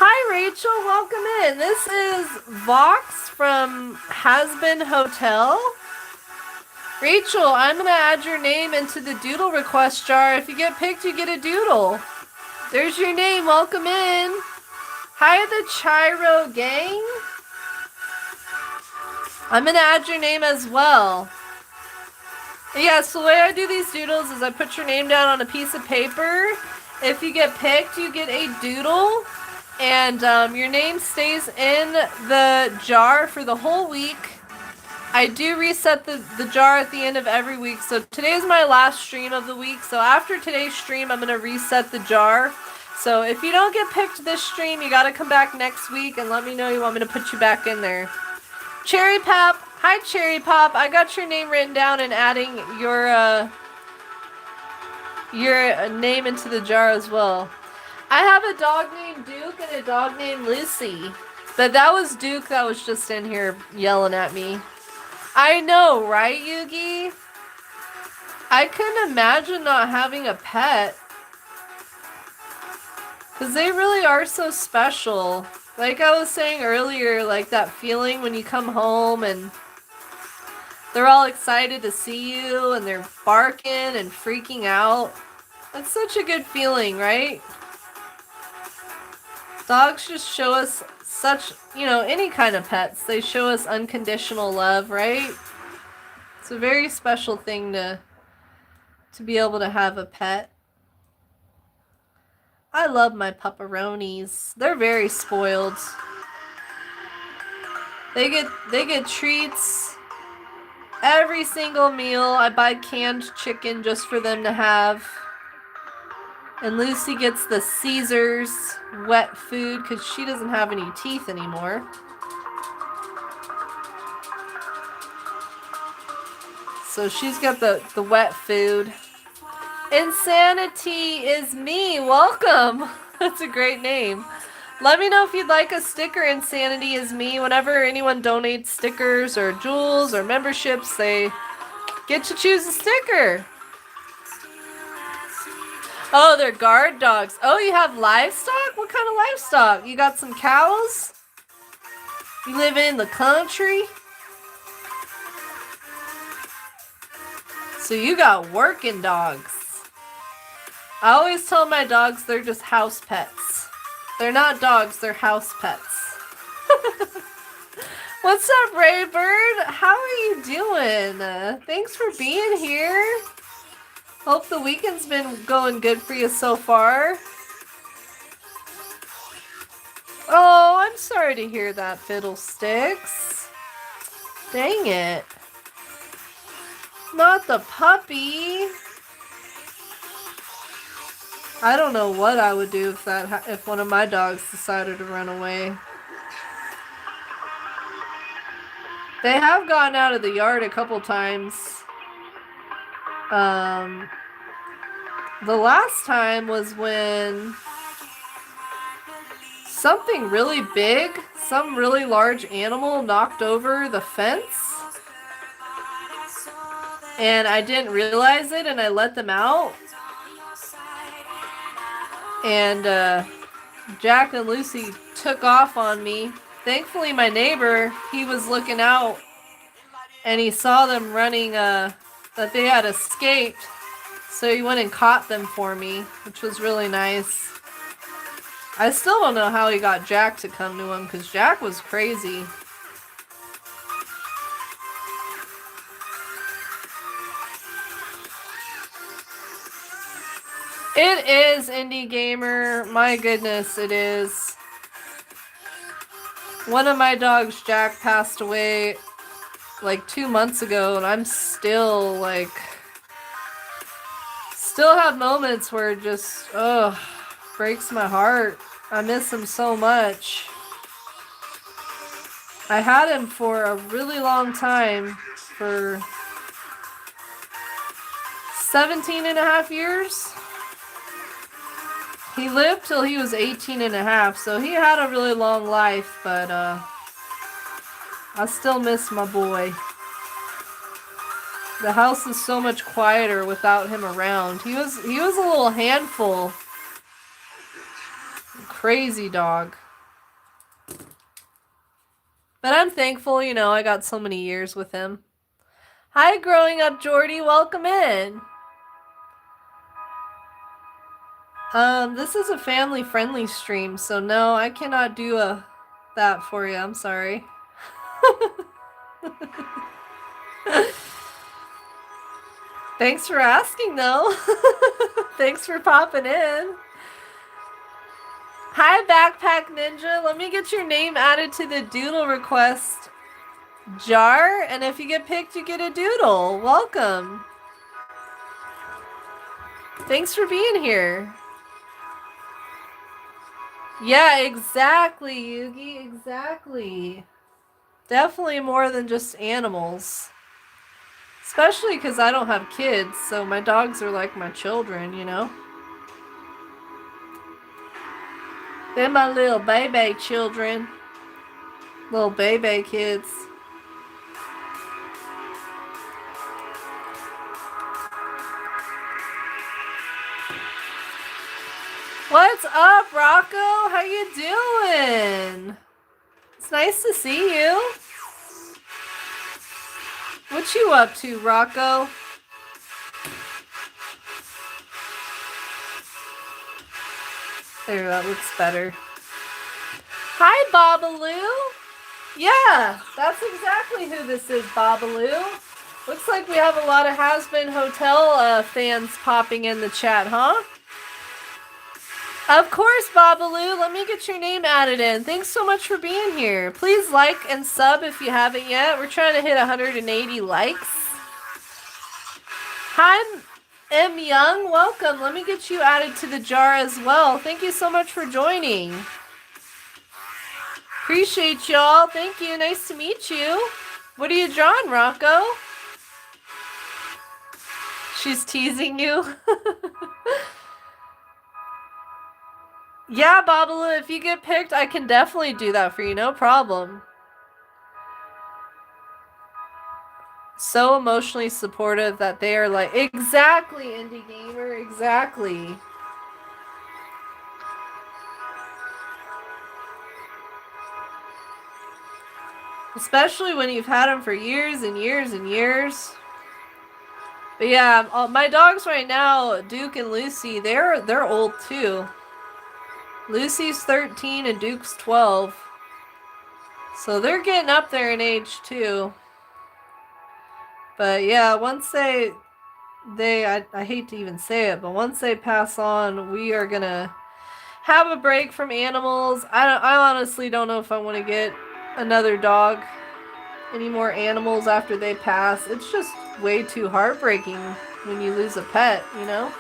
Hi, Rachel. Welcome in. This is Vox from Hazbin Hotel. Rachel, I'm going to add your name into the doodle request jar. If you get picked, you get a doodle. There's your name. Welcome in. Hi, the Chiro gang. I'm going to add your name as well. Yeah, so the way I do these doodles is I put your name down on a piece of paper. If you get picked, you get a doodle. And your name stays in the jar for the whole week. I do reset the jar at the end of every week. So today's my last stream of the week. So after today's stream, I'm going to reset the jar. So if you don't get picked this stream, you got to come back next week and let me know you want me to put you back in there. Cherry Pap, Hi, Cherry Pop. I got your name written down and adding your name into the jar as well. I have a dog named Duke and a dog named Lucy. But that was Duke that was just in here yelling at me. I know, right, Yugi? I couldn't imagine not having a pet. Because they really are so special. Like I was saying earlier, like that feeling when you come home and they're all excited to see you and they're barking and freaking out. That's such a good feeling, right? Dogs just show us such, you know, any kind of pets. They show us unconditional love, right? It's a very special thing to be able to have a pet. I love my pupperonis. They're very spoiled. They get treats every single meal. I buy canned chicken just for them to have. And Lucy gets the Caesar's wet food because she doesn't have any teeth anymore. So she's got the wet food. Insanity is me. Welcome. That's a great name. Let me know if you'd like a sticker. Insanity is me. Whenever anyone donates stickers or jewels or memberships, they get to choose a sticker. Oh, they're guard dogs. Oh, you have livestock? What kind of livestock? You got some cows? You live in the country? So you got working dogs. I always tell my dogs they're just house pets. They're not dogs, they're house pets. What's up, Raybird? How are you doing? Thanks for being here. Hope the weekend's been going good for you so far. Oh, I'm sorry to hear that, Fiddlesticks. Dang it. Not the puppy. I don't know what I would do if one of my dogs decided to run away. They have gone out of the yard a couple times. The last time was when something really big, some really large animal knocked over the fence. And I didn't realize it and I let them out. And Jack and Lucy took off on me. Thankfully, my neighbor, he was looking out and he saw them running, that they had escaped. So he went and caught them for me, which was really nice. I still don't know how he got Jack to come to him because Jack was crazy. It is, Indie Gamer. My goodness, it is. One of my dogs, Jack, passed away like 2 months ago, and I'm still like... Still have moments where it just, breaks my heart. I miss him so much. I had him for a really long time, for 17 and a half years. He lived till he was 18 and a half, so he had a really long life, but I still miss my boy. The house is so much quieter without him around. He was a little handful. Crazy dog. But I'm thankful, you know, I got so many years with him. Hi, Growing Up Jordy, welcome in. This is a family-friendly stream, so no, I cannot do that for you. I'm sorry. Thanks for asking, though. Thanks for popping in. Hi, Backpack Ninja. Let me get your name added to the Doodle request jar, and if you get picked, you get a Doodle. Welcome. Thanks for being here. Yeah, exactly, Yugi. Exactly. Definitely more than just animals. Especially because I don't have kids, so my dogs are like my children, you know? They're my little baby children. Little baby kids. What's up, Rocco? How you doing? It's nice to see you. What you up to, Rocco? There, that looks better. Hi, Babaloo. Yeah, that's exactly who this is, Babaloo. Looks like we have a lot of Has-Been Hotel fans popping in the chat, huh? Of course, Babaloo. Let me get your name added in. Thanks so much for being here. Please like and sub if you haven't yet. We're trying to hit 180 likes. Hi, M. Young. Welcome. Let me get you added to the jar as well. Thank you so much for joining. Appreciate y'all. Thank you. Nice to meet you. What are you drawing, Rocco? She's teasing you. Yeah, Babalu, if you get picked, I can definitely do that for you. No problem. So emotionally supportive that they are like, exactly, Indie Gamer, exactly. Especially when you've had them for years and years and years. But yeah, my dogs right now, Duke and Lucy, they're old too. Lucy's 13 and Duke's 12. So they're getting up there in age too. But yeah, once I hate to even say it, but once they pass on, we are gonna have a break from animals. I honestly don't know if I want to get another dog, any more animals after they pass. It's just way too heartbreaking when you lose a pet, you know?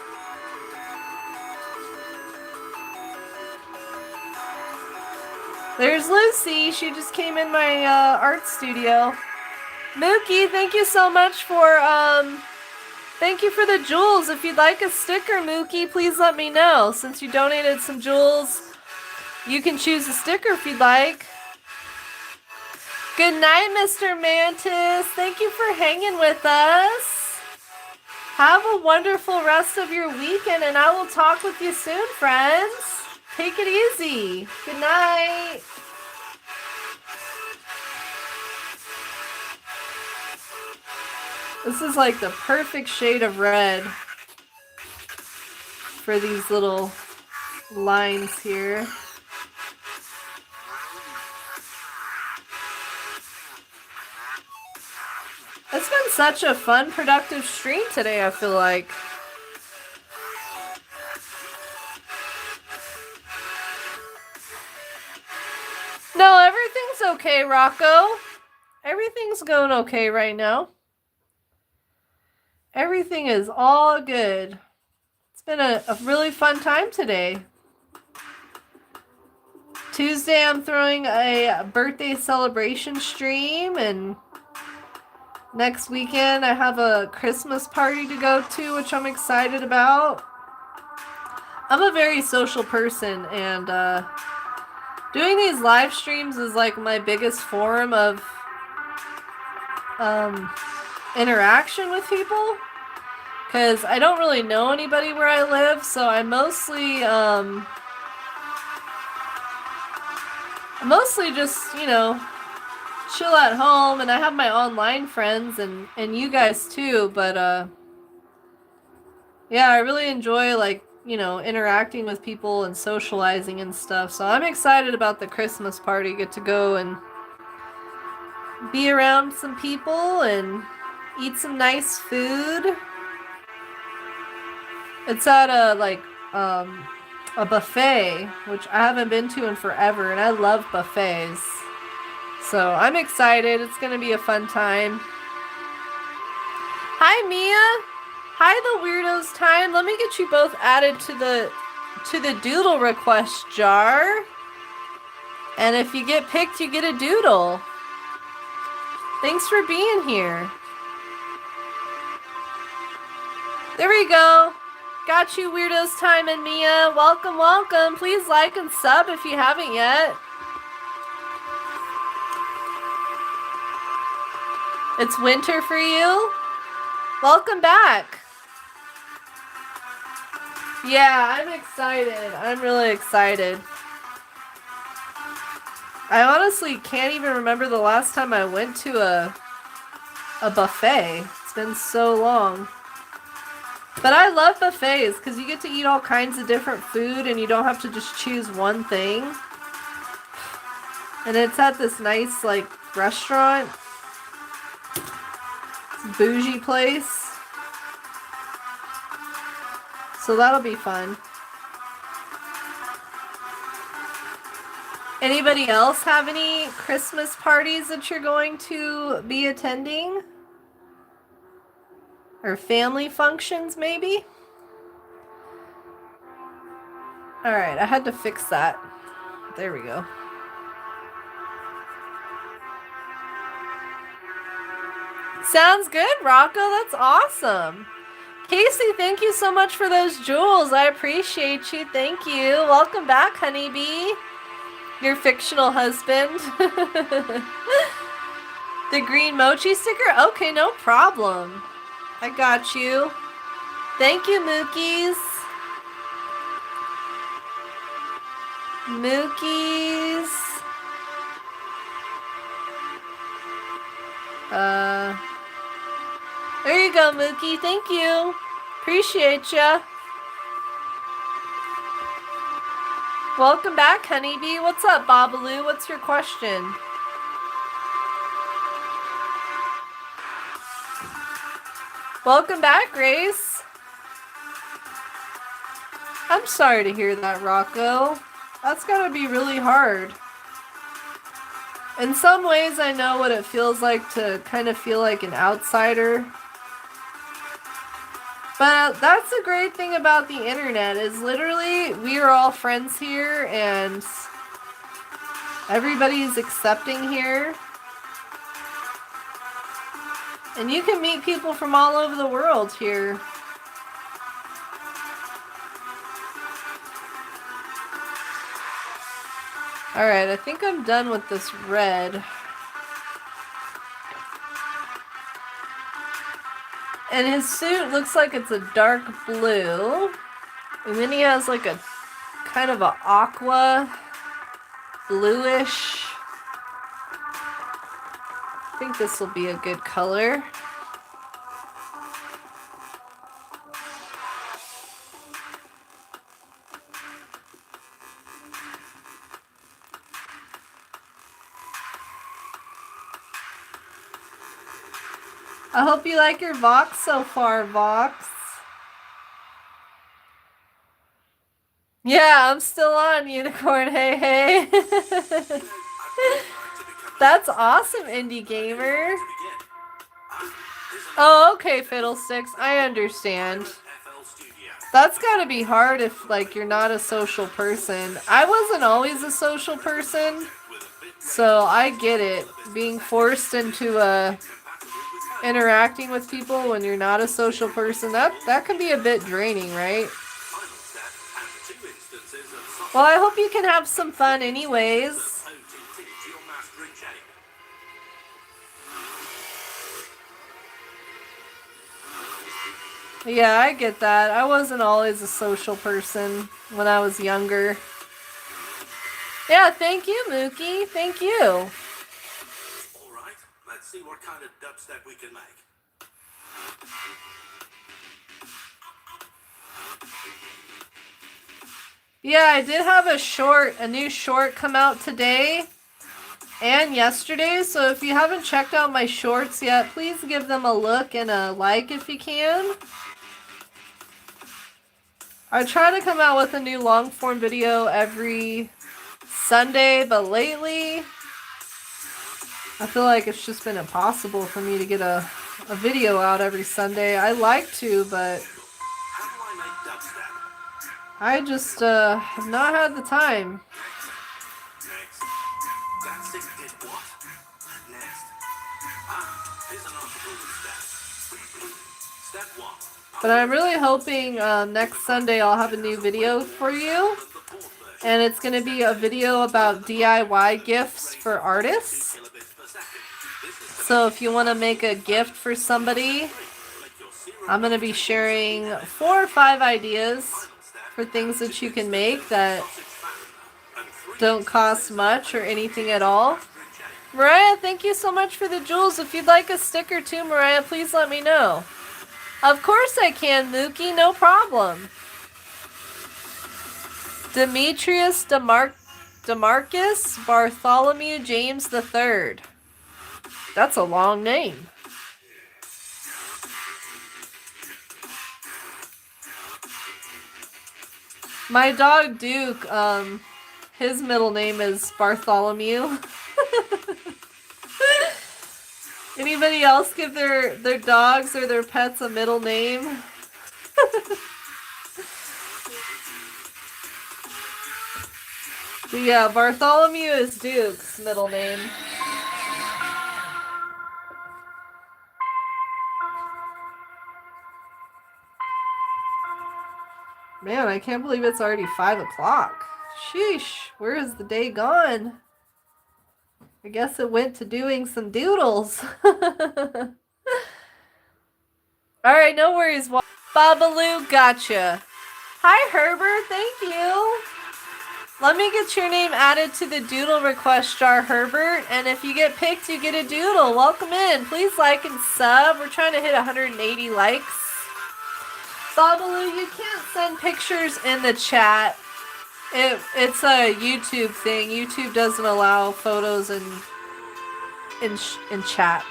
There's Lucy. She just came in my art studio. Mookie, thank you so much for thank you for the jewels. If you'd like a sticker, Mookie, please let me know. Since you donated some jewels, you can choose a sticker if you'd like. Good night, Mr. Mantis. Thank you for hanging with us. Have a wonderful rest of your weekend, and I will talk with you soon, friends. Take it easy. Good night. This is like the perfect shade of red for these little lines here. It's been such a fun, productive stream today, I feel like. No, everything's okay, Rocco. Everything's going okay right now. Everything is all good. It's been a really fun time today. Tuesday, I'm throwing a birthday celebration stream, and next weekend, I have a Christmas party to go to, which I'm excited about. I'm a very social person, and doing these live streams is like my biggest form of interaction with people, because I don't really know anybody where I live, so I mostly just, you know, chill at home, and I have my online friends and you guys too, but yeah, I really enjoy, like, you know, interacting with people and socializing and stuff. So I'm excited about the Christmas party. Get to go and be around some people and eat some nice food. It's at a buffet, which I haven't been to in forever, and I love buffets. So I'm excited. It's gonna be a fun time. Hi, Mia. Hi, the Weirdos Time. Let me get you both added to the doodle request jar. And if you get picked, you get a doodle. Thanks for being here. There we go. Got you, Weirdos Time and Mia. Welcome, welcome. Please like and sub if you haven't yet. It's winter for you? Welcome back. Yeah, I'm excited. I'm really excited. I honestly can't even remember the last time I went to a buffet. It's been so long. But I love buffets because you get to eat all kinds of different food and you don't have to just choose one thing. And it's at this nice, like, restaurant. Bougie place. So that'll be fun. Anybody else have any Christmas parties that you're going to be attending? Or family functions, maybe? Alright, I had to fix that. There we go. Sounds good, Rocco. That's awesome. Casey, thank you so much for those jewels. I appreciate you. Thank you. Welcome back, honeybee. Your fictional husband. The green mochi sticker? Okay, no problem. I got you. Thank you, Mookies. Mookies. There you go, Mookie. Thank you. Appreciate ya. Welcome back, honeybee. What's up, Babaloo? What's your question? Welcome back, Grace. I'm sorry to hear that, Rocco. That's gotta be really hard. In some ways, I know what it feels like to kind of feel like an outsider. But that's the great thing about the internet, is literally we are all friends here and everybody's accepting here. And you can meet people from all over the world here. Alright, I think I'm done with this red. And his suit looks like it's a dark blue. And then he has like a kind of a aqua bluish. I think this will be a good color. I hope you like your Vox so far, Vox. Yeah, I'm still on, Unicorn. Hey, hey. That's awesome, Indie Gamer. Oh, okay, Fiddlesticks. I understand. That's gotta be hard if, like, you're not a social person. I wasn't always a social person, so I get it. Being forced into interacting with people when you're not a social person, that can be a bit draining, right? Well, I hope you can have some fun anyways. Yeah, I get that. I wasn't always a social person when I was younger. Yeah, thank you, Mookie. Thank you. All right, let's see what kind of dubstep we can make. Yeah, I did have a new short come out today and yesterday, so if you haven't checked out my shorts yet, please give them a look and a like if you can. I try to come out with a new long form video every Sunday, but lately I feel like it's just been impossible for me to get a video out every Sunday. I like to, but I just have not had the time. Here's an article with steps. Step 1. But I'm really hoping next Sunday I'll have a new video for you. And it's going to be a video about DIY gifts for artists. So if you want to make a gift for somebody, I'm going to be sharing 4 or 5 ideas for things that you can make that don't cost much or anything at all. Mariah, thank you so much for the jewels. If you'd like a sticker too, Mariah, please let me know. Of course I can, Mookie, no problem. Demetrius Demarcus Bartholomew James III. That's a long name. My dog Duke, his middle name is Bartholomew. Anybody else give their dogs or their pets a middle name? But yeah, Bartholomew is Duke's middle name. Man, I can't believe it's already 5 o'clock. Sheesh, where is the day gone? I guess it went to doing some doodles. Alright, no worries. Babaloo, gotcha. Hi, Herbert. Thank you. Let me get your name added to the doodle request jar, Herbert. And if you get picked, you get a doodle. Welcome in. Please like and sub. We're trying to hit 180 likes. Babaloo, you can't send pictures in the chat. It's a YouTube thing. YouTube doesn't allow photos in chats.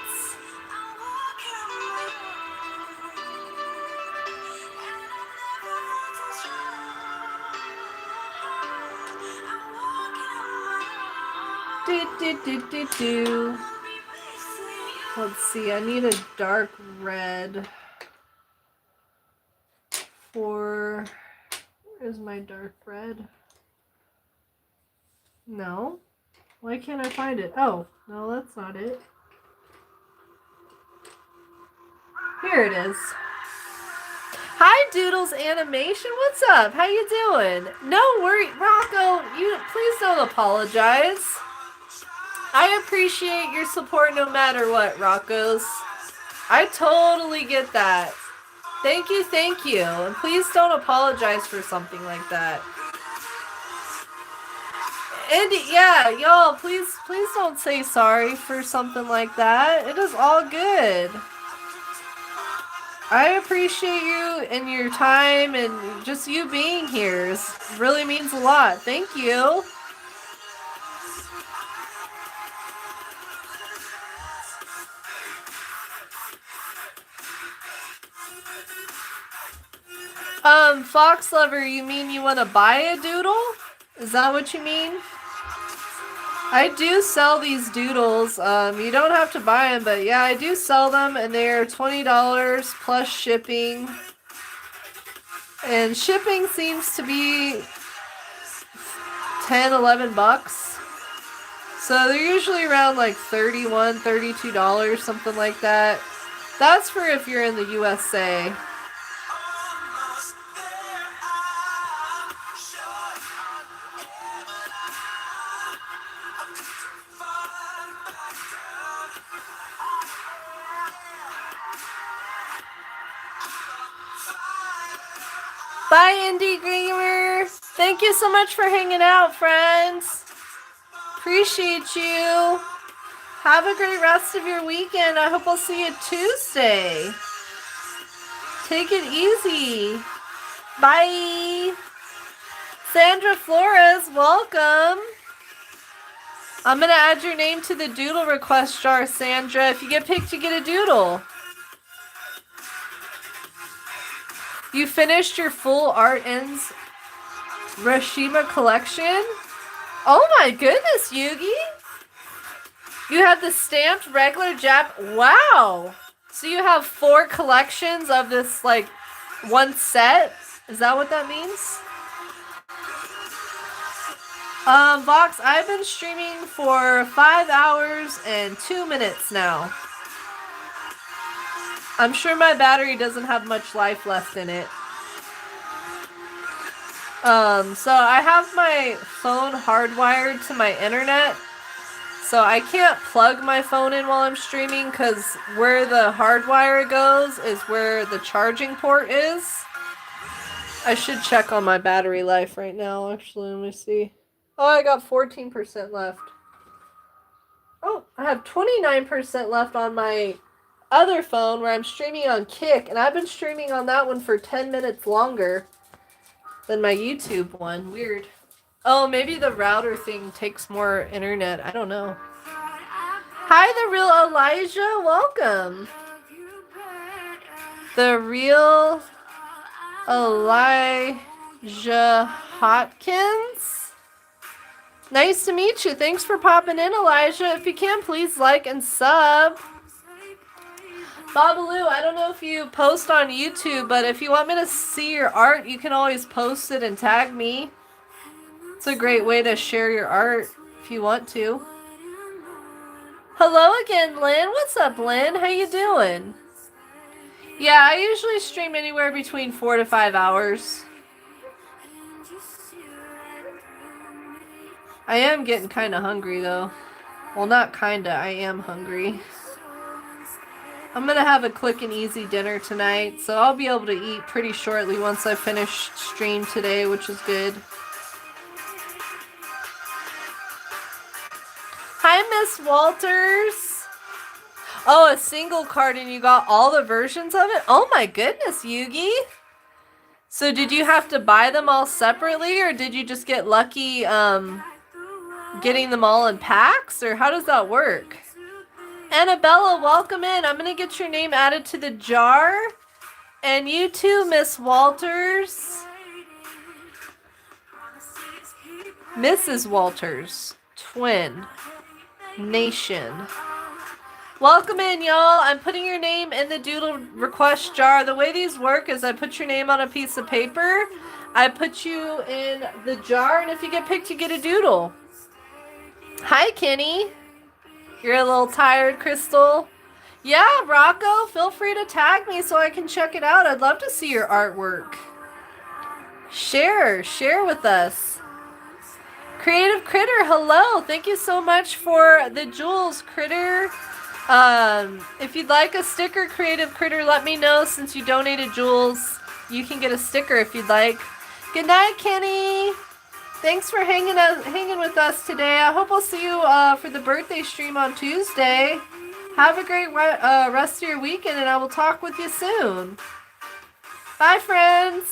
Let's see, I need a dark red for... Where's my dark red? No. Why can't I find it? Oh, no, that's not it. Here it is. Hi, Doodles Animation. What's up? How you doing? No worry, Rocco. You please don't apologize. I appreciate your support no matter what, Roccos. I totally get that. Thank you, thank you. And please don't apologize for something like that. And yeah, y'all, please don't say sorry for something like that. It is all good. I appreciate you and your time and just you being here. It really means a lot. Thank you. Fox Lover, you mean you want to buy a doodle? Is that what you mean? I do sell these doodles. You don't have to buy them, but yeah, I do sell them, and they're $20 plus shipping. And shipping seems to be 10, 11 bucks. So they're usually around like $31, $32, something like that. That's for if you're in the USA. Bye, Indie Gamer. Thank you so much for hanging out, friends. Appreciate you. Have a great rest of your weekend. I hope I'll see you Tuesday. Take it easy. Bye. Sandra Flores, welcome. I'm going to add your name to the doodle request jar, Sandra. If you get picked, you get a doodle. You finished your full Art Ends Rashima collection? Oh my goodness, Yugi! You have the stamped regular Jap. Wow! So you have 4 collections of this, like, one set? Is that what that means? Vox, I've been streaming for 5 hours and 2 minutes now. I'm sure my battery doesn't have much life left in it. So I have my phone hardwired to my internet. So I can't plug my phone in while I'm streaming because where the hardwire goes is where the charging port is. I should check on my battery life right now, actually. Let me see. Oh, I got 14% left. Oh, I have 29% left on my other phone where I'm streaming on Kick, and I've been streaming on that one for 10 minutes longer than my YouTube one. Weird. Oh, maybe the router thing takes more internet. I don't know. Hi, the real Elijah. Welcome. The real Elijah Hotkins. Nice to meet you. Thanks for popping in, Elijah. If you can, please like and sub. Babaloo, I don't know if you post on YouTube, but if you want me to see your art, you can always post it and tag me. It's a great way to share your art if you want to. Hello again, Lynn. What's up, Lynn? How you doing? Yeah, I usually stream anywhere between 4 to 5 hours. I am getting kind of hungry, though. Well, not kinda. I am hungry. I'm gonna have a quick and easy dinner tonight, so I'll be able to eat pretty shortly once I finish stream today, which is good. Hi, Miss Walters. Oh, a single card and you got all the versions of it? Oh my goodness, Yugi. So did you have to buy them all separately, or did you just get lucky getting them all in packs, or how does that work? Annabella, welcome in. I'm going to get your name added to the jar. And you too, Miss Walters. Mrs. Walters. Twin. Nation. Welcome in, y'all. I'm putting your name in the Doodle request jar. The way these work is I put your name on a piece of paper. I put you in the jar, and if you get picked, you get a doodle. Hi, Kenny. You're a little tired, Crystal? Yeah, Rocco, feel free to tag me so I can check it out. I'd love to see your artwork. Share with us. Creative Critter, hello. Thank you so much for the jewels, Critter. If you'd like a sticker, Creative Critter, let me know. Since you donated jewels, you can get a sticker if you'd like. Good night, Kenny. Thanks for hanging with us today. I hope I'll see you for the birthday stream on Tuesday. Have a great rest of your weekend, and I will talk with you soon. Bye, friends.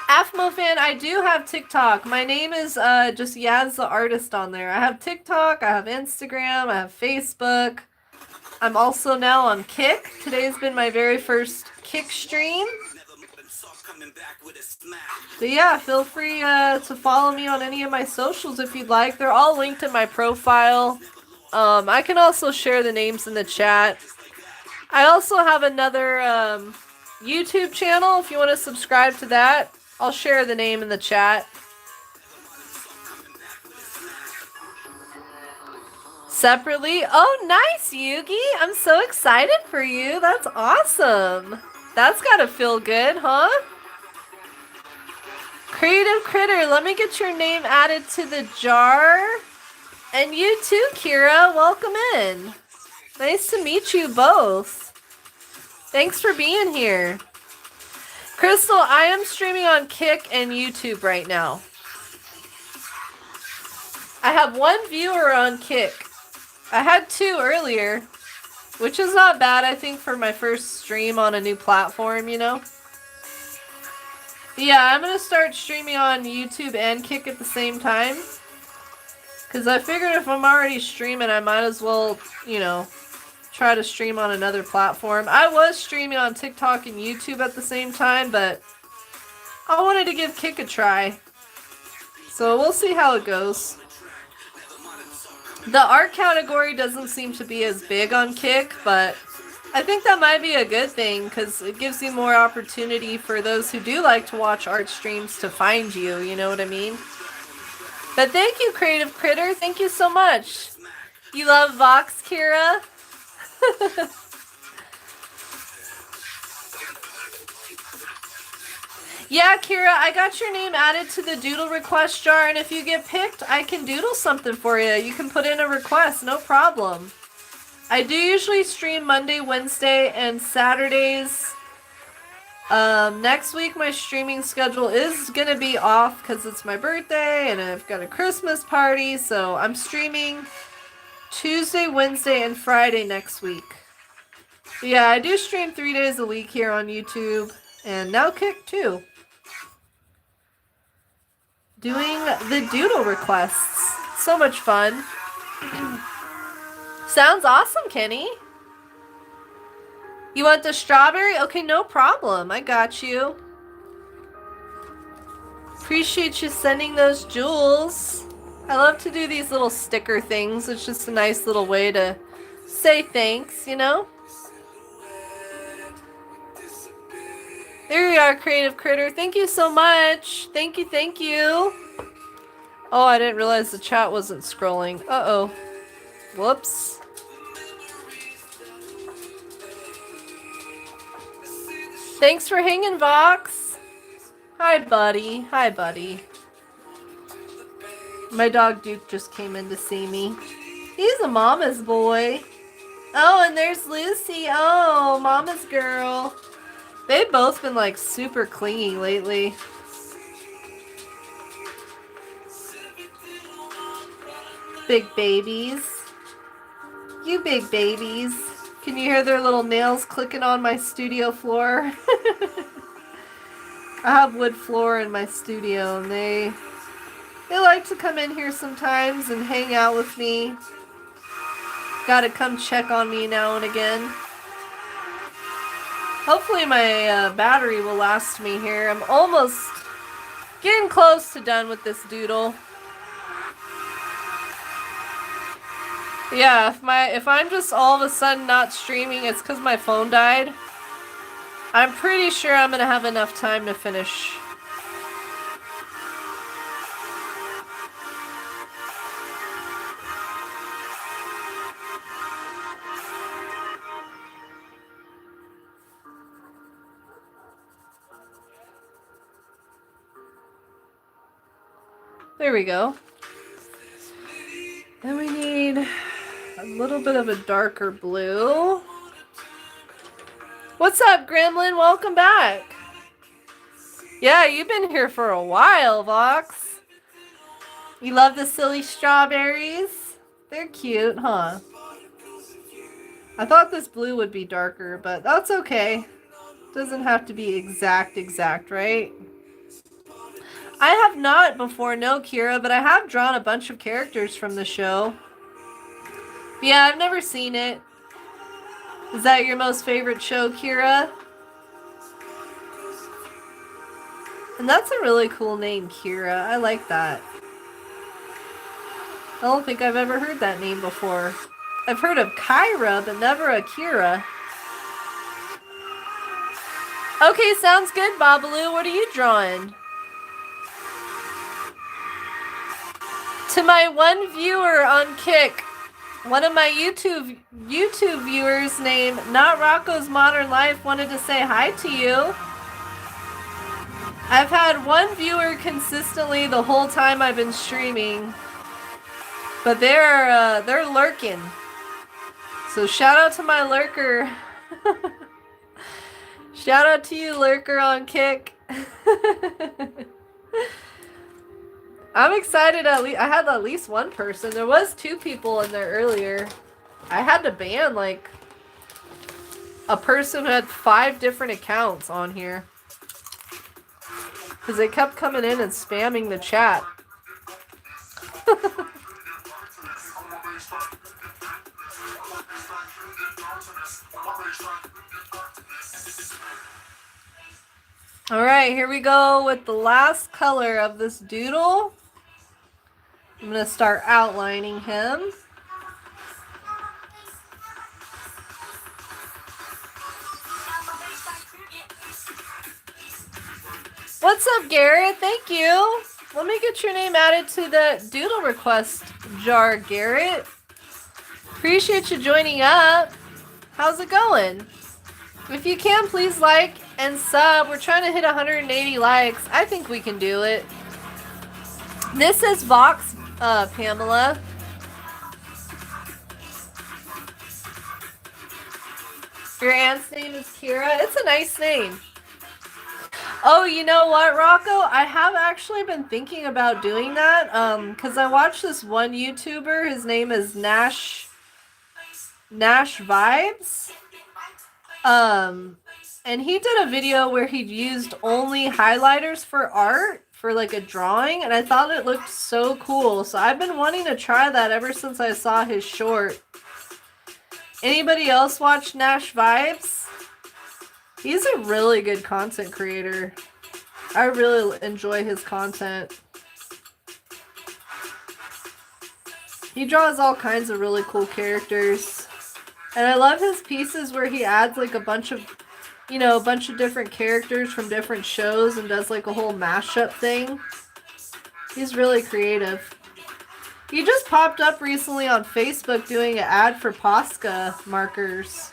AFMOFan, I do have TikTok. My name is just Yaz the Artist on there. I have TikTok, I have Instagram, I have Facebook. I'm also now on Kick. Today's been my very first Kick stream. So yeah, feel free to follow me on any of my socials if you'd like. They're all linked in my profile. I can also share the names in the chat. I also have another YouTube channel if you want to subscribe to that. I'll share the name in the chat. Separately. Oh, nice, Yugi. I'm so excited for you. That's awesome. That's gotta feel good, huh? Creative Critter, let me get your name added to the jar. And you too, Kira. Welcome in. Nice to meet you both. Thanks for being here. Crystal, I am streaming on Kick and YouTube right now. I have 1 viewer on Kick. I had 2 earlier, which is not bad, I think, for my first stream on a new platform, you know? Yeah, I'm going to start streaming on YouTube and Kick at the same time. Because I figured if I'm already streaming, I might as well, you know, try to stream on another platform. I was streaming on TikTok and YouTube at the same time, but I wanted to give Kick a try. So we'll see how it goes. The art category doesn't seem to be as big on Kick, but I think that might be a good thing because it gives you more opportunity for those who do like to watch art streams to find you, you know what I mean? But thank you, Creative Critter. Thank you so much. You love Vox, Kira? Yeah, Kira, I got your name added to the doodle request jar, and if you get picked, I can doodle something for you. You can put in a request, no problem. I do usually stream Monday, Wednesday, and Saturdays. Next week my streaming schedule is gonna be off because it's my birthday and I've got a Christmas party, so I'm streaming Tuesday, Wednesday, and Friday next week. But yeah, I do stream 3 days a week here on YouTube, and now Kick too. Doing the doodle requests. So much fun. Sounds awesome, Kenny. You want the strawberry? Okay, no problem. I got you. Appreciate you sending those jewels. I love to do these little sticker things. It's just a nice little way to say thanks, you know? There we are, Creative Critter. Thank you so much. Thank you, thank you. Oh, I didn't realize the chat wasn't scrolling. Uh-oh. Whoops. Thanks for hanging, Vox. Hi, buddy. Hi, buddy. My dog Duke just came in to see me. He's a mama's boy. Oh, and there's Lucy. Oh, mama's girl. They've both been like super clingy lately. Big babies. You big babies. Can you hear their little nails clicking on my studio floor? I have wood floor in my studio, and they like to come in here sometimes and hang out with me. Gotta come check on me now and again. Hopefully my battery will last me here. I'm almost getting close to done with this doodle. Yeah, if I'm just all of a sudden not streaming, it's because my phone died. I'm pretty sure I'm gonna have enough time to finish. There we go. Then we need a little bit of a darker blue. What's up, Gremlin? Welcome back. Yeah, you've been here for a while, Vox. You love the silly strawberries? They're cute, huh? I thought this blue would be darker, but that's okay. Doesn't have to be exact, right? I have not before, no, Kira, but I have drawn a bunch of characters from the show. Yeah, I've never seen it. Is that your most favorite show, Kira? And that's a really cool name, Kira. I like that. I don't think I've ever heard that name before. I've heard of Kyra, but never a Kira. Okay, sounds good, Babalu. What are you drawing? To my one viewer on Kick, one of my YouTube viewers named Not Rocco's Modern Life wanted to say hi to you. I've had one viewer consistently the whole time I've been streaming, but they're lurking. So shout out to my lurker. Shout out to you, lurker on Kick. I'm excited. I had at least one person. There was 2 people in there earlier. I had to ban like a person who had 5 different accounts on here because they kept coming in and spamming the chat. Alright, here we go with the last color of this doodle. I'm going to start outlining him. What's up, Garrett? Thank you. Let me get your name added to the doodle request jar, Garrett. Appreciate you joining up. How's it going? If you can, please like and sub. We're trying to hit 180 likes. I think we can do it. This is Vox, Pamela. Your aunt's name is Kira. It's a nice name. Oh, you know what, Rocco? I have actually been thinking about doing that. Because I watched this one YouTuber. His name is Nash Vibes. And he did a video where he used only highlighters for art, for like a drawing, and I thought it looked so cool. So I've been wanting to try that ever since I saw his short. Anybody else watch Nash Vibes? He's a really good content creator. I really enjoy his content. He draws all kinds of really cool characters. And I love his pieces where he adds like a bunch of different characters from different shows and does like a whole mashup thing. He's really creative. He just popped up recently on Facebook doing an ad for Posca markers.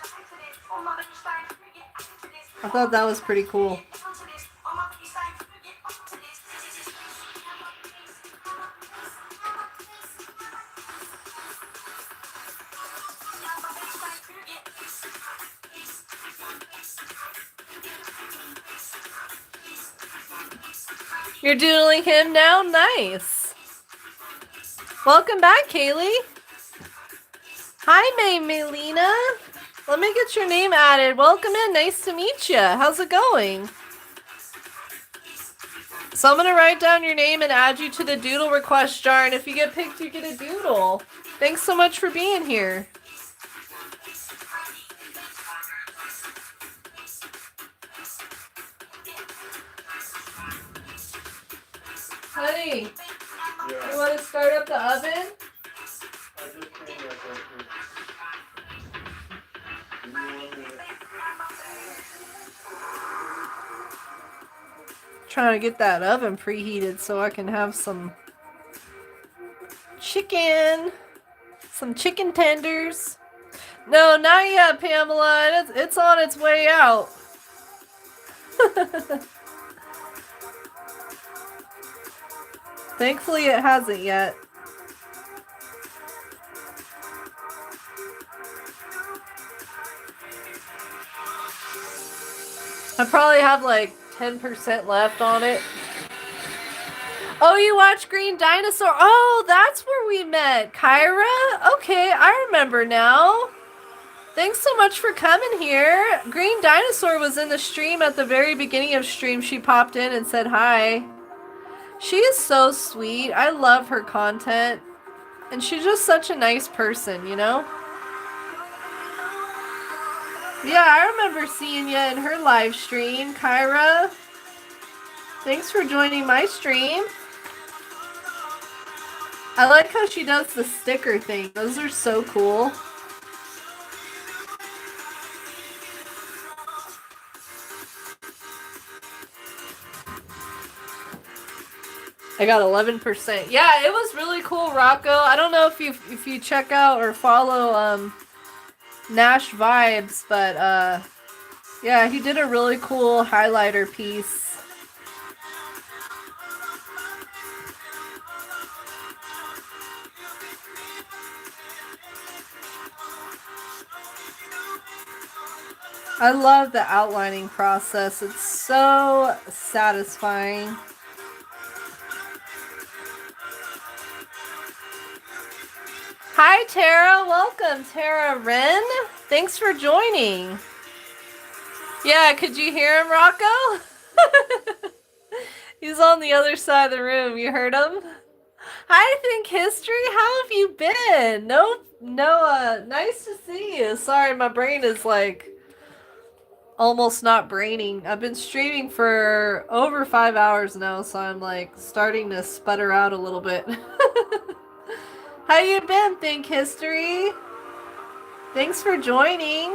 I thought that was pretty cool. You're doodling him now? Nice. Welcome back, Kaylee. Hi, Melina. Let me get your name added. Welcome in. Nice to meet you. How's it going? So I'm going to write down your name and add you to the doodle request jar. And if you get picked, you get a doodle. Thanks so much for being here. Honey, yeah. You want to start up the oven? I just came back Trying to get that oven preheated so I can have some chicken. Some chicken tenders. No, not yet, Pamela. It's on its way out. Thankfully, it hasn't yet. I probably have like 10% left on it. Oh, you watch Green Dinosaur? Oh, that's where we met. Kyra? Okay, I remember now. Thanks so much for coming here. Green Dinosaur was in the stream at the very beginning of stream. She popped in and said hi. She is so sweet. I love her content. And she's just such a nice person, you know? Yeah, I remember seeing you in her live stream, Kyra. Thanks for joining my stream. I like how she does the sticker thing. Those are so cool. I got 11%. Yeah, it was really cool, Rocco. I don't know if you check out or follow Nash Vibes, but yeah, he did a really cool highlighter piece. I love the outlining process. It's so satisfying. Hi, Tara. Welcome, Tara Wren. Thanks for joining. Yeah, could you hear him, Rocco? He's on the other side of the room. You heard him? Hi, Think History. How have you been? Nice to see you. Sorry, my brain is like almost not braining. I've been streaming for over 5 hours now, so I'm like starting to sputter out a little bit. How you been, Think History? Thanks for joining.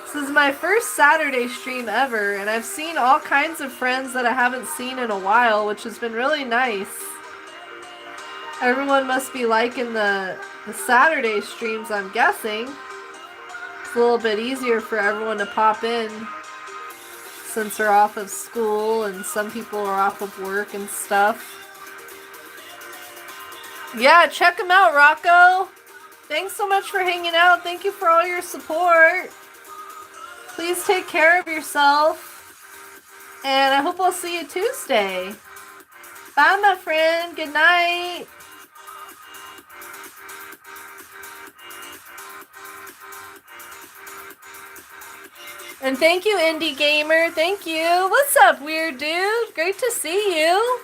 This is my first Saturday stream ever, and I've seen all kinds of friends that I haven't seen in a while, which has been really nice. Everyone must be liking the Saturday streams, I'm guessing. It's a little bit easier for everyone to pop in since they're off of school and some people are off of work and stuff. Yeah, check them out, Rocco. Thanks so much for hanging out. Thank you for all your support. Please take care of yourself. And I hope I'll see you Tuesday. Bye, my friend. Good night. And thank you, Indie Gamer. Thank you. What's up, weird dude? Great to see you.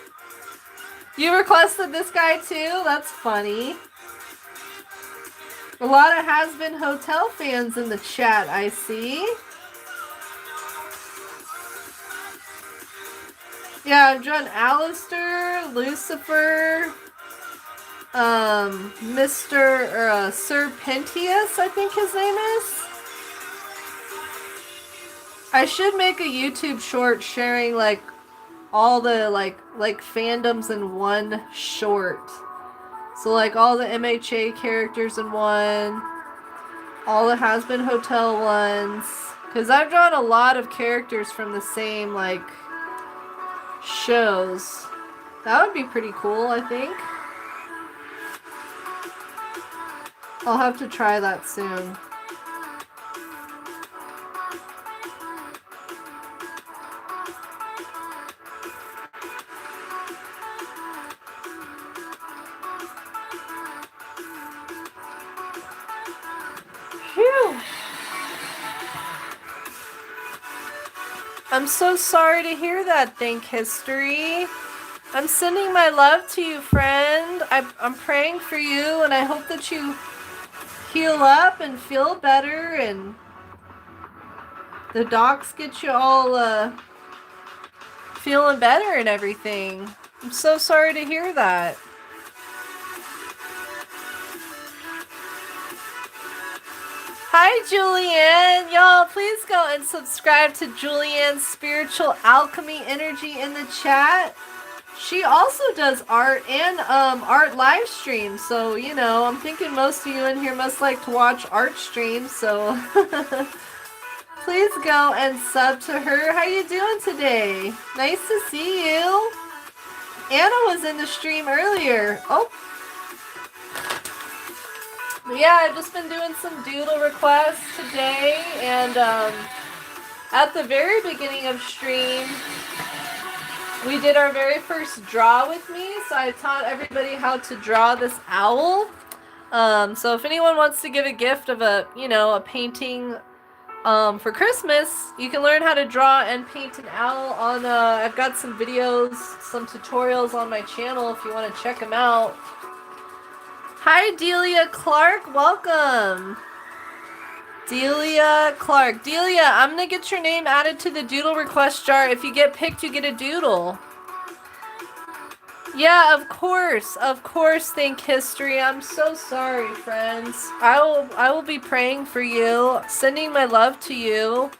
You requested this guy too? That's funny. A lot of Has Been Hotel fans in the chat, I see. Yeah, I've drawn Alistair, Lucifer, Sir Pentius, I think his name is. I should make a YouTube short sharing like all the like fandoms in one short. So like all the MHA characters in one, all the Has Been Hotel ones. Because I've drawn a lot of characters from the same like shows. That would be pretty cool, I think. I'll have to try that soon. Phew. I'm so sorry to hear that, Think History. I'm sending my love to you, friend. I'm praying for you, and I hope that you heal up and feel better, and the docs get you all feeling better and everything. I'm so sorry to hear that. Hi, Julianne. Y'all, please go and subscribe to Julianne's Spiritual Alchemy Energy in the chat. She also does art and art live streams. So, you know, I'm thinking most of you in here must like to watch art streams. So, please go and sub to her. How you doing today? Nice to see you. Anna was in the stream earlier. Oh. Yeah, I've just been doing some doodle requests today, and at the very beginning of stream, we did our very first draw with me, so I taught everybody how to draw this owl. So if anyone wants to give a gift of a painting for Christmas, you can learn how to draw and paint an owl on, I've got some videos, some tutorials on my channel if you want to check them out. Hi, Delia Clark. Welcome. Delia Clark. Delia, I'm going to get your name added to the doodle request jar. If you get picked, you get a doodle. Yeah, of course. Of course, Think History. I'm so sorry, friends. I will be praying for you. Sending my love to you.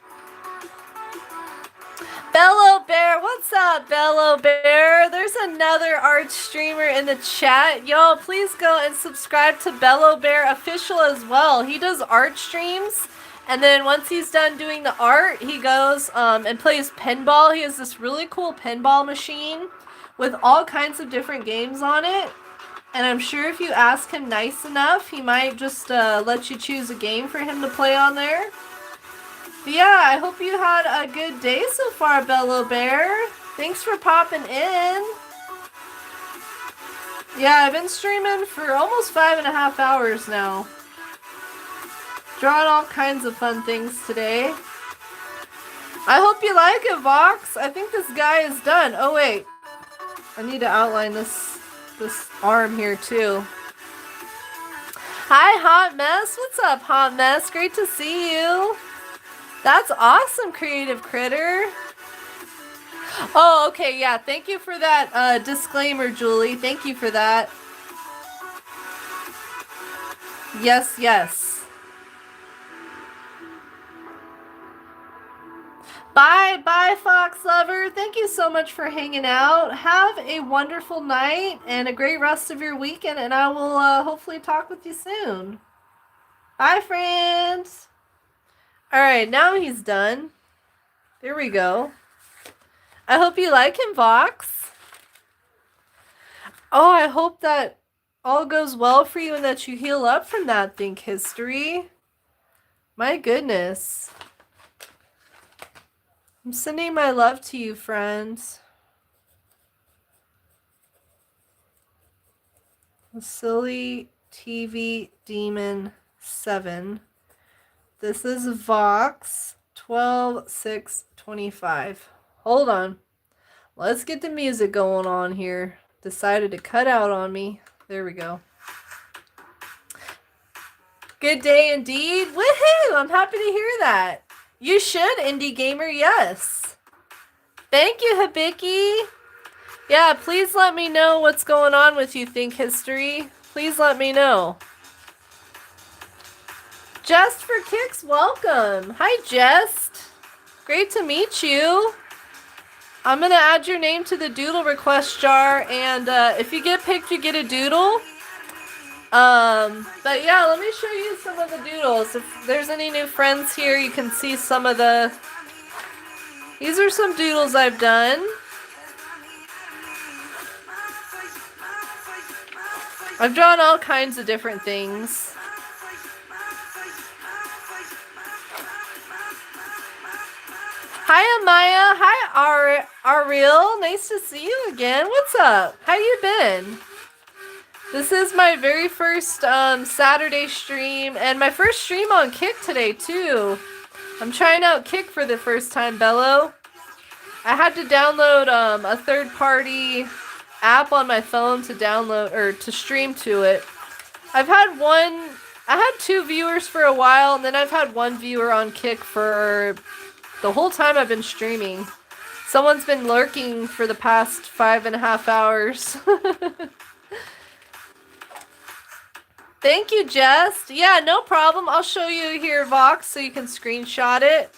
Bello Bear, what's up, Bello Bear? There's another art streamer in the chat. Y'all, please go and subscribe to Bello Bear Official as well. He does art streams, and then once he's done doing the art, he goes and plays pinball. He has this really cool pinball machine with all kinds of different games on it. And I'm sure if you ask him nice enough, he might just let you choose a game for him to play on there. But yeah, I hope you had a good day so far, Bello Bear. Thanks for popping in. Yeah, I've been streaming for almost 5.5 hours now. Drawing all kinds of fun things today. I hope you like it, Vox. I think this guy is done. Oh, wait. I need to outline this arm here, too. Hi, Hot Mess. What's up, Hot Mess? Great to see you. That's awesome, Creative Critter. Oh, okay, yeah. Thank you for that disclaimer, Julie. Thank you for that. Yes, yes. Bye, Fox Lover. Thank you so much for hanging out. Have a wonderful night and a great rest of your weekend, and I will hopefully talk with you soon. Bye, friends. All right, now he's done. There we go. I hope you like him, Vox. Oh, I hope that all goes well for you and that you heal up from that Think History. My goodness. I'm sending my love to you, friends. Silly TV Demon 7. This is Vox 12/6/25. Hold on. Let's get the music going on here. Decided to cut out on me. There we go. Good day indeed. Woohoo! I'm happy to hear that. You should, Indie Gamer, yes. Thank you, Hibiki. Yeah, please let me know what's going on with you, Think History. Please let me know. Just for Kicks, welcome. Hi, Jest. Great to meet you. I'm going to add your name to the Doodle request jar, and if you get picked, you get a Doodle. But yeah, let me show you some of the Doodles. If there's any new friends here, you can see some of the... These are some Doodles I've done. I've drawn all kinds of different things. Hi, Amaya. Hi, Ariel. Nice to see you again. What's up? How you been? This is my very first Saturday stream, and my first stream on Kick today, too. I'm trying out Kick for the first time, Bello. I had to download a third-party app on my phone to download, or to stream to it. I had 2 viewers for a while, and then I've had 1 viewer on Kick for the whole time I've been streaming. Someone's been lurking for the past 5.5 hours. Thank you, Jess. Yeah, no problem. I'll show you here, Vox, so you can screenshot it.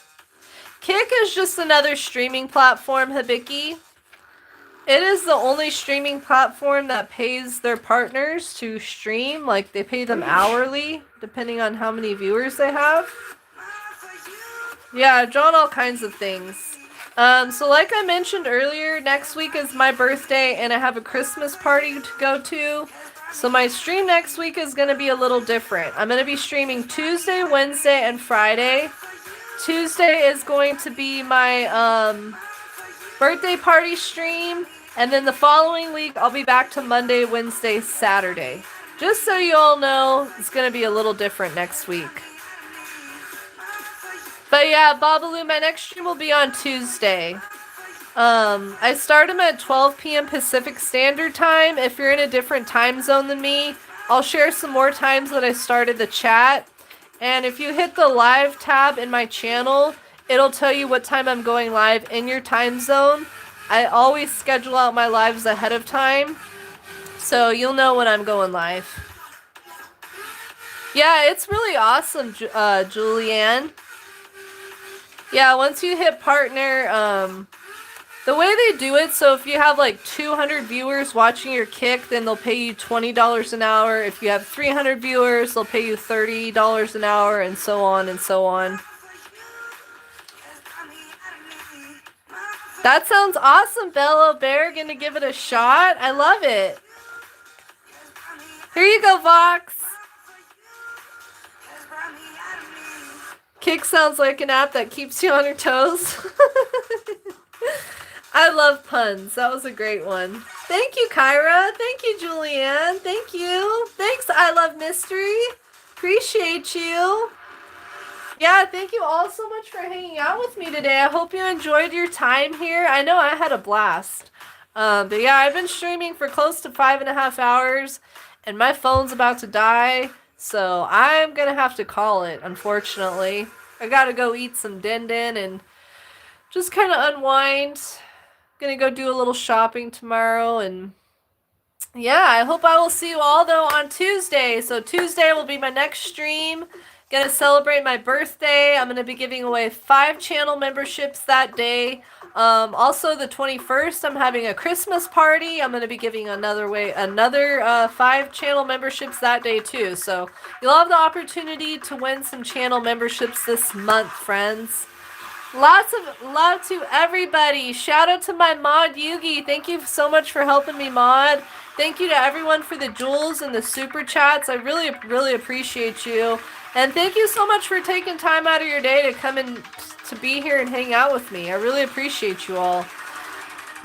Kick is just another streaming platform, Hibiki. It is the only streaming platform that pays their partners to stream. Like, they pay them hourly, depending on how many viewers they have. Yeah, I've drawn all kinds of things. So like I mentioned earlier, next week is my birthday, and I have a Christmas party to go to. So my stream next week is going to be a little different. I'm going to be streaming Tuesday, Wednesday, and Friday. Tuesday is going to be my birthday party stream. And then the following week, I'll be back to Monday, Wednesday, Saturday. Just so you all know, it's going to be a little different next week. But yeah, Babalu, my next stream will be on Tuesday. I start them at 12 p.m. Pacific Standard Time. If you're in a different time zone than me, I'll share some more times that I started the chat. And if you hit the live tab in my channel, it'll tell you what time I'm going live in your time zone. I always schedule out my lives ahead of time, so you'll know when I'm going live. Yeah, it's really awesome, Julianne. Yeah, once you hit partner, the way they do it, so if you have like 200 viewers watching your Kick, then they'll pay you $20 an hour. If you have 300 viewers, they'll pay you $30 an hour, and so on and so on. That sounds awesome, Bello Bear. Gonna give it a shot. I love it. Here you go, Vox. Kick sounds like an app that keeps you on your toes. I love puns. That was a great one. Thank you, Kyra. Thank you, Julianne. Thank you. Thanks, I Love Mystery. Appreciate you. Yeah, thank you all so much for hanging out with me today. I hope you enjoyed your time here. I know I had a blast. But yeah, I've been streaming for close to 5.5 hours, and my phone's about to die, so I'm gonna have to call it, unfortunately. I gotta go eat some din-din and just kind of unwind. Gonna go do a little shopping tomorrow, and yeah, I hope I will see you all though on Tuesday. So Tuesday will be my next stream. Gonna celebrate my birthday. I'm gonna be giving away 5 channel memberships that day. Also the 21st, I'm having a Christmas party. I'm gonna be giving another 5 channel memberships that day too. So you'll have the opportunity to win some channel memberships this month, friends. Lots of love to everybody. Shout out to my mod Yugi. Thank you so much for helping me mod. Thank you to everyone for the jewels and the super chats. I really, really appreciate you. And thank you so much for taking time out of your day to come and to be here and hang out with me. I really appreciate you all.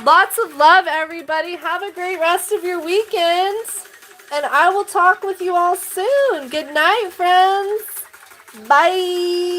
Lots of love, everybody. Have a great rest of your weekends. And I will talk with you all soon. Good night, friends. Bye.